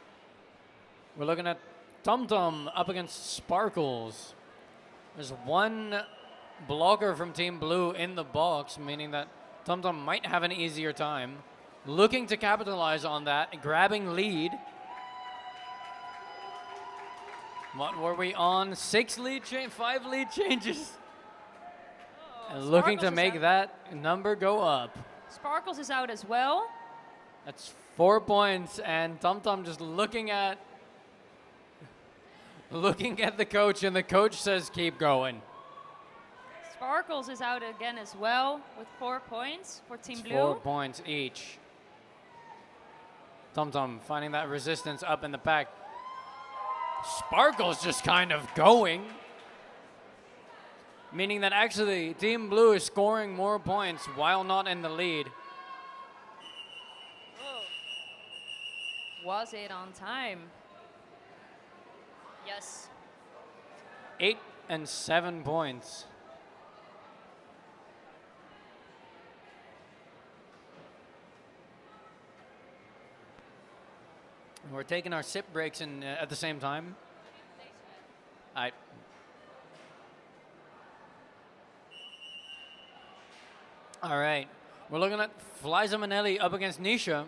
We're looking at ThunderDoms up against Sparkles. There's 1 blocker from Team Blue in the box, meaning that ThunderDoms might have an easier time. Looking to capitalize on that, grabbing lead. What were we on? 5 lead changes. And looking to make that number go up. Sparkles is out as well. That's 4 points, and ThunderDoms just looking at the coach, and the coach says keep going. Sparkles is out again as well with 4 points for Team Blue. 4 points each. ThunderDoms finding that resistance up in the pack. Sparkles just kind of going. Meaning that actually Team Blue is scoring more points while not in the lead. Was it on time? Yes. 8 and 7 points. We're taking our sip breaks in, at the same time. All right. We're looking at Fliza Manelli up against Nisha.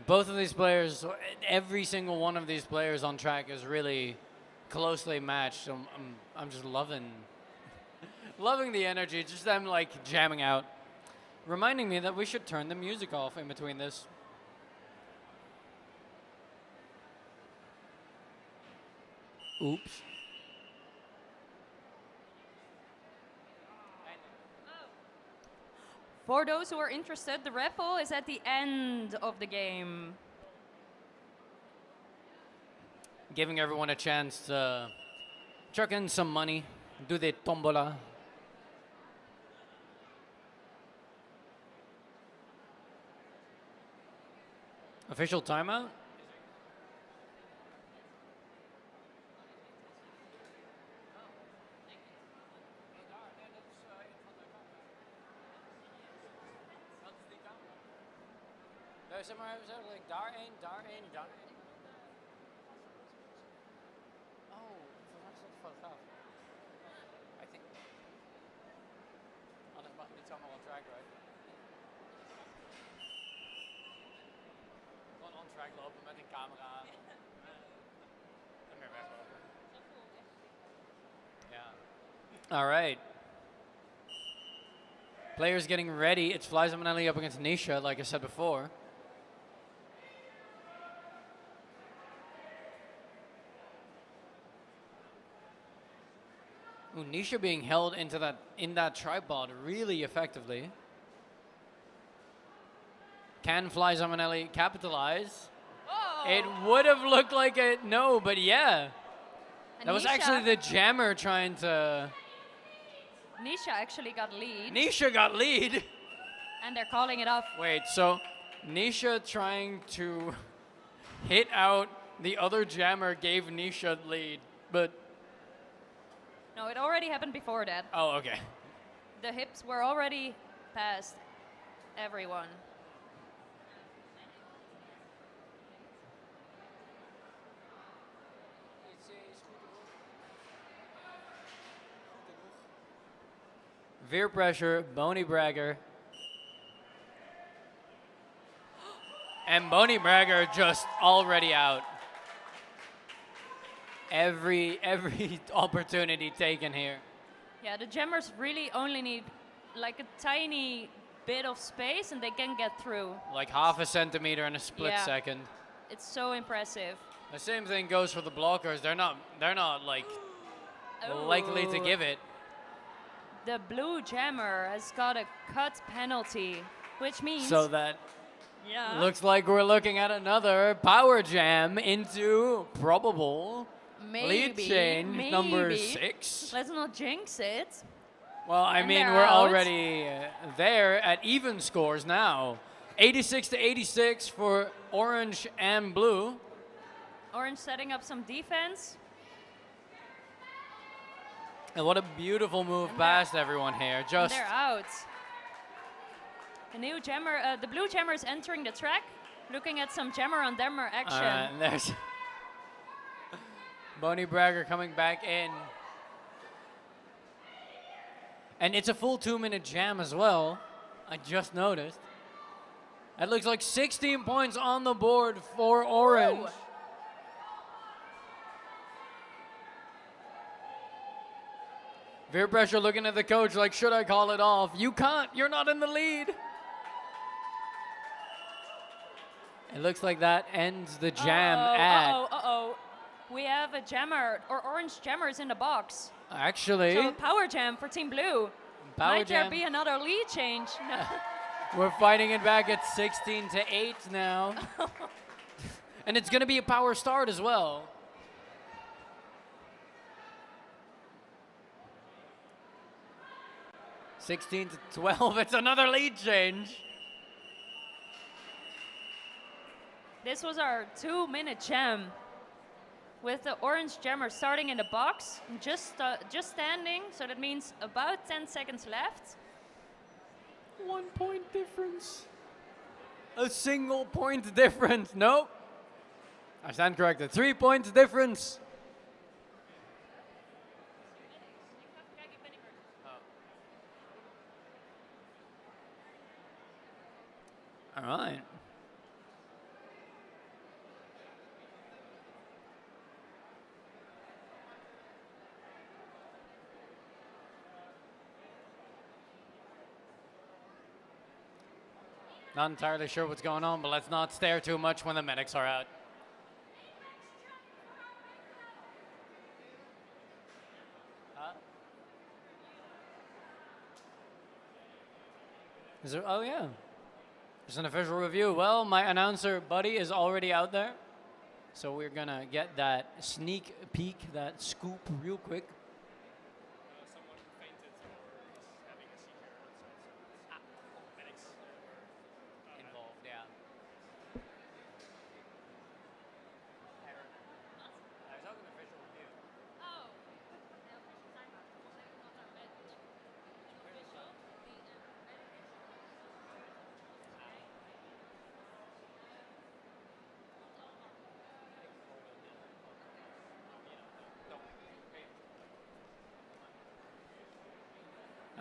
Both of these players, every single one of these players on track is really closely matched. So I'm just loving the energy, just them like jamming out. Reminding me that we should turn the music off in between this. Oops. For those who are interested, the raffle is at the end of the game. Giving everyone a chance to chuck in some money, do the tombola. Official timeout? Zeg maar, like daarheen. Oh, volgens mij is dat de fotograaf. I think. Anders mag je niet zomaar on track, right? Gewoon on track lopen met een camera. En weer weglopen. Ja. All right. Players getting ready. It's Fliza Manelli up against Nisha, like I said before. Ooh, Nisha being held in that tripod really effectively. Can Fliza Manelli capitalize? Oh. It would have looked like a no, but yeah. And That was actually the jammer trying to... Nisha actually got lead. Nisha got lead. And they're calling it off. Wait, so Nisha trying to hit out the other jammer gave Nisha lead, but... No, it already happened before that. Oh, okay. The hips were already past everyone. Veer pressure, Boney Bragger. And Boney Bragger just already out. Every opportunity taken here. Yeah, the jammers really only need like a tiny bit of space and they can get through. Like half a centimeter in a split Yeah. second. It's so impressive. The same thing goes for the blockers. They're not like likely to Oh. give it. The blue jammer has got a cut penalty, which means So that yeah. looks like we're looking at another power jam into probable lead Maybe, change number maybe. 6. Let's not jinx it. Well, I And mean, they're we're out. already there at even scores now. 86 to 86 for orange and blue. Orange setting up some defense. And what a beautiful move And past everyone here. And Just they're out. The new jammer, the blue jammer is entering the track, looking at some jammer on jammer action. and there's Boney Bragger coming back in. And it's a full 2-minute jam as well. I just noticed. It looks like 16 points on the board for orange. Ooh. Veer pressure looking at the coach like, should I call it off? You can't. You're not in the lead. It looks like that ends the jam at. Uh-oh. We have a jammer, or orange jammers in the box. Actually, So a power jam for Team Blue. power Might there jam. be another lead change? No. We're fighting it back at 16 to 8 now. And it's going to be a power start as well. (16 to 12). It's another lead change. This was our 2-minute jam. With the orange jammer starting in the box, just standing, so that means about 10 seconds left. 1 point difference. A single point difference. Nope. I stand corrected. 3 points difference. All right. Not entirely sure what's going on, but let's not stare too much when the medics are out. Huh? Is there? Oh yeah. There's an official review. Well, my announcer buddy is already out there, so we're gonna get that sneak peek, that scoop, real quick. Someone fainted or is having a seizure. Medics. Involved, yeah. There's ook an official review.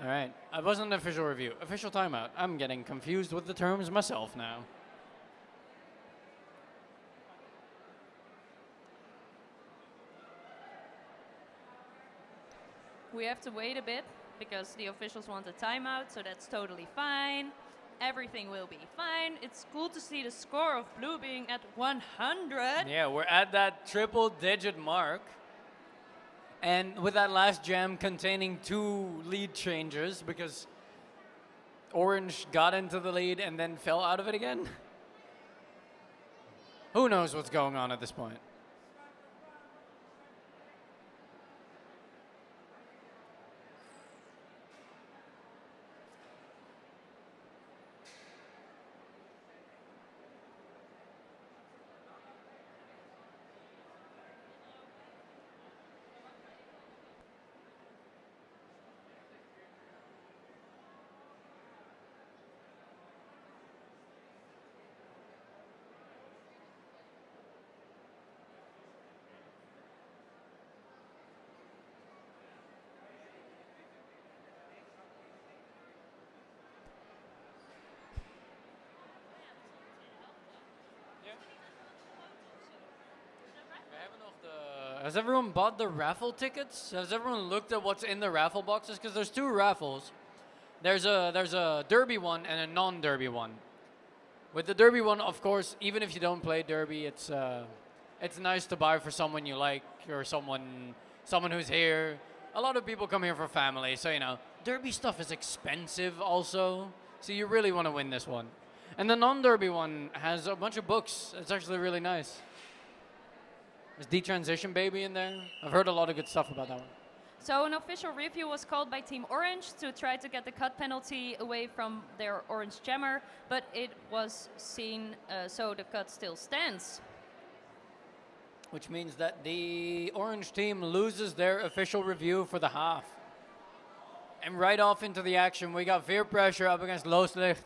All right. It wasn't an official review. Official timeout. I'm getting confused with the terms myself now. We have to wait a bit because the officials want a timeout, so that's totally fine. Everything will be fine. It's cool to see the score of Blue being at 100. Yeah, we're at that triple-digit mark. And with that last jam containing 2 lead changes because Orange got into the lead and then fell out of it again. Who knows what's going on at this point? has everyone bought the raffle tickets? Has everyone looked at what's in the raffle boxes? Because there's two raffles. There's a derby one and a non-derby one. With the derby one, of course, even if you don't play derby, it's nice to buy for someone you like or someone who's here. A lot of people come here for family, so derby stuff is expensive also. So you really want to win this one. And the non-derby one has a bunch of books. It's actually really nice. There's Detransition Baby in there. I've heard a lot of good stuff about that one. So an official review was called by Team Orange to try to get the cut penalty away from their orange jammer, but it was seen, so the cut still stands. Which means that the orange team loses their official review for the half. And right off into the action, we got Veer Pressure up against Looslicht.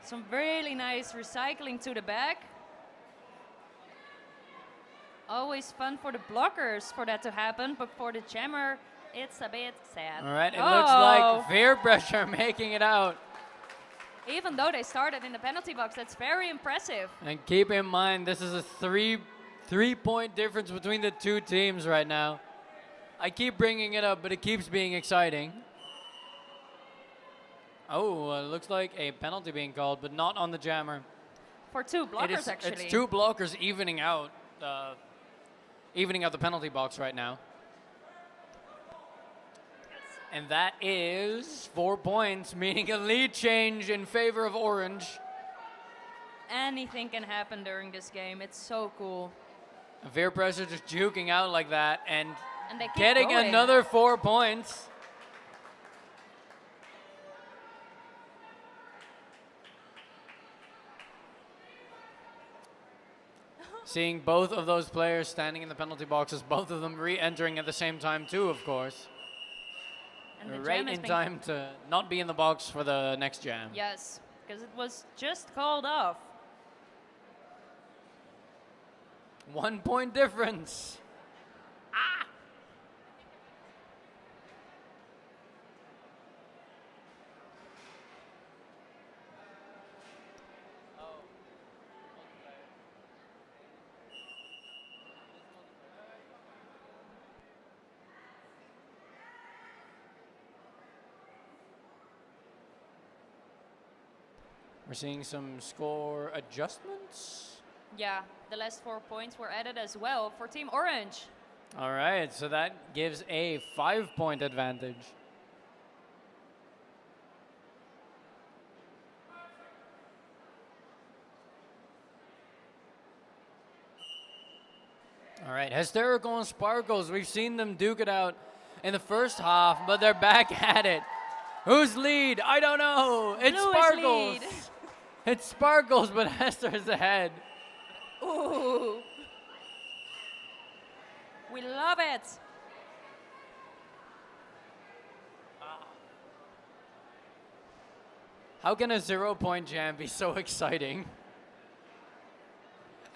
Some really nice recycling to the back. Always fun for the blockers for that to happen, but for the jammer, it's a bit sad. All right, it looks like Veer Pressure making it out. Even though they started in the penalty box, that's very impressive. And keep in mind, this is a three-point difference between the two teams right now. I keep bringing it up, but it keeps being exciting. Oh, looks like a penalty being called, but not on the jammer. For two blockers, actually. It's two blockers evening out the penalty box right now. And that is 4 points, meaning a lead change in favor of Orange. Anything can happen during this game. It's so cool. Veer Pressure just juking out like that and they keep getting going. another 4 points. Seeing both of those players standing in the penalty boxes, both of them re-entering at the same time too, of course. And right in time to not be in the box for the next jam. Yes, because it was just called off. 1 point difference. We're seeing some score adjustments. Yeah, the last 4 points were added as well for Team Orange. All right, so that gives a 5-point advantage. All right, Hysterical and Sparkles, we've seen them duke it out in the first half, but they're back at it. Who's lead? I don't know. It's Blue Sparkles. is lead. It's Sparkles, but Hester's ahead. Ooh. We love it. How can a 0-point jam be so exciting?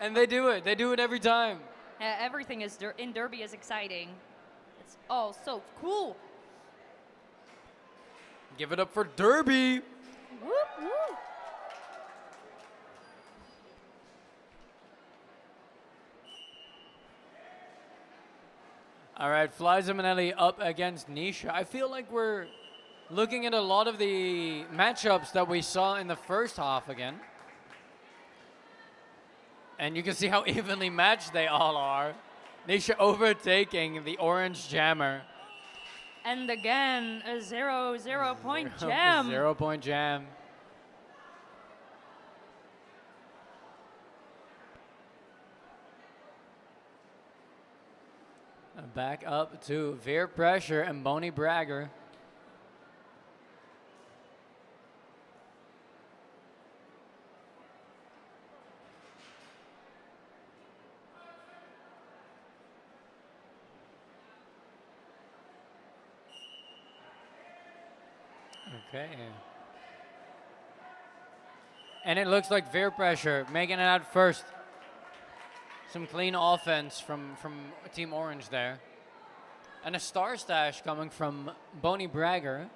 And they do it. They do it every time. Everything is in Derby is exciting. It's all so cool. Give it up for Derby. Whoop, whoop. All right, Fly Ziminelli up against Nisha. I feel like we're looking at a lot of the matchups that we saw in the first half again. And you can see how evenly matched they all are. Nisha overtaking the orange jammer. And again, a 0-0-point jam. 0-point jam. Back up to Veer Pressure and Boney Bragger. Okay. And it looks like Veer Pressure making it out first. Some clean offense from Team Orange there. And a star stash coming from Boney Bragger.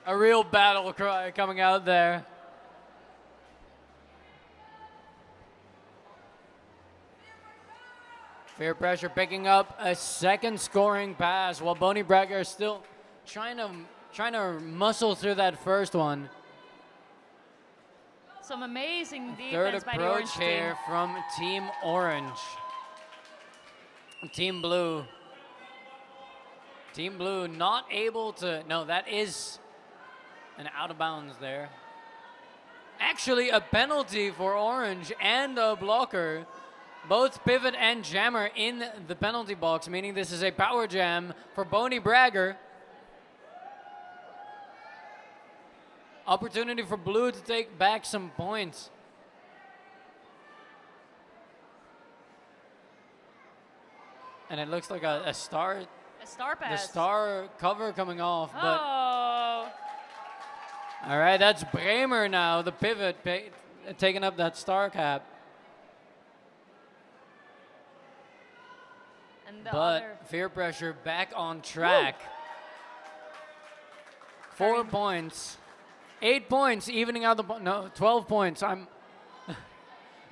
A real battle cry coming out there. Fear Pressure picking up a second scoring pass while Boney Bragger is still trying to muscle through that first one. Some amazing Third defense by the Orange approach team. here from Team Orange. Team Blue. Team Blue not able to, no, that is an out of bounds there. Actually, a penalty for Orange and a blocker. Both pivot and jammer in the penalty box, meaning this is a power jam for Boney Bragger. Opportunity for Blue to take back some points. And it looks like a star. A star The pass. star cover coming off, but Oh. all right, that's Bremer now, the pivot, taking up that star cap. And the But other. Fear Pressure back on track. 4 points. 8 points, evening out no, 12 points. I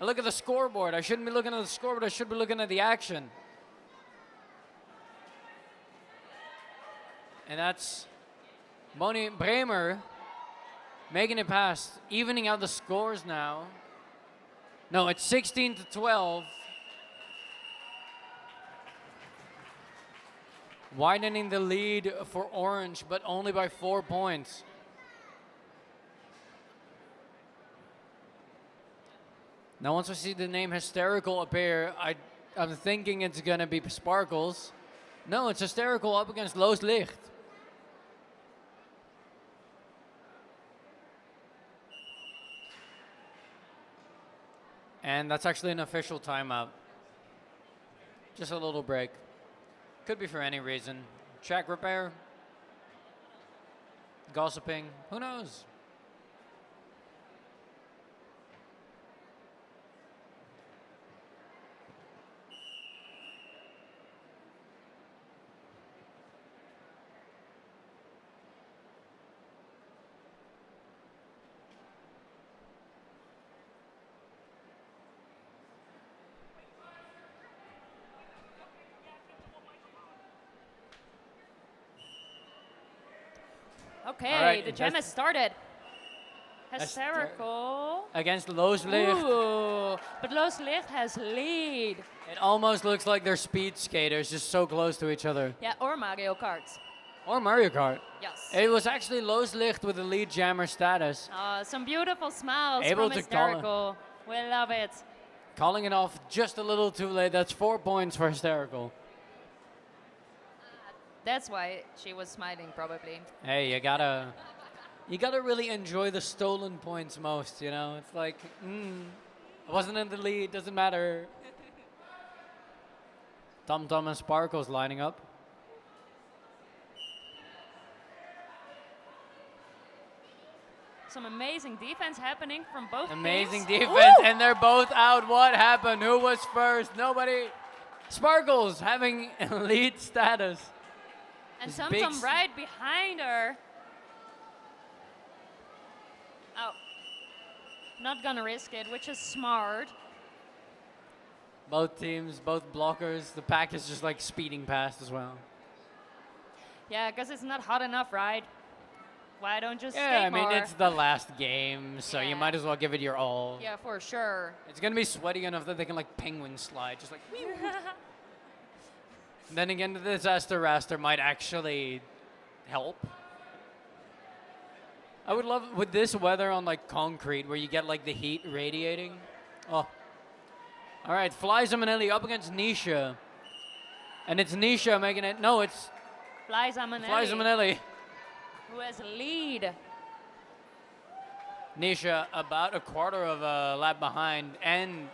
look at the scoreboard. I shouldn't be looking at the scoreboard. I should be looking at the action. And that's Boney Bremer making it past, evening out the scores now. No, it's 16-12. Widening the lead for Orange, but only by 4 points. Now, once I see the name Hysterical appear, I'm thinking it's gonna be Sparkles. No, it's Hysterical up against Loos Licht. And that's actually an official timeout. Just a little break. Could be for any reason. Track repair. Gossiping. Who knows? Okay, All right, the jam has that's- started. Hysterical. Against Loos Licht. Ooh, but Loos Licht has lead. It almost looks like they're speed skaters, just so close to each other. Yeah, or Mario Kart. Or Mario Kart. Yes. It was actually Loos Licht with the lead jammer status. Some beautiful smiles Able from to call it. Hysterical. We love it. Calling it off just a little too late. That's 4 points for Hysterical. That's why she was smiling, probably. Hey, you gotta really enjoy the stolen points most, you know? It's like, I wasn't in the lead, doesn't matter. Tom and Sparkles lining up. Some amazing defense happening from both Amazing teams. defense, Ooh! and they're both out. What happened? Who was first? Nobody. Sparkles having lead status. And This Tom big right behind her. Oh. Not gonna risk it, which is smart. Both teams, both blockers. The pack is just like speeding past as well. Yeah, because it's not hot enough, right? Why don't you Yeah, skate I mean, more? it's the last game, so you Yeah. might as well give it your all. Yeah, for sure. It's gonna be sweaty enough that they can like penguin slide, just like. And then again, the disaster raster might actually help. I would love with this weather on like concrete where you get like the heat radiating. Oh. All right, Fly Zamanelli up against Nisha. And it's Nisha making it. No, it's Fly Zamanelli, Fly Zamanelli. who has a lead. Nisha about a quarter of a lap behind and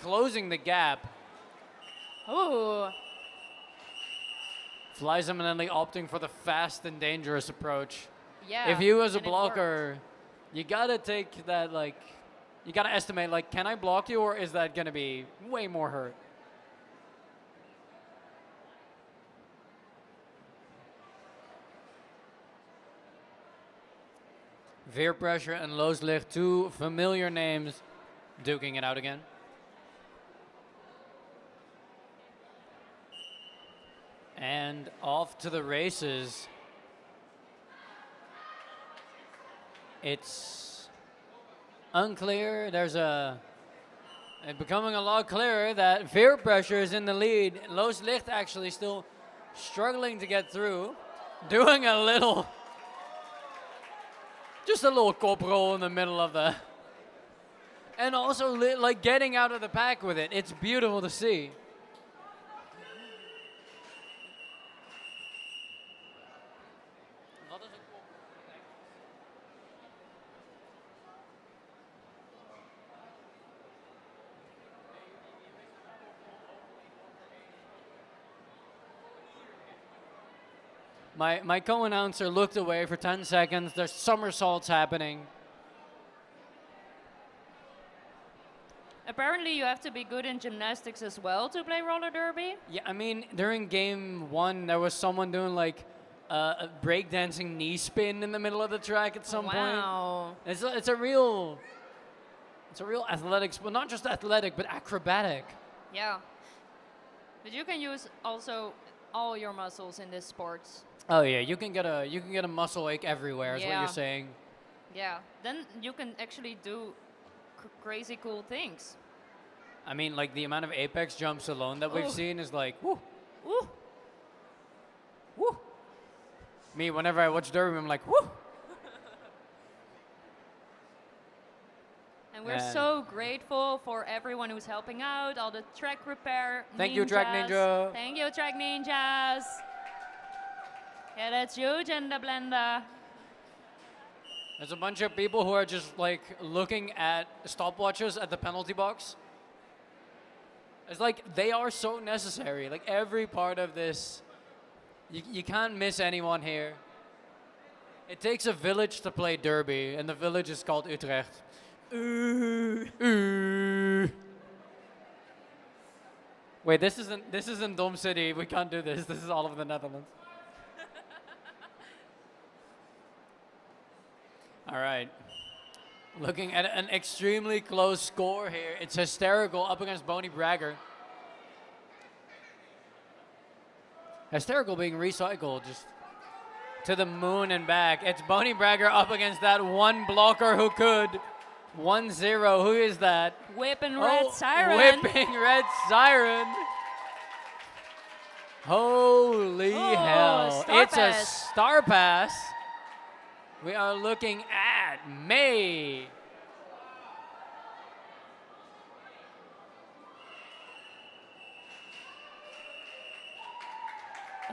closing the gap. Ooh. Fly Zamanelli opting for the fast and dangerous approach. Yeah. If you as a and it worked. blocker, you gotta take that like, you gotta estimate like, can I block you or is that gonna be way more hurt? Veer Pressure and Looslicht, two familiar names, duking it out again. And off to the races. It's unclear. It's becoming a lot clearer that Veer Pressure is in the lead. Looslicht actually still struggling to get through. Doing just a little cop roll in the middle of the, and also like getting out of the pack with it. It's beautiful to see. My co-announcer looked away for 10 seconds. There's somersaults happening. Apparently you have to be good in gymnastics as well to play roller derby. Yeah, I mean, during game 1, there was someone doing like a breakdancing knee spin in the middle of the track at some point. Wow. It's a real athletics, but not just athletic, but acrobatic. Yeah. But you can use also all your muscles in this sport. Oh yeah, you can get a muscle ache everywhere. Is what you're saying. Yeah. Then you can actually do crazy cool things. I mean, like the amount of apex jumps alone that we've seen is like, woo, Ooh. woo. Me, whenever I watch derby, I'm like, woo. And we're so grateful for everyone who's helping out, all the track repair Thank ninjas. you, Track Ninja. Thank you, Track Ninjas. Yeah, that's huge in the blender. There's a bunch of people who are just like looking at stopwatches at the penalty box. It's like they are so necessary. Like every part of this, you can't miss anyone here. It takes a village to play derby, and the village is called Utrecht. Wait, this isn't Dom City. We can't do this. This is all of the Netherlands. All right. Looking at an extremely close score here. It's Hysterical up against Boney Bragger. Hysterical being recycled just to the moon and back. It's Boney Bragger up against that one blocker who could. 1-0. Who is that? Whipping Red Siren. Whipping Red Siren. Holy hell. It's a star pass. We are looking at May.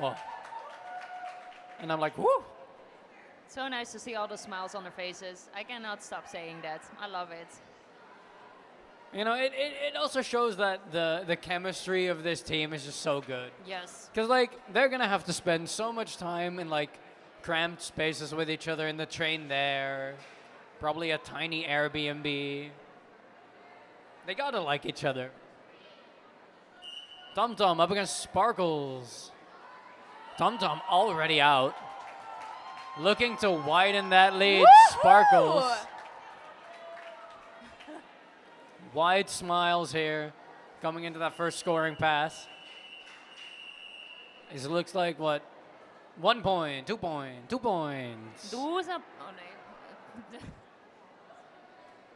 Oh. And I'm like, whoo. So nice to see all the smiles on their faces. I cannot stop saying that. I love it. You know, it also shows that the chemistry of this team is just so good. Yes. Because, like, they're going to have to spend so much time in, like, cramped spaces with each other in the train there. Probably a tiny Airbnb. They got to like each other. ThunderDoms up against Sparkles. ThunderDoms already out. Looking to widen that lead. Woo-hoo! Sparkles. Wide smiles here coming into that first scoring pass. It looks like what? 1 point, 2 point, 2 points.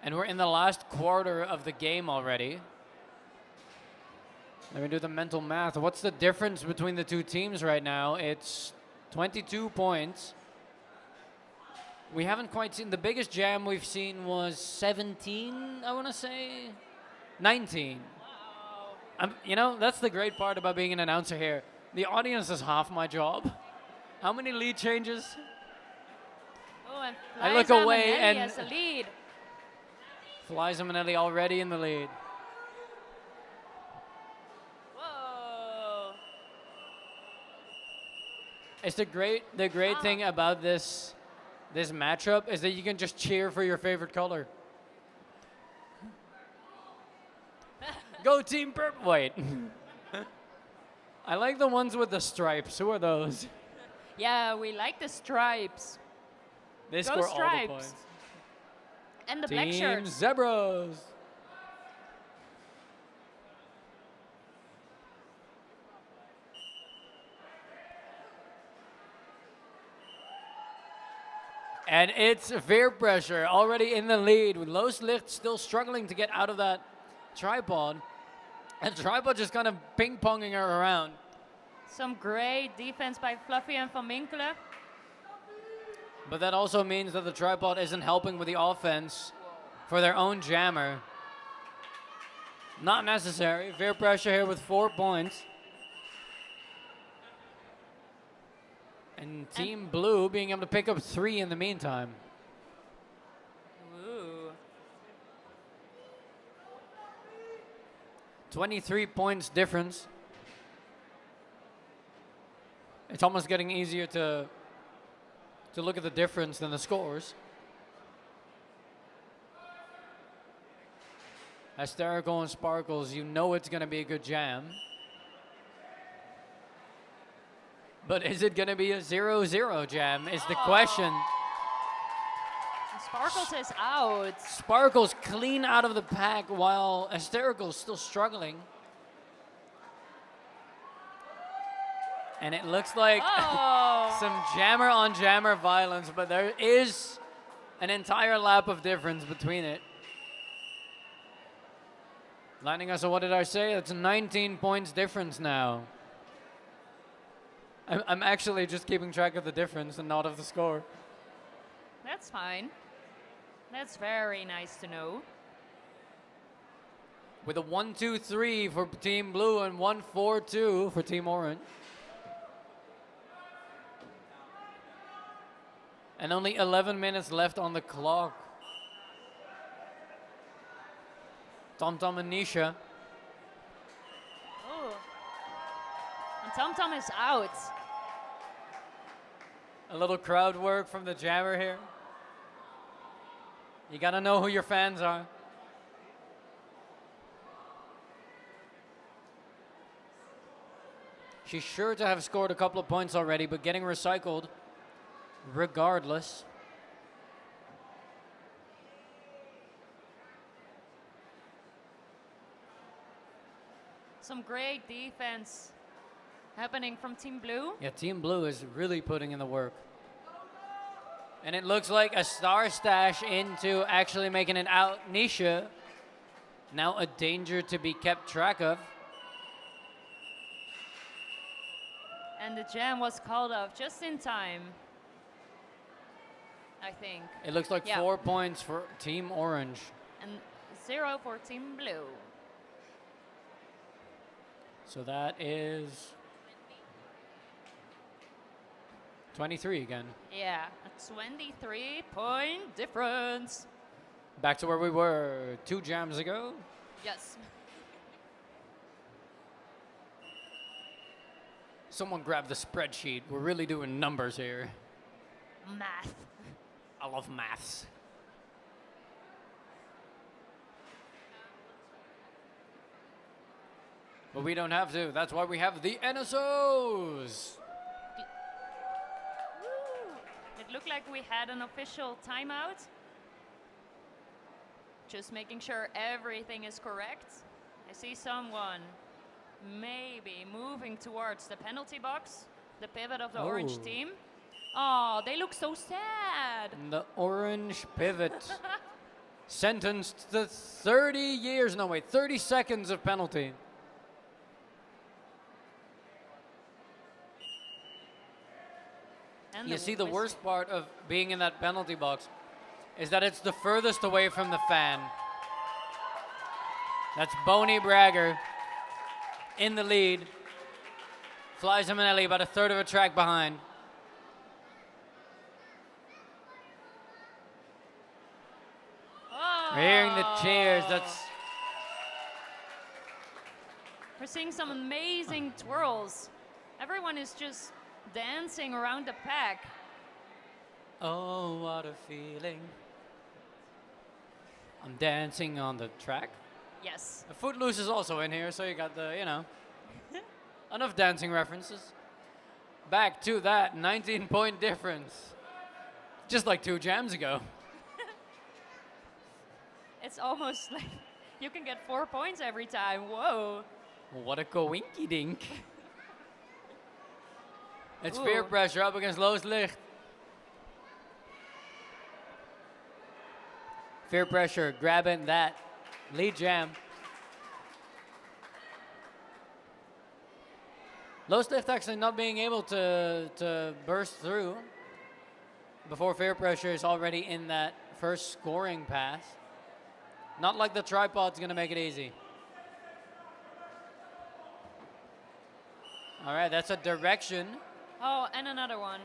And we're in the last quarter of the game already. Let me do the mental math. What's the difference between the two teams right now? It's 22 points. We haven't quite seen, the biggest jam we've seen was 17, I want to say. 19. Wow. You know, that's the great part about being an announcer here. The audience is half my job. How many lead changes? Oh, and I look away and has the lead. Flies Manelli already in the lead. Whoa. It's the great thing about this matchup is that you can just cheer for your favorite color. Go Team Purple. Wait. I like the ones with the stripes. Who are those? Yeah, we like the stripes. They Go score all the Stripes. points. And the black Team shirts. Zebras. And it's Veer Pressure already in the lead with Looslicht still struggling to get out of that tripod. And tripod just kind of ping-ponging her around. Some great defense by Fluffy and Van Minkelen. But that also means that the tripod isn't helping with the offense for their own jammer. Not necessary. Veer Pressure here with 4 points. And Team Blue being able to pick up 3 in the meantime. Ooh. 23 points difference. It's almost getting easier to look at the difference than the scores. Hysterical and Sparkles, you know it's going to be a good jam. But is it going to be a 0-0 jam is the question. Sparkles is out. Sparkles clean out of the pack while Hysterical's still struggling. And it looks like some jammer on jammer violence, but there is an entire lap of difference between it. Landing us, what did I say? It's 19 points difference now. I'm actually just keeping track of the difference and not of the score. That's fine. That's very nice to know. With a 1-2-3 for Team Blue and 1-4-2 for Team Orange. And only 11 minutes left on the clock. ThunderDoms and Nisha. Oh. And ThunderDoms is out. A little crowd work from the jammer here. You gotta know who your fans are. She's sure to have scored a couple of points already, but getting recycled regardless. Some great defense happening from Team Blue. Yeah, Team Blue is really putting in the work. And it looks like a star stash into actually making it out. Nisha, now a danger to be kept track of. And the jam was called off just in time, I think. It looks like 4 points for Team Orange. And 0 for Team Blue. So that is 23 again. Yeah, a 23-point difference. Back to where we were 2 jams ago. Yes. Someone grab the spreadsheet. We're really doing numbers here. Math. I love maths. But we don't have to. That's why we have the NSOs. It looked like we had an official timeout. Just making sure everything is correct. I see someone maybe moving towards the penalty box, the pivot of the orange team. Oh, they look so sad. And the orange pivot sentenced to 30 seconds of penalty. And You see, the worst part of being in that penalty box is that it's the furthest away from the fan. That's Boney Bragger in the lead. Flies Minelli about a third of a track behind. Oh. We're hearing the cheers. We're seeing some amazing twirls. Everyone is just dancing around the pack. Oh, what a feeling. I'm dancing on the track. Yes. Footloose is also in here, so you got the, enough dancing references. Back to that 19-point difference. Just like 2 jams ago. It's almost like you can get 4 points every time. Whoa. What a coinky dink. It's Ooh. Fear Pressure up against Loos Licht. Fear Pressure grabbing that lead jam. Loos Licht actually not being able to burst through before Fear Pressure is already in that first scoring pass. Not like the tripod's gonna make it easy. All right, that's a direction. Oh, and another one.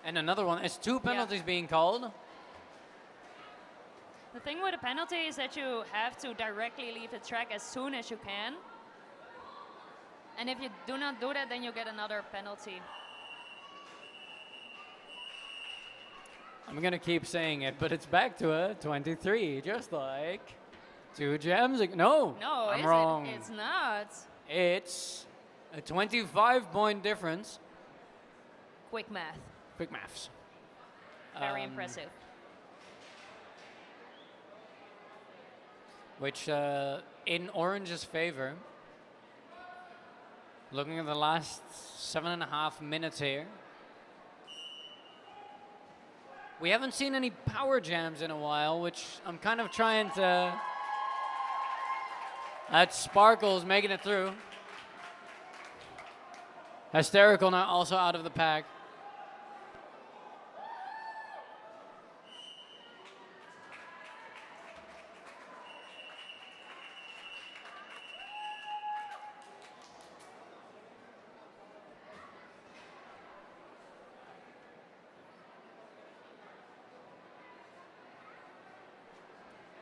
And another one. It's 2 penalties being called. The thing with a penalty is that you have to directly leave the track as soon as you can. And if you do not do that, then you get another penalty. I'm gonna keep saying it, but it's back to a 23, just like 2 jams ago. No, No, I'm is wrong. it? It's not. It's a 25-point difference. Quick math. Quick maths. Very impressive. Which, in Orange's favor, looking at the last 7.5 minutes here, we haven't seen any power jams in a while, which I'm kind of trying to. That's Sparkles making it through. Hysterical now also out of the pack.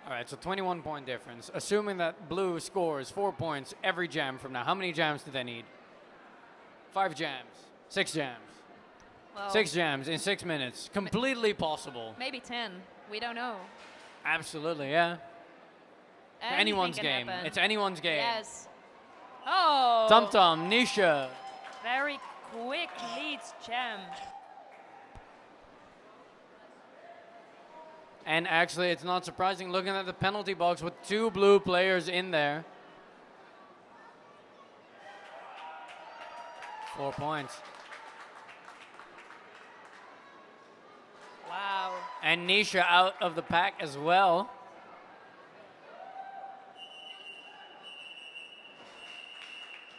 All right, so 21-point difference. Assuming that blue scores 4 points every jam from now, how many jams do they need? 5 jams, 6 jams. Well, 6 jams in 6 minutes. Completely possible. maybe 10. We don't know. Absolutely, yeah. Anything Anyone's can game. happen. It's anyone's game. Yes. Oh. ThunderDoms, Nisha. Very quick leads jam. And actually, it's not surprising looking at the penalty box with 2 blue players in there. 4 points. Wow. And Nisha out of the pack as well.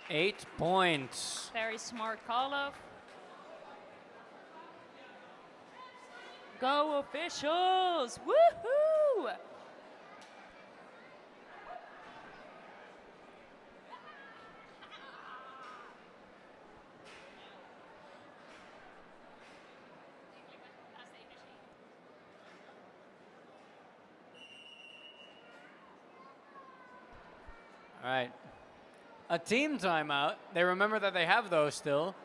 Eight points. Very smart call off. Go officials! Woohoo! All right. A team timeout. They remember that they have those still.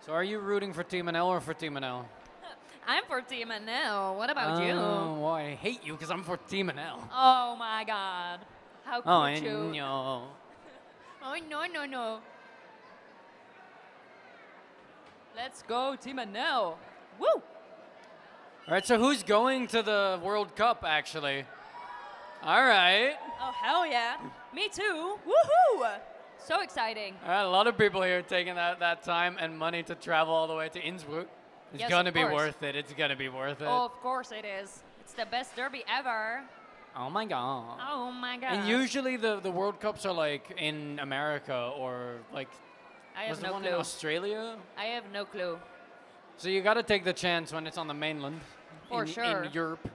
So are you rooting for Team NL or for Team NL? I'm for Team NL. What about you? Oh, well, I hate you because I'm for Team NL. Oh my god. How could Oh, you? no. Oh, no. Let's go, Team NL. Woo! All right, so who's going to the World Cup, actually? All right. Oh, hell yeah. Me too. Woohoo! So exciting. All right, a lot of people here taking that time and money to travel all the way to Innsbruck. It's Yes, going to of be course. worth it. It's going to be worth it. Oh, of course it is. It's the best derby ever. Oh, my God. Oh my god. And usually the World Cups are like in America or like, I was have the no one clue. in Australia? I have no clue. So you got to take the chance when it's on the mainland. For in, sure. In Europe.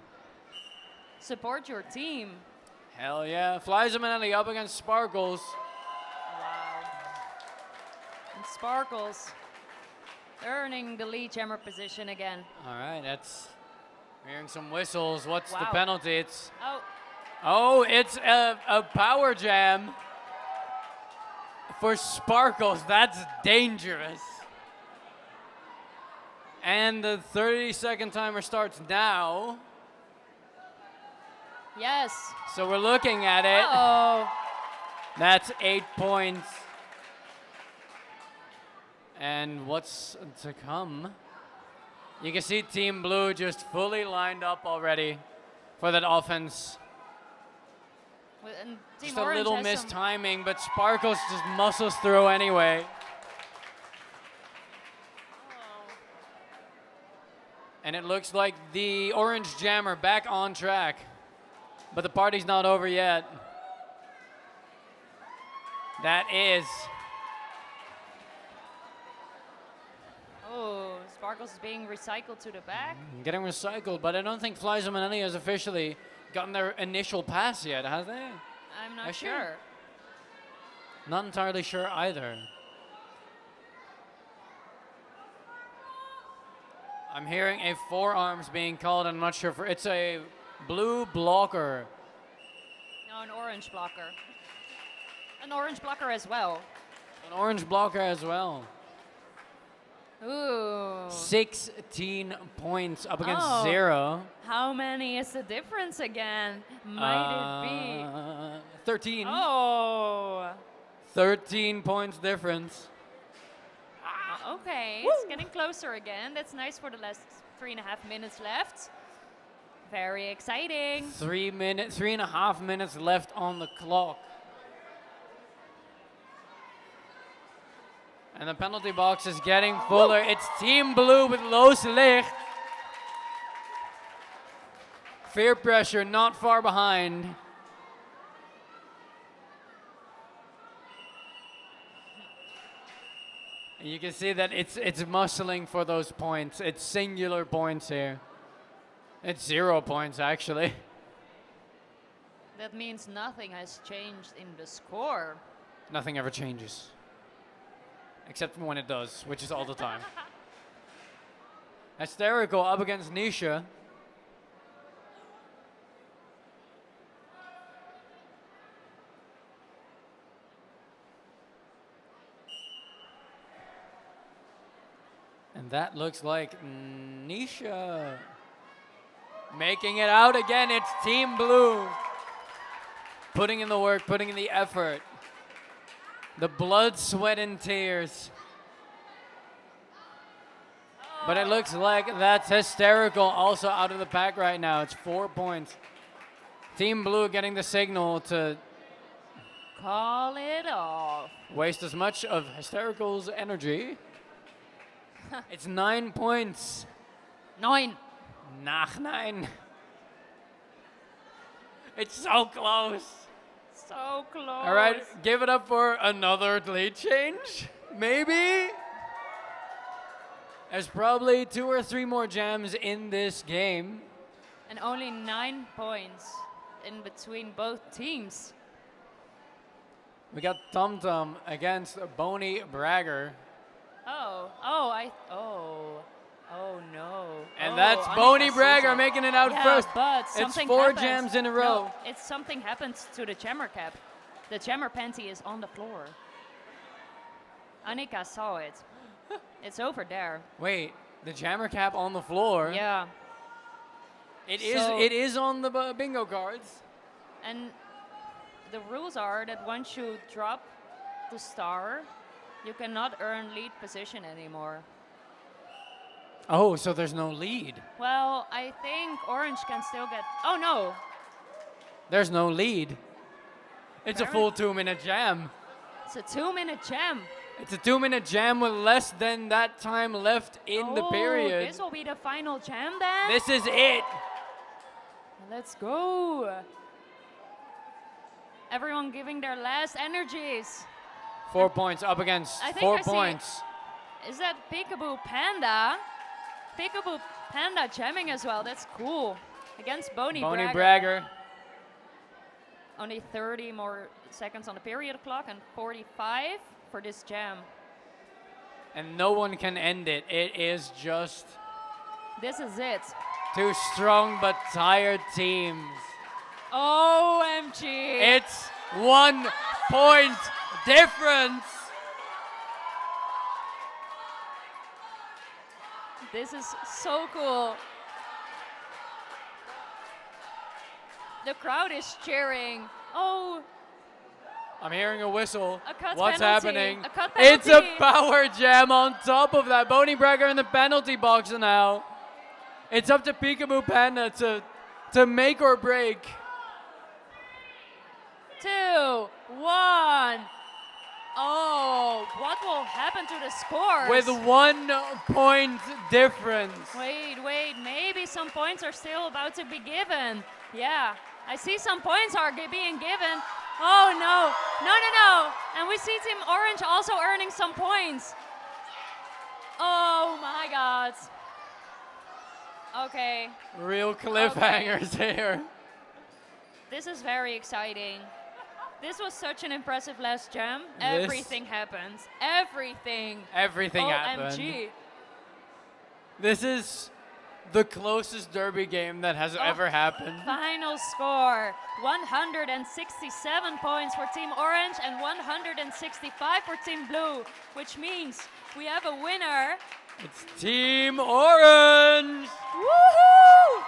Support your team. Hell yeah. Flies Manelli up against Sparkles. Wow. Sparkles earning the lead jammer position again. All right, that's hearing some whistles. What's the Wow. penalty? It's Oh, it's a power jam for Sparkles. That's dangerous. And the 30-second timer starts now. yes. So we're looking at it. Oh, That's 8 points. And what's to come? You can see Team Blue just fully lined up already for that offense. and Team Just a Orange little has some- mistiming, but Sparkles just muscles through anyway. And it looks like the Orange Jammer back on track. But the party's not over yet. That is. Oh, Sparkles is being recycled to the back. Getting recycled, but I don't think Flies and Manelli has officially gotten their initial pass yet, have they? I'm not Actually, sure. Not entirely sure either. I'm hearing a forearms being called. I'm not sure for it's a blue blocker. No, an orange blocker. An orange blocker as well. An orange blocker as well. Ooh. 16 points up against Oh. 0. How many is the difference again? Might it be? 13. Oh. 13 points difference. Okay, it's getting closer again. That's nice for the last 3.5 minutes left. Very exciting. 3.5 minutes left on the clock. And the penalty box is getting fuller. It's Team Blue with Loos Licht. Fear pressure not far behind. And you can see that it's muscling for those points. It's singular points here. It's 0 points actually. That means nothing has changed in the score. Nothing ever changes. Except when it does, which is all the time. Hysterical up against Nisha. And that looks like Nisha making it out again. It's Team Blue. Putting in the work, putting in the effort. The blood, sweat, and tears. But it looks like that's Hysterical also out of the pack right now. It's 4 points. Team Blue getting the signal to Call it off. waste as much of Hysterical's energy. It's 9 points. 9. Nach 9. It's so close. So close. All right, give it up for another lead change. Maybe. There's probably 2 or 3 more jams in this game. And only 9 points in between both teams. We got Tum Tum against Boney Bragger. Oh no. And Oh, that's Annika Boney Souza. Bragger making it out Yeah, first. but It's something 4 happens. jams in a No, row. it's something happens to the jammer cap. The jammer panty is on the floor. Annika saw it. It's over there. Wait, the jammer cap on the floor? Yeah. It So- is on the bingo cards. And the rules are that once you drop the star, you cannot earn lead position anymore. Oh, so there's no lead. Well, I think Orange can still get. Oh no! There's no lead. It's a full 2-minute jam. It's a 2-minute jam. It's a 2-minute jam with less than that time left in the period. This will be the final jam then. This is it. Let's go. Everyone giving their last energies. 4 points up against I think 4 I see- points. Is that Peekaboo Panda? Peekaboo Panda jamming as well. That's cool. Against Boney Boney Bragger. Bragger. Only 30 more seconds on the period clock and 45 for this jam. and no one can end it. It is just This is it. two strong but tired teams. OMG. It's 1 point difference. This is so cool. The crowd is cheering. Oh, I'm hearing a whistle. A cut What's penalty. happening? A cut It's a penalty. power jam on top of that. Boneybracker in the penalty box now. It's up to Peekaboo Panda to make or break. 2, 1. Oh, what will happen to the scores? With 1 point difference. Wait, maybe some points are still about to be given. Yeah, I see some points are being given. Oh no. And we see Team Orange also earning some points. Oh my god. Okay, Real cliffhangers here. this is very exciting. This was such an impressive last jam. This- Everything happens. Everything. Everything OMG. happened. This is the closest derby game that has ever happened. Final score, 167 points for Team Orange and 165 for Team Blue, which means we have a winner. It's Team Orange. Woohoo!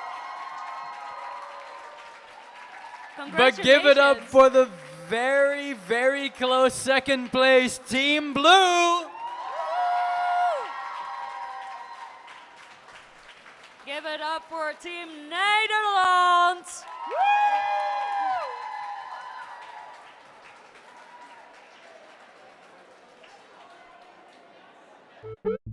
But give it up Congratulations. for the very, very close second place, Team Blue. Give it up for Team Nederland. Woo!